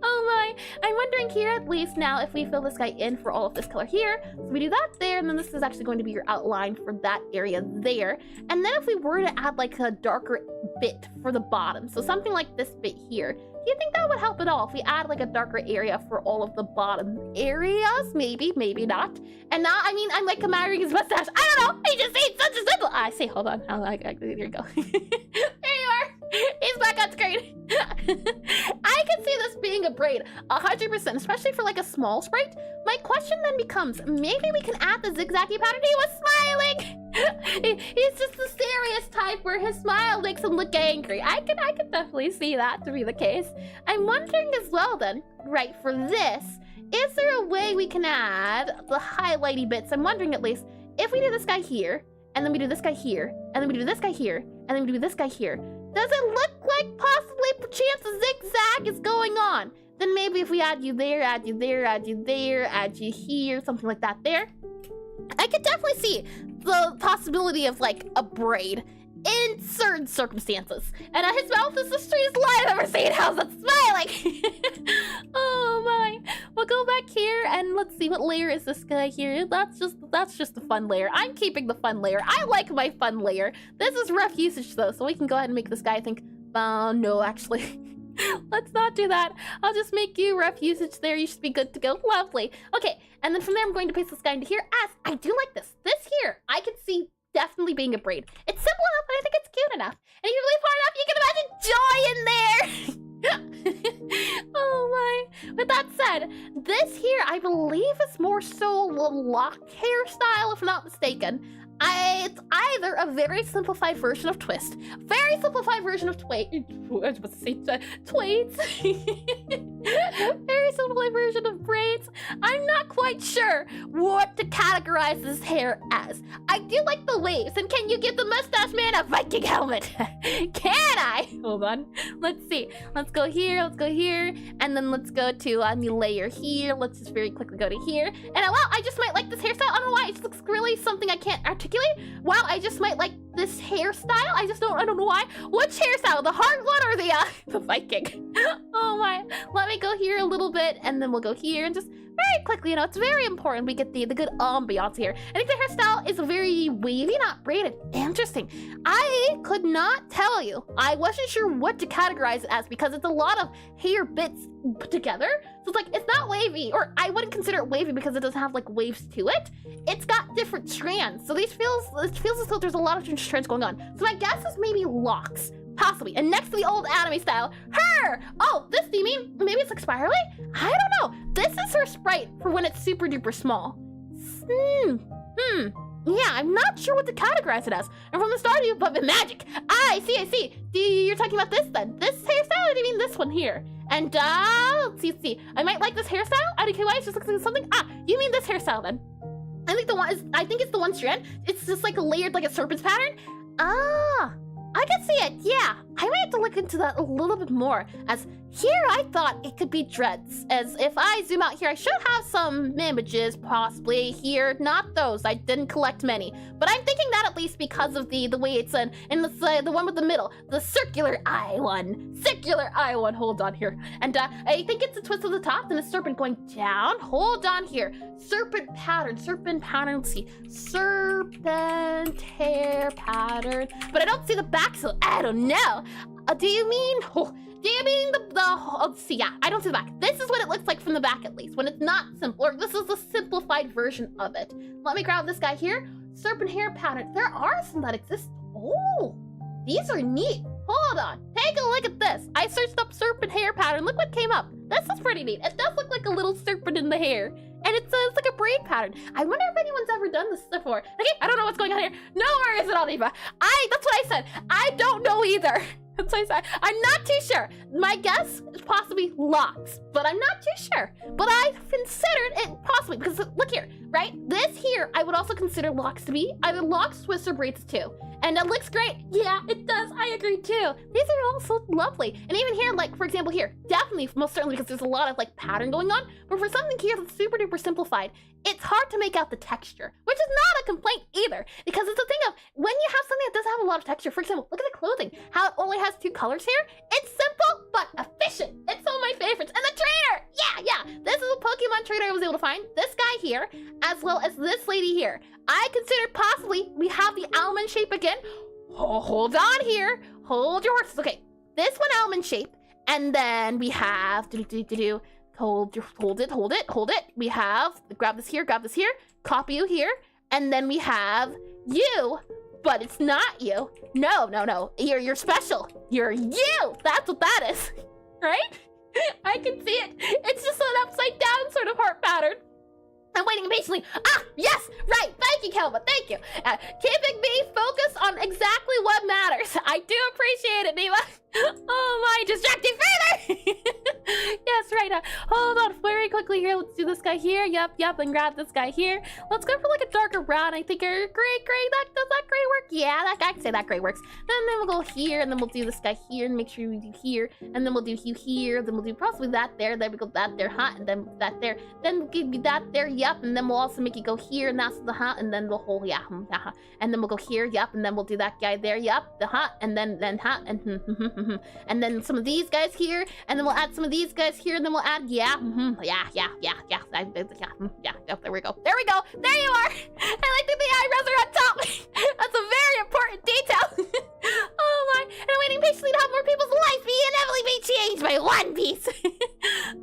Oh my. I'm wondering here at least now if we fill this guy in for all of this color here. So we do that there, and then this is actually going to be your outline for that area there. And then if we were to add like a darker bit for the bottom, so something like this bit here, do you think that would help at all if we add like a darker area for all of the bottom areas? Maybe, maybe not. And now, I mean, I'm like admiring his mustache. I don't know. He just ate such a simple. I say, hold on. There you go. There you are. He's back on screen. I can see this being a braid 100%, especially for like a small sprite. My question then becomes, maybe we can add the zigzaggy pattern. He was smiling. He's just the serious type where his smile makes him look angry. I can definitely see that to be the case. I'm wondering as well then, right, for this, is there a way we can add the highlighty bits? I'm wondering at least, if we do this guy here, and then we do this guy here, and then we do this guy here, and then we do this guy here, does it look like possibly perchance a zigzag is going on? Then maybe if we add you there, add you there, add you there, add you here, something like that there. I could definitely see the possibility of like a braid in certain circumstances. And his mouth is the strangest lie I've ever seen. How's it smiling? Oh my. We'll go back here and let's see, what layer is this guy here? That's just the fun layer. I'm keeping the fun layer. I like my fun layer. This is rough usage though, so we can go ahead and make this guy, I think, no, actually. Let's not do that. I'll just make you rough usage there. You should be good to go. Lovely. Okay, and then from there, I'm going to paste this guy into here. As I do like this. This here, I can see definitely being a braid. It's simple enough, but I think it's cute enough. And if you're really far enough, you can imagine joy in there. Oh my. With that said, this here, I believe is more so a locked hairstyle, if I'm not mistaken. It's either a very simplified version of twist, very simplified version of twaids, very simplified version of braids. I'm not quite sure what to categorize this hair as. I do like the waves, and can you give the mustache man a Viking helmet? Can I? Hold on. Let's see. Let's go here, and then let's go to a new layer here. Let's just very quickly go to here. And wow, I just might like this hairstyle. I don't know why. It just looks really something I can't articulate. Wow, I just might like this hairstyle. I don't know why. Which hairstyle? The hard one or the Viking? Oh my. Let me go here a little bit, and then we'll go here and just very quickly, you know, it's very important we get the good ambiance here. I think the hairstyle is very wavy, not braided. Interesting. I could not tell you. I wasn't sure what to categorize it as because it's a lot of hair bits put together. So it's like, it's not wavy, or I wouldn't consider it wavy because it doesn't have like waves to it. It's got different strands. So it feels as though there's a lot of different strands going on. So my guess is maybe locks. Possibly. And next to the old anime style, her! Oh, this, do you mean maybe it's like spirally? I don't know. This is her sprite for when it's super duper small. Yeah, I'm not sure what to categorize it as. And from the start, you but magic. I see. You're talking about this then. This hairstyle, or do you mean this one here? And let's see. I might like this hairstyle. IDKY, it just looks like something. You mean this hairstyle then? I think it's the one strand. It's just like a layered, like a serpent's pattern. I can see it, yeah. I might have to look into that a little bit more, as here I thought it could be dreads. As if I zoom out here, I should have some images possibly here. Not those, I didn't collect many. But I'm thinking that at least because of the way it's in the one with the middle, the circular eye one. Circular eye one, hold on here. And I think it's a twist of the top and a serpent going down. Hold on here. Serpent pattern, let's see. Serpent hair pattern. But I don't see the back, so I don't know. Do you mean let's see, yeah, I don't see the back. This is what it looks like from the back, at least, when it's not simple, or this is a simplified version of it. Let me grab this guy here. Serpent hair pattern. There are some that exist. Oh, these are neat. Hold on, take a look at this. I searched up serpent hair pattern. Look what came up. This is pretty neat. It does look like a little serpent in the hair. And it's like a braid pattern. I wonder if anyone's ever done this before. Okay, I don't know what's going on here. No worries at all, Eva. That's what I said. I don't know either. That's what I said. I'm not too sure. My guess is possibly locks, but I'm not too sure. But I've considered it possibly, because look here, right? This here, I would also consider locks to be either locks, twists, or braids too. And it looks great. Yeah, it does. I agree too. These are also lovely. And even here, like for example here, definitely, most certainly, because there's a lot of like pattern going on. But for something here that's super duper simplified, it's hard to make out the texture, which is not a complaint either. Because it's a thing of when you have something that doesn't have a lot of texture. For example, look at the clothing, how it only has 2 colors here. It's simple but efficient. It's some of my favorites. And the trainer, yeah. This is a Pokemon trainer I was able to find. This guy here, as well as this lady here. I considered possibly we have the almond shape again. Oh, hold on here. Hold your horses. Okay, this one almond shape, and then we have hold it. We have grab this here, copy you here, and then we have you, but it's not you. No. You're special. You're you. That's what that is, right? I can see it. It's just an upside down sort of heart pattern. I'm waiting impatiently. Yes, right. Thank you, Kelva. Thank you. Keeping me focused on exactly what matters. I do appreciate it, Neva. Oh my, distracting further. Yes, right. Hold on very quickly here. Let's do this guy here. Yep, and grab this guy here. Let's go for like a darker brown. I think gray. Does that gray work? Yeah, I can say that gray works. Then we'll go here, and then we'll do this guy here, and make sure we do here, and then we'll do you here. Then we'll do possibly that there. Then we go that there, and then that there. Then we'll give you that there. Yep, and then we'll also make it go here, and that's the and then the whole and then we'll go here. Yep, and then we'll do that guy there. Yep, the and then and And then some of these guys here, and then we'll add some of these guys here, and then we'll add, yeah. Oh, there we go. There we go. There you are. I like that the eyebrows are on top. That's a very important detail. Oh my. And I'm waiting patiently to have more people's lives be inevitably be changed by one piece.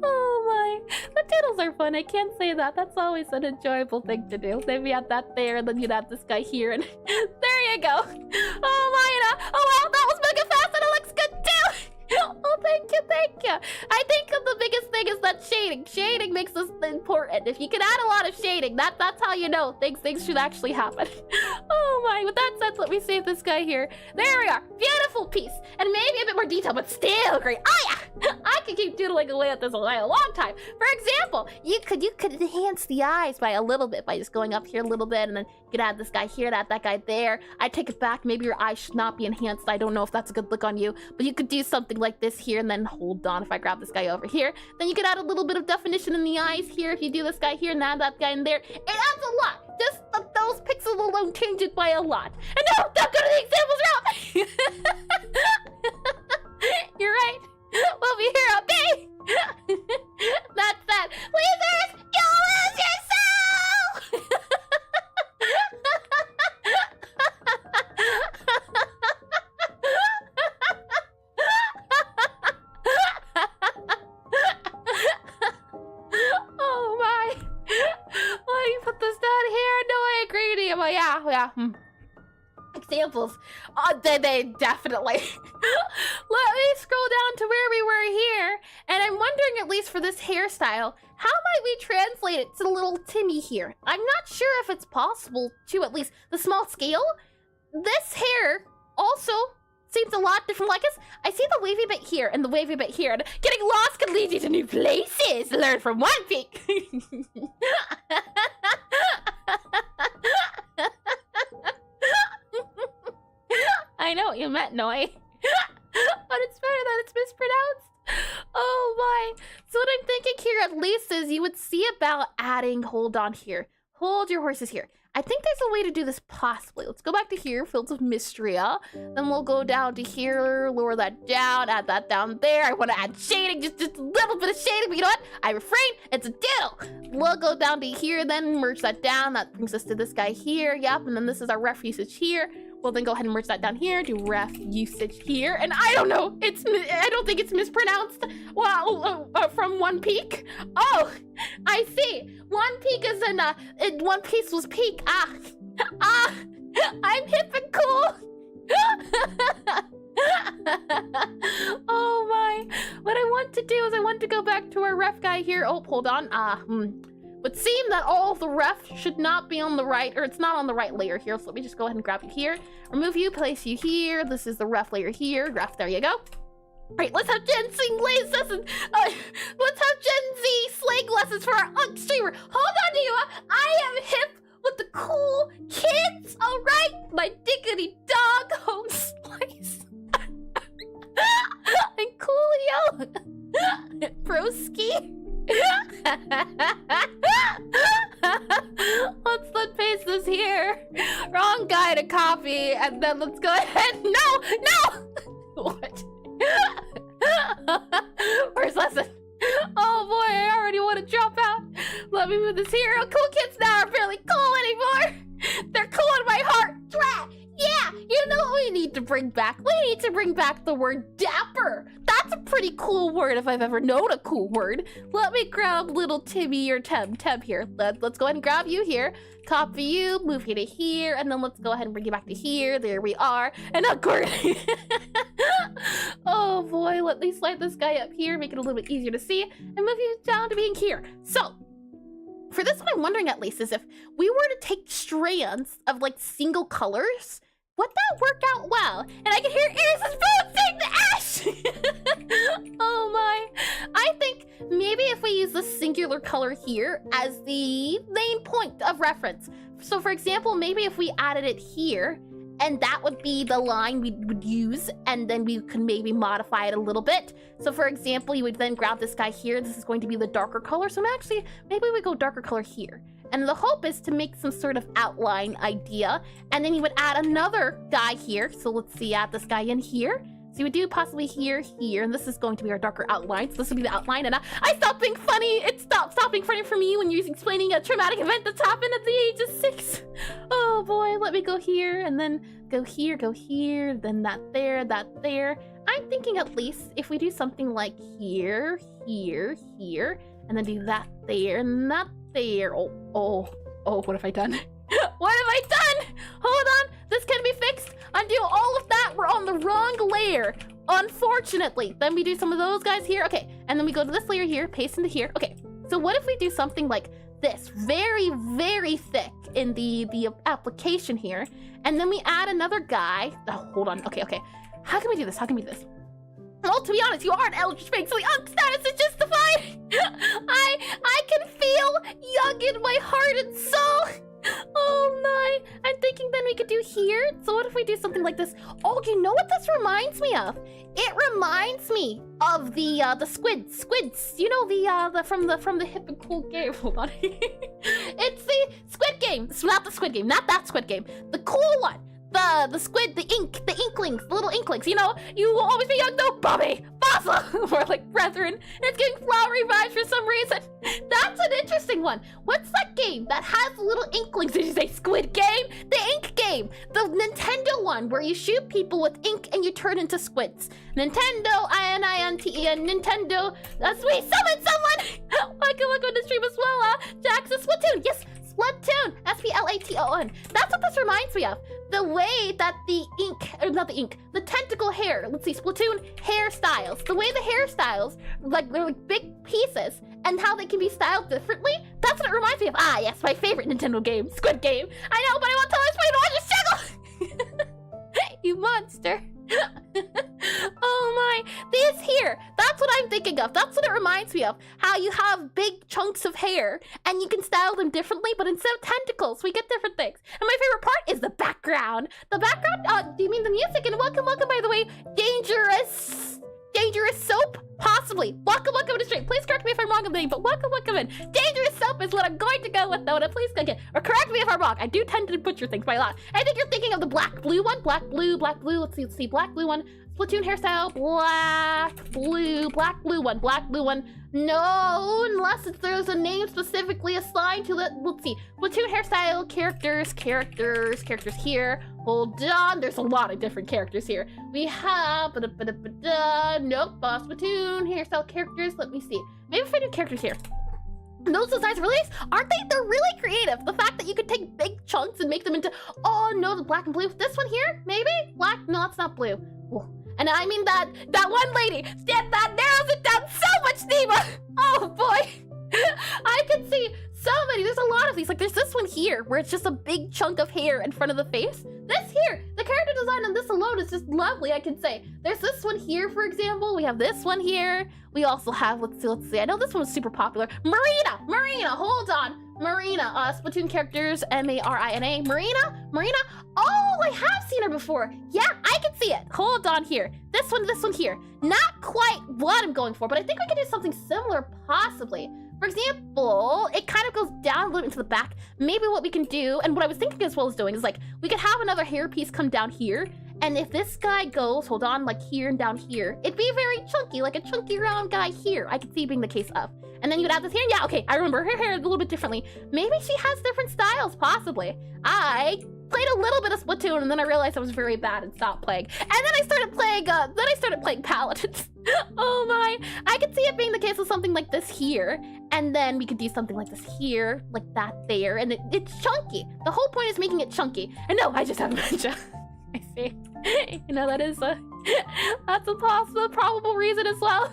Oh my. The doodles are fun. I can't say that. That's always an enjoyable thing to do. Maybe add that there, and then you'd add this guy here, and there you go. Oh my. Oh wow, that was mega fast, and it looks good too. Oh, thank you, thank you. I think the biggest thing is that shading. Shading makes this important. If you can add a lot of shading, that's how you know things should actually happen. Oh my, with that said, let me save this guy here. There we are, beautiful piece. And maybe a bit more detail, but still great. Oh yeah, I could keep doodling away at this a long time. For example, you could enhance the eyes by a little bit by just going up here a little bit, and then you could add this guy here, add that guy there. I take it back, maybe your eyes should not be enhanced. I don't know if that's a good look on you, but you could do something like this here, and then hold on. If I grab this guy over here, then you could add a little bit of definition in the eyes here. If you do this guy here and add that guy in there, it adds a lot. Just those pixels alone change it by a lot. And no, don't go to the examples route. You're right. We'll be here all day. That's that. Losers, you'll lose yourself. Oh my. Let me put this down here. No, I agree with you. But yeah. Examples. They definitely. Let me scroll down to where we were here. And I'm wondering, at least for this hairstyle, how might we translate it to the little Timmy here? I'm not sure if it's possible to, at least the small scale. This hair also seems a lot different. Like I see the wavy bit here and the wavy bit here. And getting lost can lead you to new places. Learn from one peak. I know what you meant, Noi. But it's better that it's mispronounced. Oh my. So what I'm thinking here at least is you would see about adding, hold on here. Hold your horses here. I think there's a way to do this possibly. Let's go back to here, Fields of Mystria. Then we'll go down to here, lower that down, add that down there. I want to add shading, just a little bit of shading, but you know what? I refrain, it's a doodle. We'll go down to here, then merge that down. That brings us to this guy here, yep. And then this is our ref usage here. We'll then go ahead and merge that down here, do ref usage here. And I don't know, I don't think it's mispronounced. Well, from One Peak. Oh, I see. One Peak is in One Piece was peak. I'm hip and cool. Oh my. What I want to do is I want to go back to our ref guy here. Oh, hold on. Would seem that all the ref should not be on the right, or it's not on the right layer here. So let me just go ahead and grab you here. Remove you, place you here. This is the ref layer here. Ref, there you go. All right, let's have Gen Z lessons. Let's have Gen Z slang lessons for our streamer. Hold on, Niwa. I am hip with the cool kids. All right, my diggity dog home slice. And Coolio. Broski. Let's paste this here. Wrong guy to copy, and then let's go ahead. No. What? Where's lesson? Oh boy, I already want to drop out. Let me move this here. Oh, cool kids now are barely cool anymore. They're cool in my heart. Yeah, you know what we need to bring back? We need to bring back the word dapper. That's a pretty cool word if I've ever known a cool word. Let me grab little Timmy or Teb here. Let's go ahead and grab you here. Copy you, move you to here, and then let's go ahead and bring you back to here. There we are. And according. Oh boy, let me slide this guy up here, make it a little bit easier to see, and move you down to being here. So, for this, what I'm wondering at least is if we were to take strands of like single colors, would that work out well? And I can hear Iris's phone saying the Ash! Oh my. I think maybe if we use the singular color here as the main point of reference. So for example, maybe if we added it here, and that would be the line we would use, and then we could maybe modify it a little bit. So for example, you would then grab this guy here. This is going to be the darker color. So actually, maybe we go darker color here. And the hope is to make some sort of outline idea. And then you would add another guy here. So let's see, add this guy in here. So So we do possibly here, and this is going to be our darker outline. So this will be the outline, and I stopped being funny. It stopped being funny for me when you're explaining a traumatic event that's happened at the age of 6. Oh boy, let me go here, and then go here, then that there. I'm thinking at least if we do something like here, and then do that there, and that there. Oh, what have I done? What have I done? Hold on, this can be fixed. Undo all of that. We're on the wrong layer, unfortunately. Then we do some of those guys here. Okay, and then we go to this layer here, paste into here. Okay, so what if we do something like this, very, very thick in the application here, and then we add another guy. Oh, hold on. Okay. How can we do this? Well, to be honest, you are an eldritch being, so the unk status is justified. I can feel young in my heart and soul. Oh my! I'm thinking then we could do here. So what if we do something like this? Oh, you know what this reminds me of? It reminds me of the squids. You know the from the hip and cool game. Hold on. It's the Squid Game. It's not the Squid Game. Not that Squid Game. The cool one. The squid, the inklings, the little inklings. You know, you will always be young though, Bobby, Bossa. We're like brethren. And it's getting flowery vibes for some reason. That's an interesting one. What's that game that has little inklings? Did you say Squid Game? The ink game. The Nintendo one where you shoot people with ink and you turn into squids. Nintendo, I-N-I-N-T-E-N, Nintendo. Sweet, summon someone. Welcome on the stream as well, Jackson Splatoon. Yes, Splatoon. S-P-L-A-T-O-N. That's what this reminds me of. The way that the tentacle hair, let's see, Splatoon hairstyles. The way the hairstyles, they're like big pieces, and how they can be styled differently, that's what it reminds me of. Ah, yes, my favorite Nintendo game, Squid Game. I know, but I won't tell you explain all your struggle. You monster. Oh my, this here, that's what I'm thinking of. That's what it reminds me of. How you have big chunks of hair and you can style them differently, but instead of tentacles, we get different things. And my favorite part is the background. The background, do you mean the music? And welcome, by the way, Dangerous Soap? Possibly. Welcome to the stream. Please correct me if I'm wrong on the name, but welcome in. Dangerous Soap is what I'm going to go with, though, and please go get, or correct me if I'm wrong. I do tend to butcher things by a lot. I think you're thinking of the black-blue one. Black-blue. Let's see, black-blue one. Splatoon hairstyle, black-blue one. No, unless there's a name specifically assigned to it. Let's see. Splatoon hairstyle, characters here. Hold on, there's a lot of different characters here. We have, nope, Splatoon hairstyle characters. Let me see. Maybe if I do characters here. Those designs are really nice, aren't they? They're really creative. The fact that you could take big chunks and make them into, oh no, the black and blue. This one here, maybe? Black? No, it's not blue. Whoa. And I mean that one lady, that narrows it down so much, Neva. Oh boy. I can see so many. There's a lot of these. Like there's this one here where it's just a big chunk of hair in front of the face. This here, the character design on this alone is just lovely, I can say. There's this one here, for example. We have this one here. We also have, let's see. I know this one was super popular. Marina, hold on. Marina, Splatoon characters, M-A-R-I-N-A. Marina. Oh, I have seen her before. Yeah, I can see it. Hold on here. This one here. Not quite what I'm going for, but I think we can do something similar, possibly. For example, it kind of goes down a little into the back. Maybe what we can do, and what I was thinking as well as doing, is like, we could have another hair piece come down here, and if this guy goes, hold on, like here and down here, it'd be very chunky, like a chunky round guy here. I could see it being the case of. And then you would add this here, yeah, okay, I remember her hair a little bit differently. Maybe she has different styles, possibly. I played a little bit of Splatoon, and then I realized I was very bad and stopped playing. And then I started playing Paladins. Oh my, I could see it being the case of something like this here, and then we could do something like this here, like that there, and it's chunky. The whole point is making it chunky. And no, I just have dementia. I see. You know, that's a possible, probable reason as well.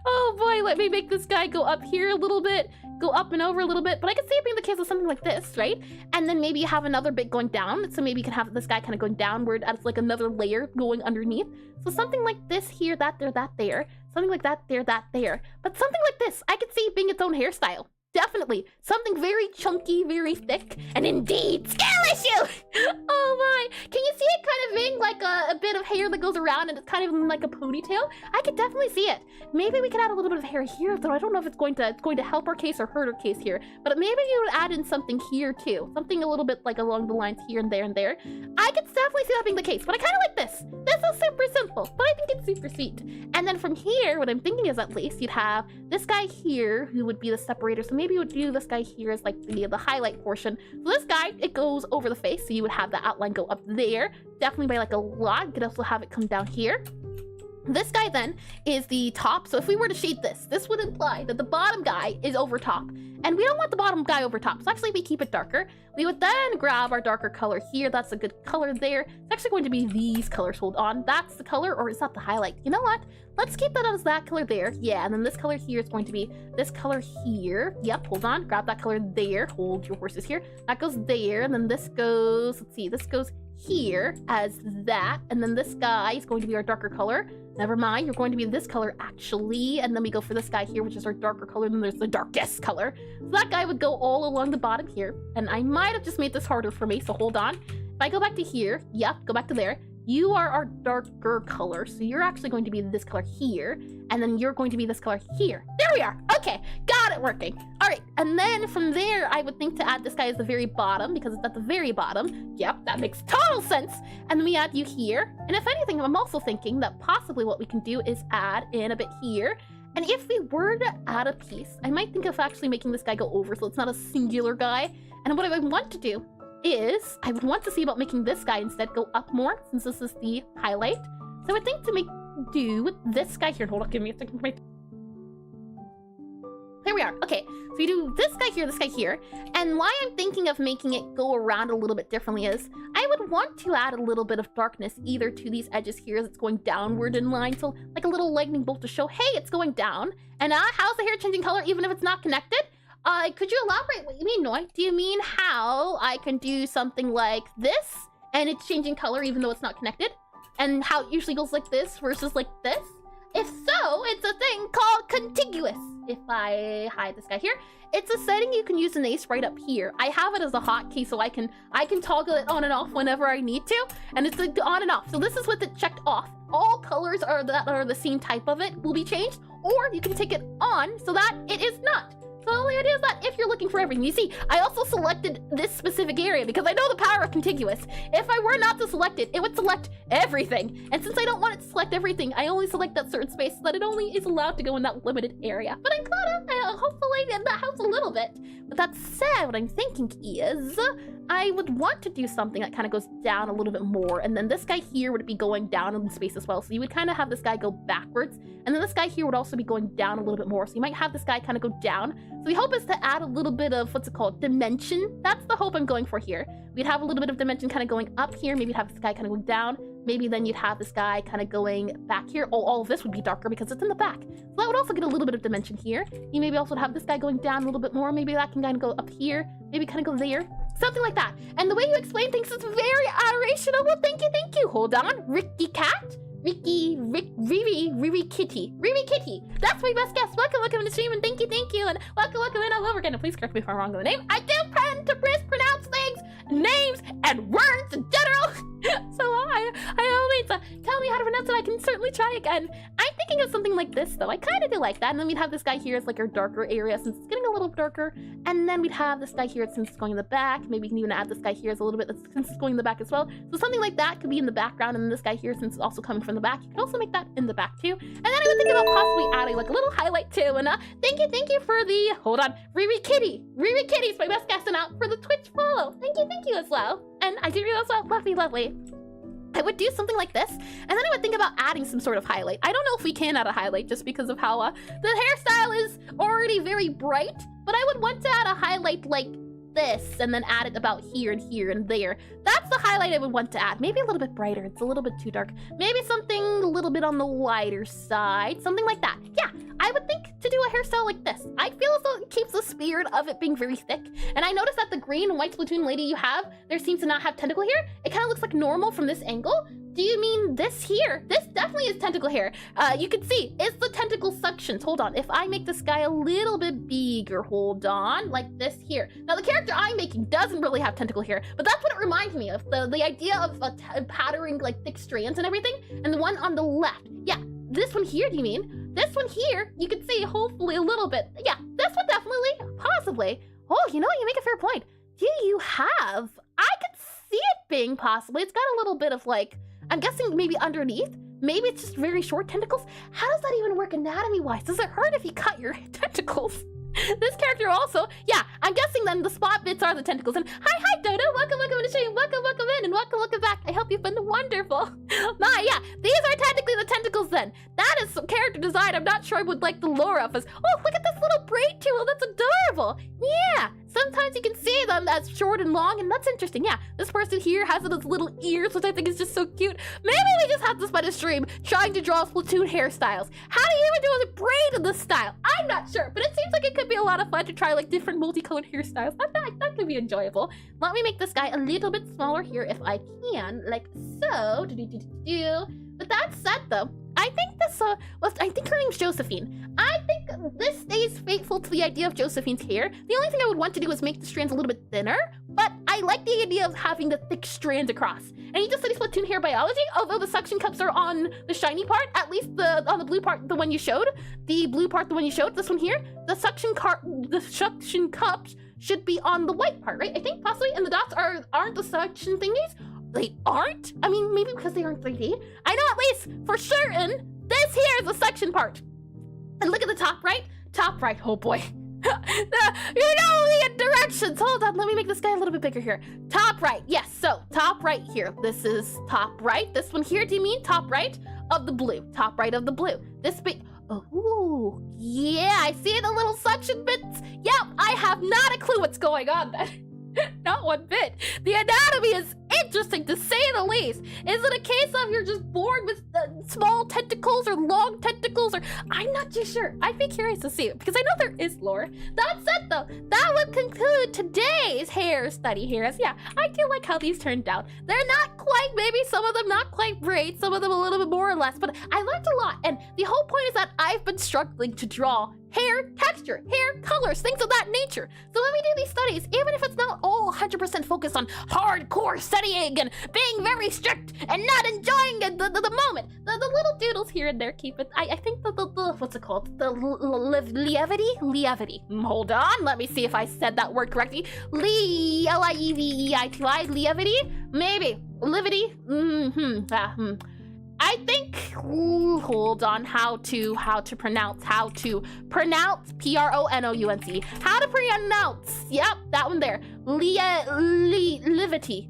Oh boy, let me make this guy go up here a little bit, go up and over a little bit, but I can see it being the case of something like this, right? And then maybe you have another bit going down, so maybe you can have this guy kind of going downward as like another layer going underneath. So something like this here, that there, something like that there. But something like this, I could see it being its own hairstyle. Definitely. Something very chunky, very thick, and indeed, scale issue! Oh my. Can you see it kind of being like a bit of hair that goes around and it's kind of like a ponytail? I could definitely see it. Maybe we could add a little bit of hair here, though I don't know if it's going to help our case or hurt our case here. But maybe you would add in something here too. Something a little bit like along the lines here and there and there. I could definitely see that being the case, but I kind of like this. This is super simple, but I think it's super sweet. And then from here, what I'm thinking is at least you'd have this guy here who would be the separator. So maybe you would do this guy here as like the highlight portion. So this guy, it goes over the face, so you would have the outline go up there, definitely by like a lot. You could also have it come down here. This guy then is the top. So if we were to shade this would imply that the bottom guy is over top. And we don't want the bottom guy over top. So actually we keep it darker. We would then grab our darker color here. That's a good color there. It's actually going to be these colors. Hold on. That's the color, or is that the highlight? You know what? Let's keep that as that color there. Yeah, and then this color here is going to be this color here. Yep, hold on. Grab that color there. Hold your horses here. That goes there. And then this goes, let's see, this goes here as that. And then this guy is going to be our darker color. Never mind, you're going to be this color actually. And then we go for this guy here, which is our darker color. And then there's the darkest color. So that guy would go all along the bottom here. And I might have just made this harder for me, so hold on. If I go back to here, yep, go back to there. You are our darker color, so you're actually going to be this color here, and then you're going to be this color here. There we are. Okay, got it working. All right, and then from there, I would think to add this guy as the very bottom, because it's at the very bottom. Yep, that makes total sense. And then we add you here. And if anything, I'm also thinking that possibly what we can do is add in a bit here. And if we were to add a piece, I might think of actually making this guy go over, so it's not a singular guy. And what I would want to do is I would want to see about making this guy instead go up more, since this is the highlight. So I would think to do with this guy here. Hold on, give me a second. Here we are. Okay, so you do this guy here, and why I'm thinking of making it go around a little bit differently is I would want to add a little bit of darkness either to these edges here as it's going downward in line, so like a little lightning bolt to show, hey, it's going down. And how's the hair changing color even if it's not connected? Could you elaborate what you mean, Noi? Do you mean how I can do something like this and it's changing color even though it's not connected? And how it usually goes like this versus like this? If so, it's a thing called contiguous. If I hide this guy here, it's a setting you can use in Aseprite up here. I have it as a hotkey so I can toggle it on and off whenever I need to, and it's like on and off. So this is with it checked off. All colors that are the same type of it will be changed, or you can take it on so that it is not. So the idea is that if you're looking for everything, you see, I also selected this specific area because I know the power of contiguous. If I were not to select it, it would select everything. And since I don't want it to select everything, I only select that certain space so that it only is allowed to go in that limited area. But I'm glad hopefully that helps a little bit. But that said, what I'm thinking is I would want to do something that kind of goes down a little bit more. And then this guy here would be going down in space as well. So you would kind of have this guy go backwards. And then this guy here would also be going down a little bit more. So you might have this guy kind of go down. So the hope is to add a little bit of, what's it called, dimension. That's the hope I'm going for here. We'd have a little bit of dimension kind of going up here. Maybe you'd have this guy kind of going down. Maybe then you'd have this guy kind of going back here. Oh, all of this would be darker because it's in the back. So that would also get a little bit of dimension here. You maybe also would have this guy going down a little bit more. Maybe that can kind of go up here. Maybe kind of go there. Something like that. And the way you explain things is very adorational. Well, thank you. Hold on. Ricky Cat? Riri Kitty. That's my best guess. Welcome to the stream, and thank you. And welcome in all over again. And please correct me if I'm wrong with the name. I do tend to mispronounce things, names, and words in general. So I always tell me how to pronounce it. I can certainly try again. I'm thinking of something like this, though. I kind of do like that. And then we'd have this guy here as like our darker area since it's getting a little darker. And then we'd have this guy here since it's going in the back. Maybe we can even add this guy here as a little bit since it's going in the back as well. So something like that could be in the background. And then this guy here since it's also coming from the back. You could also make that in the back too. And then I would think about possibly adding like a little highlight too. And thank you for the, hold on, Riri Kitty's my best guess and for the Twitch follow. Thank you as well. And I do read as well. Lovely. I would do something like this, and then I would think about adding some sort of highlight. I don't know if we can add a highlight just because of how the hairstyle is already very bright, but I would want to add a highlight like this and then add it about here and there. That's the highlight I would want to add. Maybe a little bit brighter. It's a little bit too dark. Maybe something a little bit on the lighter side. Something like that. Yeah, I would think to do a hairstyle like this. I feel as though it keeps the spirit of it being very thick. And I noticed that the green and white Splatoon lady you have, there seems to not have tentacle here. It kind of looks like normal from this angle. do you mean this here? This definitely is tentacle hair. You can see, it's the tentacle suctions. Hold on, if I make this guy a little bit bigger, hold on, like this here. Now, the character I'm making doesn't really have tentacle hair, but that's what it reminds me of. The idea of powdering like thick strands and everything. And the one on the left, yeah, this one here, do you mean? This one here, you can see hopefully a little bit. Yeah, this one definitely, possibly. Oh, you know, you make a fair point. Do you have, I could see it being possibly, it's got a little bit of like, I'm guessing maybe underneath. Maybe it's just very short tentacles. How does that even work anatomy-wise? Does it hurt if you cut your tentacles? This character also, yeah, I'm guessing then the spot bits are the tentacles. And hi, Dodo, welcome to the stream, welcome in, and welcome back. I hope you've been wonderful. My, yeah, these are technically the tentacles then. That is some character design I'm not sure I would like the lore of. Oh, look at this little braid tool, that's adorable. Yeah, sometimes you can see them as short and long, and that's interesting. Yeah, this person here has those little ears, which I think is just so cute. Maybe we just have to spend a stream trying to draw Splatoon hairstyles. How do you even do a braid in this style? I'm not sure, but it seems like it could be a lot of fun to try like different multicolored hairstyles. I feel like that could be enjoyable. Let me make this guy a little bit smaller here if I can, like so. With that said, though, I think this, I think her name's Josephine. I think this stays faithful to the idea of Josephine's hair. The only thing I would want to do is make the strands a little bit thinner, but I like the idea of having the thick strands across. And you just study Splatoon hair biology, although the suction cups are on the shiny part, at least on the blue part, the one you showed. The blue part, the one you showed, this one here, the suction cups should be on the white part, right? I think possibly, and the dots aren't the suction thingies. They aren't? I mean, maybe because they aren't 3D. I know at least for certain, this here is the suction part. And look at the top right. Top right, oh boy. You know the directions. Hold on, let me make this guy a little bit bigger here. Top right, yes, so top right here. This is top right. This one here, do you mean top right of the blue? Top right of the blue. This big, oh, yeah, I see the little suction bits. Yep, I have not a clue what's going on then. Not one bit. The anatomy is interesting to say the least. Is it a case of you're just born with small tentacles or long tentacles, or I'm not too sure. I'd be curious to see it because I know there is lore. That said though, that would conclude today's hair study here. As yeah, I do like how these turned out. They're not quite, maybe some of them not quite braids, some of them a little bit more or less, but I learned a lot. And the whole point is that I've been struggling to draw hair texture, hair colors, things of that nature. So when we do these studies, even if it's not all 100% focused on hardcore studying and being very strict and not enjoying the moment, the little doodles here and there keep it. I think the what's it called? The levity? Hold on, let me see if I said that word correctly. L-I-E-V-E-I-T-Y, levity? Maybe. Levity? I think, hold on, how to pronounce, P-R-O-N-O-U-N-C. How to pronounce, yep, that one there. Livity,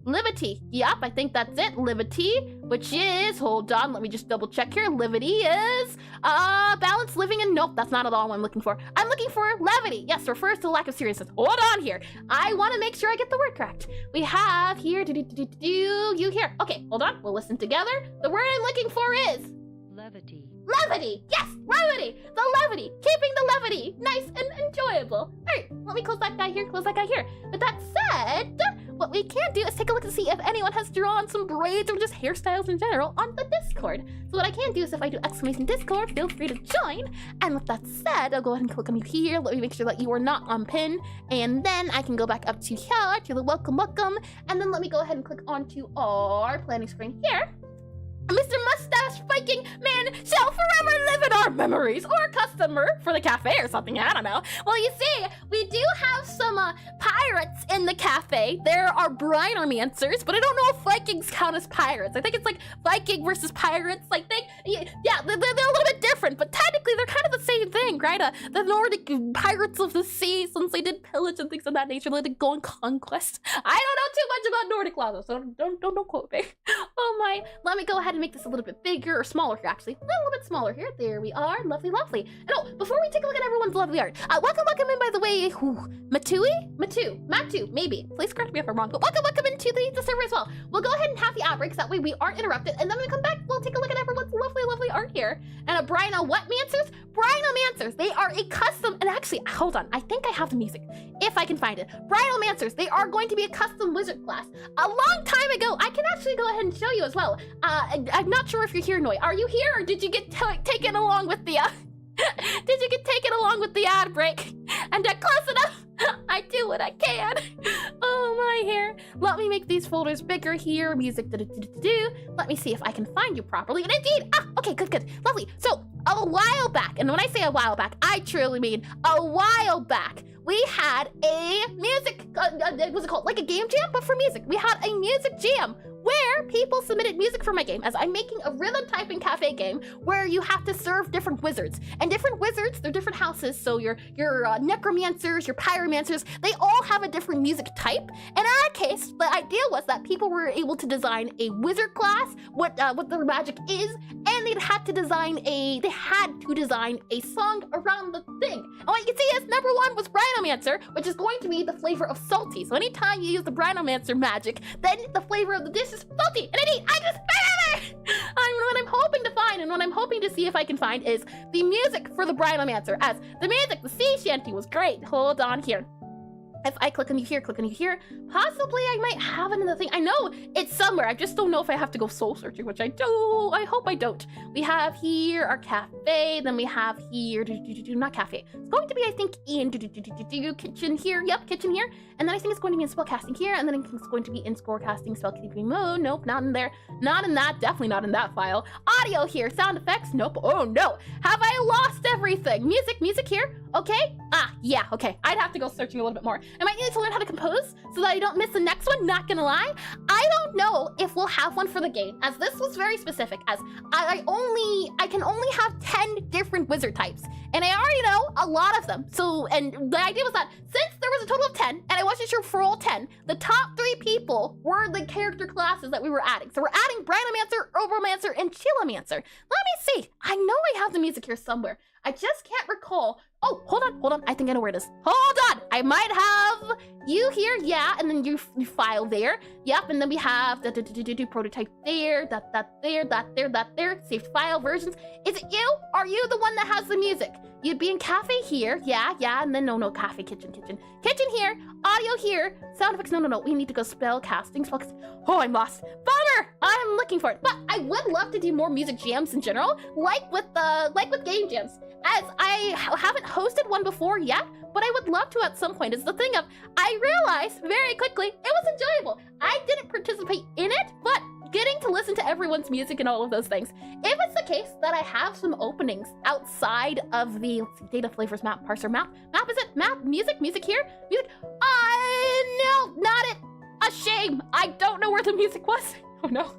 Livity, yep, I think that's it, Livity, which is, hold on, let me just double check here. Livity is, balanced living and nope, that's not at all what I'm looking for. I'm looking for levity, yes, refers to the lack of seriousness. Hold on here, I want to make sure I get the word correct. We have here, you here. Okay, hold on, we'll listen together. The word I'm looking for is levity. Levity! Yes, levity! The levity! Keeping the levity nice and enjoyable. Alright, let me close that guy here, close that guy here. With that said, what we can do is take a look to see if anyone has drawn some braids or just hairstyles in general on the Discord. So what I can do is if I do exclamation Discord, feel free to join. And with that said, I'll go ahead and click on you here. Let me make sure that you are not on pin. And then I can go back up to here, to the welcome. And then let me go ahead and click onto our planning screen here. Mr. Mustache Viking Man shall forever live in our memories, or a customer for the cafe or something, I don't know. Well, you see, we do have some pirates in the cafe. There are brinomancers, but I don't know if Vikings count as pirates. I think it's like Viking versus pirates. Like yeah, they're a little bit different, but technically they're kind of the same thing, right? The Nordic pirates of the sea, since they did pillage and things of that nature, they did go on conquest. I don't know too much about Nordic law, though, so don't quote me. Oh my, let me go ahead and make this a little bit bigger, or smaller here, actually. A little bit smaller here. There we are. Lovely. And oh, before we take a look at everyone's lovely art, welcome in, by the way, Matu, maybe. Please correct me if I'm wrong, but welcome into the server as well. We'll go ahead and have the outbreaks, that way we aren't interrupted, and then when we come back, we'll take a look at everyone's lovely art here. And a Brinomancers? Brinomancers, they are a custom, and actually, hold on, I think I have the music, if I can find it. Brinomancers, they are going to be a custom wizard class. A long time ago, I can actually go ahead and show you as well. I'm not sure if you're here, Noi. Are you here, or did you get taken along with the, did you get taken along with the ad break? And close enough? I do what I can. Oh, my hair. Let me make these folders bigger here. Music, Let me see if I can find you properly. And indeed, okay, good, lovely. So, a while back, and when I say a while back, I truly mean a while back, we had a music, what's it called? Like a game jam, but for music. We had a music jam where people submitted music for my game, as I'm making a rhythm typing cafe game where you have to serve different wizards. And different wizards, they're different houses, so your necromancers, your pyromancers, they all have a different music type. And in our case, the idea was that people were able to design a wizard class, what their magic is, and they had to design a song around the thing. And what you can see is number 1 was Brinomancer, which is going to be the flavor of salty. So anytime you use the Brinomancer magic, then the flavor of the dish is salty. And indeed, I just what I'm hoping to find, and what I'm hoping to see if I can find, is the music for the Brinomancer. As the music, the sea shanty was great. Hold on here. If I click on you here, possibly I might have it in the thing. I know it's somewhere. I just don't know if I have to go soul searching, which I do. I hope I don't. We have here our cafe. Then we have here, not cafe. It's going to be, I think, in kitchen here. Yep, kitchen here. And then I think it's going to be in spellcasting here. And then it's going to be in scorecasting, spellkeeping mode. Nope, not in there. Not in that. Definitely not in that file. Audio here. Sound effects. Nope. Oh no. Have I lost everything? Music here. Okay. Yeah. Okay. I'd have to go searching a little bit more. I might need to learn how to compose so that I don't miss the next one, not gonna lie. I don't know if we'll have one for the game, as this was very specific, as I can only have 10 different wizard types, and I already know a lot of them. So, and the idea was that since there was a total of 10, and I wasn't sure for all 10, the top 3 people were the character classes that we were adding. So we're adding Brinomancer, Herbomancer, and Chillamancer. Let me see. I know I have the music here somewhere. I just can't recall. Oh, hold on. I think I know where it is. Hold on. I might have you here. Yeah, and then you file there. Yep, and then we have the prototype there, that there. Saved file versions. Is it you? Are you the one that has the music? You'd be in cafe here. Yeah, and then no, cafe, kitchen here, audio here, sound effects. No. We need to go spellcasting. Oh, I'm lost. Bummer. I'm looking for it, but I would love to do more music jams in general, like with game jams. As I haven't hosted one before yet, but I would love to at some point. It's the thing of, I realized very quickly it was enjoyable. I didn't participate in it, but getting to listen to everyone's music and all of those things. If it's the case that I have some openings outside of the, let's see, data flavors map, parser map is it? Map, music here? Music, no, not it. A shame. I don't know where the music was. Oh no.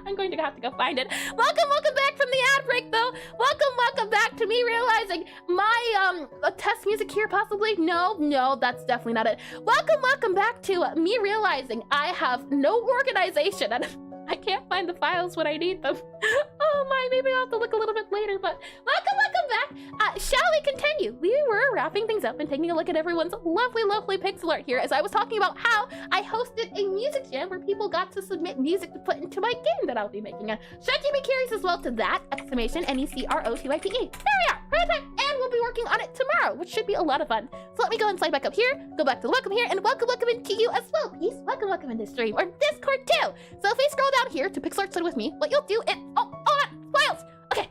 I'm going to have to go find it. Welcome back from the ad break, though. Welcome back to me realizing my test music here, possibly. No, that's definitely not it. Welcome back to me realizing I have no organization and I can't find the files when I need them. Oh my, maybe I'll have to look a little bit later, but welcome back. Shall we continue? We were wrapping things up and taking a look at everyone's lovely pixel art here, as I was talking about how I hosted a music jam where people got to submit music to put into my game that I'll be making. Should you be curious as well to that, exclamation NECROTYPE. There we are, prototype, and we'll be working on it tomorrow, which should be a lot of fun. So let me go and slide back up here, go back to welcome here, and welcome into you as well, peace. Welcome into stream, or Discord too. So if we scroll down here to Pixelart Study with me, what you'll do is, files. Okay,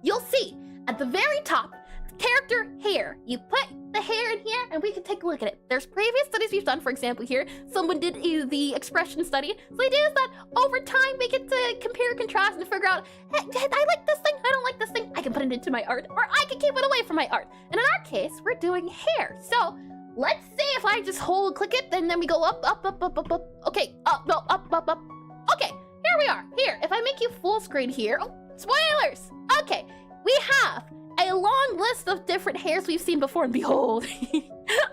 you'll see at the very top, character hair. You put the hair in here and we can take a look at it. There's previous studies we've done. For example, here, someone did the expression study. So the idea is that over time, we get to compare, contrast, and figure out, hey, I like this thing, I don't like this thing. I can put it into my art, or I can keep it away from my art. And in our case, we're doing hair. So let's see if I just click it, and then we go up. Okay, up. Okay, here we are. Here, if I make you full screen here, spoilers. Okay, we have a long list of different hairs we've seen before, and behold,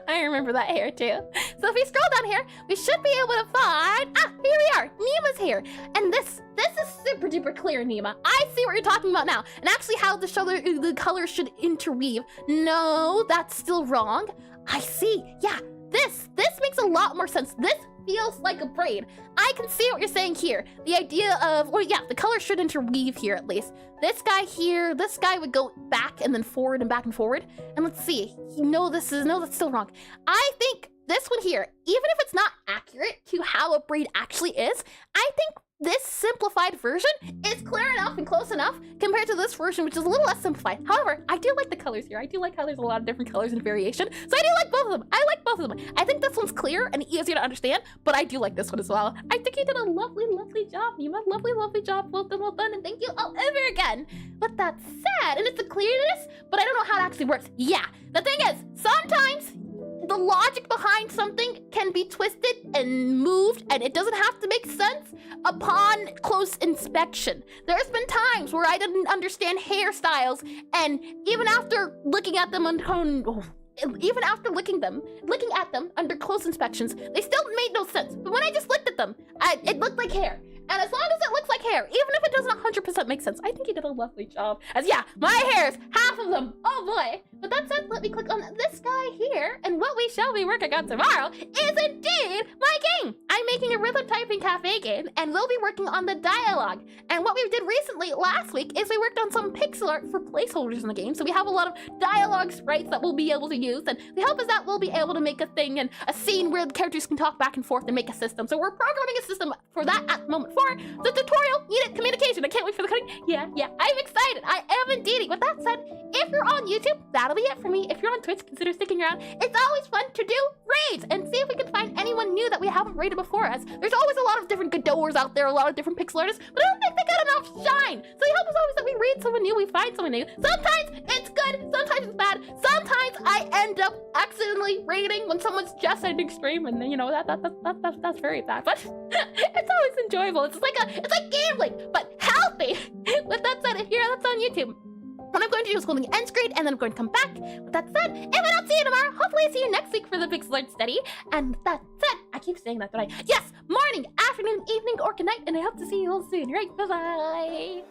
I remember that hair too. So if we scroll down here, we should be able to find, here we are, Nima's hair. And this is super duper clear, Nima. I see what you're talking about now, and actually how the colors should interweave. No, that's still wrong. I see, yeah, this makes a lot more sense. This feels like a braid. I can see what you're saying here. The idea of, well, yeah, the color should interweave here at least. This guy here, this guy would go back and then forward and back and forward. And let's see, no, that's still wrong. I think this one here, even if it's not accurate to how a braid actually is, I think this simplified version is clear enough and close enough compared to this version, which is a little less simplified. However, I do like the colors here. I do like how there's a lot of different colors and variation. So I do like both of them. I like both of them. I think this one's clear and easier to understand, but I do like this one as well. I think you did a lovely, lovely job, Nima. Lovely, lovely job. Well done, and thank you all over again. But that's sad, and it's a clearness, but I don't know how it actually works. Yeah, the thing is, sometimes the logic behind something can be twisted and moved, and it doesn't have to make sense upon close inspection. There's been times where I didn't understand hairstyles, and even after looking at them even after looking at them under close inspections, they still made no sense. But when I just looked at them, it looked like hair. And as long as it looks like hair, even if it doesn't 100% make sense, I think you did a lovely job. As yeah, my hairs, half of them, oh boy. But that said, let me click on this guy here, and what we shall be working on tomorrow is indeed my game. I'm making a rhythm typing cafe game, and we'll be working on the dialogue. And what we did recently, last week, is we worked on some pixel art for placeholders in the game, so we have a lot of dialogue sprites that we'll be able to use, and the hope is that we'll be able to make a thing and a scene where the characters can talk back and forth and make a system. So we're programming a system for that at the moment. For the tutorial, needed communication. I can't wait for the coding. Yeah, I'm excited. I am indeed. With that said, if you're on YouTube, that'll be it for me. If you're on Twitch, consider sticking around. It's always fun to do raids and see if we can find anyone new that we haven't raided before us. There's always a lot of different Godowers out there, a lot of different pixel artists, but I don't think they got enough shine. So the hope is always that we raid someone new, we find someone new. Sometimes it's good, sometimes it's bad. Sometimes I end up accidentally raiding when someone's just ending stream, and then, you know, that's very bad. But it's always enjoyable. It's like gambling, but healthy. With that said, if that's on YouTube, what I'm going to do is holding the end screen, and then I'm going to come back. With that said, if I don't see you tomorrow, hopefully I see you next week for the Pixel Art study. And with that said, I keep saying that, don't I? Yes, morning, afternoon, evening, or good night, and I hope to see you all soon. Right, bye-bye.